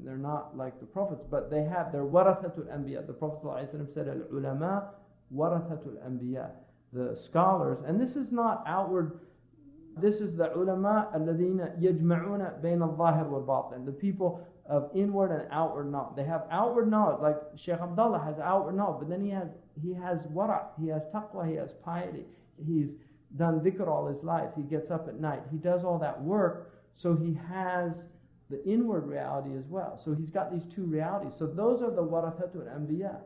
They're not like the prophets, but they're warathatul anbiya. The Prophet ﷺ said, al-ulama warathatul anbiya. The scholars, and this is not outward, this is the ulama alladhina yajma'una bayna al-zahir wal-batin. The people of inward and outward knowledge. They have outward knowledge, like Shaykh Abdullah has outward knowledge, but then he has wara', he has taqwa, he has piety. He's done dhikr all his life. He gets up at night. He does all that work, so he has the inward reality as well. So he's got these two realities. So those are the warathatul anbiya.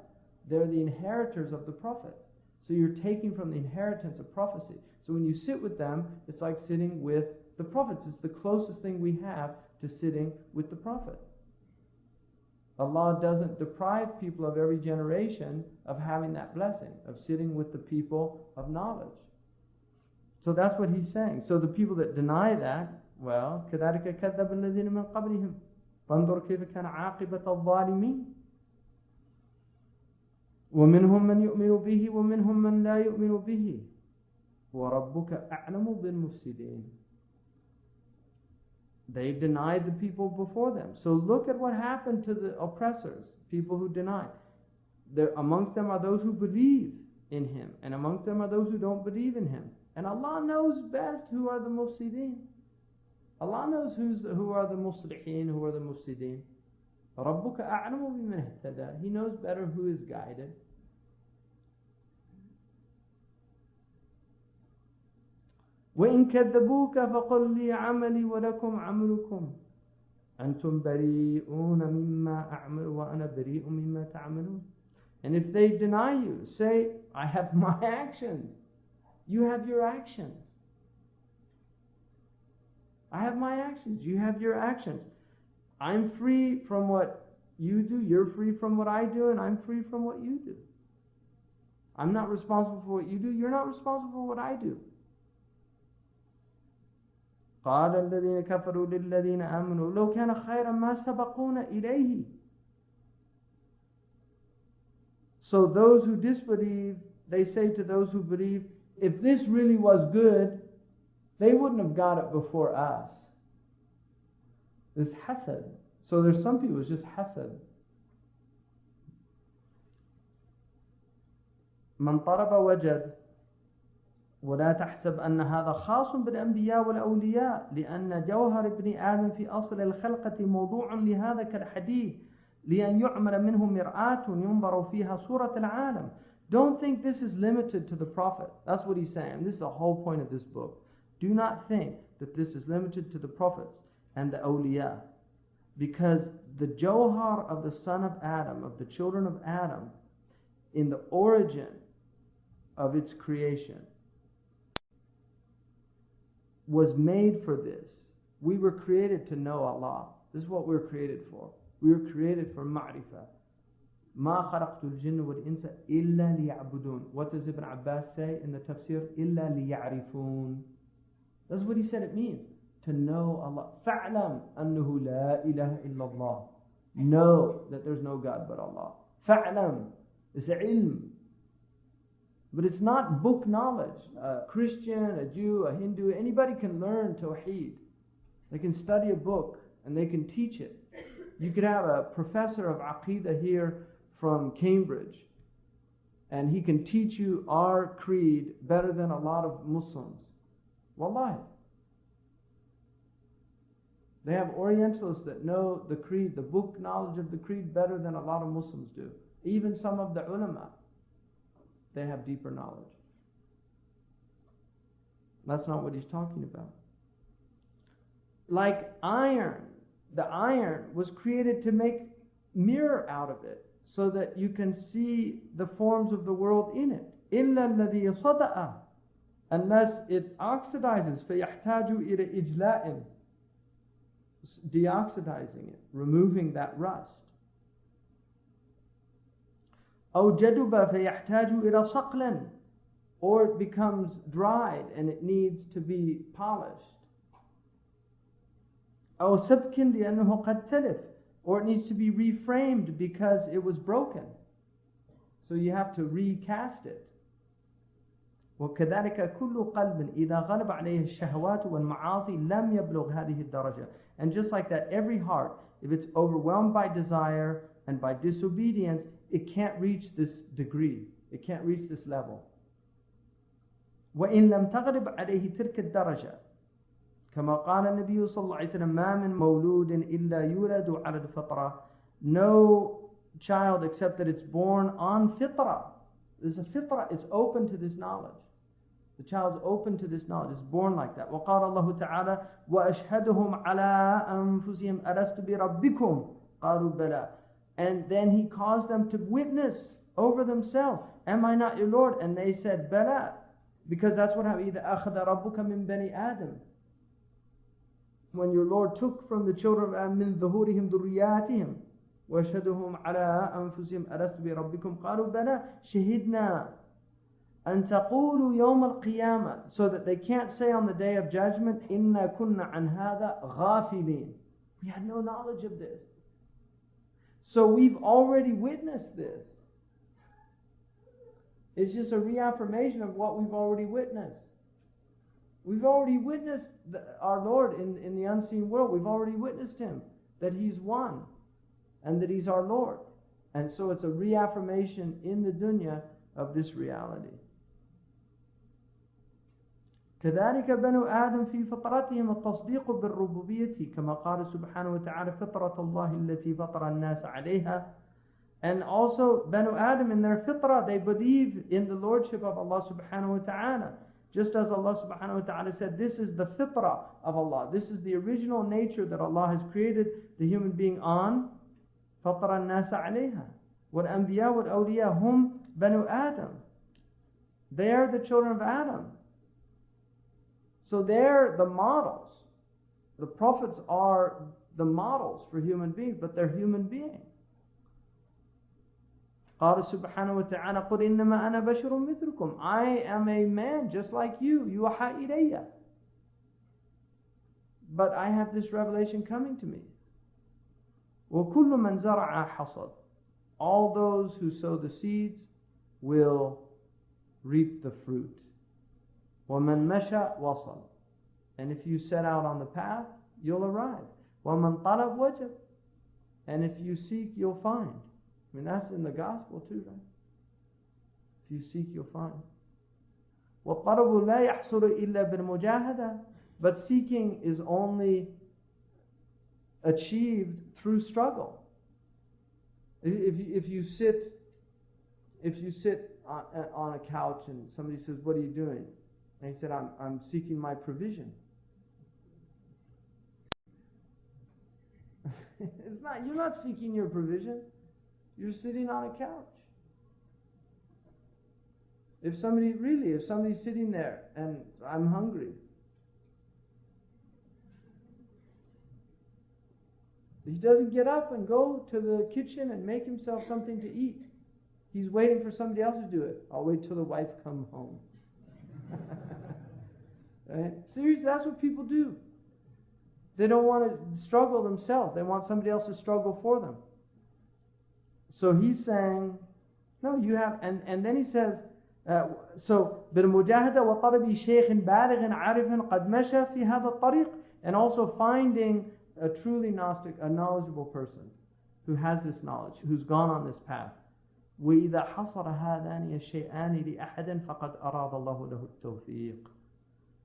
They're the inheritors of the prophets. So you're taking from the inheritance of prophecy. So when you sit with them, it's like sitting with the prophets. It's the closest thing we have to sitting with the prophets. Allah doesn't deprive people of every generation of having that blessing, of sitting with the people of knowledge. So that's what he's saying. So the people that deny that, well, كَذَلِكَ كَذَّبَ الَّذِينَ مِنْ قَبْلِهِمْ فَانْظُرْ كَيْفَ كَانَ عَاقِبَةَ الظَّالِمِينَ وَمِنْهُمْ مَنْ يُؤْمِنُ بِهِ وَمِنْهُمْ مَنْ لَا يُؤْمِنُ بِهِ وَرَبُّكَ أَعْلَمُ بِالْمُفْسِدِينَ. They denied the people before them. So look at what happened to the oppressors, people who deny. Amongst them are those who believe in him, and amongst them are those who don't believe in him. And Allah knows best who are the mufsideen. Allah knows who are the muslihin, who are the mufsideen. رَبُّكَ أَعْلَمُ بِمَنِ اهْتَدَى. He knows better who is guided. وَإِن كَذَّبُوكَ فَقُلْ لِي عَمَلِي وَلَكُمْ عَمَلُكُمْ أَنْتُمْ بَرِيئُونَ مِمَّا أَعْمَلُ وَأَنَا بَرِيءٌ مِمَّا تَعْمَلُونَ. And if they deny you, say, I have my actions. You have your actions. I have my actions. You have your actions. I'm free from what you do. You're free from what I do, and I'm free from what you do. I'm not responsible for what you do. You're not responsible for what I do. قال الذين كفروا للذين آمنوا لو كان خيرا ما سبقونا إليه. So those who disbelieve, they say to those who believe, if this really was good, they wouldn't have got it before us. This hasad. So there's some people, it's just hasad. من طلب وجد. ولا تحسب أن هذا خاص بالأنبياء والأولياء لأن جوهر ابن آدم في أصل الخلقة موضوع لهذا كالحديد لأن يعمل منه مرآة ينظر فيها صورة العالم. Don't think this is limited to the prophet. That's what he's saying. This is the whole point of this book. Do not think that this is limited to the prophets and the awliya. Because the jawhar of the son of Adam, of the children of Adam, in the origin of its creation, was made for this. We were created to know Allah. This is what we were created for. We were created for ma'rifah. مَا خَلَقْتُ الْجِنَّ وَالْإِنسَ إِلَّا لِيَعْبُدُونَ. What does Ibn Abbas say in the tafsir? إِلَّا لِيَعْرِفُونَ. That's what he said it means. To know Allah. فَاعْلَمْ أَنَّهُ لَا إِلَهَ إِلَّا اللَّهِ. Know that there's no God but Allah. Fa'lam. It's ilm. But it's not book knowledge. A Christian, a Jew, a Hindu, anybody can learn Tawheed. They can study a book and they can teach it. You could have a professor of Aqidah here from Cambridge, and he can teach you our creed better than a lot of Muslims. Wallahi. They have Orientalists that know the creed, the book knowledge of the creed better than a lot of Muslims do. Even some of the ulama, they have deeper knowledge. That's not what he's talking about. Like iron. The iron was created to make mirror out of it so that you can see the forms of the world in it. إِلَّا الَّذِي صَدَأَ. Unless it oxidizes, فَيَحْتَاجُ إِلَى إِجْلَاءٍ. Deoxidizing it, removing that rust. أَوْ جَدُبَ فَيَحْتَاجُ إِلَى صَقْلٍ. Or it becomes dried and it needs to be polished. أو سبك لأنه قد تلف, or it needs to be reframed because it was broken. So you have to recast it. وكذلك كل قلب إذا غلب عليه الشهوات والمعاصي لم يبلغ هذه الدرجة. And just like that, every heart, if it's overwhelmed by desire and by disobedience, it can't reach this degree. It can't reach this level. وإن لم تغلب عليه تلك الدرجة. كما قال النبي صلى الله عليه وسلم ما من مولود إلا يولد على الفطرة. No child except that it's born on fitra. There's a fitra, it's open to this knowledge. The child's open to this knowledge, it's born like that. وقال الله تعالى وأشهدهم على أنفسهم ألست بربكم قالوا بلى. And then he caused them to witness over themselves, am I not your Lord? And they said بلى, because that's what happened. إذا أخذ ربك من بني آدم. When your Lord took from the children of من ظهورهم ذرياتهم وأشهدهم على أنفسهم ألست بربكم قالوا بلى شهدنا أن تقولوا يوم القيامة, so that they can't say on the day of judgment إنا كنا عن هذا غافلين. We had no knowledge of this. So we've already witnessed this. It's just a reaffirmation of what we've already witnessed. We've already witnessed our Lord in the unseen world. We've already witnessed Him, that He's one, and that He's our Lord. And so it's a reaffirmation in the dunya of this reality. كذلك بنو آدم في فطرتهم التصديق بالربوبية كما قال سبحانه وتعالى فطرة الله التي فطر الناس عليها. And also Banu Adam in their fitrah, they believe in the lordship of Allah subhanahu wa ta'ala. Just as Allah subhanahu wa ta'ala said, this is the fitrah of Allah. This is the original nature that Allah has created the human being on. فطر الناس عليها. والأنبياء والأولياء هم بنو آدم. They are the children of Adam. So they're the models. The prophets are the models for human beings, but they're human beings. قال سبحانه وتعالى قل إنما أنا بشر مثلكم. I am a man just like you. يوحى إلي. But I have this revelation coming to me. وكل من زرع حصد. All those who sow the seeds will reap the fruit. وَمَنْ مَشَى وَصَلْ. And if you set out on the path, you'll arrive. وَمَنْ طَلَبْ وَجَبْ. And if you seek, you'll find. I mean, that's in the gospel too, right? If you seek, you'll find. وَالطَّلَبُ لَا يَحْصُلُ إِلَّا بِالْمُجَاهَدَةِ. But seeking is only achieved through struggle. If you sit on a couch and somebody says, "What are you doing?" And he said, I'm seeking my provision. You're not seeking your provision. You're sitting on a couch. If somebody's sitting there and I'm hungry, he doesn't get up and go to the kitchen and make himself something to eat. He's waiting for somebody else to do it. I'll wait till the wife comes home. Right? Seriously, that's what people do. They don't want to struggle themselves. They want somebody else to struggle for them. So he's saying, no, you have, and then he says, so بالمجاهدة وطلب شيخ بالغ عارف قد مشى في هذا الطريق, and also finding a truly Gnostic, a knowledgeable person who has this knowledge, who's gone on this path. وإذا حصر هذان الشيئان لأحد فقد أراد الله له التوفيق.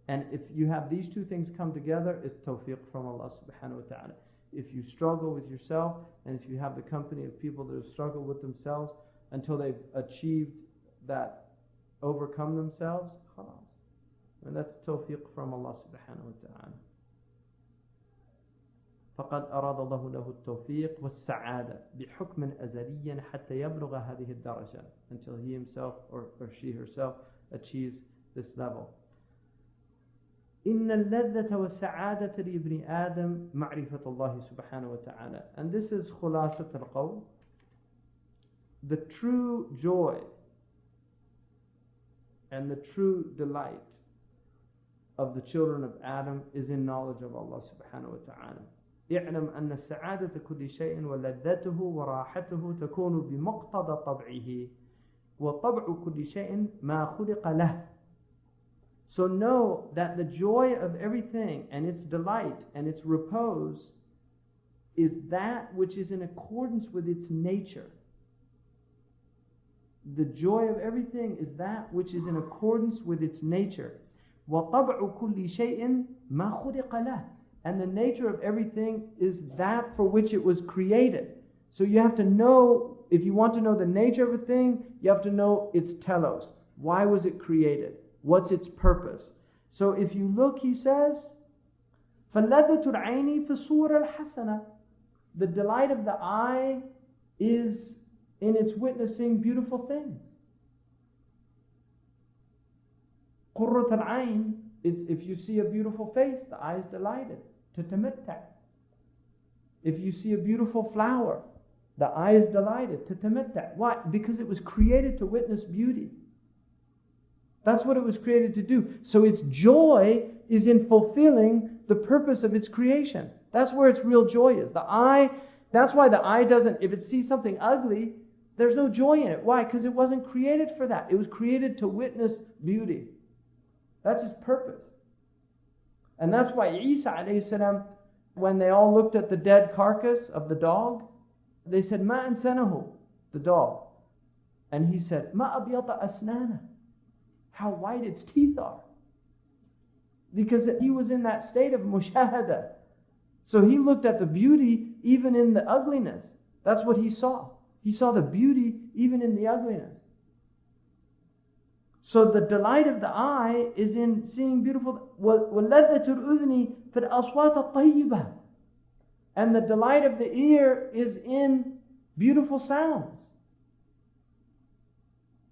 And if you have these two things come together, it's tawfiq from Allah subhanahu wa ta'ala. If you struggle with yourself, and if you have the company of people that have struggled with themselves until they've achieved that, overcome themselves, khalas. And that's tawfiq from Allah subhanahu wa ta'ala. فقد أراد الله له التوفيق والسعادة بحكم أزلي حتى يبلغ هذه الدرجة, until he himself or she herself achieves this level. إن اللذة والسعادة لابن آدم معرفة الله سبحانه وتعالى. And this is خلاصة القول. The true joy and the true delight of the children of Adam is in knowledge of Allah subhanahu wa ta'ala. اعلم أن السعادة كل شيء ولذته وراحته تكون بمقتضى طبعه وطبع كل شيء ما خلق له. So know that the joy of everything and its delight and its repose is that which is in accordance with its nature. The joy of everything is that which is in accordance with its nature. وَطَبْعُ كُلِّ شَيْءٍ مَا خُلِقَ لَهُ. And the nature of everything is that for which it was created. So you have to know, if you want to know the nature of a thing, you have to know its telos. Why was it created? What's its purpose? So if you look, he says, فَلَذَّةُ الْعَيْنِ فِي الصُّورَ الْحَسَنَةِ. The delight of the eye is in its witnessing beautiful things. قُرَّةُ الْعَيْنِ, it's if you see a beautiful face, the eye is delighted. تَتَمَتَّعْ. If you see a beautiful flower, the eye is delighted. تَتَمَتَّعْ. Why? Because it was created to witness beauty. That's what it was created to do. So its joy is in fulfilling the purpose of its creation. That's where its real joy is. The eye, that's why the eye doesn't, if it sees something ugly, there's no joy in it. Why? Because it wasn't created for that. It was created to witness beauty. That's its purpose. And that's why Isa alayhi salam, when they all looked at the dead carcass of the dog, they said, Ma ansanahu, the dog. And he said, Ma abyata asnana. How white its teeth are. Because he was in that state of mushahada. So he looked at the beauty even in the ugliness. That's what he saw. He saw the beauty even in the ugliness. So the delight of the eye is in seeing beautiful. وَلَذَّةُ الْأُذْنِ فِي الْأَصْوَاتِ الطَّيِّبَةِ. And the delight of the ear is in beautiful sounds.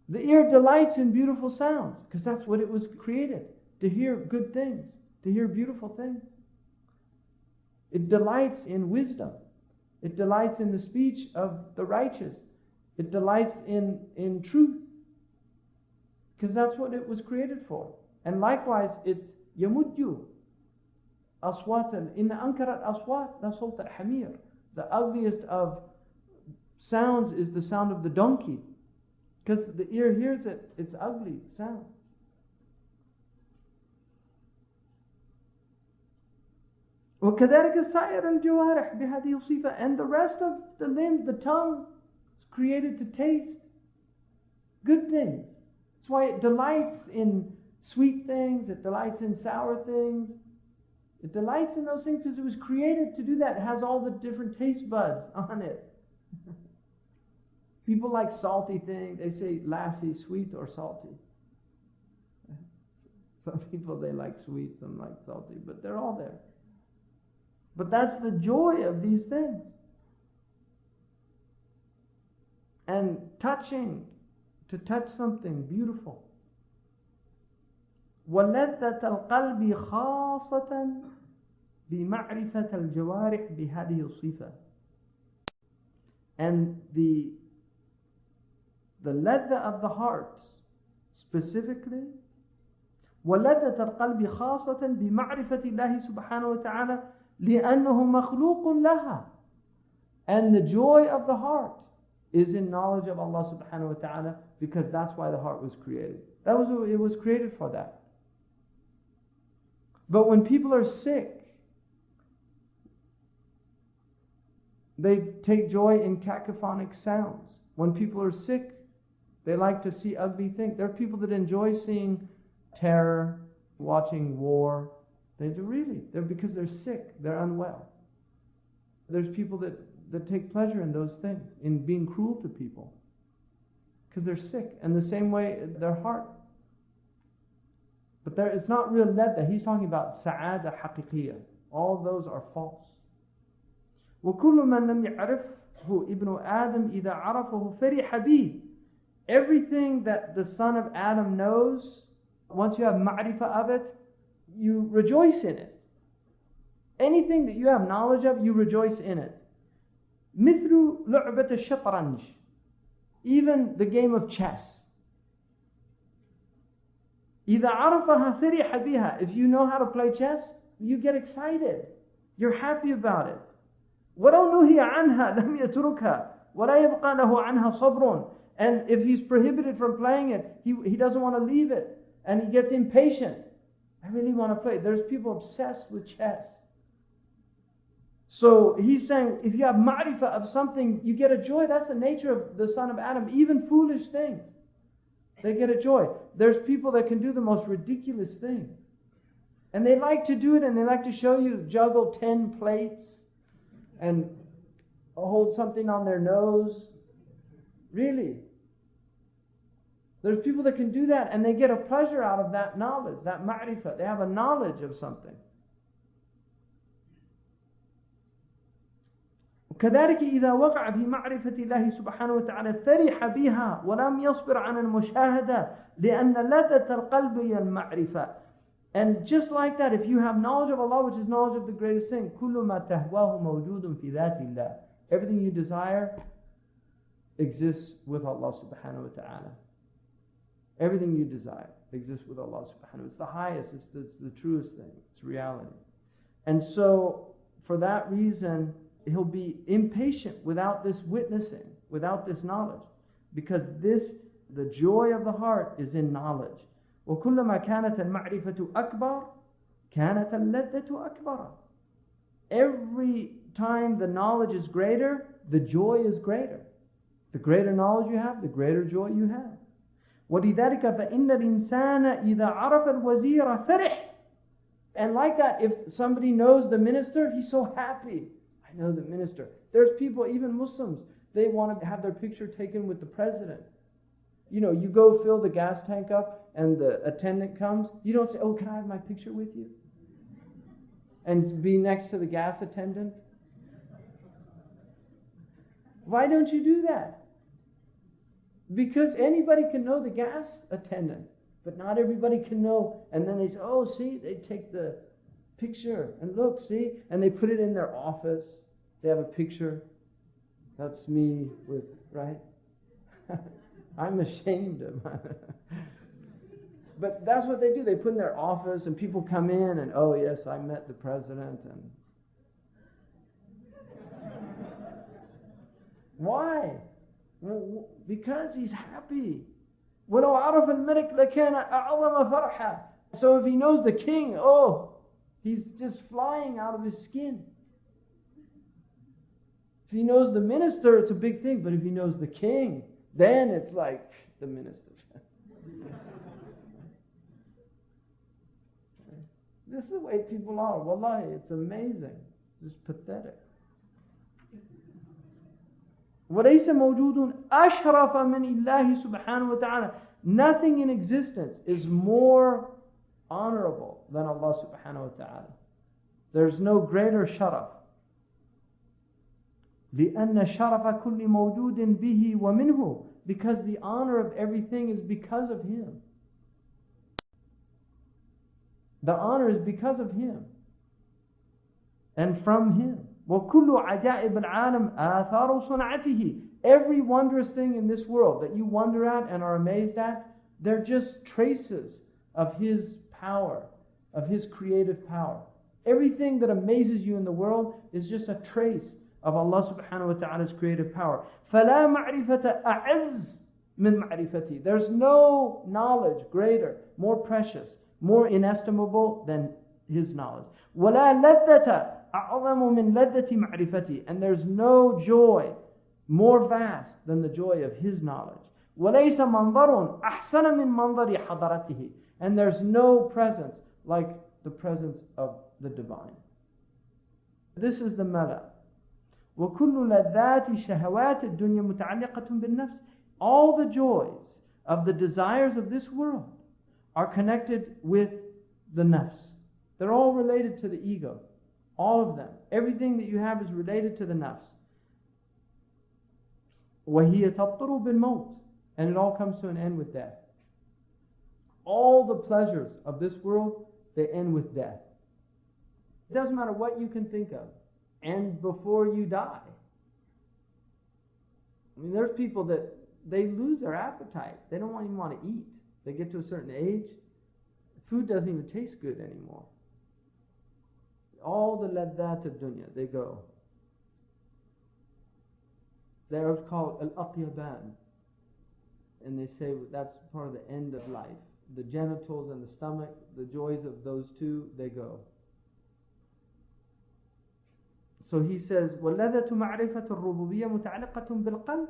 The ear delights in beautiful sounds because that's what it was created, to hear good things, to hear beautiful things. It delights in wisdom. It delights in the speech of the righteous. It delights in truth because that's what it was created for. And likewise, it يَمُدُّ أَصْوَاتًا إِنَّ أَنْكَرَ الْأَصْوَاتِ لَصَوْتَ الْحَمِيرِ. The ugliest of sounds is the sound of the donkey. Because the ear hears it, it's ugly sound. وَكَذَلِكَ سَائِرَ الْجَوَارِحِ بِهَذِهِ الصِّفَةِ. And the rest of the limb, the tongue, is created to taste good things. That's why it delights in sweet things, it delights in sour things. It delights in those things because it was created to do that. It has all the different taste buds on it. People like salty things. They say, lassie, sweet or salty. Some people, they like sweet, some like salty, but they're all there. But that's the joy of these things. And touching, to touch something beautiful. وَلَذَّةَ الْقَلْبِ خَاصَةً بِمَعْرِفَةَ الْجَوَارِحِ بِهَذِهِ الصِّفَةِ. And the ladha of the heart specifically, وَلَذَّةَ الْقَلْبِ خَاصَةً بِمَعْرِفَةِ اللَّهِ سُبْحَانَهُ وَتَعَالَى لأنه مخلوق لها. And the joy of the heart is in knowledge of Allah subhanahu wa ta'ala, because that's why the heart was created. It was created for that. But when people are sick, they take joy in cacophonic sounds. When people are sick, they like to see ugly things. There are people that enjoy seeing terror, watching war. They do really. Because they're sick, they're unwell. There's people that take pleasure in those things, in being cruel to people, because they're sick. And the same way, their heart. But it's not real ladda. He's talking about sa'ada haqiqiyya. All those are false. وَكُلُّ مَنْ لَمْ يَعْرِفْهُ ابْنُ آدَمْ إِذَا عَرَفَهُ فَرِحَ بِهِ. Everything that the son of Adam knows, once you have ma'rifah of it, you rejoice in it. Anything that you have knowledge of, you rejoice in it. مثل لعبة الشطرنج. Even the game of chess. إذا عرفها فرح بها. If you know how to play chess, you get excited. You're happy about it. ولو نهي عنها لم يتركها ولا يبقى له عنها صبر. And if he's prohibited from playing it, he doesn't want to leave it. And he gets impatient. I really want to play. There's people obsessed with chess. So he's saying, if you have ma'rifah of something, you get a joy. That's the nature of the son of Adam. Even foolish things, they get a joy. There's people that can do the most ridiculous things. And they like to do it, and they like to show you juggle 10 plates and hold something on their nose. Really. There's people that can do that, and they get a pleasure out of that knowledge, that ma'rifah. They have a knowledge of something. كذلك إذا وقع في معرفة الله سبحانه وتعالى فرح بها ولم يصبر عن المشاهدة لأن لذة القلب هي المعرفة. And just like that, if you have knowledge of Allah, which is knowledge of the greatest thing, كل ما تهواه موجود في ذات الله. Everything you desire exists with Allah subhanahu wa ta'ala. Everything you desire exists with Allah subhanahu wa ta'ala. It's the highest, it's the truest thing, it's reality. And so, for that reason, he'll be impatient without this witnessing, without this knowledge. Because the joy of the heart is in knowledge. وَكُلَّمَا كَانَتَ الْمَعْرِفَةُ أَكْبَرُ كَانَتَ اللَّذَّةُ أَكْبَرَ. Every time the knowledge is greater, the joy is greater. The greater knowledge you have, the greater joy you have. وَلِذَلِكَ فَإِنَّ الْإِنسَانَ إِذَا عَرَفَ الْوَزِيرَ فَرِحْ. And like that, if somebody knows the minister, he's so happy. I know the minister. There's people, even Muslims, they want to have their picture taken with the president. You know, you go fill the gas tank up and the attendant comes. You don't say, oh, can I have my picture with you? And be next to the gas attendant. Why don't you do that? Because anybody can know the gas attendant, but not everybody can know. And then they say, oh, see, they take the picture and look, see, and they put it in their office. They have a picture. That's me with, right? I'm ashamed of my but that's what they do. They put in their office, and people come in, and oh yes, I met the president. And why? Well, because he's happy. وَلَوْ عَرَفَ الْمَلِكَ لَكَانَ أَعْظَمَ فَرْحًا. So if he knows the king, oh, he's just flying out of his skin. If he knows the minister, it's a big thing. But if he knows the king, then it's like the minister. This is the way people are. Wallahi, it's amazing. It's pathetic. وَلَيْسَ مَوْجُودٌ أَشْرَفَ مِنِ اللَّهِ سُبْحَانَهُ وَتَعَالَى. Nothing in existence is more honorable than Allah subhanahu wa ta'ala. There's no greater sharaf. لِأَنَّ شَرَفَ كُلِّ مَوْجُودٍ بِهِ وَمِنْهُ. Because the honor of everything is because of Him. The honor is because of Him. And from Him. وَكُلُّ عَجَائِبِ الْعَالَمِ آثَارُ صُنْعَتِهِ. Every wondrous thing in this world that you wonder at and are amazed at, they're just traces of His power, of His creative power. Everything that amazes you in the world is just a trace of Allah subhanahu wa ta'ala's creative power. فَلَا مَعْرِفَةَ أَعَزْ مِنْ مَعْرِفَتِي. There's no knowledge greater, more precious, more inestimable than His knowledge. وَلَا لَذَّةَ أَعْظَمُ مِنْ لَذَّةِ مَعْرِفَتِي. And there's no joy more vast than the joy of His knowledge. وَلَيْسَ مَنْظَرٌ أَحْسَنَ مِنْ مَنْظَرِ حَضَرَتِهِ. And there's no presence like the presence of the divine. This is the mala. وَكُلُّ لَذَّاتِ شَهَوَاتِ الدُّنْيَا مُتَعَلِّقَةٌ بِالنَّفْسِ. All the joys of the desires of this world are connected with the nafs. They're all related to the ego. All of them. Everything that you have is related to the nafs. وَهِيَ تَبْطُرُ بِالْمَوْتِ. And it all comes to an end with death. All the pleasures of this world, they end with death. It doesn't matter what you can think of. And before you die. I mean, there's people that they lose their appetite. They don't even want to eat. They get to a certain age, food doesn't even taste good anymore. All the laddat of dunya, they go. The Arabs call it al-aqyaban. And they say that's part of the end of life. The genitals and the stomach, the joys of those two, they go. So he says, وَلَذَةُ مَعْرِفَةُ الرُّبُوبِيَّةِ مُتَعَلِّقَةٌ بِالْقَلْبِ.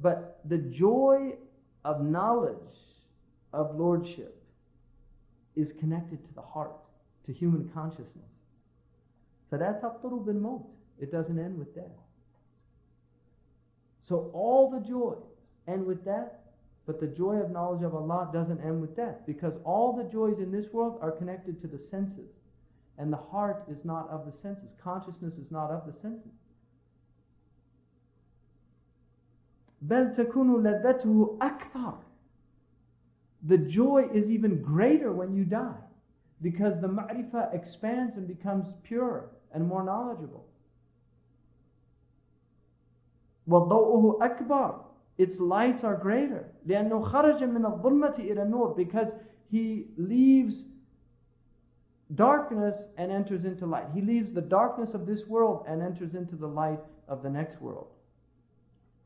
But the joy of knowledge of lordship is connected to the heart, to human consciousness. فَلَا تَبْطُرُ بِالْمَوْتِ. It doesn't end with death. So all the joys end with death, but the joy of knowledge of Allah doesn't end with death, because all the joys in this world are connected to the senses. And the heart is not of the senses. Consciousness is not of the senses. بَلْ تَكُونُ لَذَّتُهُ أَكْثَرُ. The joy is even greater when you die, because the ma'rifah expands and becomes purer and more knowledgeable. وَضَوْءُهُ أَكْبَرُ. Its lights are greater. لِأَنَّهُ خَرَجَ مِنَ الظُّلْمَةِ إِلَى النُّورِ. Because he leaves darkness and enters into light. He leaves the darkness of this world and enters into the light of the next world.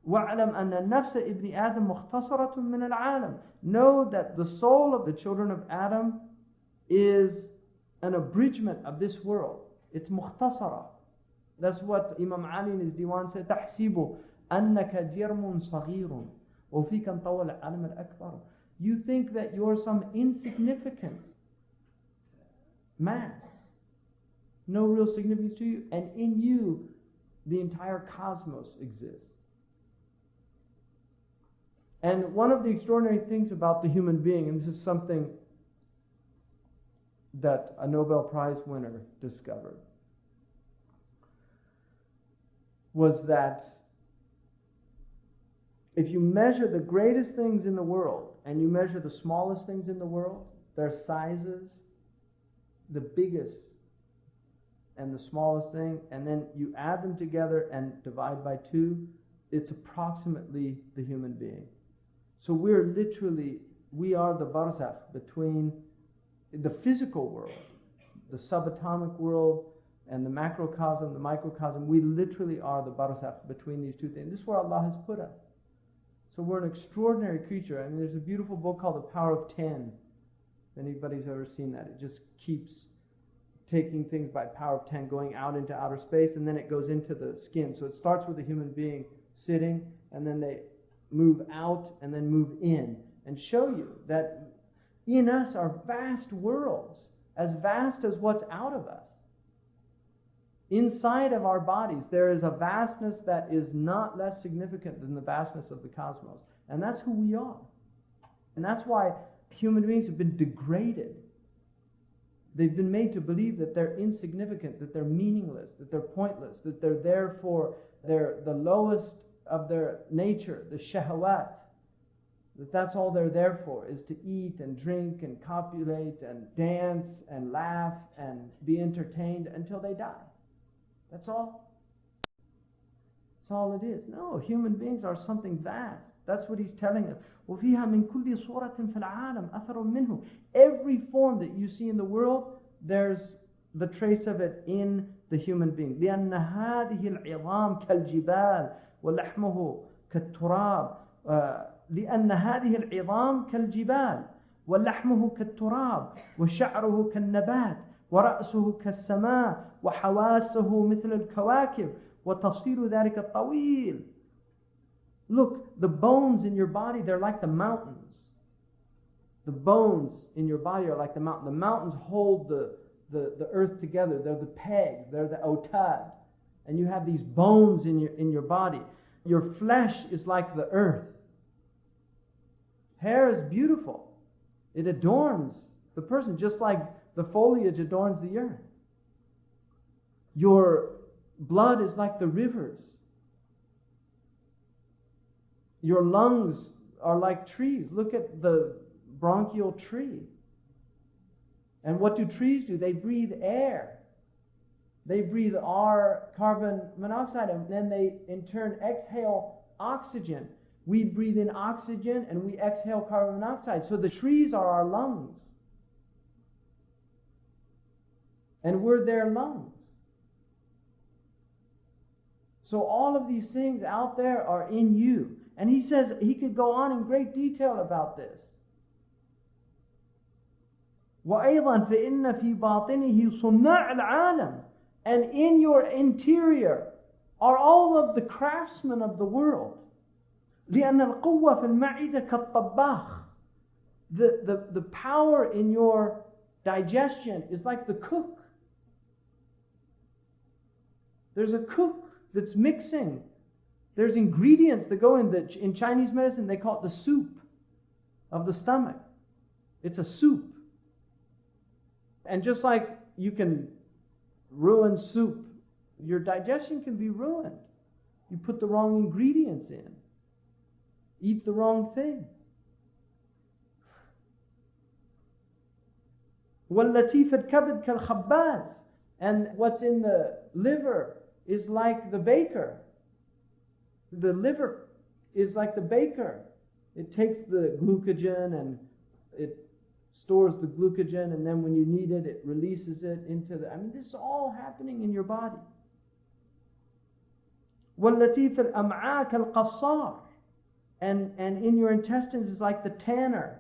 وَاعْلَمْ أَنَّ النَّفْسَ إِبْنِ آدَمْ مُخْتَصَرَةٌ مِنَ الْعَالَمِ. Know that the soul of the children of Adam is an abridgment of this world. It's mukhtasara. That's what Imam Ali in his diwan said, تَحْسِبُ أَنَّكَ جِرْمٌ صَغِيرٌ وَفِيكَ انْطَوَلَ الْعَالَمَ الْأَكْبَرُ. You think that you're some insignificant mass, no real significance to you, and in you the entire cosmos exists. And one of the extraordinary things about the human being, and this is something that a Nobel Prize winner discovered, was that if you measure the greatest things in the world and you measure the smallest things in the world, their sizes, the biggest and the smallest thing, and then you add them together and divide by 2, it's approximately the human being. So we are the barzakh between the physical world, the subatomic world, and the macrocosm, the microcosm. We literally are the barzakh between these two things. This is where Allah has put us. So we're an extraordinary creature. I mean, there's a beautiful book called The Power of 10. If anybody's ever seen that, it just keeps taking things by power of 10, going out into outer space, and then it goes into the skin. So it starts with a human being sitting, and then they move out and then move in, and show you that in us are vast worlds, as vast as what's out of us. Inside of our bodies, there is a vastness that is not less significant than the vastness of the cosmos. And that's who we are. And that's why human beings have been degraded. They've been made to believe that they're insignificant, that they're meaningless, that they're pointless, that they're there for the lowest of their nature, the shahawat. That's all they're there for, is to eat and drink and copulate and dance and laugh and be entertained until they die. That's all. That's all it is. No, human beings are something vast. That's what he's telling us. وَفِيهَا مِن كُلِّ صُورَةٍ فِي الْعَالَمِ أَثَرٌ مِّنْهُ. Every form that you see in the world, there's the trace of it in the human being. لأن هذه العظام كالجبال ولحمه كالتراب. لأن هذه العظام كالجبال ولحمه كالتراب وشعره كالنبات ورأسه كالسماء وحواسه مثل الكواكب وتفصيل ذلك الطويل. Look, the bones in your body, they're like the mountains. The bones in your body are like the mountain. The mountains hold the earth together. They're the pegs. They're the autad. And you have these bones in your body. Your flesh is like the earth. Hair is beautiful. It adorns the person just like the foliage adorns the earth. Your blood is like the rivers. Your lungs are like trees. Look at the bronchial tree. And what do trees do? They breathe air. They breathe our carbon monoxide, and then they in turn exhale oxygen. We breathe in oxygen and we exhale carbon monoxide. So the trees are our lungs. And we're their lungs. So all of these things out there are in you. And he says, he could go on in great detail about this. وَأَيْضًا فَإِنَّ فِي بَاطِنِهِ صُنَّاعَ الْعَالَمِ. And in your interior are all of the craftsmen of the world. لأن القوة في المعدة كالطباخ. The power in your digestion is like the cook. There's a cook that's mixing. There's ingredients that go in Chinese medicine, they call it the soup of the stomach. It's a soup. And just like you can ruin soup, your digestion can be ruined. You put the wrong ingredients in. Eat the wrong things. وَالَّتِي فِي الْكَبِدِ كَالْخَبَّازِ. And what's in the liver is like the baker. The liver is like the baker. It takes the glucogen and it stores the glucogen, and then when you need it, it releases it into the... this is all happening in your body. وَالَّتِي فِي الْأَمْعَاءِ كَالْقَصَّارِ. And in your intestines is like the tanner.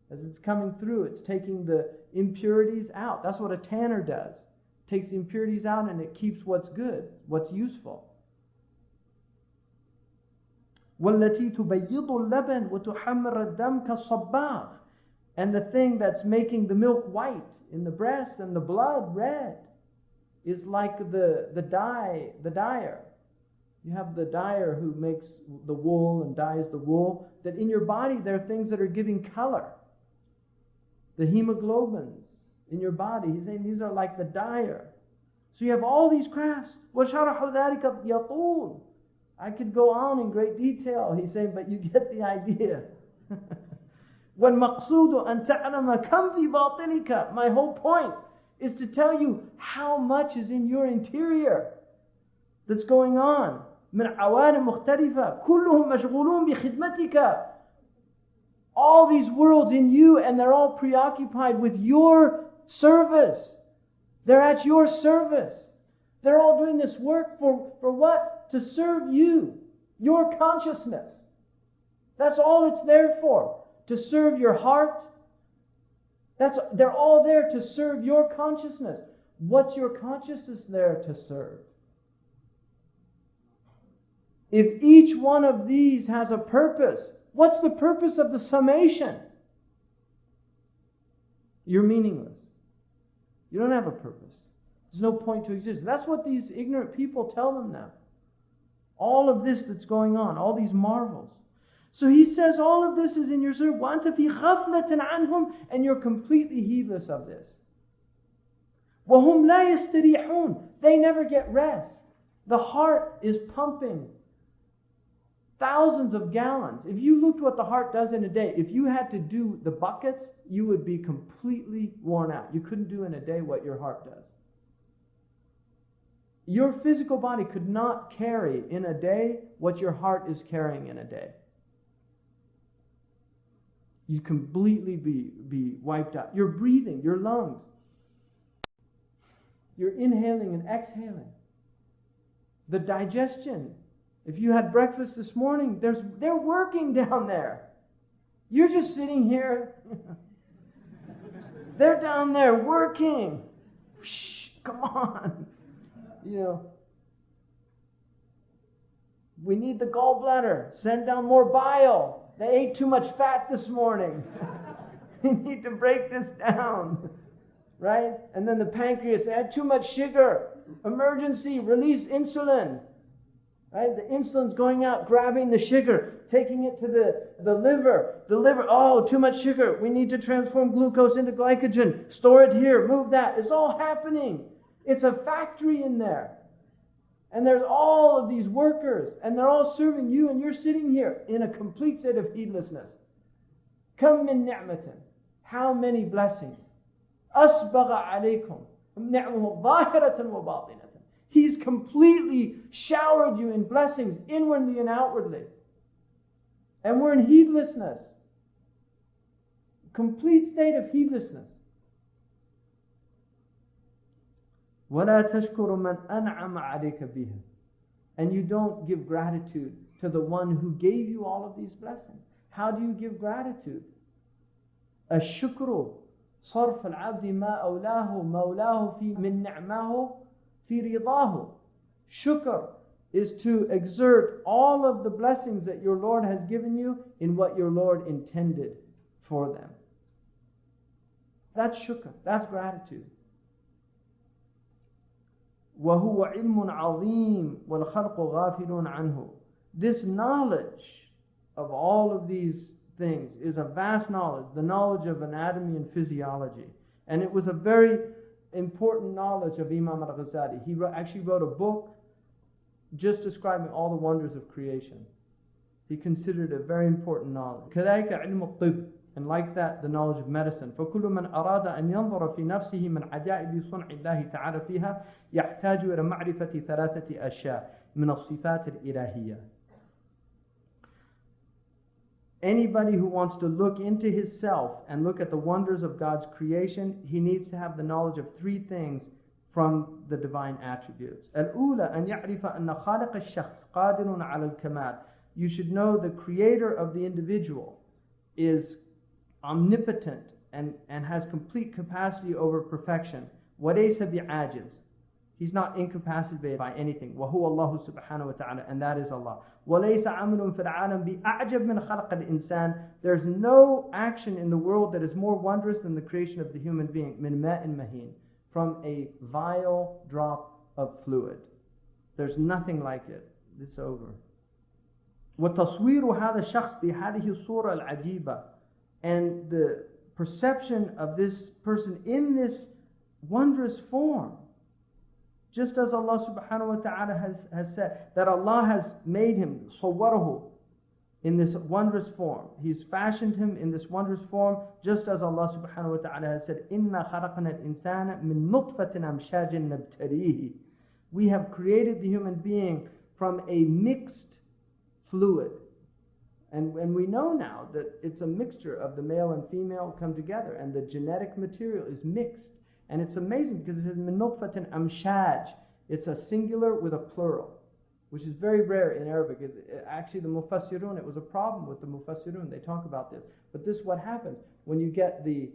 As it's coming through, it's taking the impurities out. That's what a tanner does. It takes the impurities out and it keeps what's good, what's useful. وَالَّتِي تُبَيِّضُ اللَّبَنِ وَتُحَمِّرَ الدَّمْ كَالصَّبَّاغِ. And the thing that's making the milk white in the breast and the blood red is like the dyer. You have the dyer who makes the wool and dyes the wool. That in your body there are things that are giving color. The hemoglobins in your body, he's saying these are like the dyer. So you have all these crafts. وَشَرَحُ ذَلِكَ يَطُولُ. I could go on in great detail. He's saying, but you get the idea. وَالْمَقْصُودُ أَن تَعْلَمَ كَمْ فِي بَاطِنِكَ. My whole point is to tell you how much is in your interior that's going on. مِنْ عَوَالِمْ مُخْتَلِفَةٍ كُلُّهُمْ مَشْغُولُونَ بِخِدْمَتِكَ. All these worlds in you, and they're all preoccupied with your service. They're at your service. They're all doing this work for what? To serve you, your consciousness. That's all it's there for. To serve your heart. They're all there to serve your consciousness. What's your consciousness there to serve? If each one of these has a purpose, what's the purpose of the summation? You're meaningless. You don't have a purpose. There's no point to exist. That's what these ignorant people tell them now. All of this that's going on, all these marvels. So he says all of this is in your service. وَأَنْتَ فِي غَفْلَةٍ عَنْهُمْ. And you're completely heedless of this. وَهُمْ لَا يَسْتَرِيحُونَ. They never get rest. The heart is pumping thousands of gallons. If you looked what the heart does in a day, if you had to do the buckets, you would be completely worn out. You couldn't do in a day what your heart does. Your physical body could not carry in a day what your heart is carrying in a day. You completely be wiped out. Your breathing, your lungs. You're inhaling and exhaling. The digestion. If you had breakfast this morning, they're working down there. You're just sitting here. They're down there working. Shh, come on. We need the gallbladder. Send down more bile. They ate too much fat this morning. We need to break this down. Right? And then the pancreas, they had too much sugar. Emergency, release insulin. Right? The insulin's going out, grabbing the sugar, taking it to the liver. The liver, oh, too much sugar. We need to transform glucose into glycogen. Store it here, move that. It's all happening. It's a factory in there. And there's all of these workers, and they're all serving you, and you're sitting here in a complete state of heedlessness. Kam min ni'matin. How many blessings. Asbagha alaykum. Ni'mahu zahiratan wa batinatan. He's completely showered you in blessings, inwardly and outwardly. And we're in heedlessness. Complete state of heedlessness. وَلَا تَشْكُرُ مَنْ أَنْعَمَ عَلَيْكَ بِهِ. And you don't give gratitude to the one who gave you all of these blessings. How do you give gratitude? الشكر صرف العبد ما أولاه مولاه في من نعمه في رضاه. Shukr is to exert all of the blessings that your Lord has given you in what your Lord intended for them. That's shukr. That's gratitude. وَهُوَ عِلْمٌ عَظِيمٌ وَالْخَلْقُ غَافِلٌ عَنْهُ. This knowledge of all of these things is a vast knowledge, the knowledge of anatomy and physiology. And it was a very important knowledge of Imam al-Ghazali. He actually wrote a book just describing all the wonders of creation. He considered it a very important knowledge. كَذَلِكَ عِلْمُ الطِّبِّ. And like that, the knowledge of medicine. فَكُلُّ مَنْ أَرَادَ أَنْ يَنْظُرَ فِي نَفْسِهِ مِنْ عَجَائِبِ صُنْعِ اللَّهِ تَعَالَى فِيهَا يَحْتَاجُ إِلَى مَعْرِفَةِ ثَلَاثَةِ أَشْيَاءٍ مِنَ الصِّفَاتِ الْإِلَهِيَّةِ. Anybody who wants to look into his self and look at the wonders of God's creation, he needs to have the knowledge of three things from the divine attributes. الأولى أن يعرف أن خالق الشخص قادر على الكمال. You should know the creator of the individual is omnipotent and has complete capacity over perfection. وَلَيْسَ بِعَاجِزٍ. He's not incapacitated by anything. وَهُوَ اللَّهُ سُبْحَانَهُ وَتَعَالَى. And that is Allah. وَلَيْسَ عَمْلٌ فِي الْعَالَمِ بِأَعْجَبْ مِنْ خَلْقِ الْإِنسَانِ. There's no action in the world that is more wondrous than the creation of the human being. مِنْ مَاءٍ مَهِينٍ. From a vile drop of fluid. There's nothing like it. It's over. وَتَصْوِيرُ هَذَا الشَّخْص بِهَذِهِ الصُّورَةِ الْعَجِيبَةِ. And the perception of this person in this wondrous form. Just as Allah subhanahu wa ta'ala has said, that Allah has made him, صَوَّرَهُ, in this wondrous form. He's fashioned him in this wondrous form, just as Allah subhanahu wa ta'ala has said, إِنَّا خَلَقْنَا الْإِنسَانَ مِن نُطْفَةٍ أَمْشَاجٍ نَبْتَلِيهِ. We have created the human being from a mixed fluid. And we know now that it's a mixture of the male and female come together, and the genetic material is mixed. And it's amazing because it says min nutfatin amshaj. It's a singular with a plural, which is very rare in Arabic. Actually, the mufassirun, it was a problem with the mufassirun. They talk about this. But this is what happens when you get the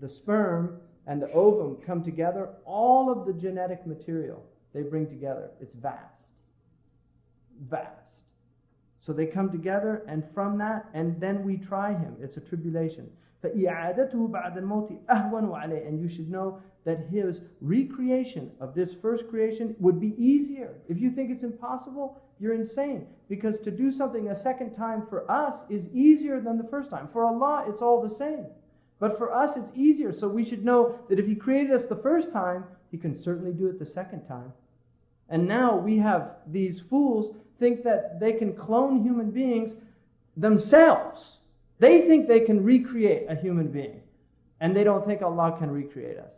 sperm and the ovum come together. All of the genetic material they bring together. It's vast. Vast. So they come together, and from that, and then we try him. It's a tribulation. فَإِعَادَتُهُ بَعْدَ الْمَوْتِ أَهْوَنُ عَلَيْهِ. And you should know that his recreation of this first creation would be easier. If you think it's impossible, you're insane. Because to do something a second time for us is easier than the first time. For Allah, it's all the same. But for us, it's easier. So we should know that if He created us the first time, He can certainly do it the second time. And now we have these fools think that they can clone human beings themselves. They think they can recreate a human being. And they don't think Allah can recreate us.